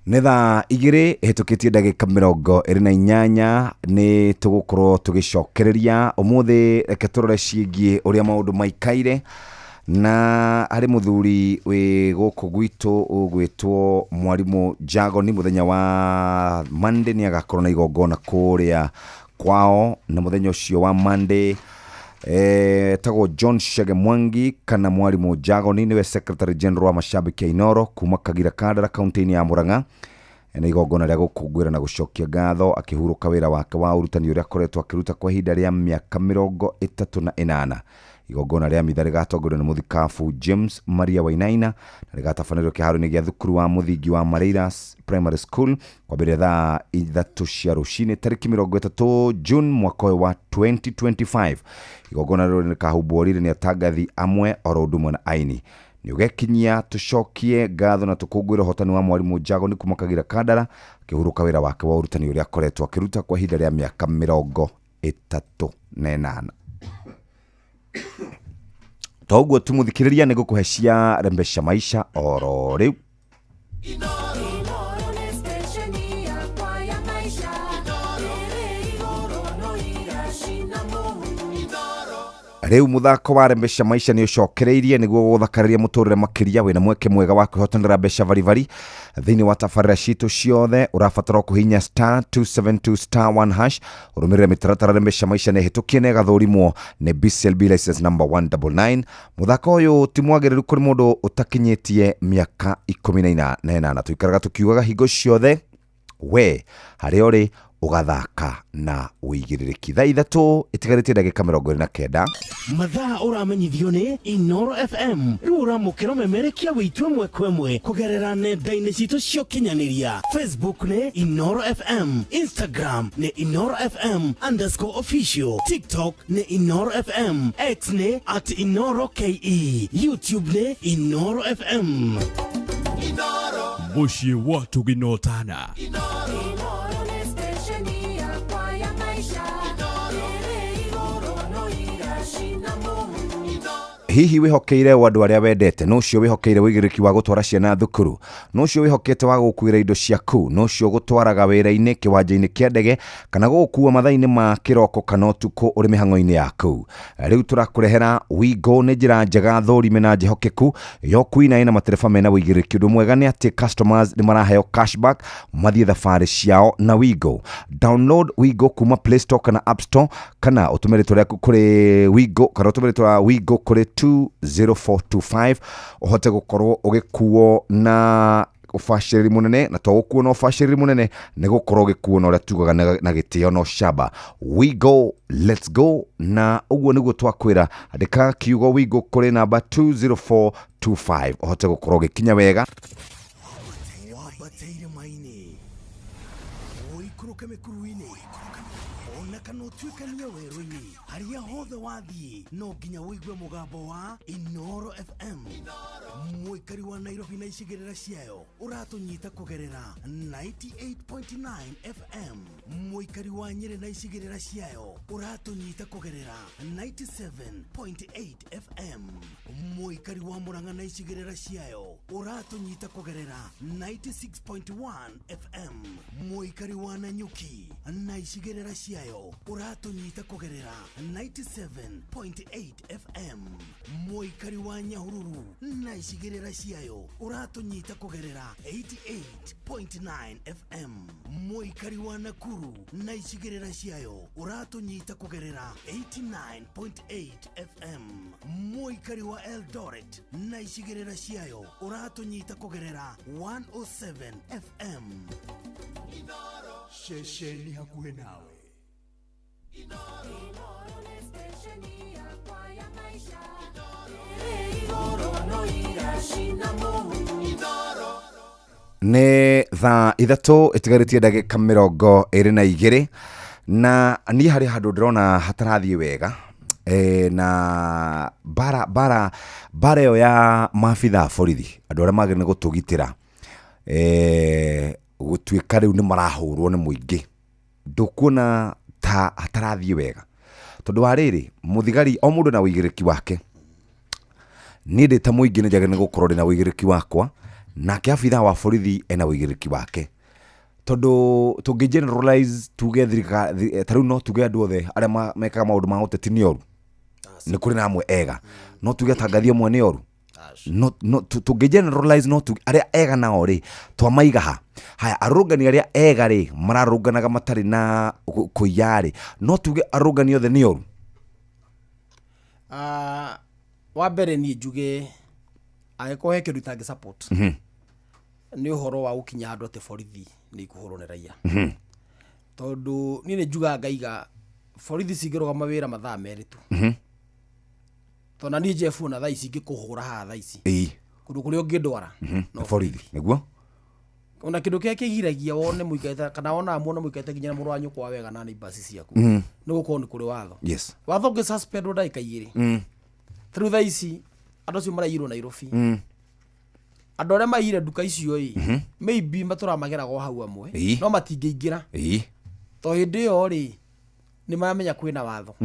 nĩ thaa igĩrĩ hĩtũkĩtie ndagĩka 28 nĩ tũgũkorwo tũgĩcokereria ũmũthĩ. Reke tũrore ciĩgiĩ ũrĩa maũndũ maikaire na harĩ mũthuri wĩ gũkũ gwitũ ũgwĩtwo Mwarimũ Jago. Nĩ mũthenya wa Monday nĩ agakorwo na igongona kũrĩa kwao, na mũthenya ũcio wa Monday tago John Shege Mwangi kana Mwarimũ Jago niwe Secretary General wa mashabiki ya Inoro kuma Kagira Kandara kaunti-inĩ ya Murang'a, na igongona rĩa gũkũngũĩra na gũcokia ngatho akĩhurũka wĩra wake wa ũrutani ũrĩa akoretwo akĩruta kwa ihinda rĩa mĩaka 38. Igongona rĩa mitha rĩgatongorio nĩ mũthikabu James Maria Wainaina na rĩgatabanĩrio kĩharo-inĩ gĩa thukuru wa mũthingi wa Mareiras Primary School kwambĩrĩria thaa 3 cia rũcinĩ tarĩki 30 June mwaka wa 2025. Igongona rĩrĩ rĩkahumbwo rĩrĩ nĩ atangathi amwe oro ũndũ ũmwe na aini. Nĩ ũgekinyia tũcokie ngatho na tũkũngũĩre ũhotani wa Mwarimũ Jago nĩ kuma Kagira Kandara akĩhurũka wĩra wake wa ũrutani ũrĩa akoretwo akĩruta kwa ihinda rĩa mĩaka 38. Toguo tumuthikiriria nĩ gũkũhe cia rembesha maisha oro rĩu. Rĩu muthako wa rembesha maisha nĩ ũcokereirie nĩguo gũthakaria mũtũrĩre makĩria wĩna mweke mwega wa kwĩhotanĩra mbeca varivari thĩinĩ wa tabarĩra citũ ciothe. Ũrabatara kũhihinya *272*1# ũrũmĩrĩre mĩtaratara rembesha maisha nĩ hĩtũkie na ĩgathũrimwo nĩ BCLB license number 199. Muthako ũyũ ti mwagĩrĩru kũrĩ mũndũ ũtakinyĩtie mĩaka 18. Tũikaraga tũkiugaga hingo ciothe we harĩa ũrĩ ugathaka na uigĩrĩrĩki. Thaa 3 itigarĩtie ndagĩka 29. Mathaa ũramenyithio nĩ Inoro FM. Rĩu ũramũkĩra ũmemerekia wĩitũ ĩmwe kwa ĩmwe kũgerera nenda-inĩ citũ cia ũkinyanĩria. Facebook nĩ Inoro FM, Instagram nĩ Inoro FM_official, TikTok nĩ Inoro FM, X nĩ @InoroKE, YouTube nĩ Inoro FM. Muciĩ wa tũginotana. Hihi wihokeire andũ arĩa wendete, no cio wihokeire wĩigĩrĩrĩki wa gũtwara ciana thukuru, no cio wihokete wa gũkuĩra indo ciaku, no cio gũtwaraga wĩra-inĩ kĩwanja-inĩ kĩa ndege kana gũkua mathaa-inĩ ma kĩroko kana ũtukũ ũrĩ mĩhang'o-inĩ yaku. Rĩu tũrakũrehera Wigo nĩ njĩra njega thũrime na njĩhokeku yo kuina na matereba mena wĩigĩrĩrĩki. Ũndũ mwega nĩ atĩ customers nĩ maraheo cashback mathiĩ thabarĩ ciao na Wigo. Download Wigo kuma Play Store kana App Store kana ũtũmĩre tũrĩa kũrĩ Wigo kana ũtũmĩre twa Wigo kũrĩ 20425 uhote gukorwo ugikuo na ufashiri munene, na to gukuo na ufashiri munene ne gukorwo gikuo na uria tugaga na gitio no shaba. Wigo, let's go. Na uguo niguo twakwira andika kiugo Wigo kuri namba 20425 uhote gukorwo gikinya wega. Haria hothe wathiĩ no nginya wĩigue mũgambo wa Inoro FM. Mũikari wa Nairobi na icigĩrĩra ciayo ũratũnyita kũgerera 98.9 FM. Mũikari wa Nyeri na icigĩrĩra ciayo ũratũnyita kũgerera 97.8 FM. Mũikari wa Murang'a na icigĩrĩra ciayo ũratũnyita kũgerera 96.1 FM. Mũikari wa Nanyuki na icigĩrĩra ciayo ũratũnyita kũgerera 97.8 FM. Mũikari wa Nyahururu na icigĩrĩra ciayo ũratũnyita kũgerera 88.9 FM. Mũikari wa Nakuru na icigĩrĩra ciayo ũratũnyita kũgerera 89.8 FM. Mũikari wa Eldoret na icigĩrĩra ciayo ũratũnyita kũgerera 107 FM. Shesheni hakuhe nawe. Nĩ thaa 3 itigarĩtie ndagĩka 22 na niĩ harĩ handũ ndĩrona hatarathiĩ wega na bara ĩyo ya maabitha a borithi, andũ arĩa magĩrĩire gũtũgitĩra gũtuĩka rĩu nĩ marahũrwo nĩ mũingĩ. Ndũkuona ta hatarathiĩ wega tondũ wa rĩrĩ mũthigari o mũndũ na wĩigĩrĩrĩki wake. Niĩ ndĩ ta mũingĩ nĩ njagĩrĩire gũkorwo ndĩ na wĩigĩrĩrĩki wakwa nake abitha wa borithi ena wĩigĩrĩki wake tondu tũngĩ generalize tuge thirikari ta rĩu no tuge andũ othe arĩa mekaga maũndũ ma ũteti nĩ oru nĩ kũrĩ na amwe ega no tuge tangathi amwe nĩ oru no tũngĩ generalize no tuge arĩa ega nao rĩ twamaiga ha haya arũngani arĩa ega rĩ mararũnganaga matarĩ na kũiya rĩ no tuge arũngani othe nĩ oru. Wa mbere niĩ njuge angĩkorwo he kĩndũ itangĩ support nĩ ũhoro wa gũkinya handũ atĩ borithi nĩ ikũhũrwo nĩ raia tondũ niĩ nĩ njugaga ngaiga borithi cingĩrũgama wĩra mathaa merĩ tu tondũ na niĩ Jeff ona thaa ici ingĩkũhũra haha thaa ici kũndũ kũrĩa ũngĩndwara no borithi nĩguo ona kĩndũ kĩrĩa kĩgiragia wone mũikarĩte kana wona muona mũikarĩte nginya mũrũ wa nyũkwa wega na neighbors ciaku nĩ gũkorwo nĩ kũrĩ watho watho ũngĩ suspend ndagĩka igĩrĩ rĩu thaa ici andũ acio maraiyirwo Nairobi andũ arĩa maiyire nduka icio maybe matũra mageraga hau amwe no matingĩingĩra to hĩndĩ ĩyo rĩ nĩ maramenya kwĩna watho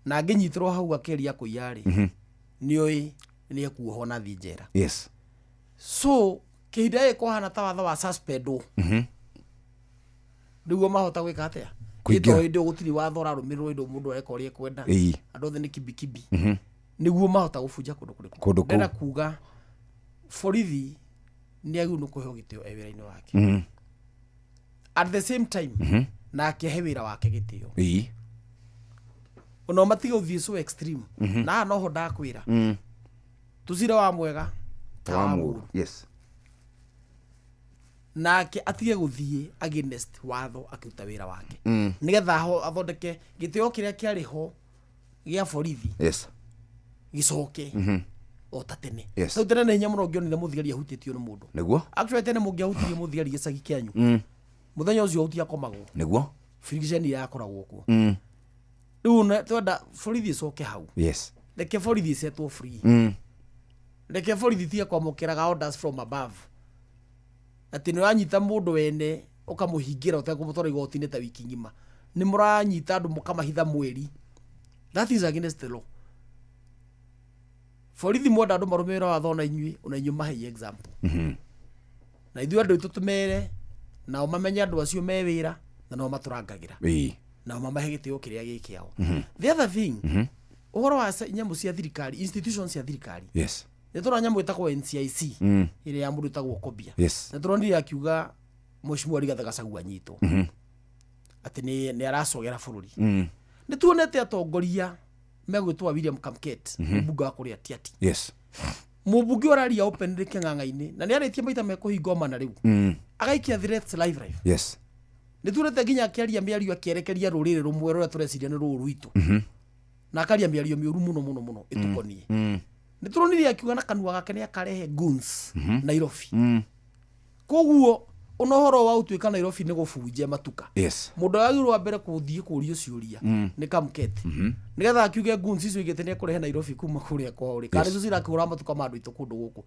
na angĩnyitĩrwo hau akĩria kũiya rĩ nĩoĩ nĩ ekuohwo na thiĩ njera so kĩhinda gĩkũhana ta watho wa suspend nĩguo mahota gwĩka atĩa to hĩndĩ gũtirĩ watho ũrarũmĩrĩrwo indo mũndũ areka ũrĩa ekwenda andũ othe nĩ kibikibi nĩguo mahota gũbunja kũndũ kũrĩkũ ndĩna kuga borithi nĩ agĩrĩirwo kũheo gĩtĩo wĩra-inĩ wake at the same time nake he wĩra wake gĩtĩo ona matiga ũthiĩ so extreme na no ho ndakwĩra tũcira wa mwega ta wa mũru nake atige gũthiĩ against watho akĩruta wĩra wake nĩgetha athondeke gĩtĩo kĩrĩa kĩarĩ ho gĩa borithi gicoke ota tene rĩu tene nĩ hinya mũno ũngĩonire mũthigari ahutĩtio nĩ mũndũ nĩguo actually tene mũngĩahutirie mũthigari gĩcagi kĩanyu mũthenya ũcio ũtiakomagwo nĩguo friction irakoragwo kuo rĩu twenda borithi ĩcoke hau reke borithi ĩcetwo free reke borithi tige kwamũkĩraga orders from above atĩ nĩ ũranyita mũndũ wene ũkamũhingĩra ũtekũmũtwara igoti-inĩ ta wiki ng'ima nĩ mũranyita andũ mũkamahitha mweri that is against the law. Borithi mwenda andũ marũmĩrĩre watho na inyuĩ mahei example na ithuĩ andũ aitũ tũmere nao mamenye andũ acio me wĩra na nao matũrangagĩra nao mamahe gĩtĩo kĩrĩa gĩ kĩao. The other thing ũhoro wa nyamũ cia thirikari institutions cia thirikari nĩ tũrona nyamũ ĩtagwo NCIC ĩrĩa ya mũndũ ĩtagwo Kobia na tũronire akiuga Mheshimiwa Rigathĩ Gachagua anyitwo atĩ nĩ aracogera bũrũri nĩ tuonete atongoria megwĩtwa William Kamket mũmbunge wa kũrĩa Tiati mũmbunge ũraria openly kĩng'ang'a-inĩ na nĩ arĩtie maita mekũhinga mana rĩu agaikia threats live nĩ tuonete nginya akĩaria mĩario akĩerekeria rũrĩrĩ rũmwe rũrĩa tũreciria nĩ rũrũ rwitũ na akaria mĩario mĩũru mũno ĩtũkoniĩ nĩ tũronire akiuga na kanua gake nĩ akarehe goons Nairobi koguo ona ũhoro wa ũtuĩka Nairobi nĩ gũbunja matuka mũndũ agĩrĩirwo wa mbere gũthiĩ kũũrio ciũria nĩ Kamket nĩgetha akiuge goons icio igĩte nĩ ekũrehe Nairobi kuma kũrĩa kwao rĩ kana icio cirakĩhũra matuka ma andũ aitũ kũndũ gũkũ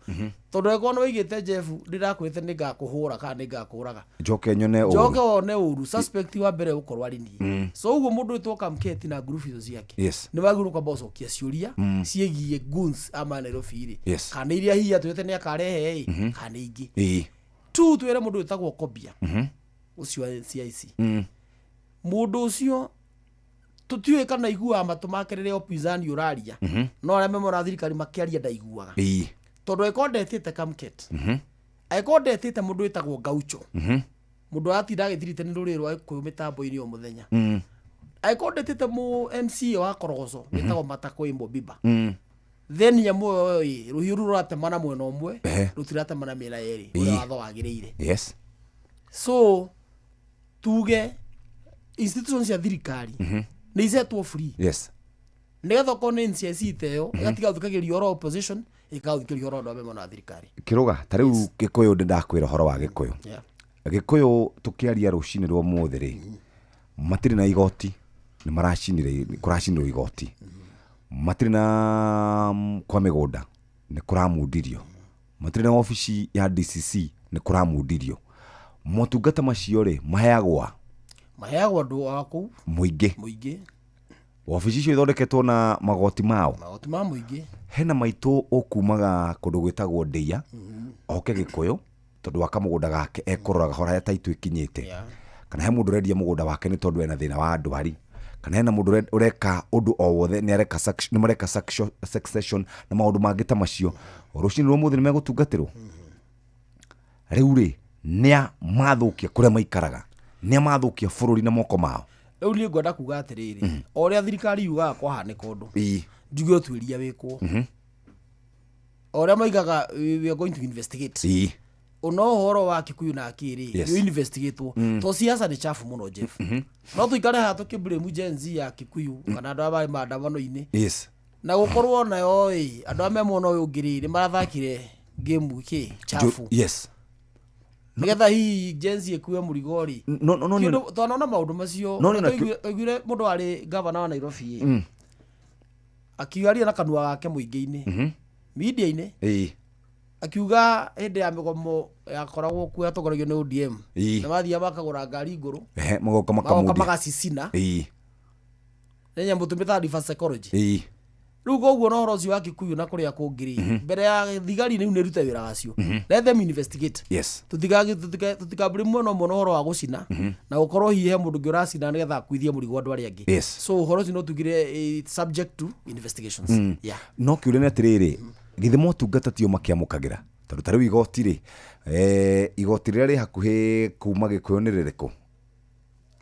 tondũ eko no igĩte Jeff ndĩrakwĩte nĩ ngakũhũra kana nĩ ngakũraga njoke nyone ũru suspect wa mbere ũkorwo arĩ niĩ so ũguo mũndũ wĩtwo Kamket na group icio ciake nĩ wagĩrĩirwo kwamba ũcokia ciũria ciĩgiĩ goons ama Nairobi rĩ kana iria hihi atwĩte nĩ akarehe kana ingĩ tu twĩre mũndũ wĩtagwo Kobia ũcio wa NCIC mũndũ ũcio tũtiũĩ kana iguaga matũ make rĩrĩa opinzani ũraria no arĩa memora thirikari makĩaria ndaiguaga tondũ angĩkorwo ndetĩte Kamket angĩkorwo ndetĩte mũndũ wĩtagwo Gaucho mũndũ atinda agĩthirite nĩ rũrĩrĩ rwa Gĩkũyũ mĩtambo-inĩ o mũthenya angĩkorwo ndetĩte mũ MCA wa Korogoco wĩtagwo Matakoi Mobiba then nyamũ ĩyo rũhiũ rũu rũratemana mwena ũmwe rũtiratemana mĩena yerĩ ũrĩa watho wagĩrĩire so tuge institutions cia thirikari nĩ icetwo free nĩgetha okorwo nĩ NCIC ĩteo ĩgatiga gũthikagĩria ũhoro wa opposition ĩkathikĩria ũhoro wa andũ amwe na thirikari Kĩrũga ta rĩu Gĩkũyũ ndakwĩra ũhoro wa Gĩkũyũ Gĩkũyũ tũkĩaria rũcinĩ rwa ũmũthĩ rĩ matirĩ na igoti nĩ kũracinĩrwo igoti matirĩ na kwa mĩgũnda nĩ kũramundirio matirĩ na ofici ya DCC nĩ kũramundirio motungata macio rĩ maheagwo andũ a kũu mũingĩ wabici icio ithondeketwo na magoti mao muingĩ hena maitũ ũkumaga kũndũ gwĩtagwo Ndeia oke Gĩkũyũ tondũ wa kamũgũnda gake ekũroraga hora taitũ ikinyĩte kana he mũndũ ũrendia mũgũnda wake nĩ tondũ ena thĩna wa ndwari kana hena mũndũ ũreka ũndũ o wothe nĩ mareka succession na maũndũ mangĩ ta macio rũcinĩ rwa mũthĩ nĩ megũtungatĩrwo rĩu rĩ nĩa mathũkia kũrĩa maikaraga nĩa mathũkia bũrũri na moko mao rĩu niĩ ngwenda kuga atĩrĩrĩ o ũrĩa thirikari yugaga kwahanĩka ũndũ njuge ũtuĩria wĩkwo o ũrĩa maigaga we are going to investigate ona ũhoro wa Kikuyu na Kĩrĩ you investigatwo to siasa nĩ chafu mũno Jeff no tuikare haha tũkĩblame Gen Z ya Kikuyu kana andũ arĩa maandamano-inĩ na gũkorwo nayo andũ arĩa memwona ũyũ ũngĩ nĩ marathakire game chafu nigetha hihi Gen Z ĩkue mũrigo rĩ twanona maũndũ macio tũiguire mũndũ warĩ gavana wa Nairobi akiugaria na kanua gake mũingĩ-inĩ media-inĩ akiuga hĩndĩ ya mĩgomo yakoragwo kuo yatongoragio nĩ ODM na mathiaga makagũra ngari igũrũ magoka magacicina nĩ nyamũ tũmĩtaga reverse psychology rĩu koguo na ũhoro ũcio wa Kikuyu na kũrĩa kũngĩ mbere ya thigari nĩu nĩrute wĩra wacio let them investigate tũtikambũrĩ mwena ũmwe na ũhoro wa gũcina na gũkorwo hihi he mũndũ ũngĩ ũracina nĩgetha akuithie mũrigo andũ arĩa angĩ so ũhoro ũcio no tugire subject to investigations no kiũria nĩ atĩrĩrĩ githĩ motungata tio makĩamũkagĩra tondũ ta rĩu igoti rĩ igoti rĩrĩa rĩ hakuhĩ kuma Gĩkũyũ nĩ rĩrĩkũ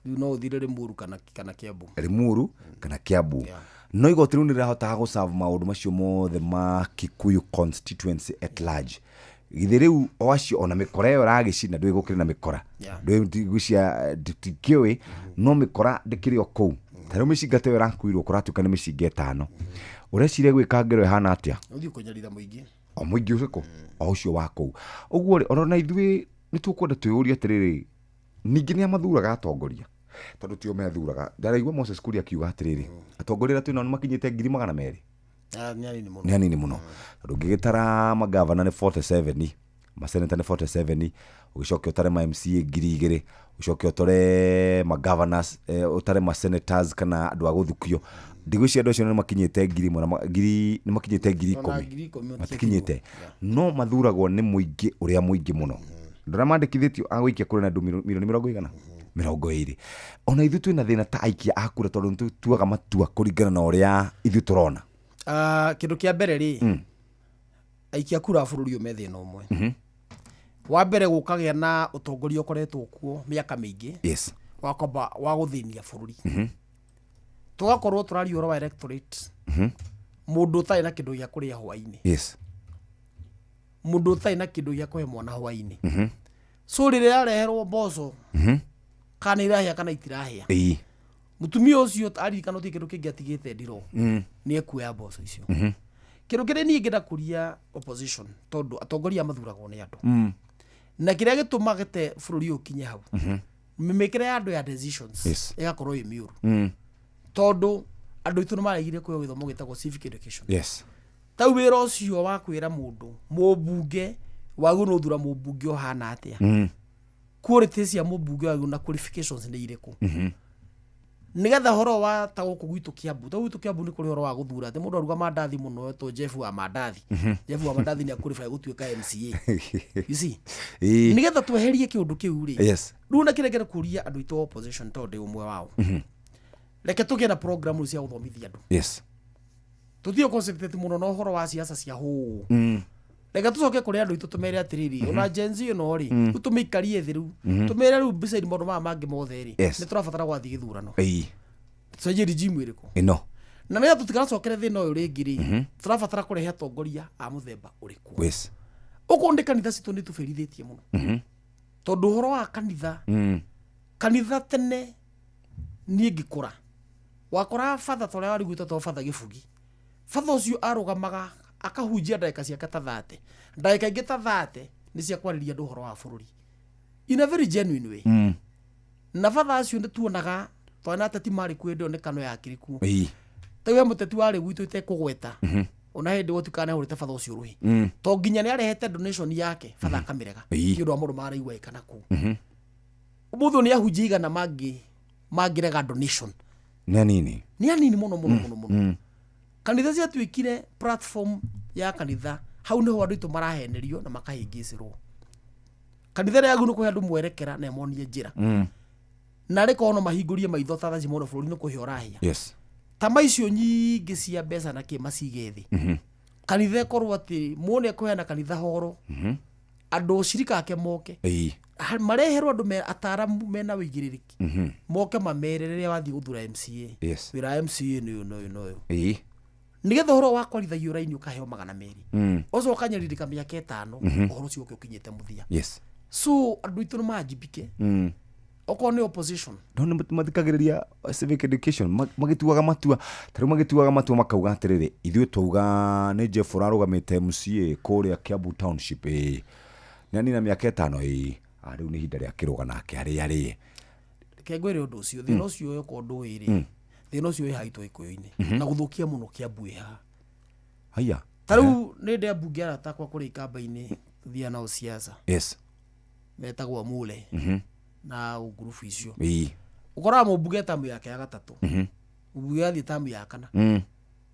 rĩu no ũthire Limuru kana Kiambu Limuru kana Kiambu no igoti rĩu nĩ rĩrahotaga gũserve maũndũ macio mothe ma Kikuyu constituency at large githĩ rĩu o acio ona mĩkora ĩyo ragĩcina ndũĩ gũkĩrĩ na mĩkora ndũĩ gwĩcia ndikĩũĩ no mĩkora ndĩkĩrĩ o kũu ta rĩu mĩcinga ta ĩyo ĩrakuirwo kũratuĩka nĩ mĩcinga ĩtano ũreciria gwĩka ngero ĩhana atĩa ũthiĩ kũnyarira mũingĩ o mũingĩ ũciko o ũcio wa kũu ũguo rĩ ona ithuĩ nĩ tũkwenda twĩyũrie atĩrĩrĩ ningĩ nĩ amathuraga atongoria tondũ tio methuraga ndaraigua Moses Kuria akiuga atĩrĩrĩ atongoria twĩna nĩ makinyĩte 200,000 nĩ anini mũno tondũ ũngĩgĩtara magavana nĩ 47 maseneta nĩ 47 ũgĩcokia ũtare ma MCA 2,000 ũcokia ũtare magovernors ũtare ma senators kana andũ a gũthukio ndigwĩcia andũ acio nĩ makinyĩte 1,000 nĩ makinyĩte 10,000 matikinyĩte no mathuragwo nĩ mũingĩ ũrĩa mũingĩ mũno ndora mandĩkithĩtio agũikia kũrĩ na andũ milioni 20 ona ithuĩ twĩna thĩna ta aikia a kura tondũ nĩ tuaga matua kũringana na ũrĩa ithuĩ tũrona kĩndũ kĩa mbere rĩ aikia kura bũrũri ũme thĩna ũmwe wa mbere gũkagĩa na ũtongoria ũkoretwo kuo mĩaka mĩingĩ wa gũthĩnia bũrũri tũgakorwo tũraria ũhoro wa electorate mũndũ ũtarĩ na kĩndũ gĩa kũrĩa hwainĩ mũndũ ũtarĩ na kĩndũ gĩa kũhe mwana hwainĩ so rĩrĩa yareherwo mboco kana irahĩa kana itirahĩa mũtumia ũcio aririkana ũthiĩ kĩndũ kĩngĩ atigĩte ndiro nĩ ekuoya mboco icio kĩndũ kĩrĩa niĩ ngĩenda kũria opposition tondũ atongoria mathuragwo nĩ andũ na kĩrĩa gĩtũma gĩte bũrũri ũkinye hau mĩmĩkĩre ya andũ ya decisions ĩgakorwo ĩ mĩũru tondũ andũ aitũ nĩ maregire kuoya gĩthomo gĩtagwo civic education tau wĩra ũcio wa kwĩra mũndũ mũmbunge wagũ no thura mũmbunge ũhana atĩa quality cia mũmbunge wagũ na qualifications nĩ irĩkũ nigetha horo wa ta gũkũ gwitũ Kiambu nĩ kũrĩ horo wa gũthura atĩ mũndũ aruga mandathi mũno to Jeff wa mandathi nĩ akũrĩba gũtuĩka MCA you see nigetha tweherie kĩũndũ kĩu rĩ rĩu na kĩrĩa kĩrĩa kũria andũ aitũ opposition tondũ ũmwe wao reke tũgĩe na program cia gũthomithia andũ tũthiĩ concentrate mũno na ũhoro wa siasa cia hũũ reke tũcoke kũrĩ andũ aitũ tũmere atĩrĩrĩ ona Gen Z ĩno rĩ tũmĩikarie thĩ rĩu tũmere rĩu beside maũndũ maya mangĩ mothe rĩ nĩ tũrabatara gwathi gĩthurano tũcenjie regime ĩrĩkũ na nĩgetha tũtikanacokere thĩna ũyũ rĩngĩ rĩ tũrabatara kũrehe atongoria a mũthemba ũrĩkũ ũguo nĩ kanitha citũ nĩ tũbĩrithĩtie mũno tondũ ũhoro wa kanitha tene niĩ ngĩkũra wakora fatha tũrĩa wari gwitũ to fatha Gĩbugi fatha ũcio arũgamaga akahunjia ndagĩka ciake ta 30 ndagĩka ingĩ ta 30 nĩ cia kwarĩria andũ ũhoro wa bũrũri in a very genuine way na fatha acio nĩ tuonaga twana ateti marĩ kwendwo nĩ kano ya kiriku tawe mũteti warĩ gwitũ itekũgweta ona hĩndĩ gũtukana hũrĩte fatha ũcio rũhi to nginya nĩ arehete donation yake fatha akamirega nĩ ũndũ wa mũndũ maraigua ikana kũ mũndũ nĩ ahunjia igana mangĩrega donation Ni anini muno. Kanitha ciatuĩkire platform ya kanitha, hau niho andũ aitũ marahenerio na makahĩngĩcĩrwo. Kanitha rĩa guno kũhe andũ mwerekera na emonie njĩra. Na rĩko no mahingũrie maitho ta thaci mũno bũrũri-inĩ kũhe ũrahia. Yes. Tama icio nyingĩ cia mbeca na kĩmacige thĩ. Kanitha ĩkorwo atĩ mũndũ ekũheana kanitha horo. Andũ cirika ake moke. Mareherwo andũ ataramu mena wĩigĩrĩrĩki. Moke mamere rĩrĩa wathiĩ gũthura MCA. Wĩra MCA nĩ ũyũ. Nigetha horo wa kwarithagio raini ũkaheo 200. Ũcio ũkanyaririka mĩaka 5 ũhoro ũcio ũkinyĩte mũthia. So andũ aitũ nĩ majibike. Okorwo nĩ opposition. No mathikagĩrĩria civic education magĩtuaga matua. Tarĩu magĩtuaga matua makauga atĩrĩrĩ, ithuĩ twauga nĩ Jeff ũrarũgamĩte MCA kũrĩa Kiambu Township. Nĩ anina mĩaka 5 rĩu nĩ ihinda rĩa kĩrũga nake arĩ. Kengwĩre ũndũ ũcio thĩna ũcio ũko ũndũ ĩrĩ. Thĩna ũcio ĩhaitwo Gĩkũyũ-inĩ na gũthũkia mũno Kiambu ĩha. Haya. Tarĩu nĩ ndĩ ambunge aratakwa kũrĩ kamba-inĩ thia nao siasa. Yes. Metagwo Mule. Na ngurubu icio. Ũkoraga mũmbunge tamu yake ya 3. Mũmbunge athiĩ tamu ya 4.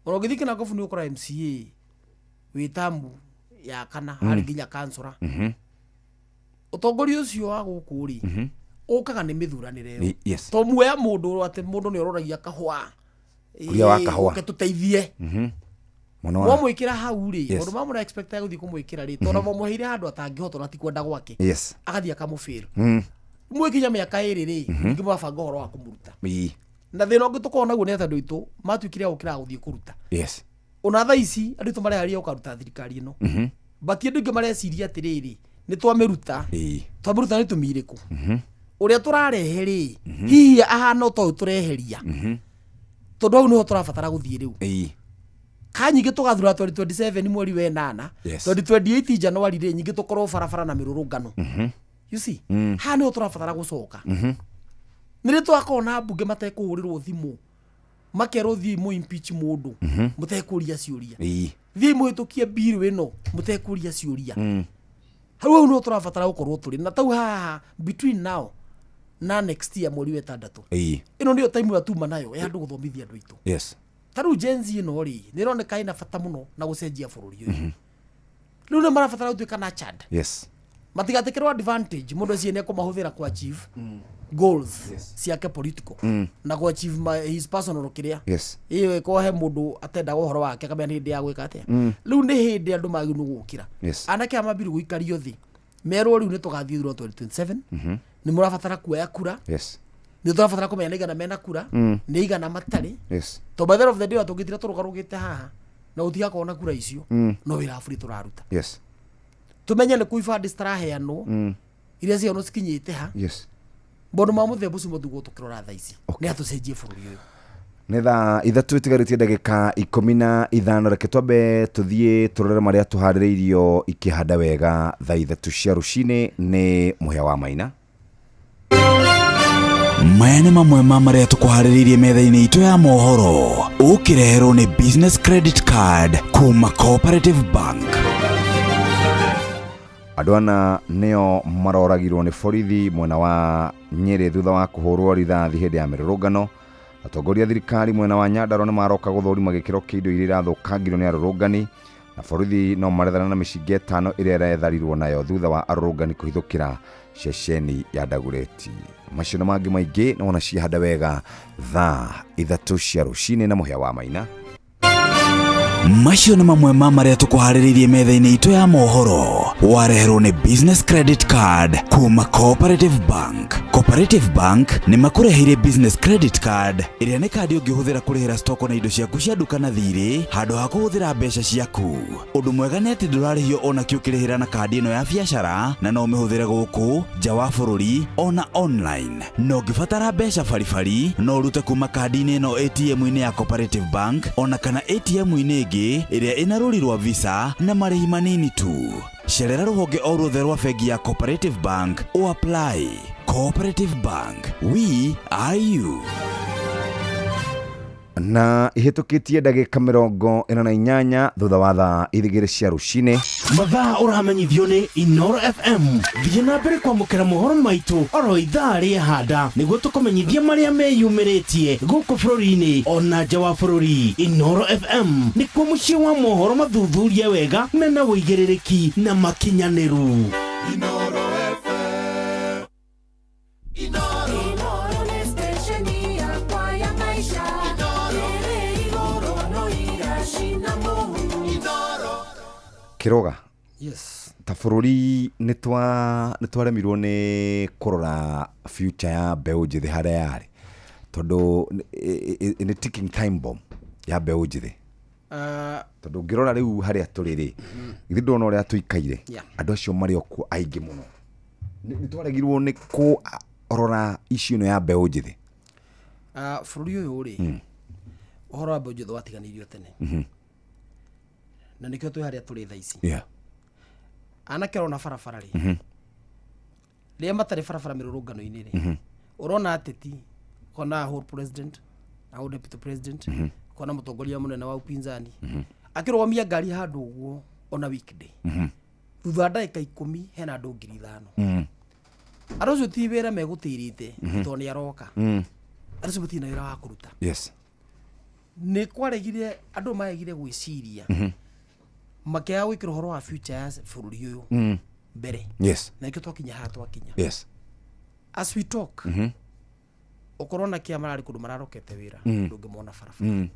Ona ũgĩthikĩ na gobu nĩ ũkora MCA wĩ tamu ya 4 harĩ nginya kansora. Ũtongoria ũcio wa gũkũ rĩ ũkaga nĩ mĩthuranĩre ĩyo. To muoya mũndũ atĩ mũndũ nĩ ũroragia kahũa. Kuria wa kahũa. Ũketuteithie. Wa mwĩkĩra hau rĩ, mũndũ mamũra expect ya gũthiĩ kũmwĩkĩra rĩ, tondũ mamũheire handũ atangĩhota na ti kwenda gwake. Agathiĩ akamũbĩra. Mwekinya mĩaka 2 rĩ, ningĩ mabanga ũhoro wa kũmũruta. Na thĩna ũngĩ tũkoragwo naguo nĩ atĩ andũ aitũ matuĩkire gũkĩra gũthiĩ kũruta. Ona thaa ici andũ aitũ mareharia ũkaruta thirikari ĩno. Bati andũ aingĩ mareciria atĩrĩrĩ, nĩ twamĩruta. Twamĩruta nĩ tũmirĩku. Ũrĩa tũrarehe rĩ, hihi ahana ũtoĩ tũreheria. Tondũ hau nĩho tũrabatara gũthiĩ rĩu. Kanyingĩ tũgathura 2027 mweri wa 8, 2028 January rĩ nyingĩ tũkorwo barabara na mĩrũrũngano. You see? Ha nĩho tũrabatara gũcoka. Nĩrĩ twakorwo na mbunge matekũhũrĩrwo thimũ. Makerwo thiĩ mu impeach mũndũ. Mũtekũria ciũria. Thiĩ mũhĩtũkie bill ĩno. Mũtekũria ciũria. Hau nĩho tũrabatara gũkorwo tũrĩ. Na tau haha between now na next year mweri wa 6. Ĩno nĩyo time ya tuma nayo ya andũ gũthomithia andũ aitũ. Tarĩu Gen Z ĩno rĩ, nĩroneka ĩna bata mũno na gũcenjia bũrũri ũyũ. Rĩu nĩ marabatara gũtuĩka na Chad. Matigatekerwo advantage mũndũ aciĩ nĩ kũmahũthĩra kwa achieve goals ciake political na kwa achieve his personal kĩrĩa. Iyo ĩkohe mũndũ atenda ũhoro wake kamenya hĩndĩ ya gwĩka atĩa. Rĩu nĩ hĩndĩ andũ magĩrĩirwo gũkira. Anake amabiru gũikario thĩ. Merwo rĩu nĩ tũgathiĩ through 2027. Nĩ mũrabatara kuoya kura. Nĩ tũrabatara kũmenya nĩ igana mena kura, nĩ igana matarĩ. To by the end of the day tũngĩtira tũrũgarũgĩte haha na gũtigakorwo na kura icio no wĩra bũrĩ tũraruta. Tumenye nĩ kuibandi citaraheanwo iria ciano cikinyĩte ha. Mbondũ ma mũthemba ũcio mũthugo tũkĩrora thaa ici nĩ atũcenjie bũrũri ũyũ. Nĩ thaa 3 itigarĩtie ndagĩka 15 reke twambe tũthiĩ tũrore marĩa tũharĩrĩirio ikĩhanda wega thaa 3 cia rũcinĩ nĩ Mũhĩa wa Maina. Maya nĩ mamwe ma marĩa tũkũharĩrĩirie metha-inĩ itũ ya mohoro ũkĩreherwo nĩ business credit card kuma Cooperative Bank. Andũ ana nĩo maroragirwo nĩ borithi mwena wa Nyeri thutha wa kũhũrwo rithathi hĩndĩ ya mĩrũrũngano. Atongoria thirikari mwena wa Nyandarua nĩ maroka gũthũrima gĩkĩro kĩa indo iria irathũkangirwo nĩ arũrũngani, na borithi no marethana na mĩcinga 5 ĩrĩa ĩretharirwo nayo thutha wa arũrũngani kũhithũkĩra ceceni ya Ndagureti. Macio na mangĩ maingĩ no ona cihanda wega thaa 3 cia rũcinĩ na Mũhĩa wa Maina. Macio nĩ mamwe ma marĩa tũkũharĩrĩirie metha-inĩ itũ ya mohoro wareherwo nĩ business credit card kuma Cooperative Bank. Cooperative Bank nĩ makũreheire business credit card ĩrĩa nĩ kandi ũngĩhũthĩra kũrĩhĩra stoko na indo ciaku cia nduka na thirĩ handũ ha kũhũthĩra mbeca ciaku. Ũndũ mwega nĩ atĩ ndũrarĩhio ona kĩ ũkĩrĩhĩra na kandi ĩno ya biacara na no ũmĩhũthĩre gũkũ nja wa bũrũri ona online. No ũngĩbatara mbeca baribari no ũrute kuma kandi-inĩ ĩno ATM-inĩ ya Cooperative Bank ona kana ATM-inĩ ĩngĩ ĩrĩa ĩna rũri rwa Visa na marĩhi manini tu. Cerera rũhonge o ruothe rwa bengi ya Cooperative Bank o apply. Cooperative Bank, we are you. na ihitukitie ndagika 48 thutha wa thaa 2 cia rucini. Mathaa uramenyithio ni Inoro FM. Thiĩ na mbere kwamũkĩra mohoro maitũ oro ithaa rĩahanda nĩguo tũkũmenyithia marĩa meyumĩrĩtie gũkũ bũrũri-inĩ ona nja wa bũrũri. Inoro FM nĩkuo mũciĩ wa mohoro mathuthurie wega mena wũigĩrĩrĩki na makinyanĩru. Inoro FM. Inoro ni stesheni yakwa ya maisha. Ere igoro no irashina muhu. Kiroga. Yes. Ta bũrũri nĩtwaremirwo nĩ kũrora future ya mbeũ njĩthĩ harĩa yarĩ tondũ nĩ ticking time bomb ya mbeũ njĩthĩ. Tondũ ngĩrora rĩu harĩa tũrĩ-rĩ githĩ ndona ũrĩa tũikaire andũ acio marĩ okuo aingĩ mũno nĩtwaregirwo nĩ kũrora issue ĩno ya mbeũ njĩthĩ. Bũrũri ũyũ-rĩ ũhoro wa mbeũ njĩthĩ watiganĩirio tene na nĩkĩo twĩ harĩa tũrĩ thaa ici. Anake arona barabara-rĩ rĩrĩa matarĩ barabara mĩrũrũngano-inĩ-rĩ ũrona ateti kona whole president na whole deputy president kona mũtongoria mũnene wa upinzani akĩrũgamia ngari handũ ũguo ona weekday thutha ndagĩka 10 hena andũ 5,000 andũ acio ti wĩra megũtĩrĩte tondũ nĩ aroka andũ acio matirĩ na wĩra wa kũruta. Nĩ kwaregire andũ maregire gwĩciria makĩaga gwĩkĩra ũhoro wa future ya bũrũri ũyũ mbere na ikĩo twakinya haha twakinya. As we talk ũkorwo na kĩama mararĩ kũndũ mararokete wĩra ndũngĩmona barabara.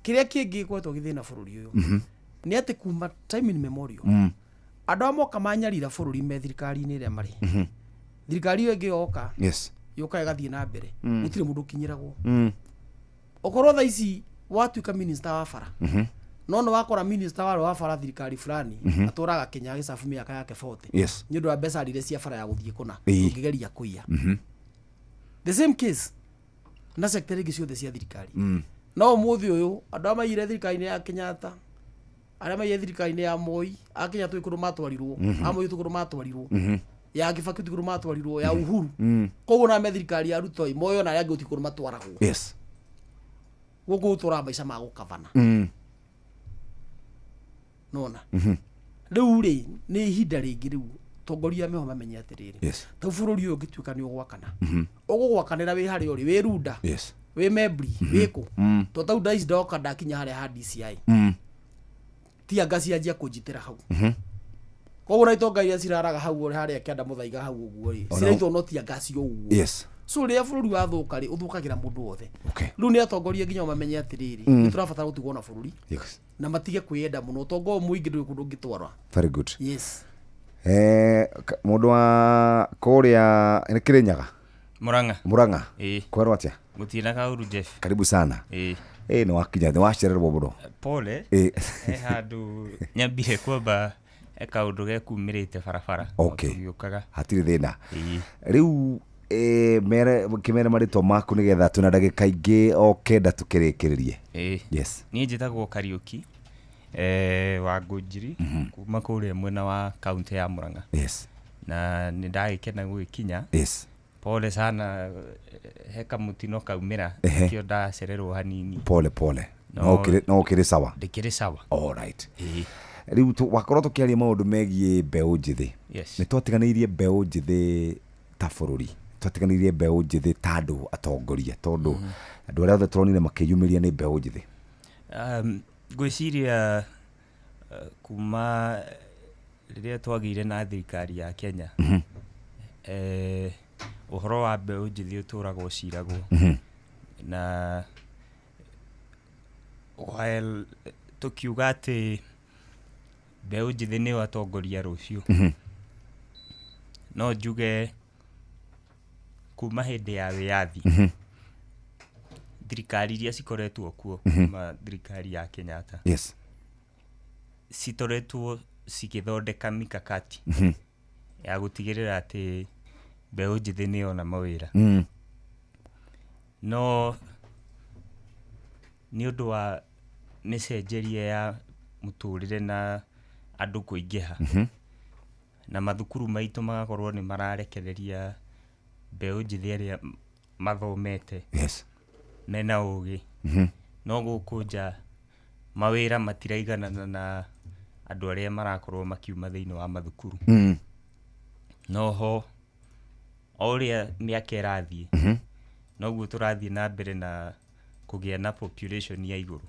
Kĩrĩa kĩngĩ gĩkoretwo gĩthĩna bũrũri ũyũ nĩ atĩ kuma time in memorial andũ amoka manyarira bũrũri me thirikari-inĩ ĩrĩa marĩ thirikari ĩyo ĩngĩ yoka yoka ĩgathiĩ na mbere gũtirĩ mũndũ ũkinyĩragwo. Ũkorwo thaa ici watuĩka minister wa bara no wakora minister wa bara thirikari fulani atũraga Kenya gĩcabu mĩaka yake 40 nĩ ũndũ wa mbeca rĩrĩa cia bara ya gũthiĩ kũna ũngĩgeria kũiya. The same case na sector ingĩ ciothe cia thirikari. No ũmũthĩ ũyũ andũ arĩa maiyire thirikari-inĩ ya Kenyatta arĩa maiyire thirikari-inĩ ya Moi a Kenyatta ikũrũ matwarirwo a Moi ikũrũ matwarirwo ya Kibaki ikũrũ matwarirwo ya Uhuru koguo na me thirikari ya Ruto Moi ona arĩa angĩ ikũrũ matwaragwo. Gũkũ tũra maica ma gũkavana. Nona rĩu-rĩ nĩ ihinda rĩngĩ rĩu tongoria meho mamenye atĩrĩrĩ ta bũrũri ũyũ ũngĩtuĩka nĩ ũgwakana ũgũgwakanĩra wĩ harĩa ũrĩ wĩ runda wĩ membri wĩkũ to tau ndaici ndoka ndakinya harĩa ha DCI tia ngasi anjia kũnjitĩra hau koguo na itonga iria ciraraga hau ũrĩ harĩa kĩanda mũthaiga hau ũguo-rĩ ciraitwo no tia ngasi ũguo. So rĩrĩa bũrũri wathũka-rĩ ũthũkagĩra mũndũ wothe. Rĩu nĩ atongoria nginya mamenye atĩrĩrĩ nĩ tũrabatara gũtigwo na bũrũri na matige kwĩenda mũno ũtonga mũingĩ ndũrĩ kũndũ ũngĩtwara. Very good. Mũndũ wa kũrĩa nĩ Kĩrĩnyaga Murang'a kwerwo atĩa Gũtirĩ kaũru Jeff. Karibu sana. Nĩ wakinya nĩ wacererwo mũno. Pole handũ nyambire kwamba kaũndũ gekumĩrĩte barabara gĩũkaga hatirĩ thĩna. Rĩu kĩmere marĩtwa maku nĩgetha twĩna ndagĩka ingĩ o kenda tũkĩrĩkĩrĩrie. Niĩ njĩtagwo Kariũki wa Ngũnjiri kuma kũrĩa mwena wa kaunti ya Murang'a na nĩ ndagĩkena gũgĩkinya. Pole sana he kamũtino kaumĩra kĩo ndacererwo hanini. Pole no ũkĩrĩ sawa? Ndĩkĩrĩ sawa. Alright. Rĩu wakorwo tũkĩaria maũndũ megiĩ mbeũ njĩthĩ nĩ twatiganĩirie mbeũ njĩthĩ ta bũrũri twatiganĩirie mbeũ njĩthĩ ta andũ atongoria tondũ andũ arĩa othe tũronire makĩyumĩria nĩ mbeũ njĩthĩ. Ngwĩciria kuma rĩrĩa twagĩire na thirikari ya Kenya ũhoro wa mbeũ njĩthĩ ũtũragwo ciragwo na while tukiuga atĩ mbeũ njĩthĩ nĩo atongoria rũciũ no njuge kuma hĩndĩ ya wĩyathi thirikari iria cikoretwo kuo kuma thirikari ya Kenyatta citoretwo cigĩthondeka mikakati ya gũtigĩrĩra atĩ mbeũ njĩthĩ nĩyona mawĩra no nĩ ũndũ wa mĩcenjerie ya mũtũrĩre na andũ kũingĩha na mathukuru maitũ magakorwo nĩ mararekereria mbeũ njĩthĩ arĩa mathomete mena ũgĩ no gũkũ nja mawĩra matiraigana na andũ arĩa marakorwo makiuma thĩinĩ wa mathukuru noho o ũrĩa mĩaka ĩrathiĩ noguo tũrathiĩ na mbere na kũgĩa na population ya igũrũ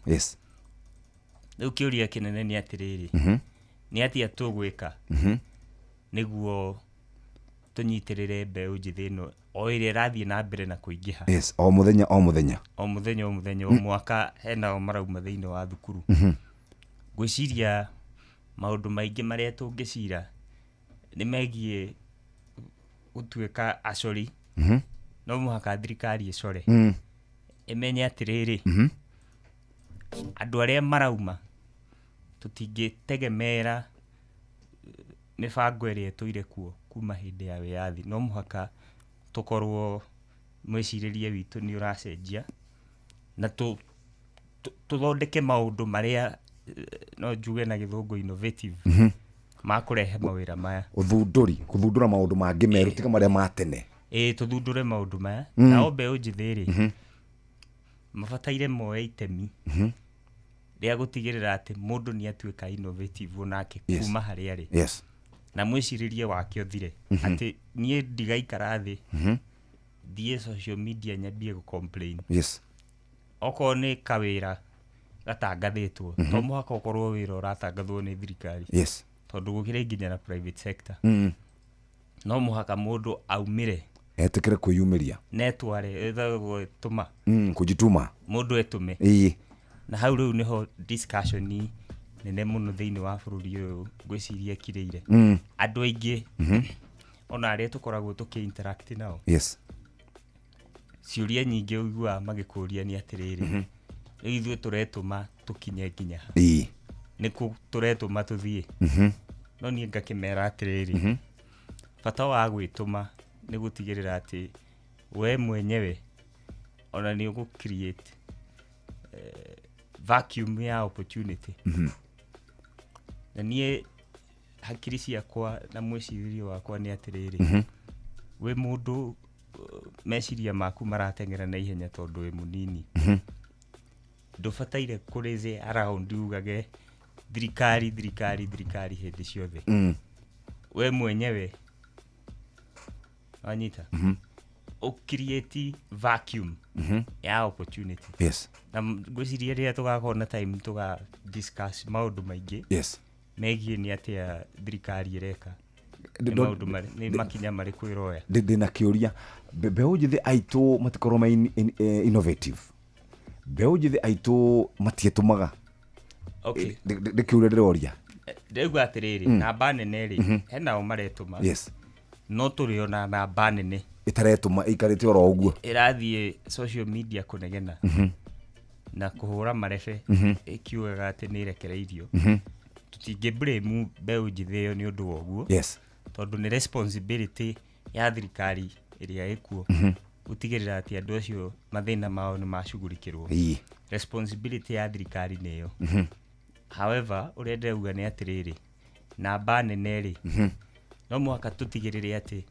rĩu kĩũria kĩnene nĩ atĩrĩrĩ nĩ atĩa tũgwĩka nĩguo tũnyitĩrĩre mbeũ njĩthĩ ĩno o ĩrĩa ĩrathiĩ na mbere na kũingĩha o mũthenya o mwaka henao marauma thĩinĩ wa thukuru ngwĩciria maũndũ maingĩ marĩa tũngĩcira nĩ megiĩ gũtuĩka acori no mũhaka thirikari ĩcore ĩmenye atĩrĩrĩ andũ arĩa marauma tũtingĩtegemeera mĩbango ĩrĩa ĩtũire kuo kuma hĩndĩ ya wĩyathi no mũhaka tũkorwo mwĩcirĩrie witũ nĩ ũracenjia na tũthondeke maũndũ marĩa no njuge na gĩthũngũ innovative makũrehe mawĩra maya gũthundũra maũndũ mangĩ merũ tiga marĩa ma tene tũthundũre maũndũ maya nao mbeũ njĩthĩ mabataire moe itemi rĩa gũtigĩrĩra atĩ mũndũ nĩ atuĩka innovative onake kuma harĩa arĩ na mwĩcirĩrie wake ũthire atĩ niĩ ndigaikara thĩ thiĩ social media nyambie gũcomplain okorwo nĩ kawĩra gatangathĩtwo to mũhaka ũkorwo wĩra ũratangathwo nĩ thirikari tondũ gũkĩrĩ nginya na private sector no mũhaka mũndũ aumĩre etĩkĩre kwĩyumĩria netware gwĩtũma kũjituma mũndũ etũme na hau rĩu nĩho discussion nene mũno thĩinĩ wa bũrũri ũyũ ngwĩciria kirĩire andũ aingĩ ona arĩa tũkoragwo tũkĩ-interact nao ciũria nyingĩ ũiguaga magĩkũria nĩ atĩrĩrĩ rĩu ithuĩ tũretũma tũkinye nginya nĩkũ tũretũma tũthiĩ no niĩ ngakĩmera atĩrĩrĩ bata wa gwĩtũma nĩ gũtigĩrĩra atĩ we mwenyewe ona nĩ ũgũ create vacuum ya opportunity na niĩ hakiri ciakwa na mwĩcirĩrie wakwa nĩ atĩrĩrĩ we mũndũ meciria maku marateng'era na ihenya tondũ we mũnini ndũbataire kũrĩze around ugage thirikari hĩndĩ ciothe we mwenyewe wanyita create vacuum ya opportunity na ngwĩciria rĩrĩa tũgakorwo na time tũga discuss maũndũ maingĩ megiĩ nĩ atĩa thirikari ĩreka nĩ makinya marĩkũ ĩroya ndĩna kĩũria mbeũ njĩthĩ aitũ matikorwo ma innovative mbeũ njĩthĩ aitũ matiĩtũmaga ndĩkĩũria ndĩroria ndĩrauga atĩrĩrĩ namba nene rĩ henao maretũma no tũrĩ ona namba nene ĩtaretũma ĩikarĩte oro ũguo ĩrathiĩ social media kũnegena na kũhũra marebe ĩkiugaga atĩ nĩ ĩrekereirio tũtingĩ blame mbeũ njĩthĩ ĩyo nĩ ũndũ wa ũguo tondũ nĩ responsibility ya thirikari ĩrĩa ĩkuo gũtigĩrĩra atĩ andũ acio mathĩna mao nĩ macugurikĩrwo responsibility ya thirikari nĩ ĩyo however ũrĩa ndĩrauga nĩ atĩrĩrĩ namba nene rĩ no mũhaka tũtigĩrĩre atĩ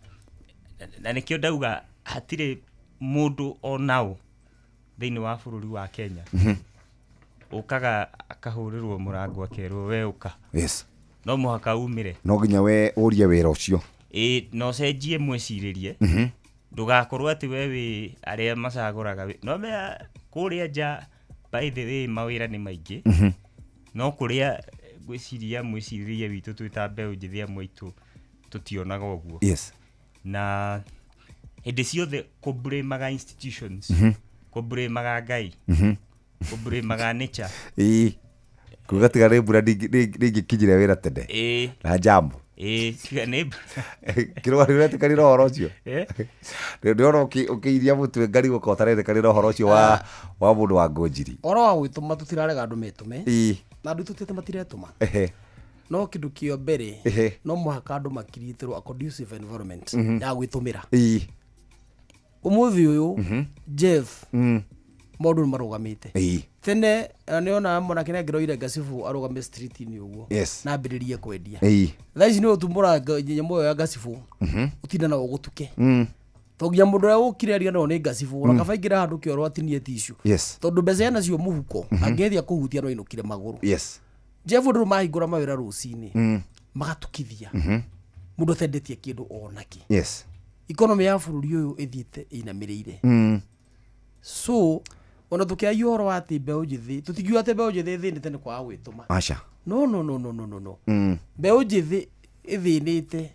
na nĩkĩo ndauga hatirĩ mũndũ onao thĩinĩ wa bũrũri wa Kenya ũkaga akahũrĩrwo mũrango akerwo we ũka no mũhaka umĩre no nginya we ũrie wĩra ũcio no cenjie mwĩcirĩrie ndũgakorwo atĩ we wĩ arĩa macagũraga no mea kũrĩa nja by the way mawĩra nĩ maingĩ no kũrĩa gwĩciria mwĩcirĩrie witũ twĩta mbeũ njĩthĩ amwe aitũ tũtionaga ũguo na hĩndĩ ciothe kũblamaga institutions kũblamaga Ngai kũblamaga nature kuga tiga nĩ mbura ndĩngĩkinyire wĩra tene na jambo tiga nĩ kĩrũga rĩretekanĩra ũhoro ũcio ndĩrona ũkĩiria mũtwe ngari gũkorwo ũtaretekanĩra ũhoro ũcio wa mũndũ wa Ngũnjiri ũhoro wa gwĩtũma tũtirarega andũ metũme na andũ tũtiĩte matiretũma no kĩndũ kĩo mbere no mũhaka andũ makiriĩtĩrwo a conducive environment ya gwĩtũmĩra ũmũthĩ ũyũ Jeff maũndũ nĩ marũgamĩte tene nĩona mwanake nĩangeroire Ngacibũ arũgame street-inĩ ũguo na ambĩrĩrie kwendia thaa ici nĩ ũtumũra nyamũ ĩyo ya Ngacibũ ũtinda na ũgũtuke togia mundu ya ukire aria no ni ngacibura kaba ingira handu kioro atinie tissue tondu mbeca nacio muhuko angethia kuhutia no inukire maguru Jeff ndu mahingura mawira rucini magatukithia mundu tendetie kindu onaki economy ya bururi uyu ithiite inamirire so ona tukiayo horo ati mbeu njithi tutigiwa ati mbeu njithi thinite ni kwa gwituma acha no mbeu njithi ithinite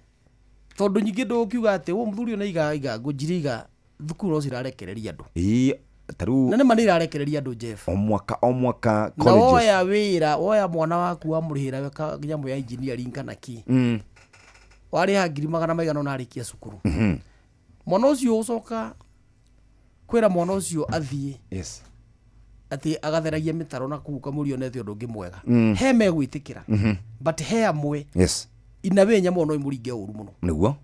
tondu nyingi ndu ukiuga ati wo muthuri ona iga ngujiriga thukuru no cirarekereria andu taru na nĩ mani irarekereria andu Jeff o mwaka colleges oya wira oya mwana waku amurihira weka nyamu ya engineering kana ki wari ha 200,000 na arikia cukuru mwana ucio ucoka kwira mwana ucio athie ati agatheragia mitaro na kuuka murio nete undu ngimwega he megwitikira but he amwe inawe nyamo no imuringe uru muno niguo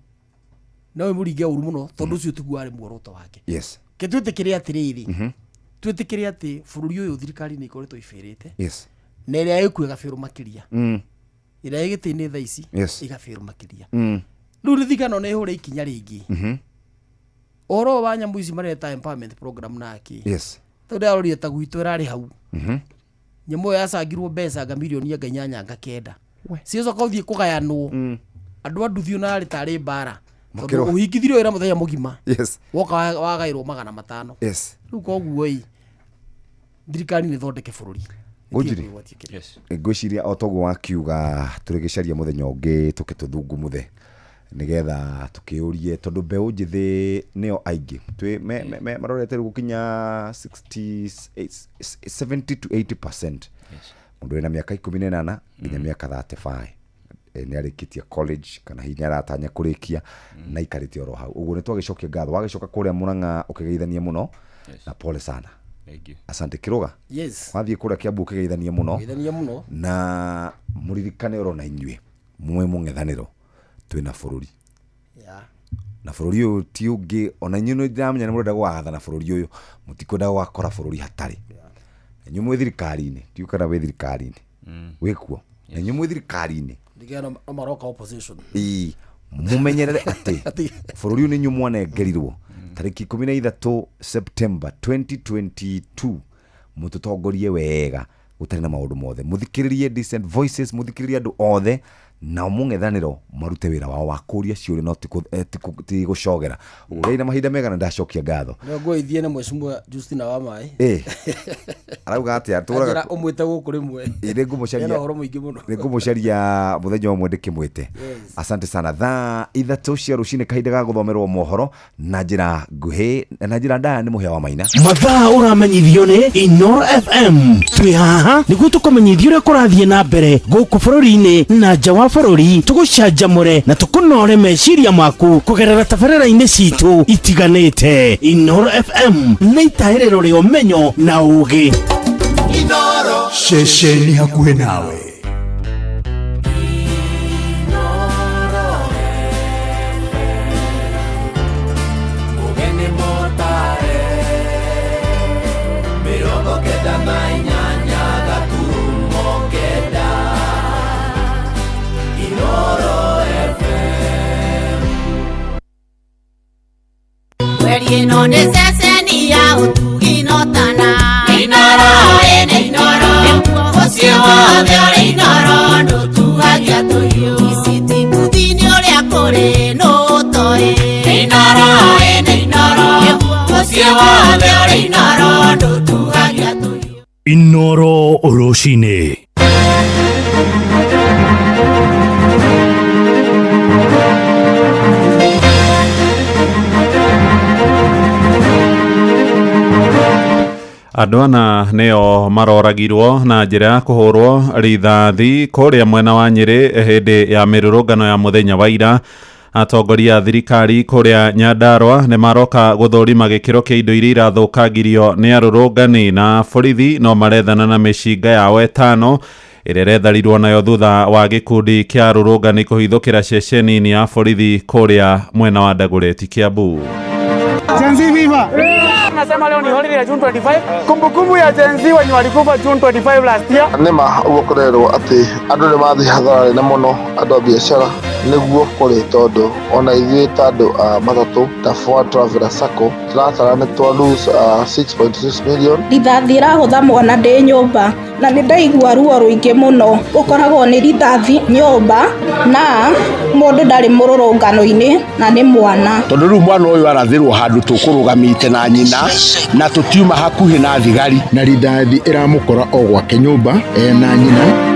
no imuringe uru muno tondu ucio tiguare muoroto wake ketwitikiria atiriri twitikiria ati bururi uyu thirikari ni ikoretwo ifirite na iria ikuega biru makiria iria igitini tha ici igabiru makiria riu rithikano ni ihure ikinya ringi oro wa nyambu ici mareta empowerment program naki tondu arori ta gwitu irari hau nyamu yacangirwo mbeca nga milioni ya nganyanya nga kenda cio kothie kugayanwo andu anduthio na ari tari bara tondu uhingithirio ira muthenya mugima woka wagairwo 500 riu koguo thirikari ni thondeke bururi Ujiri ngwiciria otogo wakiuga turigicaria muthenya ungi tukituthungumuthe nigetha tukiurie tondu mbeu njithi nio aingi twi marorete gukinya 70 to 80% mundu ena miaka 18 nginya miaka 35 ni arikitia college kana hinya aratanya kurikia na ikarite oro hau uguo ni twagicokia ngatho wagicoka kuria Murang'a ukigeithania muno na pole sana. Asante Kiruga. Wathie kuria Kiambu ukigeithania muno na muririkane oro na inyue mwe mung'ethaniro twina bururi na bururi uyu ti ungi ona inyue no ndamenya ni murenda gwathana bururi uyu mutikwenda gwakora bururi hatari inyue mwe thirikari-ini tiukana we thirikari-ini wikuo na inyue mwe thirikari-ini ndigana maroka opposition mumenyerere ati bururi uyu ni inyue mwanengerirwo tariki 13 September 2022 mututongorie wega gutari na maundu mothe muthikiririe decent voices muthikiririe andu othe na mung'ethaniro marute wira wao wa kuria ciuri no ti gucogera ugeina mahinda mega na ndacokia ngatho ngo ithie na mweshimwa Justina wa mai arauga ati aturaga umwite guku rimwe ire ngumucaria na horo muingi muno ngumucaria muthenya umwe ndikimwite asante sana tha ithatu cia rucini kahinda ga guthomerwo mohoro na njira nguhi na njira ndaya ni muhia wa maina mathaa uramenyithio ni Inoro FM twi haha niguo tukumenyithio uria kurathie na mbere guku bururi-ini na nja wa bururi tugucanjamure na tukunore meciria maku kugerera tabarĩra-inĩ citu itiganĩte. Inoro FM nĩ itaĩrĩro rĩa ũmenyo na ũũgĩ. Inoro ceceni hakuhĩ nawe. Ino ne seseni ya utugi notana Inoro Inoro Osie wothe Inoro Nutugagia tuyo Isiti kuthini uria kuri nutoi Inoro Inoro Osie wothe Inoro Nutugagia tuyo Inoro Oroshine. Andũ ana nĩo maroragirwo na njĩra ya kũhũrwo rithathi kũrĩa mwena wa Nyĩrĩ hĩndĩ ya mĩrũrũngano ya mũthenya wa ira. Atongoria thirikari kũrĩa Nyandarua nĩ maroka gũthũrima gĩkĩro kĩa indo iria irathũkangirio nĩ arũrũngani na borithi no marethana na mĩcinga yao ĩtano ĩrĩa ĩretharirwo nayo thutha wa gĩkundi kĩa arũrũngani kũhithũkĩra ceceni ya borithi kũrĩa mwena wa Dagoretti Kiambu. Gen Z viva! Nasema leo ni holiday ya June 25. Kumbukumbu ya Gen Z wenye walikufa June 25 last year. Nima ugokorerwo ati andu ni mathi hathara na muno andu a biashara nĩguo kũrĩ tondũ ona ithuĩ ta andũ a matatũ ta Foa Traveller Sacco tũratara nĩ twa lose 6.6 million. Rithathi ĩrahũtha mwana ndĩ nyũmba na nĩ ndaigua ruo rũingĩ mũno. Ũkoragwo nĩ rithathi nyũmba na mũndũ ndarĩ mũrũrũngano-inĩ na nĩ mwana. Tondũ rĩu mwana ũyũ arathirwo handũ tũkũrũgamĩte na nyina na tũtiuma hakuhĩ na thigari, na rithathi ĩramũkora o gwake nyũmba na nyina.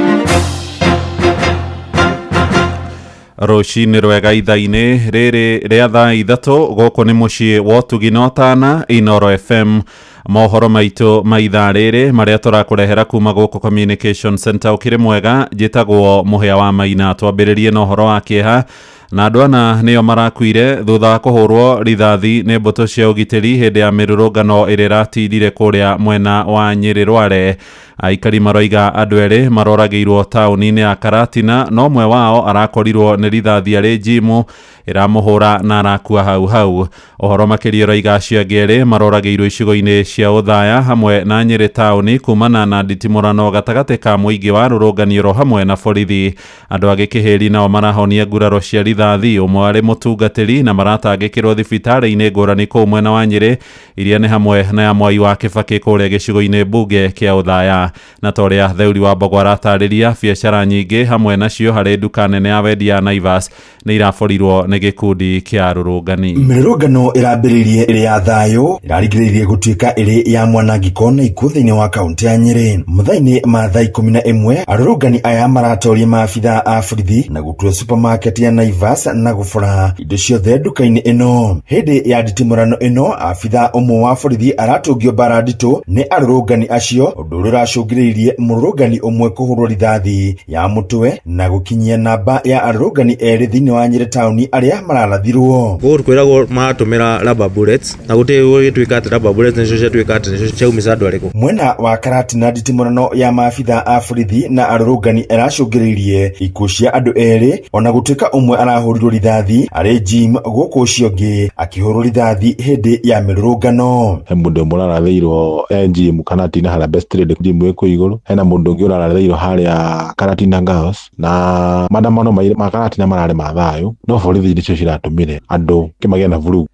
Rũcinĩ rwega ithaa-inĩ rĩrĩ rĩa thaa ithatũ gũkũ nĩ mũciĩ wa ũtugi na ũtana Inoro FM. Mohoro maitũ ma ithaa rĩrĩ marĩa tũrakũrehera kuma gũkũ Communication Center ũkĩrĩ mwega, njĩtagwo Mũhĩa wa Maina. Twambĩrĩrie na ũhoro wa kĩeha na andũ ana nĩo marakuire thutha wa kũhũrwo rithathi nĩ mbũtũ cia ũgitĩri hĩndĩ ya mĩrũrũngano ĩrĩa ĩratindire kũrĩa mwena wa Nyĩrĩ Rware. Aikari maroiga andũ erĩ maroragĩirwo taũni-inĩ ya Karatina, no ũmwe wao arakorirwo nĩ rithathi arĩ jimu ĩramũhũra na arakua hau hau. Ũhoro makĩria ũroiga acio angĩ erĩ maroragĩirwo icigo-inĩ cia Ũthaya hamwe na Nyĩrĩ taũni kumana na nditimũrano gatagatĩ ka mũingĩ wa rũrũnganio hamwe na borithi. Andũ agĩ kĩhĩri nao marahonia nguraro cia rithathi, ũmwe arĩ mũtungatĩri na maratangĩkĩrwo thibitarĩ-inĩ ngũrani kũu mwena wa Nyĩrĩ, iria nĩ hamwe na ya Mwai wa Kĩbakĩ kũrĩa gĩcigo-inĩ mbunge kĩa Ũthaya. Na torĩa Theuri wa Mbogo aratarĩria, biacara nyingĩ hamwe nacio harĩ nduka nene ya wendia ya Naivas nĩ iraborirwo nĩ gĩkundi kĩa rũrũngani. Mĩrũrũngano ĩrambĩrĩirie ĩrĩ ya thayũ ĩrarigĩrĩirie gũtuĩka ĩrĩ ya mwanangĩko na ikuũ thĩinĩ wa kaunti ya Nyĩrĩ. Mũthenya ma thaa 11 arũrũngani aya maratoria maabitha a borithi na gũtua supermarket ya Naivas na gũbora indo ciothe nduka-inĩ ĩno. Hĩndĩ ya nditimũrano ĩno, abitha ũmwe wa borithi aratũngio mbara nditũ nĩ arũrũngani acio, ũndũ ũrĩa ũracũngĩrĩirie mũrũrũngani ũmwe kũhũrwo rithathi ya mũtwe na gũkinyia namba ya arũrũngani erĩ thĩinĩ wa Nyĩrĩ taũni arĩa mararathirwo. Gũkũ kwĩragwo maratũmĩra rubber bullets na gũtirĩ gũgĩtuĩka atĩ rubber bullets nĩcio ciatuĩka atĩ nĩcio ciaumĩca andũ arĩkũ. Mwena wa Karatina nditimũrano ya maabitha a borithi na arũrũngani ĩracũngĩrĩirie ikuũ cia andũ erĩ, ona gũtuĩka ũmwe arahũrirwo rithathi arĩ gym, gũkũ ũcio ũngĩ akĩhũrwo rithathi hĩndĩ ya mĩrũrũngano. He mũndũ ũmwe ũrarathĩirwo gym Karatina harĩa Best Trade gym ĩkũ igũrũ, hena mũndũ ũngĩ ũrarathĩirwo harĩa Karatina Girls, na maandamano ma Karatina mararĩ ma thayũ, no borithi nĩcio ciratũmire andũ kĩmagĩa na vurugu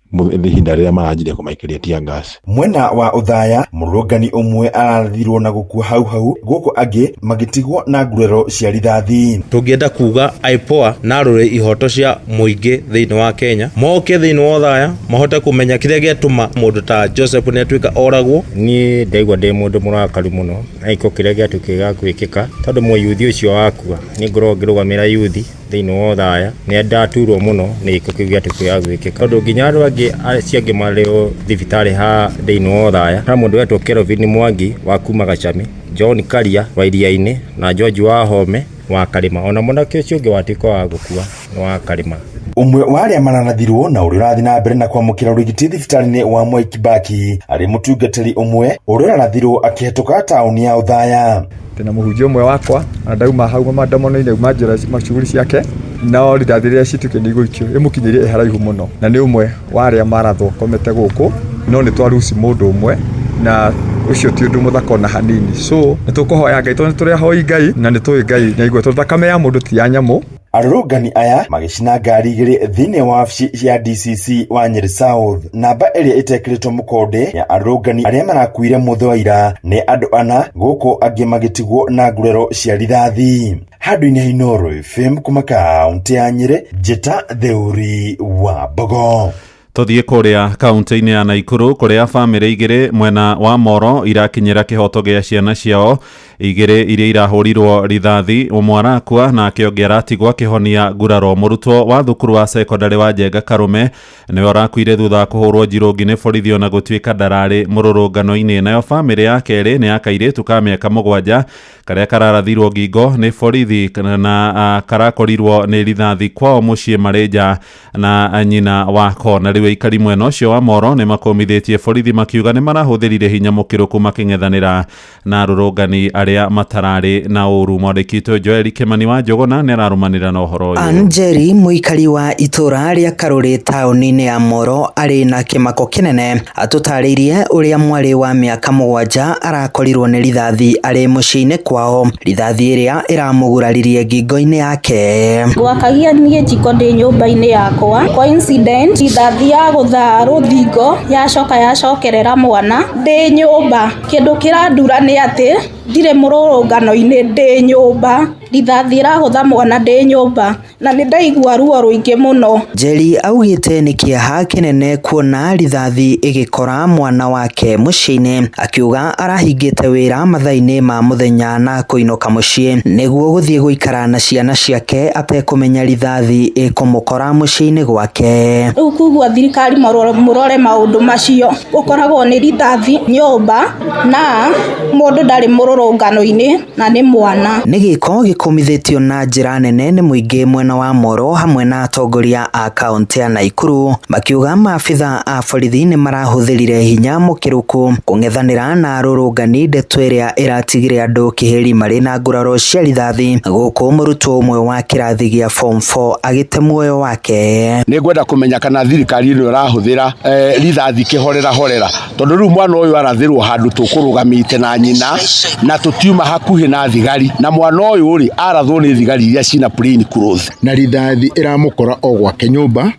ihinda rĩrĩa maranjire kũmaikĩria tear gas. Mwena wa Ũthaya mũrũrũngani ũmwe ararathirwo na gũkua hau hau, gũkũ angĩ magĩtigwo na nguraro cia rithathi. Tũngĩenda kuga IPOA na rũrĩ ihoto cia mũingĩ thĩinĩ wa Kenya moke thĩinĩ wa Ũthaya mahote kũmenya kĩrĩa gĩatũma mũndũ ta Joseph nĩ atuĩka oragwo. Niĩ ndaigua ndĩ mũndũ mũrakaru mũno na iko kĩrĩa gĩatuĩka gwĩkĩka, tondũ mũyuthi ũcio wakua nĩ ngoragwo ngĩrũgamĩra yuthi thĩinĩ wa Ũthaya, nĩ ndaturwo mũno nĩ iko kĩu gĩatuĩka gwĩkĩka, tondũ nginya andũ angĩ ciangĩ marĩo thibitarĩ ha thĩinĩ wa Ũthaya, na mũndũ wetwo Kelvin Mwangi wa kuma Gacami, John Karia wa Iria-inĩ na George wa Home wa Karima, ona mwanake ũcio ũngĩ watuĩka wa gũkua wa Karima. Ũmwe wa arĩa mararathirwo na ũrĩa ũrathiĩ na mbere na kwamũkĩra ũrigiti thibitarĩ-inĩ wa Mwai Kibaki arĩ mũtungatĩri ũmwe ũrĩa ũrarathirwo akĩhetũka taũni ya Ũthaya. Tena mũhunjia ũmwe wakwa na ndauma hau maandamano-inĩ uma njĩra macuguri ciake, no rithathi rĩrĩa cituĩke nĩ igũikio ĩmũkinyĩrie haraihu mũno, na nĩ ũmwe wa arĩa marathwo komete gũkũ, no nĩ twaruci mũndũ ũmwe na ucio ti ũndũ mũthaka ona hanini. So nĩ tũkũhoya Ngai, tondũ nĩ tũrĩ ahoi Ngai na nĩ tũĩ Ngai nĩ aigua, tondũ thakame ya mũndũ ti ya nyamũ. Arũrũngani aya magĩcina ngari igĩrĩ thĩinĩ wa wabici ya DCC wa Nyĩrĩ South. Namba ĩrĩa ĩtekĩrĩtwo mũkonde ya arũrũngani arĩa marakuire mũthĩ wa ira nĩ andũ ana, gũkũ angĩ magĩtigwo na nguraro cia rithathi. Handũ-inĩ Inoro FM kuma kaunti ya Nyĩrĩ, njĩta Theuri wa Mbogo. Tuthiĩ kũrĩa kaunti-inĩ ya Naikuru kũrĩa bamĩrĩ igĩrĩ mwena wa Moro irakinyĩra kĩhoto gĩa ciana ciao igĩrĩ iria irahũrirwo rithathi, ũmwe arakua nake ũngĩ aratigwo akĩhonia nguraro. Mũrutwo wa thukuru wa secondary wa Njenga Karume nĩwe ũrakuire thutha wa kũhũrwo njirũngi nĩ borithi ona gũtuĩka ndararĩ mũrũrũngano-inĩ. Nayo bamĩrĩ ya kerĩ nĩ ya kairĩtu ka mĩaka 7 karĩa kararathirwo ngingo nĩ borithi na karakorirwo nĩ rithathi kwao mũciĩ marĩ nja na nyina wako. Na rĩu aikari mwena ũcio wa Moro nĩ makomithĩtie borithi makiuga nĩ marahũthĩrire hinya mũkĩrũku makĩng'ethanĩra na arũrũngani aria matarari na uru. Mwandĩki Joel Kimani wa Njogona nĩ ararumanĩra na ũhoro ũyũ. Anjeri mũikari wa itũra rĩa Karũrĩ taũni-inĩ ya Moro arĩ na kĩmako kĩnene atũtarĩirie ũrĩa mwarĩ wa mĩaka 7 arakorirwo nĩ rithathi arĩ mũciĩ-inĩ kwao, rithathi ĩrĩa ĩramũguraririe ngingo-inĩ yake. Gwakagia niĩ njiko ndĩ nyũmba-inĩ yakwa, coincident rithathi ya gũtha rũthingo yacokerera mwana ndĩ nyũmba. Kĩndũ kĩrandura nĩ atĩ ndirĩ mũrũrũngano-inĩ ndĩ nyũmba, rithathi ĩragũtha mwana ndĩ nyũmba, na nĩ ndaigua ruo rũingĩ mũno. Njeri augĩte nĩ kĩeha kĩnene kuona rithathi ĩgĩkora mwana wake mũciĩ-inĩ, akiuga arahingĩte wĩra mathaa-inĩ ma mũthenya na kũinũka mũciĩ nĩguo gũthiĩ gũikara na ciana ciake atekũmenya rithathi ĩkũmũkora mũciĩ-inĩ gwake. Rĩu kugua thirikari mũrore maũndũ macio, gũkoragwo nĩ rithathi nyũmba na mũndũ ndarĩ mũrũrũngano-inĩ na nĩ mwana. Nĩ gĩko gĩkũmithĩtio na njĩra nene nĩ mũingĩ mwena wa Moro hamwe na atongoria a kaunti ya Naikuru, makiuga maabitha a borithi nĩ marahũthĩrire hinya mũkĩrũku kũng'ethanĩra na arũrũngani ndeto ĩrĩa ĩratigire andũ kĩhĩri marĩ na nguraro cia rithathi, gũkũ mũrutwo ũmwe wa kĩrathi gĩa form 4 agĩte muoyo wake. Nĩ ngwenda kũmenya kana thirikari ĩno ĩrahũthĩra rithathi kĩhorera tondũ rĩu mwana ũyũ arathĩrwo handũ tũkũrũgamĩte na nyina na tũtiuma hakuhĩ na thigari, na mwana ũyũ rĩ arathwo nĩ thigari iria cina plain clothes, na rithathi ĩramũkora o gwake nyũmba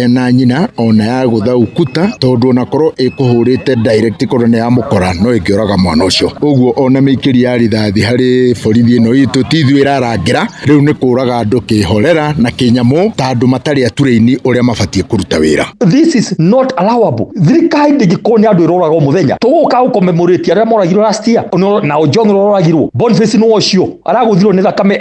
na nyina ona ya gũtha ukuta tondu onakorwo ĩkũhũrĩte direct korwo nĩ yamũkora no ĩkĩoraga mwana ũcio. Ũguo ona mĩikĩri ya rithathi harĩ borithi ĩno itũ ti ithuĩ ĩrarangĩra, rĩu nĩ kũraga andũ kĩhorera na kĩnyamũ ta andũ matarĩ aturaini ũrĩa mabatiĩ kũruta wĩra. This is not allowable. Thirikari ndĩngĩkorwo nĩ andũ ĩroraga o mũthenya, tũgũka gũkomemoratia arĩa moragirwo last year na John ũroragirwo, Boniface nĩ ũcio aragũthirwo nĩ thakame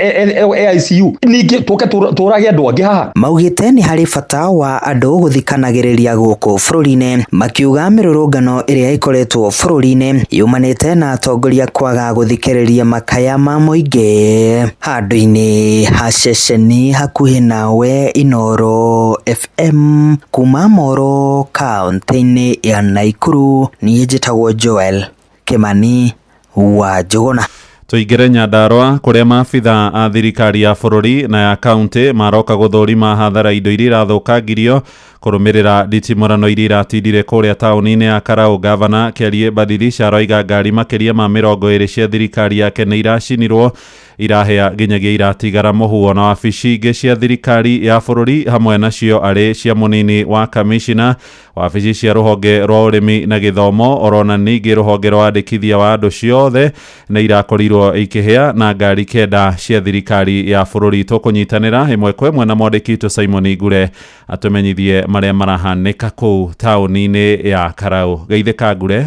ICU, ningĩ tũke tũrage andũ angĩ haha. Maugĩte nĩ harĩ bata wa andũ gũthikanagĩrĩria gũkũ bũrũri-inĩ, makiuga mĩrũrũngano ĩrĩa ĩkoretwo bũrũri-inĩ yumanĩte na atongoria kwaga gũthikĩrĩria makaya ma mũingĩ. Handũ-inĩ ha ceceni hakuhĩ nawe Inooro FM kuma Moro kaunti-inĩ ya Naikuru, niĩ njĩtagwo Joel Kimani wa Njogona. Tuingire Nyandarua kuria maabitha a thirikari ya bũrũri na ya kaunti maroka gũthũrima hathara indo iria irathũkangirio kũrũmĩrĩra nditimũrano iria iratindire kũrĩa taũni-inĩ ya Karau. Gavana Kĩarie Badilisha aroiga ngari makĩria ma 20 cia thirikari yake nĩ iracinirwo, irahĩa nginyagia iratigara mũhuo, na wabici ingĩ cia thirikari ya bũrũri hamwe nacio arĩ cia mũnini wa kamishina, wabici cia rũhonge rwa ũrĩmi na gĩthomo, orona ningĩ rũhonge rwa andĩkithia wa andũ ciothe nĩ irakorirwo ikĩhĩa, na ngari 9 cia thirikari ya bũrũri. Tũkũnyitanĩra ĩmwe kwa ĩmwe na mwandĩki witũ Simon Ngure atũmenyithie marĩa marahanĩka kũu taũni-inĩ ya Karau. Geithĩka Ngure.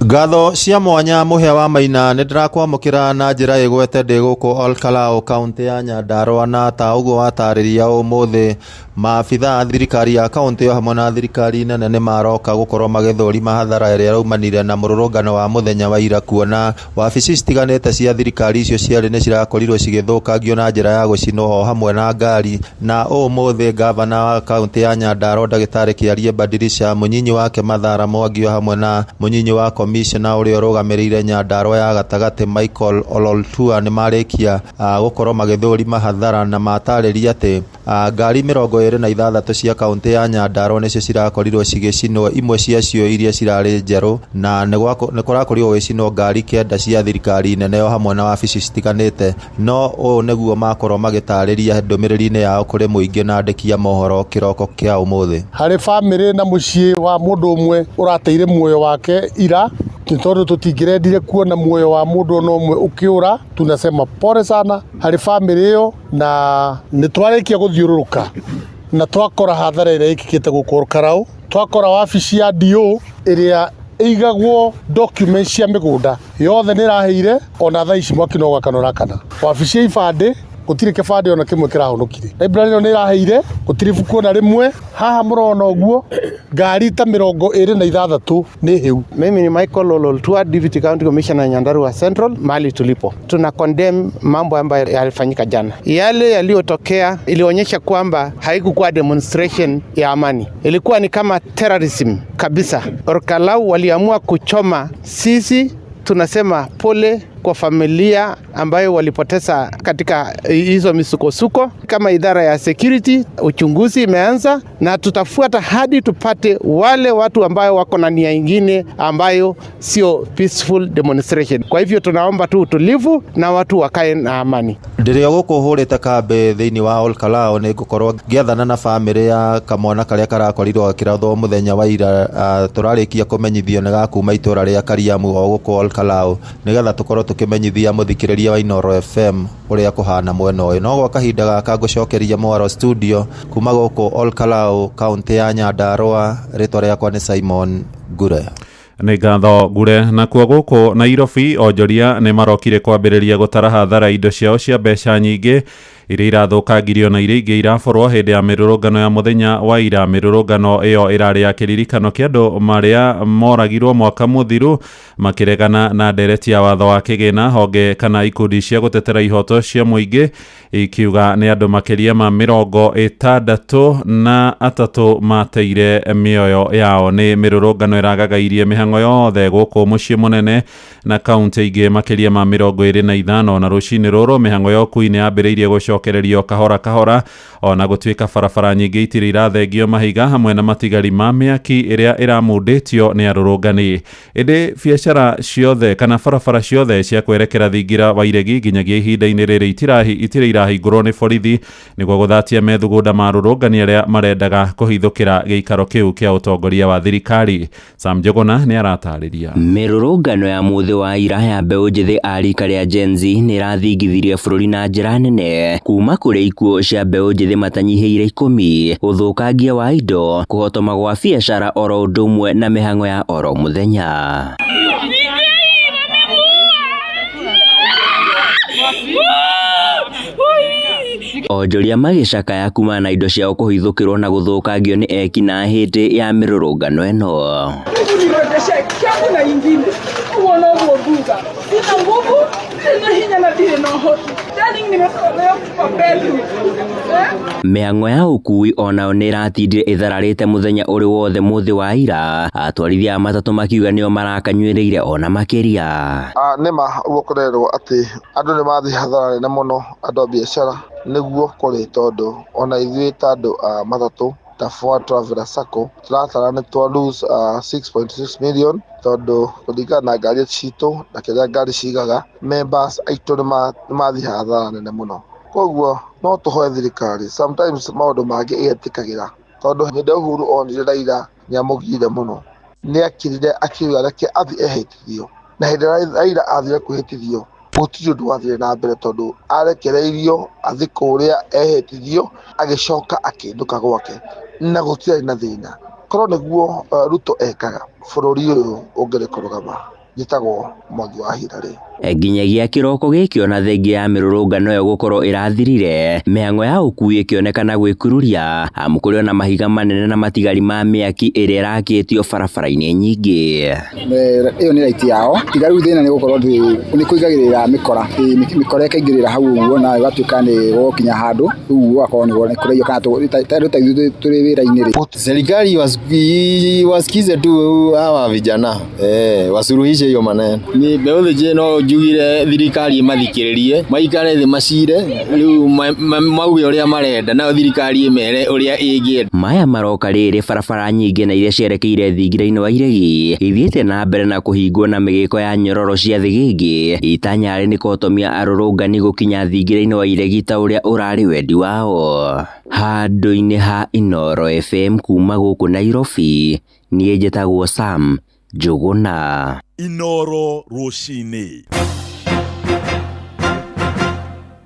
Ngatho cia mwanya Mũhĩa wa Maina nĩ ndĩrakwamũkĩra na njĩra ĩgwete ndĩ gũkũ Olkalau kaunti ya Nyandarua, na ta ũguo watarĩria ũmũthĩ maabitha a thirikari ya kaunti yo hamwe na thirikari nene nĩ maroka gũkorwo magĩthũrima hathara ĩrĩa yaumanire na mũrũrũngano wa mũthenya wa ira, kuona wabici citiganĩte cia thirikari icio ciarĩ nĩ cirakorirwo cigĩthũkangio na njĩra ya gũcinwo hamwe na ngari. Na ũmũthĩ gavana wa kaunti ya Nyandarua ndagĩtarĩ Kĩarie Badilisha, mũnyinyi wake Mathara Mwangi hamwe na mũnyinyi wa komishona ũrĩa ũrũgamĩrĩire Nyandarua ya gatagatĩ Michael Ololtua nĩ marĩkia gũkorwo magĩthũrima hathara, na matarĩria atĩ ngari 26 cia kaunti ya Nyandarua nĩcio cirakorirwo cigĩcinwo, imwe ciacio iria cirarĩ njerũ, na nĩ kũrakorirwo gũcinwo ngari 9 cia thirikari nene o hamwe na wabici citiganĩte. No ũũ nĩguo makorwo magĩtarĩria ndũmĩrĩri-inĩ yao kũrĩ mũingĩ na andĩki a mohoro kĩroko kĩa ũmũthĩ. Harĩ bamĩrĩ na mũciĩ wa mũndũ ũmwe ũrateire muoyo wake ira, tondũ tũtingĩrendire kuona muoyo wa mũndũ ona ũmwe ũkĩũra, tunasema pole sana harĩ bamĩrĩ ĩyo, na nĩ twarĩkia gũthiũrũrũka na twakora hathara ĩrĩa ĩkĩkĩte gũkũ Karau. Twakora wabici ya DO ĩrĩa ĩigagwo documents cia mĩgũnda yothe nĩ ĩrahĩire, ona thaa ici mwaki no gakano rakana. Wabici ya ibandĩ gũtirĩ kĩbandĩ ona kĩmwe kĩrahonokire. Library ĩno nĩ ĩrahĩire, gũtirĩ buku ona rĩmwe. Haha mũrona ũguo ngari ta 26 nĩ hĩu. Mimi ni Michael Ololtua, Deputy County Commissioner Nyandarua Central, mahali tulipo. Tuna condemn mambo ambayo yalifanyika jana. Yale yaliyotokea ilionyesha kwamba haikuwa demonstration ya amani. Ilikuwa ni kama terrorism kabisa. Olkalau waliamua kuchoma. Sisi tunasema pole kwa familia ambayo walipoteza katika hizo misukosuko. Kama idara ya security, uchunguzi imeanza na tutafuata hadi tupate wale watu ambayo wako na nia ingine ambayo sio peaceful demonstration. Kwa hivyo tunaomba tu utulivu na watu wakae na amani. Ndirio guku hurite kambe thiini wa Olkalao ni gukorwo giathana na family ya kamwana karia karakorirwo gakirathwo muthenya wa ira turarikia kumenyithio ni gakuma itura ria Kariamu o guku Olkalao nigetha tukorwo tukimenyithia muthikiriria wa Inoro FM uria kuhana mwena uyu. No gwa kahinda gaka ngucokeria Mwaro studio kuma guku Olkalao kaunti ya Nyandarua. Ritwa riakwa ni Simon Gure. Nĩ ngatho Gure. Nakuo gũkũ Nairobi onjoria nĩ marokire kwambĩrĩria gũtara hathara indo ciao cia mbeca nyingĩ iria irathũkangirio na iria ingĩ iraborwo hĩndĩ ya mĩrũrũngano ya mũthenya wa ira. Mĩrũrũngano ĩyo ĩrarĩ ya kĩririkano kĩa andũ marĩa moragirwo mwaka mũthiru makĩregana na ndereti ya watho wa kĩgĩna. Honge kana ikundi cia gũtetera ihoto cia mũingĩ ikiuga nĩ andũ makĩria ma 63 mateire mĩoyo yao nĩ mĩrũrũngano ĩragagairie mĩhang'o yothe gũkũ mũciĩ mũnene na kaunti ingĩ makĩria ma 25. Na rũcinĩ rũrũ mĩhang'o ya ũkui nĩ yambĩrĩirie gũcokererio kahora kahora, ona gũtuĩka barabara nyingĩ itirĩ irathengio mahiga hamwe na matigari ma mĩaki ĩrĩa ĩramundĩtio nĩ arũrũngani. Ĩndĩ biacara ciothe kana barabara ciothe cia kwerekera thingira wa iregi nginyagia ihinda-inĩ rĩrĩ itirĩ irahingũrwo nĩ borithi nĩguo gũthatia methugunda ma arũrũngani arĩa marendaga kũhithũkĩra gĩikaro kĩu kĩa ũtongoria wa thirikari. Sam Njuguna nĩ aratarĩria. Mĩrũrũngano ya mũthĩ wa ira ya mbeũ njĩthĩ a rika rĩa Gen Z nĩ ĩrathingithirie bũrũri na njĩra nene, kuma kũrĩ ikuũ cia mbeũ njĩthĩ matanyihĩire 10, ũthũkangia wa indo, kũhotoma gwa biacara oro ũndũ ũmwe na mĩhang'o ya oro mũthenya. Onjoria magĩcakaya kuma na indo ciao kũhithũkĩrwo na gũthũkangio nĩ eki na hĩndĩ ya mĩrũrũngano ĩno. Mĩhang'o ya ũkui onao nĩ ĩratindire ĩthararĩte mũthenya ũrĩ wothe mũthĩ wa ira, atwarithia a matatũ makiuga nĩo marakanyuĩrĩire ona makĩria. Nĩma gũkorerwo atĩ andũ nĩ mathiĩ hathara nene mũno, andũ a biacara nĩguo kũrĩ tondũ ona ithuĩ ta andũ a matatũ ta Ford Traveller Sacco turatara nĩ twa lose 6.6 million tondũ kũringana na ngari citũ na kĩrĩa ngari cigaga members aitũ nĩ mathiĩ hathara nene mũno. Koguo no tũhoe thirikari sometimes maũndũ mangĩ ĩgetĩkagĩra tondũ hĩndĩ Uhuru onire Raila nĩamũgire mũno, nĩakirire akiuga reke athiĩ ehĩtithio, na hĩndĩ Raila athire kwĩhĩtithio gũtirĩ ũndũ wathire na mbere tondũ arekereirio athi kũrĩa ehĩtithio agĩcoka akĩndũka gwake na gũtirĩ na thĩna. Korwo nĩguo Ruto ekaga bũrũri ũyũ ũngĩrĩ kũrũgama gĩtagwo Mwangi wa Hirarĩ. Nginyagia kĩroko gĩkĩ ona thengia ya mĩrũrũngano ĩyo gũkorwo ĩrathirire, mĩhang'o ya ũkui ĩkĩonekana gwĩkururia amu kũrĩ ona mahiga manene na matigari ma mĩaki ĩrĩa ĩrakĩtio barabara-inĩ nyingĩ. Ĩyo nĩ raiti yao, tiga rĩu thĩna nĩ gũkorwo nĩ kũigagĩrĩra mĩkora ĩkaingĩrĩra hau ũguo na ĩgatuĩka nĩ gũkinya handũ rĩu gũgakorwo nĩ kũraiyo kana tũrĩ wĩra-inĩ. Serikali wasikize tu hawa vijana wasuruhishe hiyo maneno. Ni beoleje no njugire thirikari mathikĩrĩrie maikare thĩ macire rĩu mauge ũrĩa marenda na thirikari ĩmere ũrĩa ĩngĩenda. Maya maroka rĩrĩ barabara nyingĩ na iria cierekeire thingira-inĩ wa iregi ithiĩte na mbere na kũhingwo na mĩgĩko ya nyororo cia thigĩngĩ. Itanya nĩ kũhotomia arũrũngani gũkinya thingira-inĩ wa iregi ta ũrĩa ũrarĩ wendi wao. Handũ-inĩ ha Inoro FM kuma gũkũ Nairobi, niĩ njĩtagwo Sam Njuguna. Inoro rũcinĩ.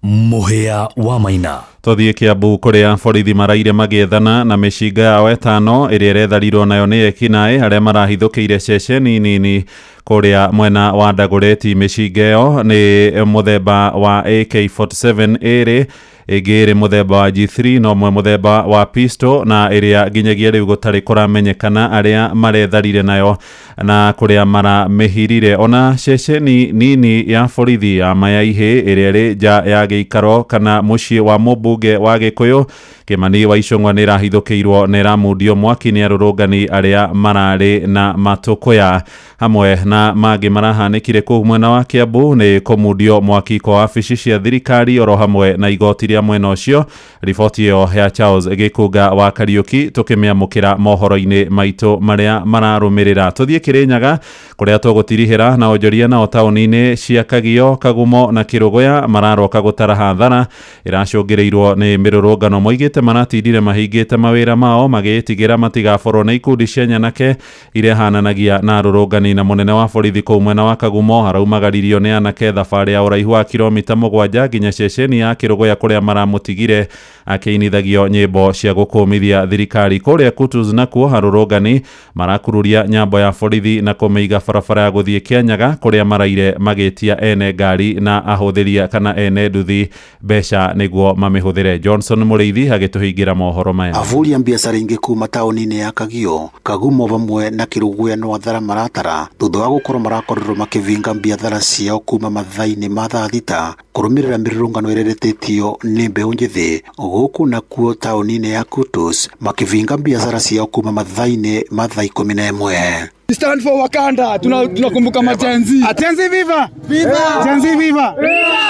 Mũhĩa wa Maina. Tũthiĩ Kiambu kũrĩa borithi maraire magĩethana na mĩcinga yao ĩtano ĩrĩa ĩretharirwo nayo nĩ ekinaĩ arĩa marahithũkĩire ceceni nini kũrĩa mwena wa Dagoretti. Mĩcinga ĩyo nĩ mũthemba wa AK47 ĩrĩ, ĩngĩ ĩrĩ mũthemba wa G3 na ũmwe mũthemba wa pistol, na ĩrĩa nginyagia rĩu gũtarĩ kũramenyekana arĩa maretharire nayo na kũrĩa maramĩhirire. Ona ceceni nini ya borithi ya Mayaihĩ ĩrĩa ĩrĩ nja ya gĩikaro kana mũciĩ wa mũmbunge wa Gĩkũyũ Kimani wa Icũng'wa nĩ irahithũkĩirwo na ĩramundio mwaki nĩ arũrũngani arĩa mararĩ na matũkũya hamwe na mangĩ marahanĩkire kũu mwena wa Kiambu nĩ kũmundio mwaki kwa wabici cia thirikari oro hamwe na igoti rĩa mwena ũcio. Riboti ĩyo ya Charles Gĩkunga wa Kariũki tũkĩmĩamũkĩra mohoro-inĩ maitũ marĩa mararũmĩrĩra. Tũthiĩ Kĩrĩnyaga kũrĩa tũgũtirihĩra na onjoria nao taũni-inĩ cia Kagio, Kagumo na Kĩrũgũya mararoka gũtara hathara ĩracũngĩrĩirwo nĩ mĩrũrũngano. Moigĩte maratindire mahingĩte mawĩra mao magĩtigĩra matigaborwo na ikundi cia nyanake iria hananagia na arũrũngani, na mũnene wa borithi kũu mwena wa Kagumo araumagaririo nĩ anake thabarĩ ya ũraihu wa kilomita 7 nginya ceceni ya Kĩrũgũya kũrĩa maramũtigire akĩinithagio nyĩmbo cia gũkũmithia thirikari. Kũrĩa Kutus nakuo arũrũngani marakururia nyambo ya borithi na kũmĩiga barabara ya gũthiĩ Kĩanyaga kũrĩa maraire magĩtia ene ngari na ahũthĩria kana ene nduthi mbeca nĩguo mamĩhũthĩre. Johnson Mũrĩithi agĩtũhingĩra mohoro maya. Avũri a biacara ingĩ kuma taũni-inĩ ya Kagio, Kagumo vamwe na Kĩrũgũya no athara maratara thutha wa gũkorwo marakorirwo makĩvinga biathara ciao kuma mathaa-inĩ ma thaa thita kũrũmĩrĩra mĩrũrũngano ĩreretĩtio nĩ mbeũ njĩthĩ. Gũkũ nakuo taũni-inĩ ya Kutus makĩvinga biathara ciao kuma mathaa-inĩ ma thaa 11. Stand for Wakanda. Tunakumbuka majenzi. Atenzi viva! Viva! Jenzi viva!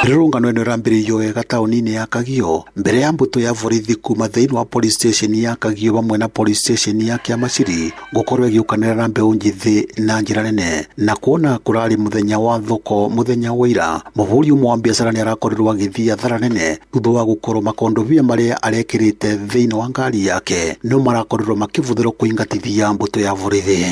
Mĩrũrũngano ĩno ĩrambĩrĩirio wega taũni-inĩ ya Kagio mbere ya mbũtũ ya borithi kuma thĩinĩ wa police station ya Kagio vamwe na police station ya Kĩamaciri gũkorwo ĩgĩũkanĩrĩra na mbeũ njĩthĩ na njĩra nene, na kuona kũrarĩ mũthenya wa thoko mũthenya wa ira. Mũhũri ũmwe wa biacara nĩ arakorirwo agĩthiĩ hathara nene thutha wa gũkorwo makondobia marĩa arekĩrĩte thĩinĩ wa ngari yake no marakorirwo makĩbũthĩrwo kũingatithia mbũtũ ya borithi.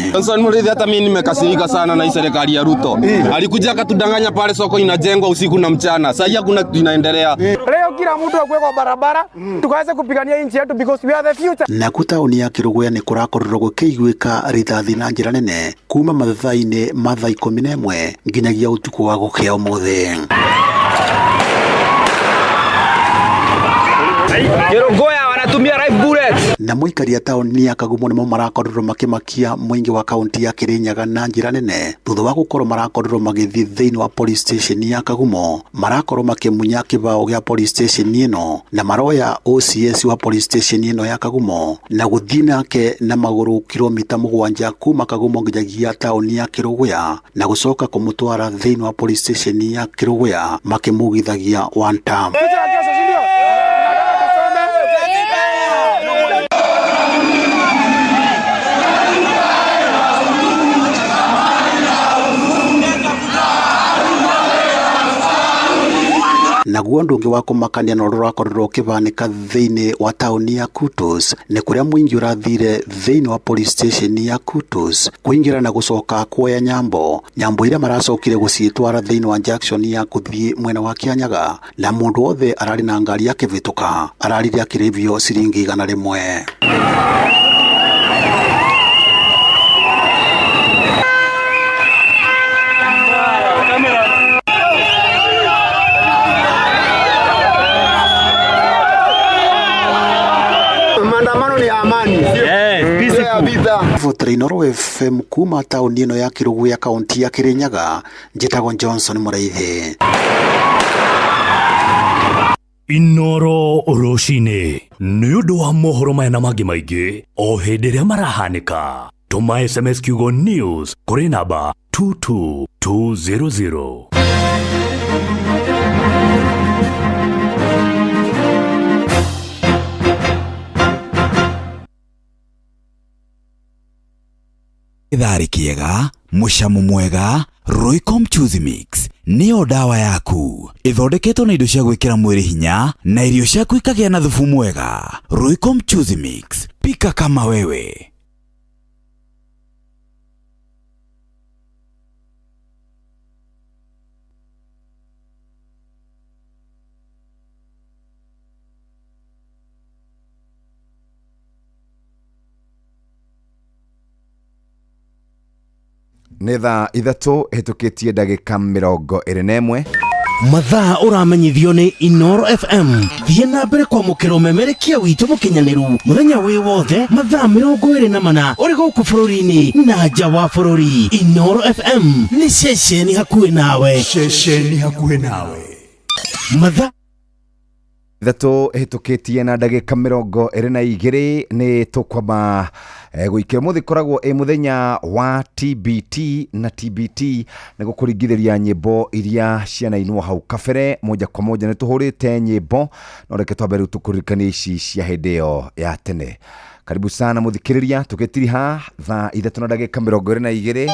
Hata mimi nimekasirika sana na hii serikali ya Ruto. Alikuja akatudanganya pale soko inajengwa usiku na mchana. Sasa hakuna kitu inaendelea. Leo kila mtu akwe kwa barabara tukaweza kupigania nchi yetu because we are the future. Na kutaoni ya Kĩrũgũya nĩ kũrakorirwo gũkĩiguĩka rithathi na njĩra nene kuma mathaa-inĩ ma thaa 11 nginyagia ũtukũ wa gũkĩa ũmũthĩ. Kĩrũgũya wanatumia live bullets. Na mũikaria taũni ya Kagumo nĩmo marakorirwo makĩmakia mũingĩ wa kaunti ya Kĩrĩnyaga na njĩra nene thutha wa gũkorwo marakorirwo magĩthiĩ thĩinĩ wa police station ya Kagumo, marakorwo makĩmunya kĩbao gĩa police station ĩno na maroya OCS wa police station ĩno ya Kagumo na gũthiĩ nake na magũrũ kilomita 7 kuma Kagumo nginyagia taũni ya Kĩrũgũya na gũcoka kũmũtwara thĩinĩ wa police station ya Kĩrũgũya makĩmugithagia one time. Naguo ũndũ ũngĩ wa kũmakania na rũrakorirwo ũkĩbanĩka thĩinĩ wa taũni ya Kutus nĩ kũrĩa mũingĩ ũrathire thĩinĩ wa police station ya Kutus kũingĩra na gũcoka kuoya nyambo iria maracokire gũciĩtwara thĩinĩ wa junction ya gũthiĩ mwena wa Kĩanyaga, na mũndũ wothe ararĩ na ngari akĩvĩtũka ararire akĩrĩhio ciringi 100. Inooro FM kuma taũni ĩno ya Kĩrũgũya kaunti ya Kĩrĩnyaga, njĩtagwo Johnson Mũrĩithi. Inooro rũcinĩ nĩ ũndũ wa mohoro maya na mangĩ maingĩ o hĩndĩ ĩrĩa marahanĩka, tũma SMS kiugo news kũrĩ namba 22200. Gĩtharĩ kĩega, mũcamo mwega, Roycom Choose Mix nĩyo dawa yaku. Ĩthondeketwo na indo cia gwĩkĩra mwĩrĩ hinya na irio ciaku ikagĩa na thubu mwega. Roycom Choose Mix, pika kama wewe. Nĩ thaa 3 hĩtũkĩtie ndagĩka 21. Mathaa ũramenyithio nĩ Inooro FM. Thiĩ na mbere kwamũkĩra ũmemerekia witũ mũkinyanĩru mũthenya wĩ wothe mathaa 24 ũrĩ gũkũ bũrũri-inĩ na nja wa bũrũri. Inooro FM nĩ ceceni hakuhĩ nawe. Ceceni hakuhĩ nawe. Mathaa Ithatũ hĩtũkĩtie na ndagĩka 22 nĩ tũkwamba gũikĩra mũthĩ koragwo mũthenya wa TBT na TBT nĩ gũkũringithĩria nyĩmbo iria cianainwo hau kabere moja kwa moja. Nĩ tũhũrĩte nyĩmbo no reke twambe rĩu tũkũririkanie ici cia hĩndĩ ĩyo ya tene. Karibu sana mũthikĩrĩria, tũgĩtiriha thaa 3 na ndagĩka 22.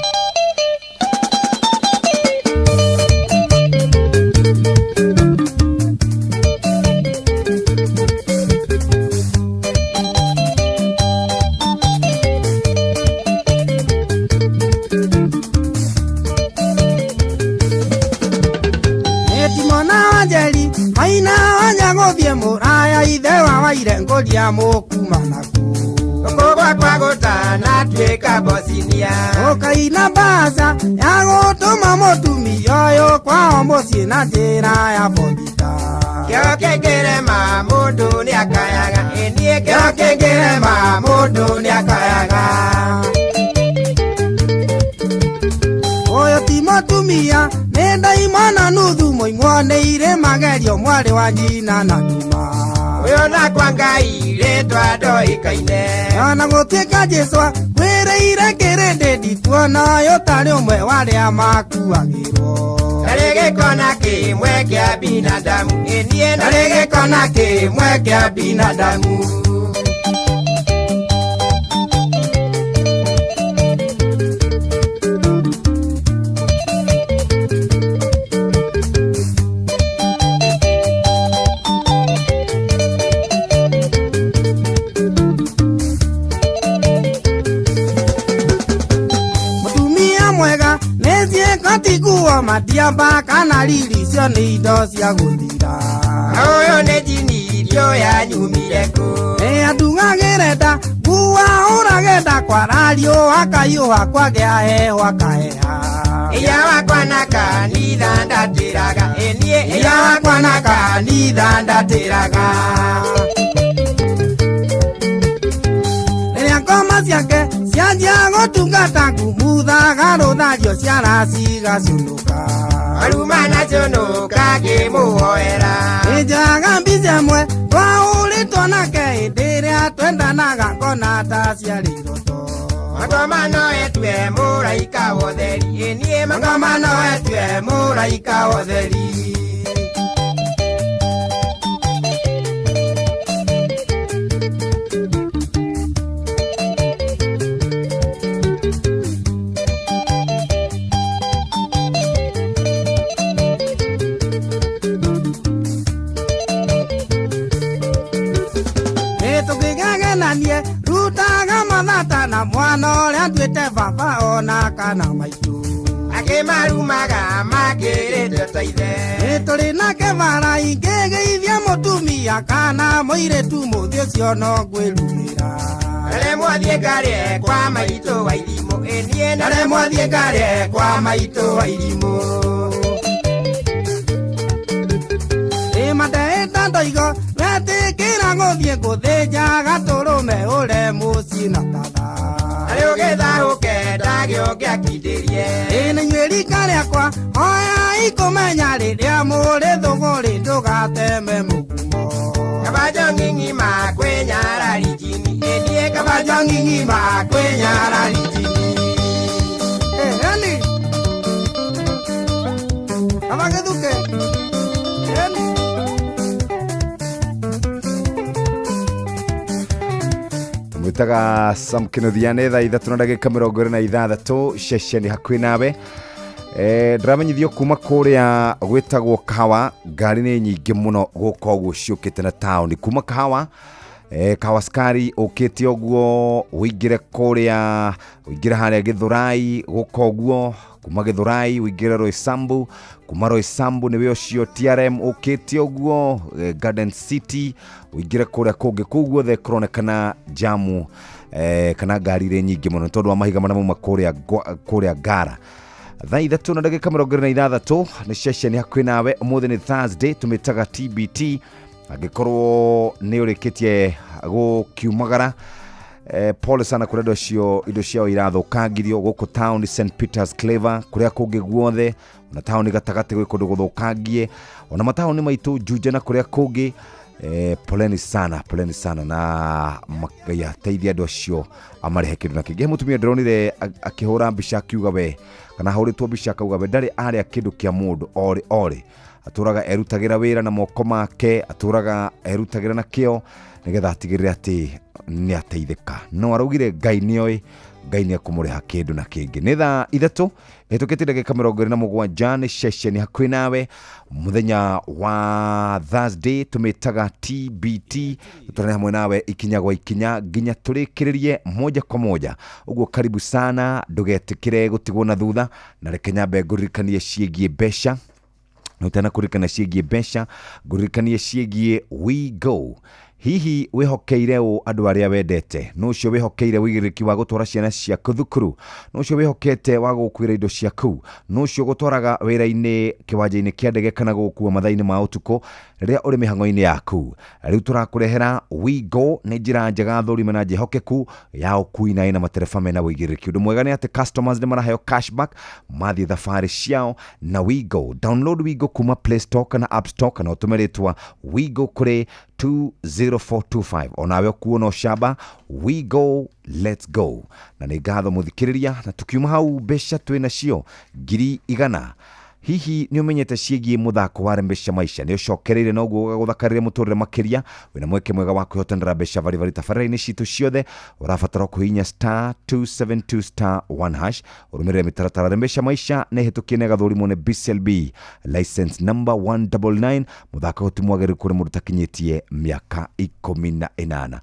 Ngodia mokuma naku Okogwa kwa gotana tweka bosinia Okaina baza ya gotuma motumi yoyo kwa ombosi na jera ya fondita Kyo kengere mamudu ni akayaga Enie kyo kengere mamudu ni akayaga Oyo timotumia nenda imana nuthu moimwane ire magerio mwari wa jina na numa Oyo na kwangaire twado ikaine Ona gũtuĩka Jesũ kwĩrĩire kĩrĩndĩ ndituona yo tarĩ ũmwe wa arĩa makuagĩrwo Ndarĩ gĩkona kĩmwe kĩa binadamu Ĩniĩ ndarĩ gĩkona kĩmwe kĩa binadamu Tikuwa matiamba kana lili sio ni indo cia guthira Oyo ne jini irio ya nyumireko Adungagireta kuwa urageta kwa radio akayuha kwagea heho akaheha Iya wakwa na kanitha ndatiraga Enie iya wakwa na kanitha ndatiraga Ngoma ciake cianjia gũtungata kumuthaga rũthario ciaraciga cunuka Aruma na cunuka ngĩmũhoera Njaga mbica ĩmwe twaũrĩtwo nake hĩndĩ ĩrĩa twendanaga ngona ta ciarĩ iroto Ngoma no etue mũraika wa ũtheri Ĩniĩ ngoma no etue mũraika wa ũtheri Rutaga mathata na mwana ũrĩa nduĩte baba ona kana maitũ Akĩmarumaga makĩrĩte ta ithe Nĩtũrĩ nake bara ingĩgeithia mũtumia kana mũirĩtu mũthĩ ũcio no ngwĩrumĩra Ndarĩ mwathiĩ ngarĩe kwa maitũ wa irimũ Ĩniĩ ndarĩ mwathiĩ ngarĩe kwa maitũ wa irimũ Ĩmateĩta ndoigo wetĩkĩra gũthiĩ gũthĩnja gatũrũme ũre mũciĩ na tatha Arĩ ũgĩthahũke ndagĩo ngĩakindĩrie Ĩna inyuĩ rika rĩakwa hoya ikũmenya rĩrĩa mũrĩ thũgũrĩ ndũgateme mũgumo Kabajo ng'ing'ima kwĩnyara rijini Ĩniĩ kabajo ng'ing'ima kwĩnyara rijini Yani Abagĩthuke Yani Mwitaga Sam Kinothiane thaa 3 na ndagĩka 26 ceceni hakuhĩ nawe ndiramenyithio kuma kũrĩa gwĩtagwo Kahawa ngari nĩ nyingĩ mũno gũka ũguo ciũkĩte na taũni kuma Kahawa Kahawa Skari ũkĩte ũguo ũingĩre kũrĩa ũingĩre harĩa Gĩthũrai gũka ũguo kuma Gĩthũrai ũingĩre Roysambu kuma Roysambu nĩwe ũcio TRM ũkĩte ũguo Garden City ũingĩre kũrĩa kũngĩ kũguo the kũronekana jamu kana ngari irĩ nyingĩ mũno tondũ wa mahiga marĩa mauma kũrĩa Ngara thaa 3 na ndagĩka 26 nĩ ceceni hakuhĩ nawe ũmũthĩ nĩ Thursday tũmĩtaga TBT angĩkorwo nĩ ũrĩkĩtie gũkiumagara pole sana kũrĩa indo ciao irathũkangirio gũkũ town St Peters Clever kũrĩa kũngĩ guothe ona town gatagatĩ gwĩ kũndũ gũthũkangie ona mataũni maitũ Juja na kũrĩa kũngĩ poleni sana na makaya teithia andũ acio amarehe kĩndũ na kĩngĩ. Mũtumia ndĩronire akĩhũra mbica akiuga we kana ahũrĩtwo mbica akauga we ndarĩ arĩa kĩndũ kĩa mũndũ ore atũraga erutagĩra wĩra na moko make, atũraga erutagĩra na kĩo nĩgetha atigĩrĩre atĩ nĩ ateithĩka. No araugire Ngai nĩoĩ, Ngai nĩ akũmũrĩha kĩndũ na kĩngĩ. Nĩ thaa 3 hetũkĩte ndagĩka 27 nĩ ceceni hakuhĩ nawe mũthenya wa Thursday tumĩtaga TBT, tũtarĩ hamwe nawe ikinya gwa ikinya nginya tũrĩkĩrĩrie moja kwa moja. Ũguo karibu sana, ndũgetĩkĩre gũtigwo na thutha, na reke nyambe ngũririkanie ciĩgiĩ mbeca. Na utana kurikana ciĩgiĩ mbeca, ngũririkanie ciĩgiĩ We Go. Hihi wihokeire o andu aria wendete, no cio wihokeire wigiriki wa gutwara ciana ciaku thukuru, no cio wihokete wa gukwira indo ciaku, no cio gutwaraga wira-ini kiwanja-ini kia ndege kana gukua mathaa-ini ma utuku riria uri mihango-ini yaku. Riu turakurehera We Go ni njira njega thũrime na njihokeku ya ukui na ina matereba mena wigiriki. Undu mwega ni ati customers ni maraheo cashback mathi thabari ciao na We Go. Download We Go kuma Play Store kana App Store kana utumiritwa We Go kuri 20425. Onawe kuona shaba We Go, let's go. Na nĩ ngatho mũthikĩrĩria, na tukiuma hau mbeca twĩna cio 100,000. Hihi nĩ umenyete ciĩgiĩ mũthako wa mbeca maisha, nĩ ũcokereire na ũguo ũgagũthakarĩre mũtũrĩre makĩria, wĩna mweke mwega wa kwĩhotanĩra mbeca bari tabarĩra-inĩ citũ ciothe. Ũrabatara kũhihinya *272*1#, ũrũmĩrĩre mĩtaratara ya mbeca maisha na ĩhĩtũkie na gathũrimwo nĩ BCLB license number 199. mũthako ũtimwagĩrĩru kũrĩ mũndũ takinyĩtie mĩaka 18.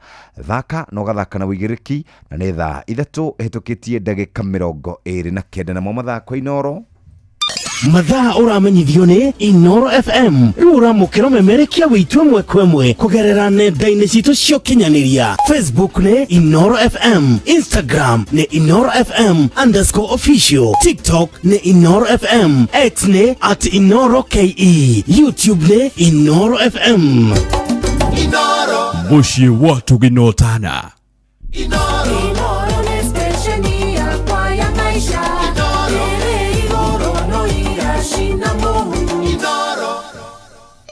Thaka na ũgathaka na wĩigĩrĩki, na nĩ thaa 3 ĩhĩtũkĩtie ndagĩka 29 na mo mathako Inoro. Mathaa uramenyithio ni Inoro FM. Rĩu ũramũkĩra ũmemerekia wĩitũ ĩmwe kwa ĩmwe kũgerera nenda-inĩ citũ cia ũkinyanĩria. Facebook ni Inoro FM, Instagram ni Inoro FM_official, TikTok ni Inoro FM, X ni @InoroKE, YouTube ni Inoro FM. Inoro muciĩ wa tũginotana. Inoro ni station ya kwa ya maisha.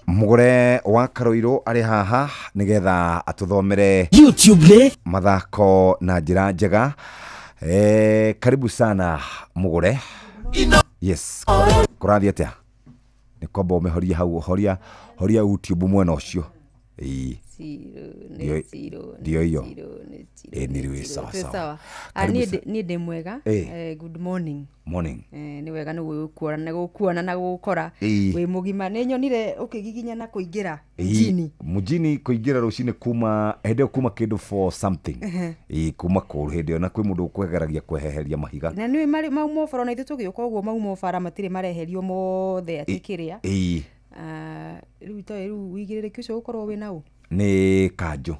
Mugore wa Karoiro ari haha nigetha atuthomere YouTube ni mathako na njira njega. Karibu sana Mugore. Yes. Kurathi atia? Ni kwamba umehoria hau horia YouTube mwena ucio. Ndio hiyo. Niliwe sawa. Ni ndi mwega. Good morning. Ni wega ni gukuona na gukora wi mugima. Ni nyonire ukigiginya na kuingira mujini kuingira rucini kuma hende kuma kindu for something. Kuma kuru hende na kwi mundu kwegeragia kweheheria mahiga. Na ni maumo faro na ithu tugiuka uguo maumo fara matire mareherio mothe atikiria. Riu wigirĩrĩki ucio ukorwo wi nau ni kanjo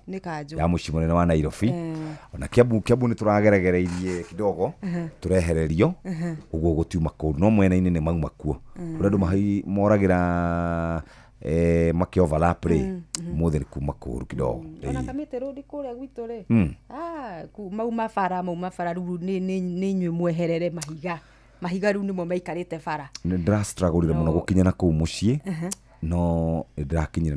ya muciĩ munene wa Nairobi. Ona Kiambu ni turageregereirie kidogo turehererio uguo gutiuma kũu no mwena-inĩ ni mauma kuo kũrĩa andũ mahai moragira makioverlap mothe ni kuma kũu kidogo. Ona kamite road kũrĩa gwitũ ri mauma bara ruru ni inyuĩ mweherere mahiga ruru nimo maikarĩte bara. Ni ndĩrastruggle mũno gũkinya na kũu muciĩ no ndĩrakinyire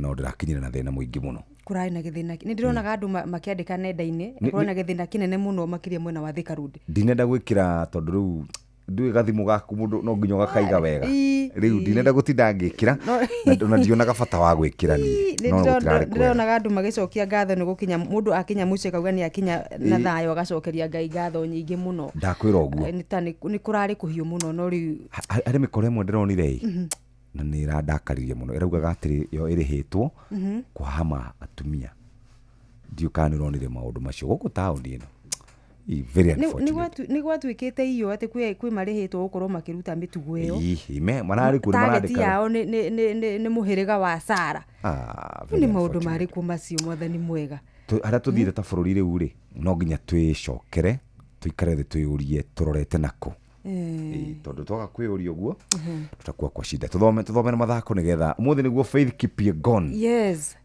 na thĩna mũingĩ mũno. Kurai na gĩthĩna ni ndĩronaga andũ makĩandĩka nenda-inĩ kurai na gĩthĩna kinene mũno makiria mwena wa Thika Road. Ndinenda gwĩkĩra tondũ rĩu ndũĩ gathimũ gaku mũndũ no nginya gakaiga wega. Rĩu ndinenda gũtinda ngĩkĩra na ndionaga bata wa gwĩkĩra ni no ndĩronaga andũ magĩcokia ngatho nĩ gũkinya mũndũ akinya muciĩ kauga nĩ akinya na thayũ agacokeria Ngai ngatho nyingĩ mũno. Ndakwĩra ũguo nĩ kũrarĩ kũhiũ mũno no rĩu arĩ mĩkore ĩmwe ndĩronire na nĩ irandakaririe mũno ĩraugaga atĩrĩ yo ĩrĩhĩtwo kwahama atumia. Ndiũ kana nĩronire maũndũ macio gũkũ taũni ĩno. Very unfortunate. Ni gwatuĩkĩte iyo atĩ kwĩ marĩhĩtwo gũkorwo makĩruta mĩtugo ĩyo. Mararĩ kũrĩ marandĩka. Target yao nĩ mũhĩrĩga wa Sara. Ni maũndũ marĩkũ macio mwathani mwega. Harĩa tũthiĩte ta bũrũri rĩu rĩ no nginya twĩcokere tuikare thĩ twĩyũrie tũrorete nakũ. Tondũ twaga kwĩyũria ũguo tutakuwa kwa shida. Tuthome na mathako nigetha ũmũthĩ nĩguo Faith Kipyegon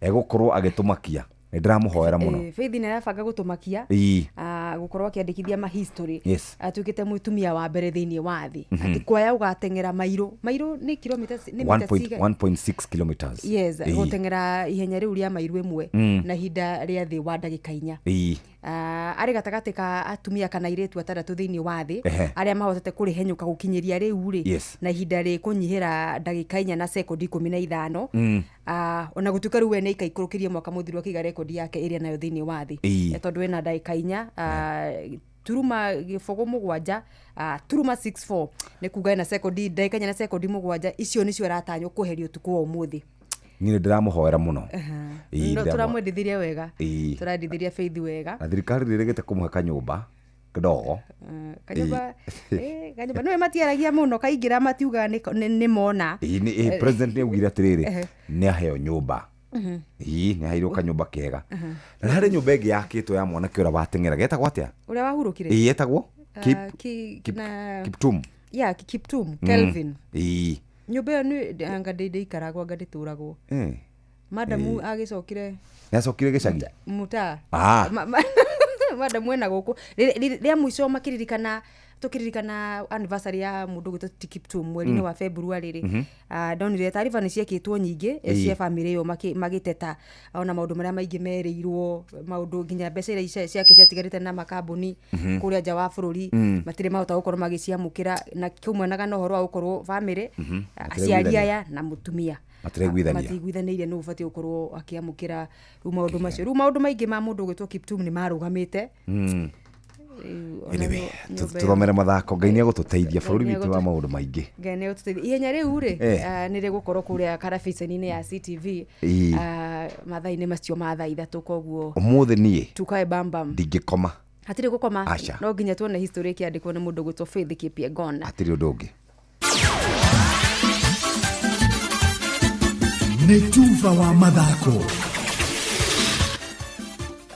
egũkorwo agĩtũmakia ndiramuhoera muno Faith nä arabanga gå tå makia gå korwo akiandikithia ma history atuä te mutumia wa mbere thä-inä wa thĩ atä kwaya å gateng'era mairå nä kilometers 1.6 kilometers gå teng'era ihenya rä u rä a mairå ĩmwe na hinda rä a thĩ wa ndagĩka 4 arä gatagatä ka atumia kana airĩtu 6 thä-inĩ wa thĩ arĩa mahotete kå rä henyũka gå kinyĩria rä u rĩ na ihinda rĩ kå nyihä ra ndagĩka 4 na sekondi 15 ona gå tuĩka rĩu we nĩ ikaikũrũkĩrie mwaka mũthiru akĩiga rekondi yake ĩrĩa nayo thĩ-inĩ wa thĩ tondũ ena ndagĩka 4 turuma gĩbogo mũgwanja turuma 64 nĩ kuga ena sekondi ndagĩka 4 na sekondi mũgwanja icio nĩcio aratanywo kweheria ũtukũ wa ũmũthĩ niĩ ndĩramuhoera muno turamwendithirie wega turandithiria Faith wega na thirikari rĩrĩgĩte kũmũhe kanyũmba kidogo kanyũmba nĩwe matiaragia mũno kaingĩra matiuga nĩ mona president nĩ augire atĩrĩrĩ nĩ aheo nyũmba nĩ aheirwo kanyũmba kega na harĩ nyũmba ĩngĩ yakĩtwo ya mwanake ũrĩa wateng'era getagwo atĩa ũrĩa wahurũkire etagwo Kiptum Kiptum Kelvin nyũmba ĩyo nĩ anga ndĩikaragwo anga ndĩtũragwo madamu agĩcokire nĩacokire gĩcagi muta madamu ena gũkũ rĩa mũico makĩririkana tũkĩririkana anniversary ya mũndũ gwĩtwo Kiptum mweri-inĩ wa February rĩ ndonire taariba nĩ ciekĩtwo nyingĩ cia family ĩyo magĩteta ona maũndũ marĩa maingĩ merĩirwo maũndũ nginya mbeca iria ciake ciatigarĩte na makambuni kũrĩa nja wa bũrũri matirĩ mahota gũkorwo magĩciamũkĩra na kĩumanaga na ũhoro wa gũkorwo family aciari aya na mũtumia matiguithanĩirie nĩ ũbatiĩ gũkorwo akĩamũkĩra rĩu maũndũ macio rĩu maũndũ maingĩ ma mũndũ gwĩtwo Kiptum nĩ marũgamĩte turomere mathako Ngai nĩ agũtũteithia bũrũri witũ wa maũndũ maingĩ Ngai nĩ agũtũteithia ihenya rĩu rĩ nĩ rĩgũkorwo kũrĩa karabiceni-inĩ ya CTV mathaa-inĩ macio ma thaa 3 koguo ũmũthĩ niĩ tukae bambam ndingĩkoma hatirĩ gũkoma no nginya tuone history ĩkĩandĩkwo nĩ mũndũ gwĩtwo Faith Kipyegon hatirĩ ũndũ ũngĩ nĩ tuva wa mathako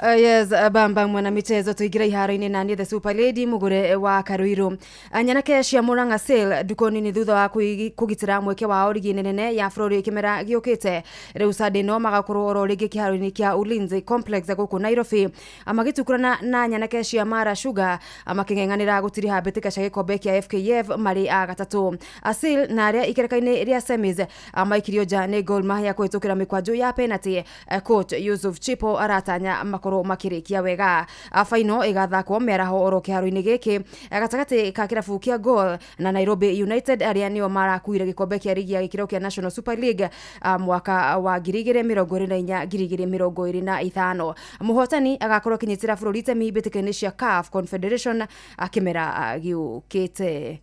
Yes, bamba mwana michezo tuigira iharo-inĩ na niĩ the super lady mugure wa Karuiru nyanake cia Murang'a Sale dukoni ni thutha wa kugitira mweke wa origi nene ya bũrũri kimera giũkĩte rĩu Sunday no magakorwo oro rĩngĩ kĩharo-inĩ kĩa Ulinzi Complex gũkũ Nairobi magĩtukurana na nyanake cia Mara Sugar makĩng'eng'anĩra gũtiriha mbĩtĩka cia gĩkombe kĩa FKF marĩ a gatatũ Sale na arĩa ikereka-inĩ rĩa semis maikirio nja nĩ Gor Mahia kũhĩtũkĩra mĩkwanjũ ya penalty coach Yusuf Chipo aratanya makoro makĩrĩkia wega final ĩgathakwo mĩaraho oro kĩharo-inĩ gĩkĩ gatagatĩ ka kĩrabu kĩa Gor na Nairobi United arĩa nĩo marakuire gĩkombe kĩa ligi ya gĩkĩro kĩa National Super League mwaka wa 2024-2025 mũhotani agakorwo kinyitĩra bũrũri itemi mbĩtĩka-inĩ cia CAF Confederation kĩmera gĩũkĩte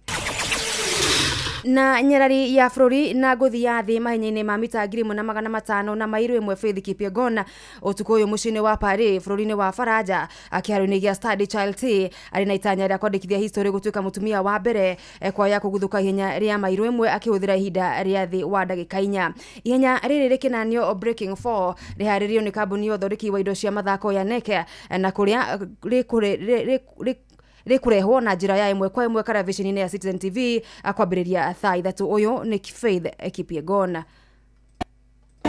na nyarari ya bũrũri na ngũthi ya thĩ mahenya-inĩ ma mita 1,500 na mairo 1 Faith Kipyegon ũtukũ ũyũ mũciĩ-inĩ wa Paris bũrũri-inĩ wa Faraja kĩharo-inĩ gĩa Stade Charles arĩ na itanya rĩa kwandĩkithia history gũtuĩka mũtumia wa mbere kwaya kũguthũka ihenya rĩa mairo 1 akĩhũthĩra ihinda rĩa thĩ wa ndagĩka 4 ihenya rĩrĩ rĩkĩnanio Breaking 4 rĩharĩrĩirio nĩ kambuni ya ũthondeki wa indo cia mathako ya Nike na kũrĩa rĩkũrehwo na njĩra ya ĩmwe kwa ĩmwe karabiceni-inĩ ya Citizen TV akwambĩrĩria thaa 3 ũyũ nĩ Faith Kipyegon.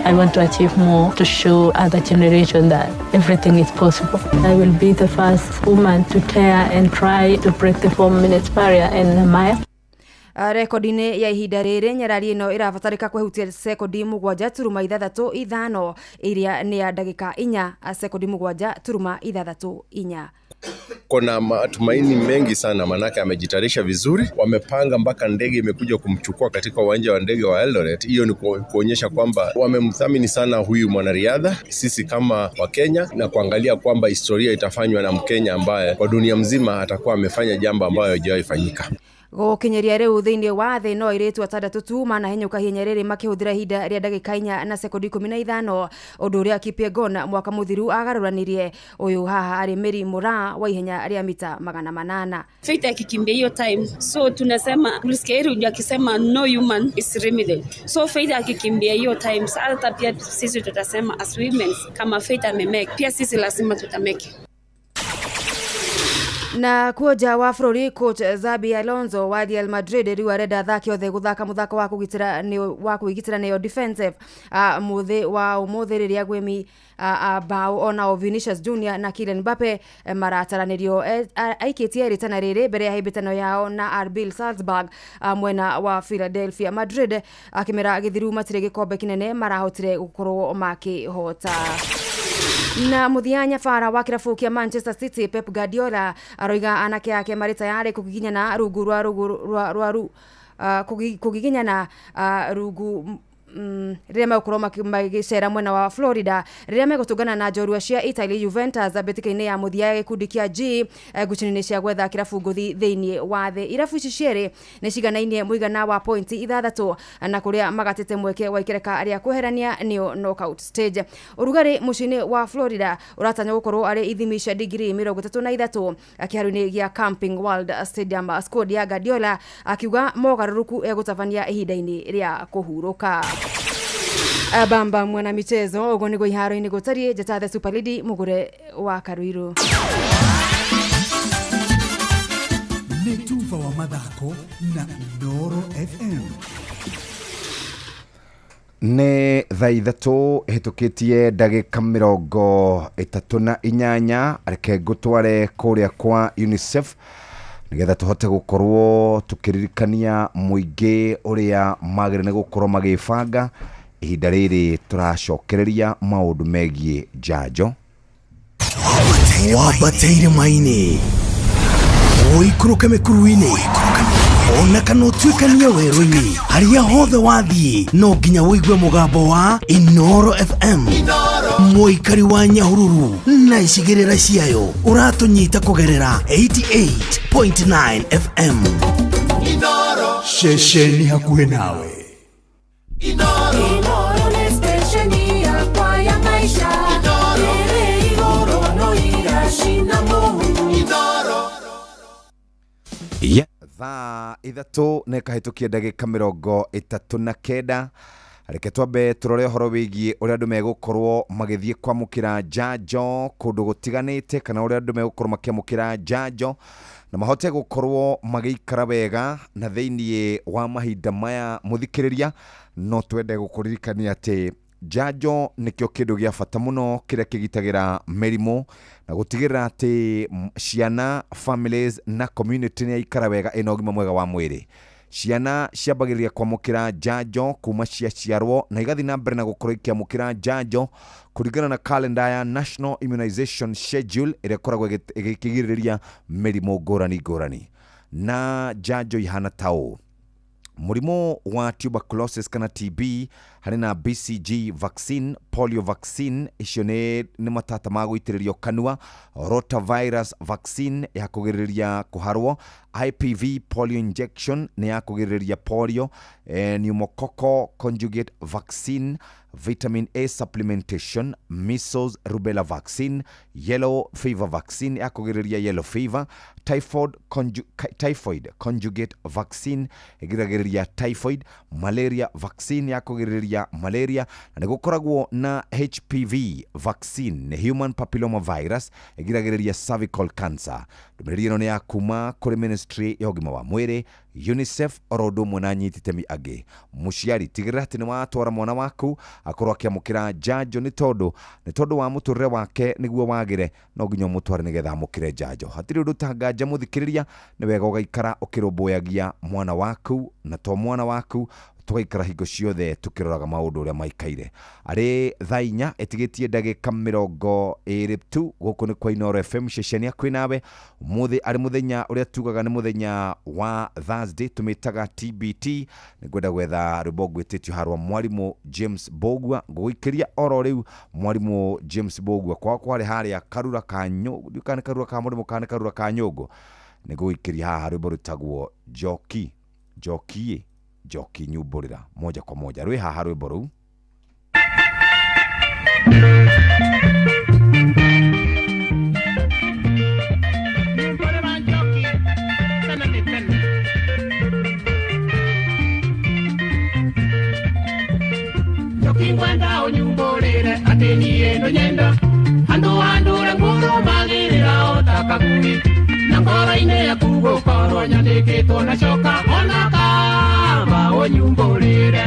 I want to achieve more to show other generation that everything is possible. I will be the first woman to dare and try to break the 4 minutes barrier in a mile. Rekodi-inĩ ya ihinda rĩrĩ nyarari ĩno ĩrabatarĩka kwehutia sekondi 7.35 iria nĩ ya ndagĩka 4 sekondi 7.34. Kuna matumaini mengi sana manake amejitayarisha vizuri, wamepanga mpaka ndege imekuja kumchukua katika uwanja wa ndege wa Eldoret. Hiyo ni kuonyesha kwamba wamemthamini sana huyu mwanariadha, sisi kama Wakenya, na kuangalia kwamba historia itafanywa na Mkenya ambaye kwa dunia mzima atakuwa amefanya jambo ambayo haijawahi fanyika. Gũkinyĩria rĩu thĩinĩ wa thĩ no airĩtu 6 tu manahenyũka ihenya rĩrĩ makĩhũthĩra ihinda rĩa ndagĩka 4 na sekondi 15 ũndũ ũrĩa Kipyegon mwaka mũthiru agarũranirie ũyũ haha arĩ Mary Moraa wa ihenya rĩa mita 800. Faith akikimbia hiyo time, so tunasema tulisikia hili akisema no human is limited, so Faith akikimbia hiyo time hata pia sisi tutasema as women kama Faith amemake pia sisi lazima tutamake. Na kuoja wa Flori coach Zabi Alonso wa Real Madrid riu arenda athaki othe guthaka muthako wa kugitira neo defensive muthe wa umuthi riria gwemi bao ona Vinicius Junior na Kylian Mbappe marataranirio aikitie ritana riri mbere ya hibitano yao na RB Salzburg mwena wa Philadelphia. Madrid akimera githiru matire gikombe kinene marahotire gukorwo makihota. Na muthianya fara wa kirabu kia Manchester City Pep Guardiola aroiga anake yake mari tayari kugiginyana rungu kugiginyana rungu riria megũkorwo magĩcera mwena wa Florida riria megũtũngana na njorua cia Italy Juventus mbĩtĩka-inĩ ya mũthia gĩkundi kĩa G ngucanio-inĩ cia gwetha kĩrabu ngũthi thĩinĩ wa thĩ. Irabu ici cierĩ nĩ ciganaine mũigana wa pointi 6 na kũrĩa magatĩte mweke wa ikereka rĩa kweherania nĩyo knockout stage. Ũrugarĩ mũciĩ-inĩ wa Florida ũratanya gũkorwo arĩ ithimi cia digrii 33 kĩharo-inĩ gĩa Camping World Stadium. Squad ya Guardiola akiuga mogarũrũku egũtabania ihinda-inĩ rĩa kũhurũka. Bamba mwana michezo ugo nigo iharo-inĩ gũtariĩ njata the Super League mugure wa Karuiru. Netuva wa mathako na Ndoro FM. Nĩ thaa ithatũ hĩtũkĩtie ndagĩka 38 reke ngũtware kũrĩa kwa UNICEF nigetha tuhote gukorwo tukiririkania muingi uria magire ne gukorwo magibanga ihinda riri turacokereria maundu megie njanjo wabateire maini oikuruke mekuruini ona kana utuikania werũ-inĩ harĩa hothe wathiĩ no nginya wĩigue mũgambo wa Inoro FM mũikari wa Nyahururu na icigĩrĩra ciayo ũratũnyita kũgerera 88.9 FM Inoro shesheni hakuhĩ nawe. Inoro ni stesheni yakwa ya maisha Inoro no igashina Mungu Inoro thaa ithatũ nĩ kahĩtũkia ndagĩka 39 reke twambe tũrore ũhoro wĩgiĩ ũrĩa andũ megũkorwo magĩthiĩ kwamũkĩra njanjo kũndũ gũtiganĩte kana ũrĩa andũ megũkorwo makĩamũkĩra njanjo na mahote gũkorwo magĩikara wega na thĩinĩ wa mahinda maya mũthikĩrĩria no twende gũkũririkania atĩ njanjo nĩkĩo kĩndũ gĩa bata mũno kĩrĩa kĩgitagĩra mĩrimũ na gũtigĩrĩra atĩ ciana, families na community nĩ yaikara wega ĩna ũgima mwega wa mwĩrĩ. Ciana ciambagĩrĩria kwamũkĩra njanjo kuma ciaciarwo na igathiĩ na mbere na gũkorwo ikĩamũkĩra njanjo kũringana na calendar ya National Immunization Schedule ĩrĩa ĩkoragwo ĩkĩgirĩrĩria mĩrimũ ngũrani. Na njanjo ihana ta ũũ: mũrimũ wa tuberculosis kana TB harĩ na BCG vaccine, polio vaccine icio nĩ matata ma gũitĩrĩrio kanua, rotavirus vaccine ya kũgirĩrĩria kũharwo, IPV polio injection nĩ ya kũgirĩrĩria polio, pneumococcal conjugate vaccine, vitamin A supplementation, measles rubella vaccine, yellow fever vaccine ya kũgirĩrĩria yellow fever, typhoid conjugate vaccine igiragĩrĩria typhoid, malaria vaccine ya kũgirĩrĩria malaria, na nĩgũkoragwo na HPV vaccine, human papilloma virus igiragĩrĩria cervical cancer. Ndũmĩrĩri ĩno nĩ ya kuma kũrĩ Ministry ya ũgima wa mwĩrĩ, UNICEF oro ũndũ ũmwe na nyiti itemi angĩ. Mũciari tigĩrĩra atĩ nĩ watwara mwana waku akorwo akĩamũkĩra njanjo nĩ tondũ wa mũtũrĩre wake nĩguo wagĩre no nginya mũtware nĩgetha amũkĩre njanjo. Hatirĩ ũndũ tanganja mũthikĩrĩria, nĩ wega ũgaikara ũkĩrũmbũyagia mwana waku na to mwana waku tugaikara hingo ciothe tukiroraga maundu uria maikaire. Ari thaa 4 etigĩtie ndagĩka 20 tu gũkũ nĩ kwa Inoro FM ceceni hakuhĩ nawe. Mũthĩ arĩ mũthenya ũrĩa tugaga nĩ mũthenya wa Thursday tumĩtaga TBT. Nĩngwenda gwetha rwĩmbo ngwĩtĩtio harwa mwarimũ James Bogua ngũgĩikĩria oro rĩu mwarimũ James Bogua kwa kwarĩ harĩa karura ka nyũngũ kana karura ka mũrimũ kana karura ka nyũngũ nĩngũgĩikĩria haha rwĩmbo rũtagwo Joki nyumburira moja kwa moja rwe haha rwĩmbo rũu. Joki ngwenda unyumburire atĩ niĩ ndũnyenda andũ andũre ngũrũ magĩrĩra o ta kagui na ngoro-inĩ yaku gũkorwo nyandĩkĩtwo na coka ona kamba ũnyumbũrĩre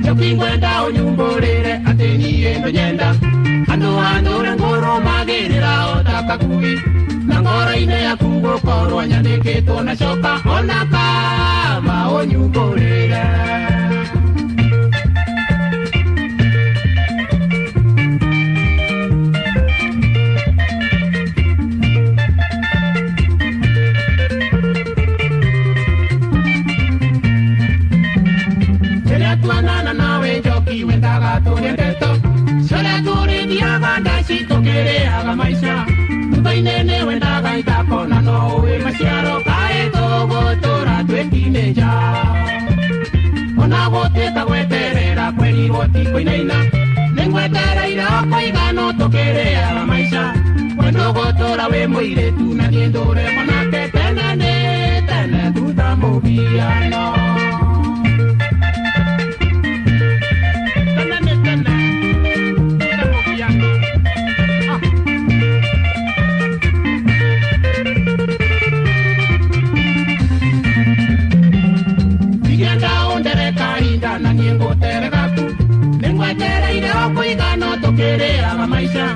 njoki ngwenda ũnyumbũrĩre atĩ niĩ ndũnyenda andũ andũre ngũrũmagĩrĩra o ta kakui na ngoro-inĩ yaku gũkorwo nyandĩkĩtwo na coka ona kamba ũnyumbũrĩre tuanana nawe njoki wendaga tũrendeto cũrĩa tũrĩthiaga ndaci tũkĩrĩaga maica thutha-inĩ nĩ wendaga ithako na no ũĩ maciaro kaĩ tũgũtũra twĩkine nja ona gũtuĩka gweterera kwerirwo ti kũinaina nĩ ngwetereire o kũigano tũkĩrĩaga maica we ndũgũtũra wĩ mũirĩtu na niĩ ndũre mwanake tene nĩ tene thutha mũhiano na niĩ ngũterega ku nĩ ngwetereire o kũigano tũkĩrĩaga maica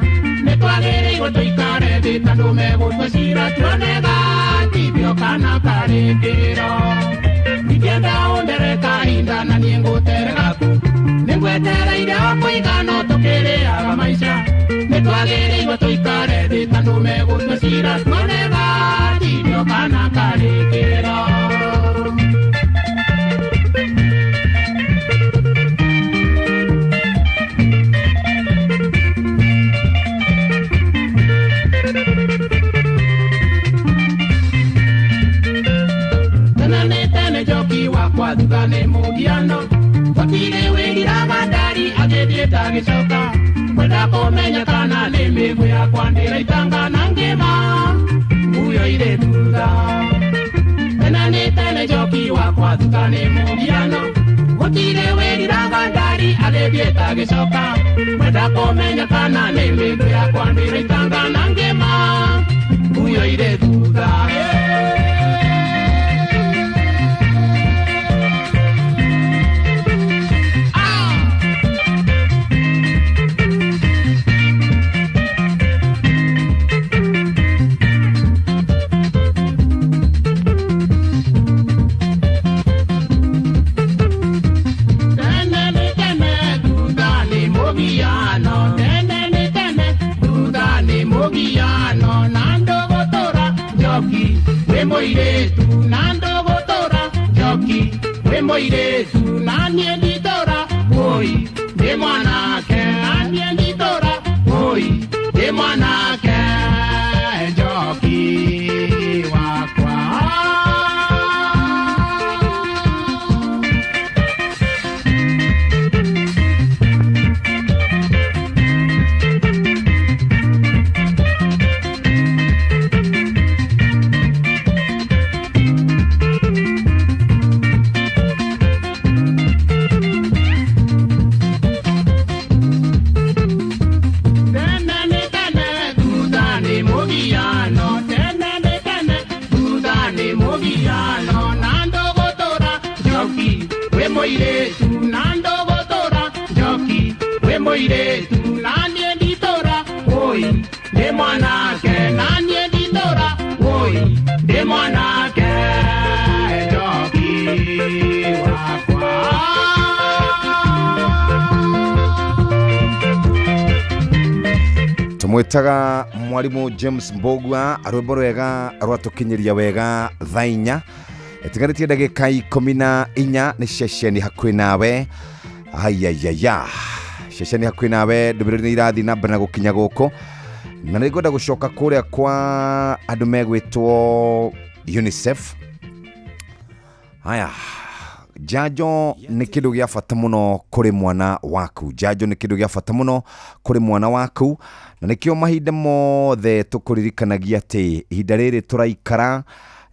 nĩ twagĩrĩirwo tũikare thĩ tondũ megũtua cira tuone gatithio kana karĩkĩro ingĩenda ũndere kahinda na niĩ ngũterega ku nĩ ngwetereire o kũigano tũkĩrĩaga maica nĩ twagĩrĩirwo tũikare thĩ tondũ megũtua cira tuone gatithio kana karĩkĩro thutha nĩ mũhiano gũtirĩ wĩgiraga ndari agĩthiĩte agĩcoka kwenda kũmenya kana nĩ mĩguĩ yakwa ndĩraitanga na ngĩma nguyo irĩ thutha tene nĩ tene njoki wakwa thutha nĩ mũhiano gũtirĩ wĩgiraga ndari agĩthiĩte agĩcoka kwenda kũmenya kana nĩ mĩguĩ yakwa ndĩraitanga na ngĩma nguyo irĩ thutha moiretu na ndogotora njoki we moiretu na niĩ nditora woi ndĩ mwanake na niĩ nditora woi ndĩ mwanake njoki wakwa moiretu na ndogotora njoki we moiretu na niĩ nditora woi ndĩ mwanake na niĩ nditora woi ndĩ mwanake njoki wakwa tumwitaga mwarimu James Mbogua rwimbo rwega rwatukinyiria wega thainya etigarĩtie ndagĩka 14 nĩ ceceni hakuhĩ nawe ayayaya ceceni hakuhĩ nawe ndũmĩrĩri nĩ irathi na mbere na gũkinya gũkũ na nĩ ngwenda gũcoka kũrĩa kwa andũ megwĩtwo UNICEF haya njanjo nĩ kĩndũ gĩa bata mũno kũrĩ mwana waku njanjo nĩ kĩndũ gĩa bata mũno kũrĩ mwana waku na nĩkĩo mahinda mothe tũkũririkanagia atĩ ihinda rĩrĩ tũraikara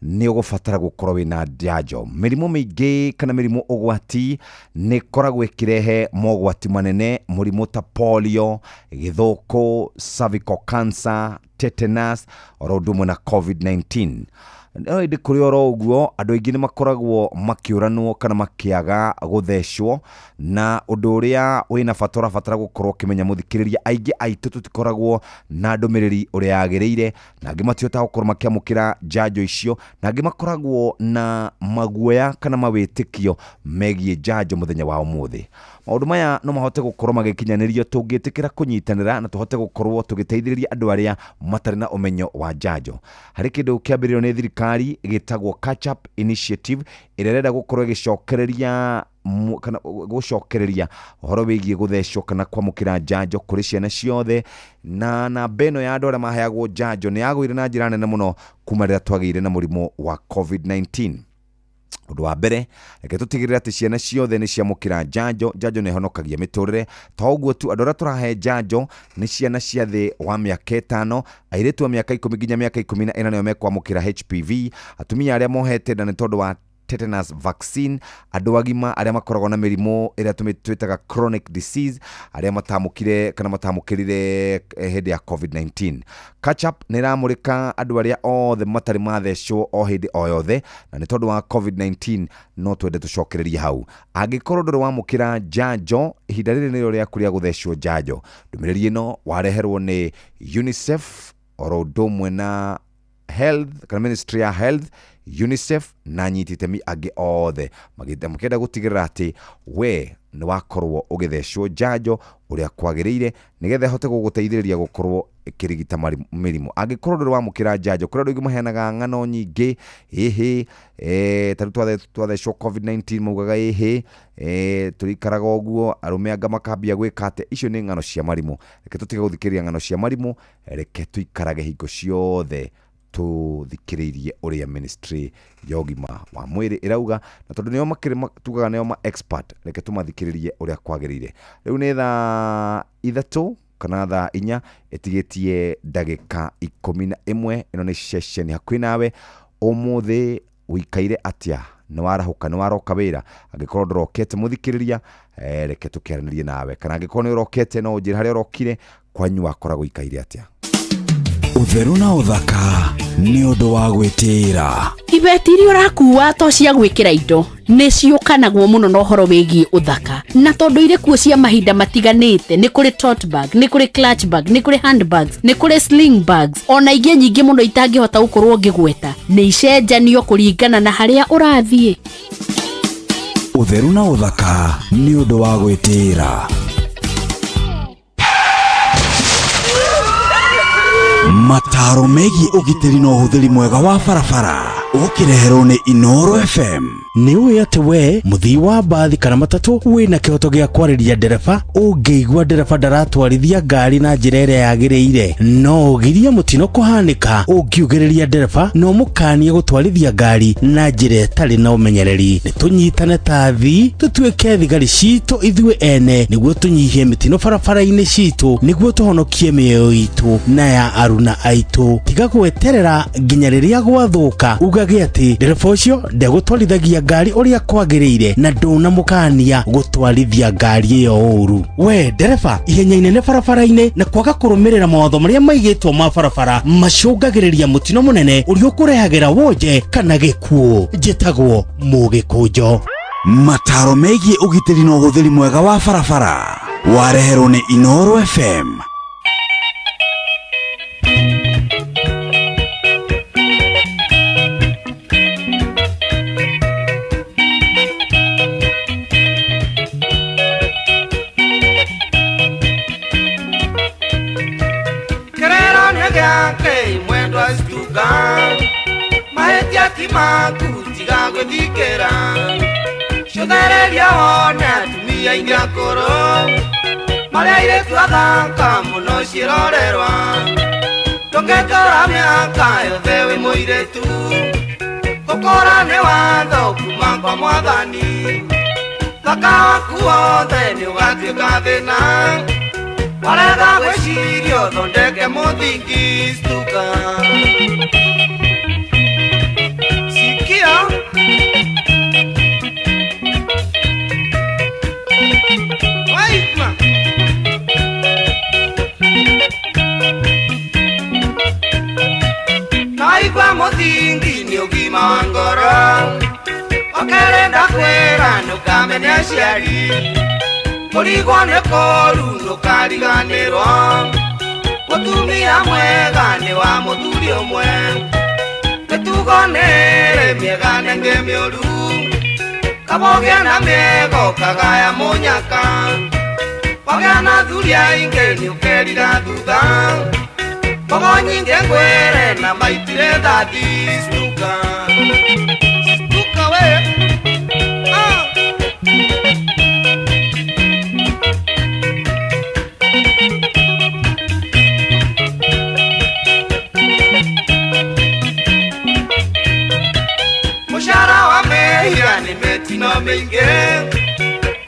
nĩ ũgũbatara gũkorwo wĩna njanjo. Mĩrimũ mĩingĩ kana mĩrimũ ũgwati nĩ koragwo ĩkĩrehe mogwati manene, mũrimũ ta polio, gĩthũkũ, cervical cancer, tetanus, oro ũndũ ũmwe na COVID-19. No ĩndĩ kũrĩ oro ũguo, andũ aingĩ nĩ makoragwo makĩũranwo kana makĩaga gũthecwo, na ũndũ ũrĩa wĩna bata ũrabatara gũkorwo ũkĩmenya mũthikĩrĩria, aingĩ aitũ tũtikoragwo na ndũmĩrĩri ũrĩa yagĩrĩire, na angĩ matihotaga gũkorwo makĩamũkĩra njanjo icio, na angĩ makoragwo na maguoya kana mawĩtĩkio megiĩ njanjo mũthenya wa ũmũthĩ. Maũndũ maya no mahote gũkorwo magĩkinyanĩrio tũngĩtĩkĩra kũnyitanĩra na tũhote gũkorwo tũgĩteithĩrĩria andũ arĩa matarĩ na ũmenyo wa njanjo. Harĩ kĩndũ kĩambĩrĩrio nĩ thirikari gĩtagwo Catch Up Initiative, ĩrĩa ĩrenda gũkorwo ĩgĩcokereria kana gũcokereria ũhoro wĩgiĩ gũthecwo kana kwamũkĩra njanjo kũrĩ ciana ciothe, na namba ĩno ya andũ arĩa maheagwo njanjo nĩ yagũire na njĩra nene mũno kuma rĩrĩa twagĩire na mũrimũ wa COVID-19. Ũndũ wa mbere, reke tũtigĩrĩre atĩ ciana ciothe nĩ ciamũkĩra njanjo. Njanjo nĩ ihonokagia mĩtũrĩre. Ta ũguo tu, andũ arĩa tũrahe njanjo nĩ ciana cia thĩ wa mĩaka 5, airĩtu wa mĩaka 10 nginya mĩaka 14 nĩo mekwamũkĩra HPV, atumia arĩa mohete nda nĩ tondũ wa tetanus vaccine, andũ agima arĩa makoragwo na mĩrimũ ĩrĩa twĩtaga chronic disease, arĩa matamũkire kana matamũkĩrire hĩndĩ ya COVID-19. Catch Up nĩ ĩramũrĩka andũ arĩa othe matarĩ mathecwo o hĩndĩ o yothe, na nĩ tondũ wa COVID-19 no twende tũcokererie hau. Angĩkorwo ndũrĩ wamũkĩra njanjo, ihinda rĩrĩ nĩrĩo rĩaku rĩa gũthecwo njanjo. Ndũmĩrĩri ĩno wareherwo nĩ UNICEF, oro ũndũ ũmwe na Health kana Ministry ya Health, UNICEF na anyiti itemi angĩ othe makĩenda gũtigĩrĩra atĩ we nĩ wakorwo ũgĩthecwo njanjo ũrĩa kwagĩrĩire, nĩgetha hote gũgũteithĩrĩria gũkorwo ĩkĩrigita mĩrimũ. Angĩkorwo ndũrĩ wamũkĩra njanjo, kũrĩ andũ aingĩ maheanaga ng'ano nyingĩ, tarĩu twathecwo COVID-19 maugaga tũrikaraga ũguo, arũme anga makambia gwĩka atĩ. Icio nĩ ng'ano cia marimũ. Reke tũtige gũthikĩrĩria ng'ano cia marimũ, reke tũikarage hingo ciothe tũthikĩrĩirie ũrĩa Ministry ya ũgima wa mwĩrĩ ĩrauga, na tondũ nĩo tugaga nĩo ma expert, reke tũmathikĩrĩrie ũrĩa kwagĩrĩire. Rĩu nĩ thaa 3 kana thaa 4 ĩtigĩtie ndagĩka 11. Ĩno nĩ session hakuhĩ nawe. Ũmũthĩ ũikaire atĩa? Nĩ warahũka, nĩ waroka wĩra? Angĩkorwo ndũrokete mũthikĩrĩria, reke tũkĩaranĩrie nawe, kana angĩkorwo nĩ ũrokete no ũnjĩre harĩa ũrokire, kwanyu wakoragwo ikaire atĩa? Ũtheru na ũthaka nĩ ũndũ wa gwĩtĩĩra. Ibeti iria ũrakuua to cia gwĩkĩra indo nĩ ciũkanagwo mũno na ũhoro wĩgiĩ ũthaka, na tondũ irĩ kuo cia mahinda matiganĩte. Nĩ kũrĩ tote bag, nĩ kũrĩ clutch bag, nĩ kũrĩ handbags, nĩ kũrĩ sling bags, ona ingĩ nyingĩ mũno itangĩhota gũkorwo ngĩgweta. Nĩ icenjanio kũringana na harĩa ũrathiĩ. Ũtheru na ũthaka nĩ ũndũ wa gwĩtĩĩra. Mataro megiĩ ũgitĩri na ũhũthĩri mwega wa barabara ũkĩreherwo nĩ Inoro FM. Nĩ ũĩ atĩ we mũthii wa mbathi kana matatũ wĩna kĩhoto gĩa kwarĩria ndereba, ũngĩigua ndereba ndaratwarithia ngari na njĩra ĩrĩa yagĩrĩire, no ũgirie mũtino kũhanĩka ũngiugĩrĩria ndereba no mũkanie gũtwarithia ngari na njĩra ĩtarĩ na ũmenyereri. Nĩ tũnyitane ta athii, tũtuĩke thigari citũ ithuĩ ene, nĩguo tũnyihie mĩtino barabara-inĩ citũ, nĩguo tũhonokie mĩoyo itũ na ya aruna aitũ. Tiga gweterera nginya rĩrĩa gwathũka ugage atĩ ndereba ũcio ndegũtwarithagia ngari ũrĩa kwagĩrĩire na ndũnamũkania gũtwarithia ngari ĩyo ũru. We ndereba, ihenya inene barabara-inĩ na kwaga kũrũmĩrĩra mawatho marĩa maigĩtwo ma barabara macũngagĩrĩria mũtino mũnene ũrĩa ũkũrehagĩra wonje kana gĩkuũ. Njĩtagwo Mũgĩkũnjo. Mataro megiĩ ũgitĩri na ũhũthĩri mwega wa barabara wareherwo nĩ Inoro FM. Tiga gwĩthikĩra cũthereria wone atumia ingĩ akũrũ marĩa airĩtu athaka mũno ciĩrorerwa. Ndũngĩtũra mĩaka yothe wĩ mũirĩtu, gũkũra nĩ watho kuma kwa Mwathani. Thaka waku wothe nĩ ũgatuĩka thĩna, warega gwĩciria ũthondeke mũthingi stuka. nukamenya aciari kurigwo nĩ kũru ndũkariganĩrwo mũtumia mwega nĩ wa mũthuri ũmwe mĩtugo nĩrĩ mĩega nengĩ mĩũru kabogĩa na mĩego kagaya mũnyaka wagĩa na thuri aingĩ nĩ ũkerira thutha mbogo nyingĩ ngwĩre na maitire thathi stuka we mũcara wa mehia nĩ mĩtino mĩingĩ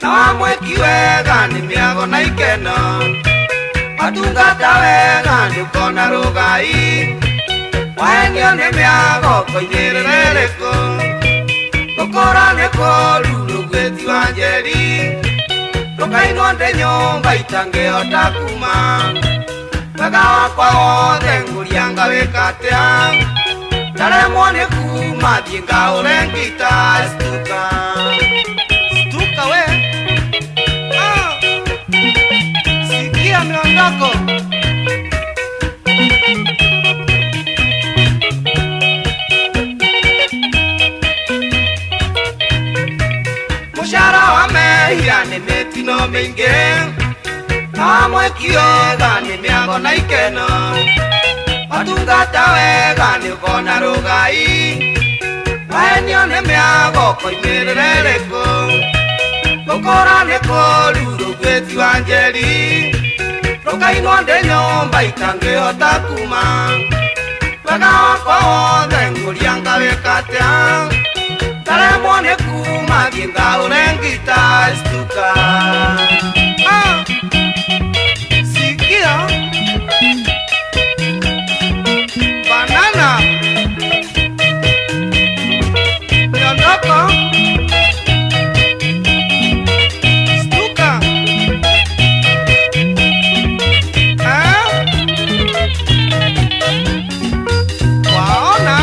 na wa mwĩki wega nĩ mĩago na ikeno watungata wega ndũkona rũgai wahenio nĩ mĩago koinĩrĩra ĩrĩkũ gũkũra nĩ kũru rũgwĩti wa njeri rũkainwo ndĩ nyũmba itangĩhota kuma wega wakwa wothe ngũrianga wĩkatĩa ndaremwo nĩ kuma thiĩ ngaũre ngita stuka we sikia miondoko mũcara wa mehia nĩ mĩtino mĩingĩ na mwĩki wega nĩ mĩago na ikeno watungata wega nĩ ũkona rũgai wahenio nĩ mĩago koimĩrĩra ĩrĩkũ gũkũra nĩ kũru rũgwĩti wa njeri rũkainwo ndĩ nyũmba itangĩhota kuma wega wakwa wothe ngũrianga wĩkatĩa ndaremwo nĩ kuma thiĩ ngaũre ngita stuka sikia banana miondoko stuka waona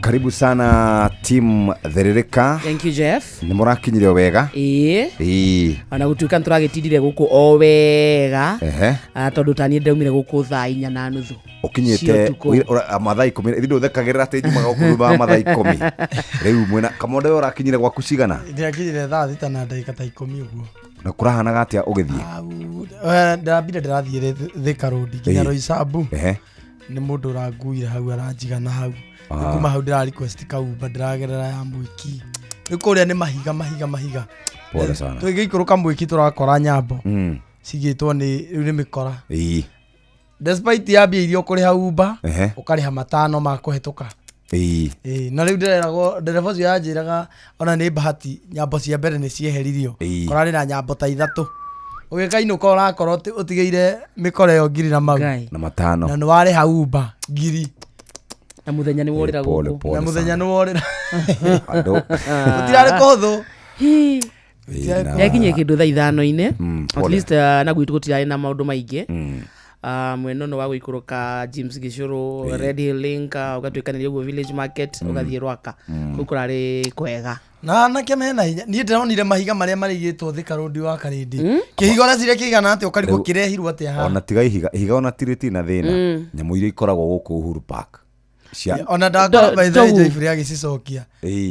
Karibu sana team Theririka. Thank you Jeff. Nĩ mũrakinyire wega? Ĩĩ. Ona gũtuĩka nĩtũragĩtindire gũkũ o wega. Tondũ tani ndaumire gũkũ thaa 4:30. Ũkinyĩte mathaa 10 ithĩ ndũthekagĩrĩra atĩ nyumaga gũkũ mathaa 10. Rĩu mwena Kamonde ũrakinyire gwaku cigana? Ndĩrakinyire thaa 6 na ndagĩka ta 10 ũguo. Na kũrahanaga atĩa ũgĩthiĩ? Ndĩrambire ndĩrathiĩ Thika Road nginya Roysambu. Nĩ mũndũ ũranguire hau aranjigana hau. Kuma hau ndĩra request kauba ndĩragerera ya mwĩki nĩ kũrĩa nĩ mahiga pole sana tũgĩikũrũka mwĩki tũrakora nyambo cigĩtwo nĩ mĩkora despite yambia irio kũrĩha uba ũkarĩha matano ma kũhetũka na rĩu ndĩreragwo ndereba ũcio yanjĩraga ona nĩ bahati nyambo cia mbere nĩ cieheririo korarĩ na nyambo ta 3 ũgĩkainũka ũrakorwo ũtigĩire mĩkora ĩyo ngiri na mau na matano na nĩ warĩha uba ngiri na muthenya nĩ worĩra gũkũ na muthenya nĩ worĩra andũ ũtirarĩ kũhũthũ yakinyie kĩndũ thaa 5:00 at least na gwitũ gũtirarĩ na maũndũ maingĩ mwena no wa gũikũrũka James Gĩcũrũ Red Hill Link ũgatuĩkanĩria ũguo Village Market ũgathiĩ Rwaka kũu kũrarĩ kwega na anake mena hinya niĩ ndĩronire mahiga marĩa marĩigĩtwo Thika Road wa Karĩndĩ kĩhiga ũreciria kĩigana atĩa ũkarigwo kĩrehirwo atĩa haha ona tiga higa ona tirĩti na thĩna nyamũ iria ikoragwo gũkũ Uhuru Park ona ndakora by the way Joyfrey agĩcicokia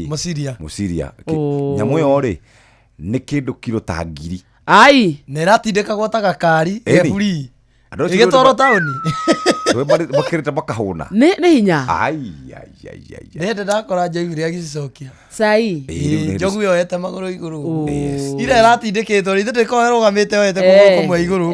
Mũciria nyamũ ĩyo rĩ nĩ kĩndũ kilo ta ngiri nĩ ratindĩkagwo ta gakari eburi ĩgĩtwarwo taũni bakirita bakahuna nĩ hinya ndende ndakora njoigire agicokia sai njogu yo yete magũrũ igũrũ ira ratindĩkĩtwo ithe ndĩkorwo rũgamĩte yoete kũgũrũ kũmwe igũrũ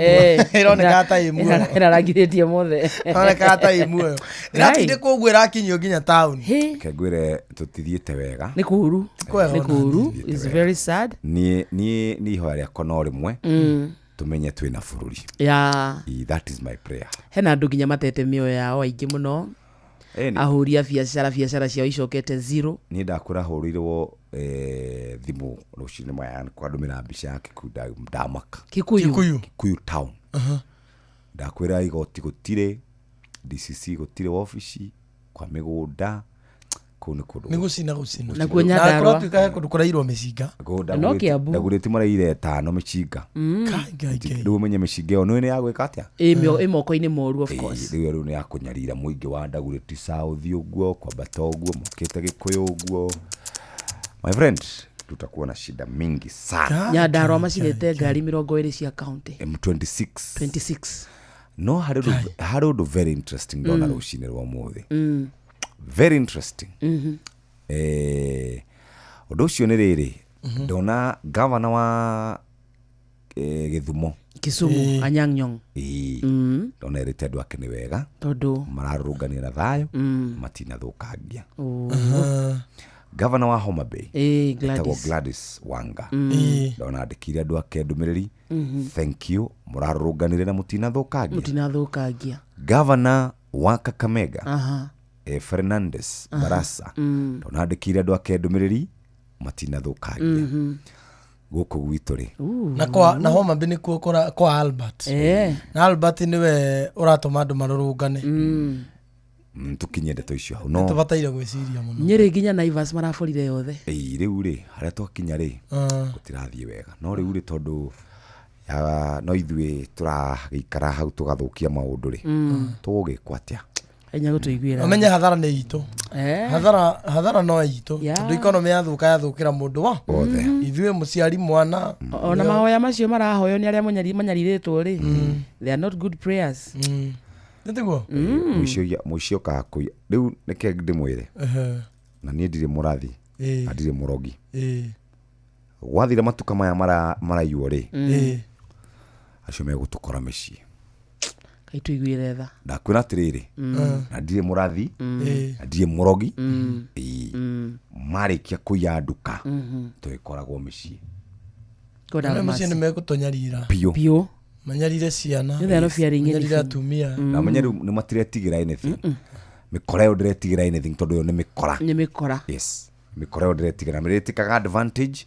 ĩroneka ta ĩmuoyo ĩrarangithĩtie mothe ĩroneka ta ĩmuoyo ĩratindĩkwo ũguo ĩrakinyio nginya taũni kengwĩre tũtithiĩte wega nĩ kũũru is very sad niĩ ihoya rĩakwa no rĩmwe tumenye twĩna bũrũri that is my prayer. Hena andũ nginya matete mĩoyo yao aingĩ mũno ahũri a biacara ciao icokete zero. Niĩ ndakwĩra hũrĩirwo thimũ rũcinĩ maya kwandũmĩra mbica ya Kikuyu ndamaka Kikuyu town ndakwĩra igoti gũtirĩ DCC gũtirĩ wabici kwa mĩgũnda nĩ gũcina nakuo Nyandarua tukahe kũndũ kũrairwo mĩcinga no Kiambu ndagũrĩte maraire 5 mĩcinga rĩu ũmenye mĩcinga ĩyo nĩ ya gwĩka atĩa ĩmoko-inĩ moru of course rĩu nĩ ya kũnyarira mũingĩ wa Ndagũrĩti South ũguo kwambata ũguo mokĩte Gĩkũyũ ũguo my friend tutakuwa na shida mingi sana. Nyandarua macinĩte ngari 20 cia county M26 no harĩ ũndũ very interesting ndona rũcinĩ rwa ũmũthĩ very interesting ũndũ ũcio nĩ rĩrĩ ndona gavana wa Gĩthumo Kisumu Anyang' Nyong'o ndona erĩte andũ ake nĩ wega tondũ mararũrũngania na thayũ matinathũkangia gavana wa Homa Bay etagwo Gladys Wanga ndona andĩkire andũ ake ndũmĩrĩri thank you mũrarũrũnganire na mũtinathũkangia gavana wa Kakamega Fernandes Barasa ndona andĩkire andũ ake ndũmĩrĩri matinathũkangia gũkũ gwitũ rĩ na Homa Bay nĩkuo kwa Albert na Albert nĩwe ũratũma andũ marũrũngane tukinye ndeto icio hau no tubataire gwĩciria mũno Nyeri nginya Naivas maraborire yothe rĩu rĩ harĩa twakinya rĩ gũtirathiĩ wega no rĩu rĩ tondũ no ithuĩ tũragĩikara hau tũgathũkia maũndũ rĩ tũgũgĩkwo atĩa enya gũtũiguĩra amenye hathara nĩ itũ hathara no itũ tondũ economy yathũkĩra mũndũ wa ithuĩ mũciari mwana ona mahoya macio marahoyo nĩ arĩa manyarirĩtwo rĩ they are not good prayers nĩtiguo mũicio kakuya rĩu nĩke ndĩmwĩre na niĩ ndirĩ mũrathi na ndirĩ mũrogi gwathira matuka maya maraiywo rĩ acio megũtũkora mĩciĩ kaitũiguĩre tha ndakwĩra atĩrĩrĩ na ndirĩ mũrathi na ndirĩ mũrogi marĩkia kũiya nduka tũgĩkoragwo mĩciĩ mũciĩ nĩ megũtũnyarira biũ manyarire ciana manyarire atumia na manyaru nĩ matiretigĩra anything mĩkora yo ndĩretigĩra anything tondũ yo nĩ mĩkora yes mĩkora yo ndĩretigĩra mĩrĩtĩkaga advantage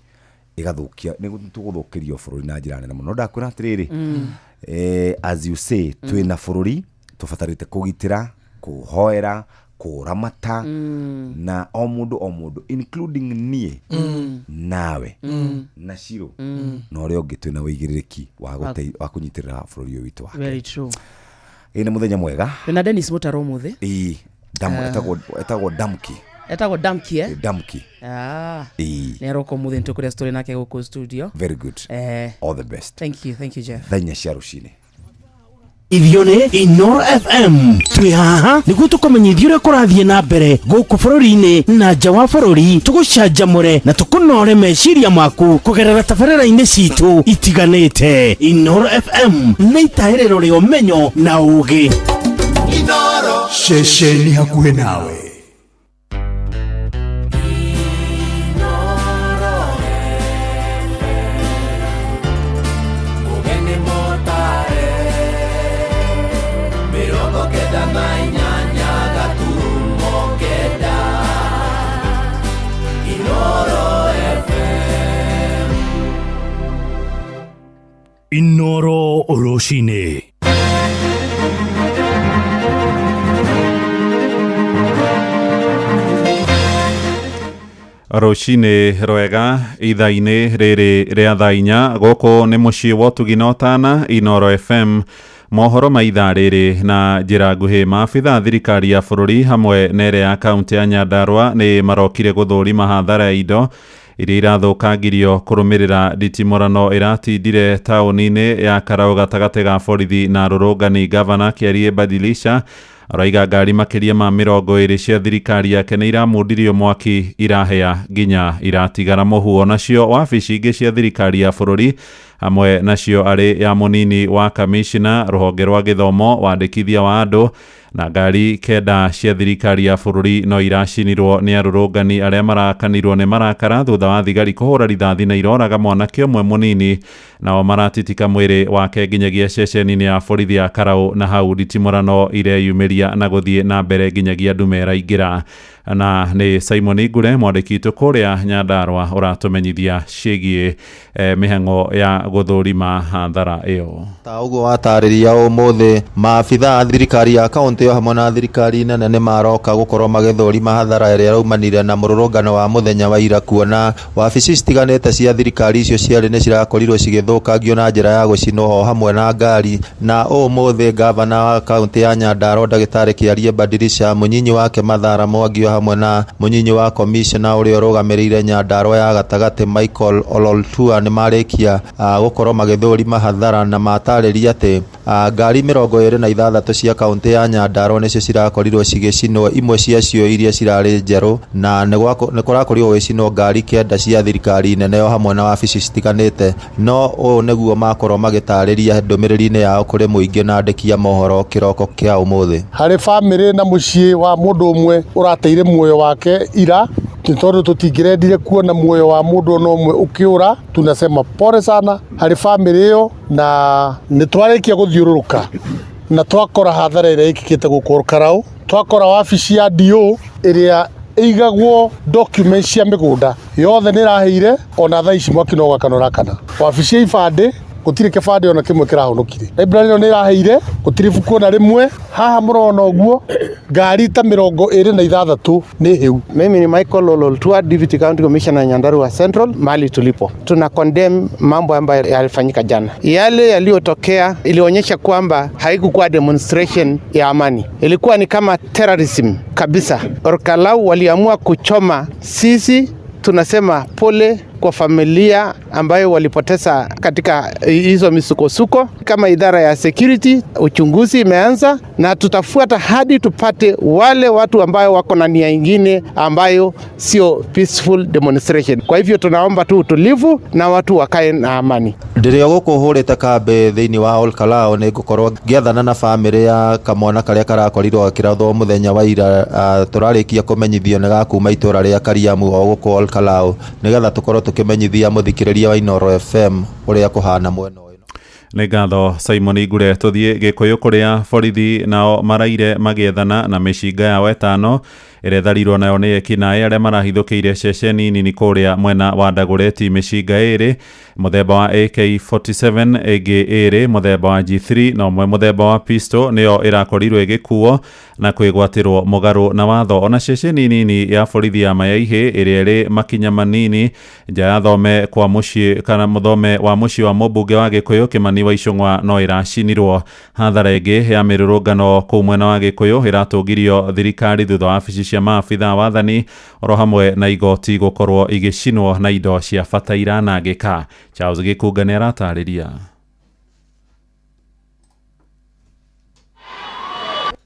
ĩgathũkia nĩ tũgũthũkĩrio bũrũri na njĩra nene mũno ndakwĩra atĩrĩrĩ as you say twĩna bũrũri tũbatarĩte kũgitĩra kũhoera kũramata na o mũndũ including niĩ nawe na Shiro na ũrĩa ũngĩ twĩna wĩigĩrĩrĩki wa kũnyitĩrĩra bũrũri ũyũ witũ wake very true nĩ mũthenya mwega twĩna Dennis Mutaro mũthĩ etagwo Damki Damki nĩ aroko mũthĩ nĩtũkũrĩa story nake gũkũ studio very good all the best thank you Jeff thenya cia rũcinĩ ithio nĩ Inoro FM twĩ haha nĩguo tũkũmenyithia ũrĩa kũrathiĩ na mbere gũkũ bũrũri-inĩ na nja wa bũrũri tũgũcanjamũre na tũkũnore meciria maku kũgerera tabarĩra-inĩ citũ itiganĩte Inoro FM nĩ itaĩrĩro rĩa ũmenyo na ũũgĩ Inoro ceceni hakuhĩ nawe Inoro rũcinĩ. Rũcinĩ rwega ithaa-inĩ rĩrĩ rĩa thaa inya gũkũ nĩ mũciĩ wa ũtugi na ũtana Inoro FM mohoro ma ithaa rĩrĩ na njĩra nguhĩ maabitha thirikari ya bũrũri hamwe na ĩrĩa ya kaunti ya Nyandarua nĩ marokire gũthũrima hathara ya indo iria irathũkangirio kũrũmĩrĩra nditimũrano iratindire taũni-inĩ ya Karau gatagatĩ ga borithi na arũrũngani. Gavana Kiarie Badilisha arauga ngari makĩria ma 20 cia thirikari yake nĩ iramũndirio mwaki irahĩa nginya iratigara mũhu. Nacio wabici ingĩ cia thirikari ya bũrũri hamwe nacio arĩ ya mũnini wa kamishina, rũhonge rwa gĩthomo, wandĩkithia wa andũ na ngari kenda cia thirikari ya bũrũri no iracinirwo nĩ arũrũngani arĩa marakanirwo nĩ marakara thutha wa thigari kũhũra rithathi na iroraga mwanake ũmwe mũnini, nao maratitika mwĩrĩ wake nginyagia ceceni-inĩ ya borithi ya Karau, na hau nditimũrano ireyumĩria na gũthiĩ na mbere nginyagia andũ meraingĩra. Na nĩ Simon Ngure mwandĩki witũ kũrĩa Nyandarua ũratũmenyithia ciĩgiĩ mĩhang'o ya gũthũrima hathara ĩyo. Ta ũguo watarĩria ũmũthĩ, maabitha a thirikari ya kaunti ĩyo hamwe na thirikari nene nĩ maroka gũkorwo magĩthũrima hathara ĩrĩa yaumanire na mũrũrũngano wa mũthenya wa ira, kuona wabici citiganĩte cia thirikari icio ciarĩ nĩ cirakorirwo cigĩthũkangio na njĩra ya gũcinwo hamwe na ngari. Na ũmũthĩ gavana wa kaunti ya Nyandarua ndagĩtarĩ Kiarie Badilisha, mũnyinyi wake Mathara Mwangi hamwe na mũnyinyi wa komishona ũrĩa ũrũgamĩrĩire Nyandarua ya gatagatĩ Michael Ololtua nĩ marĩkia gũkorwo magĩthũrima hathara, na matarĩria atĩ ngari 26 cia kaunti ya Nyandarua nĩcio cirakorirwo cigĩcinwo, imwe ciacio iria cirarĩ njerũ, na nĩ kũrakorirwo gũcinwo ngari kenda cia thirikari nene hamwe na wabici citiganĩte. No ũũ nĩguo makorwo magĩtarĩria ndũmĩrĩri-inĩ yao kũrĩ mũingĩ na andĩki a mohoro kĩroko kĩa ũmũthĩ. Harĩ bamĩrĩ na mũciĩ wa mũndũ ũmwe ũrateire muoyo wake ira, tondũ tũtingĩrendire kuona muoyo wa mũndũ no ũmwe ũkĩũra. Tunasema pole sana harĩ bamĩrĩ ĩyo, na nĩ twarĩkia gũthiũrũrũka na twakora hathara ĩrĩa ĩkĩkĩte gũkũ Karau. Twakora wabici ya DO ĩrĩa ĩigagwo documents cia mĩgũnda yothe nĩ ĩraheire, ona thaa ici mwaki no gwakanora kana. Wabici ya ibandĩ gũtirĩ kĩbandĩ ona kĩmwe kĩrahonokire. Library ĩno nĩ ĩraheire, gũtirĩ ibuku ona rĩmwe. Haha mũrona ũguo ngari ta 26 nĩ hĩu. Mimi ni Michael Ololtua, Deputy County Commissioner Nyandarua Central, mahali tulipo. Tuna condemn mambo ambayo yalifanyika jana. Yale yaliyotokea ilionyesha kwamba haikuwa demonstration ya amani. Ilikuwa ni kama terrorism kabisa. Orkalau waliamua kuchoma. Sisi tunasema pole kwa familia ambayo walipoteza katika hizo misukosuko. Kama idara ya security, uchunguzi imeanza na tutafuata hadi tupate wale watu ambayo wako na nia nyingine ambayo sio peaceful demonstration. Kwa hivyo tunaomba tu utulivu na watu wakae na amani. Ndĩrĩa gũkũ hũrĩte kambe thĩinĩ wa Olkalau nĩ ngũkorwo ngĩathana na bamĩrĩ ya kamwana karĩa karakorirwo gakĩrathwo mũthenya wa ira. Tũrarĩkia kũmenyithio nĩ gakuma itũra rĩa Kariamu o gũkũ Olkalau, nĩgetha tũkorwo tũkĩmenyithia mũthikĩrĩria wa Inoro FM ũrĩa kũhana mwena ũyũ. Nĩ ngatho Simon Ngure. Tũthiĩ Gĩkũyũ kũrĩa borithi nao maraire magĩethana na mĩcinga ya wetano ĩrĩa ĩtharirwo nayo nĩ ekinaĩ arĩa marahithũkĩire ceceni nini kũrĩa mwena wa Ndagũreti. Mĩcinga ĩrĩ mũthemba wa AK47, ĩngĩ ĩrĩ mũthemba wa G3 na ũmwe mũthemba wa pistol nĩyo ĩrakorirwo ĩgĩkuo na kwĩgwatĩrwo mũgarũ na watho. Ona ceceni nini ya borithi ya Mayaihĩ ĩrĩa ĩrĩ makinya manini nja ya thome kwa mũciĩ kana mũthome wa mũciĩ wa mũmbunge wa Gĩkũyũ Kĩmani wa Icũng'wa no ĩracinirwo. Hathara ĩngĩ ya mĩrũrũngano kũu mwena wa Gĩkũyũ ĩratũngirio thirikari thutha wa wabici cia maabitha wathani oro hamwe na igoti gũkorwo igĩcinwo na indo cia bata iranangĩka. Charles Gĩkunga nĩ aratarĩria.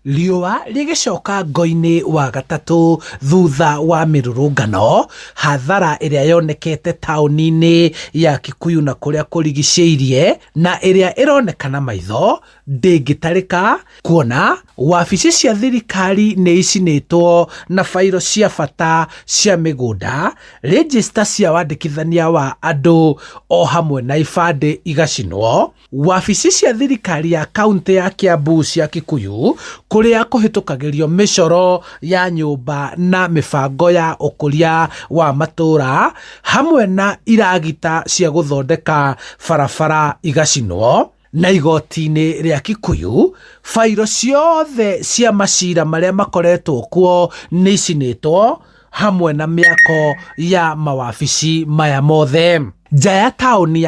Liũa rĩgĩcoka ngo-inĩ wa gatatũ thutha wa mĩrũrũngano, hathara ĩrĩa yonekete taũni-inĩ ya Kikuyu na kũrĩa kũrigicĩirie na ĩrĩa ĩronekana maitho ndĩngĩtarĩka, kuona wabici cia thirikari nĩ icinĩtwo na fairo cia bata cia mĩgũnda, register cia wandĩkithania wa andũ o hamwe na ibandĩ igacinwo. Wabici cia thirikari ya kaunti ya Kiambu cia Kikuyu kũrĩa kũhĩtũkagĩrio mĩcoro ya nyũmba na mĩbango ya ũkũria wa matũra hamwe na iragita cia gũthondeka barabara igacinwo. Na igoti-inĩ rĩa Kikuyu fairo ciothe cia macira marĩa makoretwo kuo nĩ icinĩtwo hamwe na mĩako ya mawabici maya mothe. nja ya taoni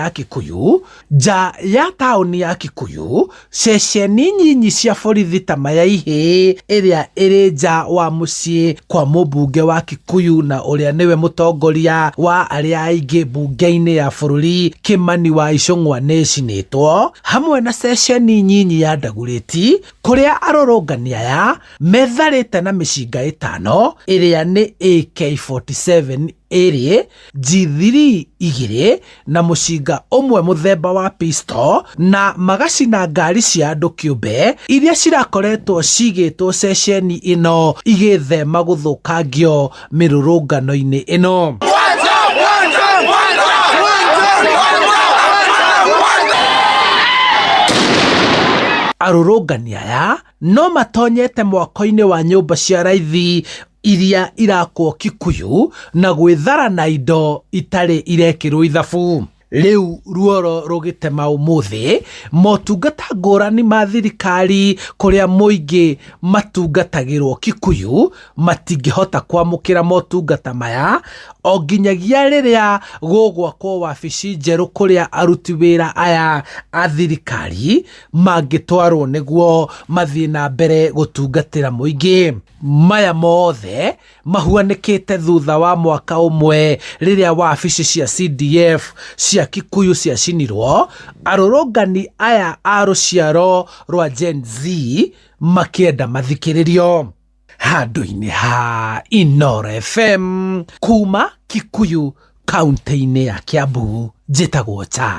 ya Kikuyu, ceceni nyinyi cia borithi ta Mayaihi ĩrĩa ĩrĩ nja wa mũciĩ kwa mũmbunge wa Kikuyu na ũrĩa nĩwe mũtongoria wa arĩa aingĩ mbunge-inĩ ya bũrũri Kimani wa Icũng'wa nĩcinĩtwo, hamwe na ceceni nyinyi ya Ndagũrĩti kũrĩa arũrũngani aya metharĩte na mĩcinga 5 ĩrĩa nĩ AK47 ĩrĩ, G3 2 na mũcinga ũmwe mũthemba wa pistol, na magacina ngari cia andũ kĩũmbe iria cirakoretwo cigĩtwo ceceni ĩno igĩthema gũthũkangio mĩrũrũngano-inĩ ĩno. Arũrũngani aya no matonyete mwako-inĩ wa nyũmba cia raithi iria irakwo Kikuyu na gwĩthara na indo itarĩ irekĩrwo ithabu. Rĩu ruoro rũgĩtema ũmũthĩ, motungata ngũrani ma thirikari kũrĩa mũingĩ matungatagĩrwo Kikuyu matingĩhota kwamũkĩra motungata maya o nginyagia rĩrĩa gũgwakwo wabici njerũ kũrĩa aruti wĩra aya a thirikari mangĩtwarwo nĩguo mathiĩ na mbere gũtungatĩra mũingĩ. Maya mothe mahuanĩkĩte thutha wa mwaka ũmwe rĩrĩa wabici cia CDF cia Kikuyu ciacinirwo, arũrũngani aya a rũciaro rwa Gen Z makĩenda mathikĩrĩrio. Handũ-inĩ ha Inooro FM kuma Kikuyu, kaunti-inĩ ya Kiambu, njĩtagwo Cha.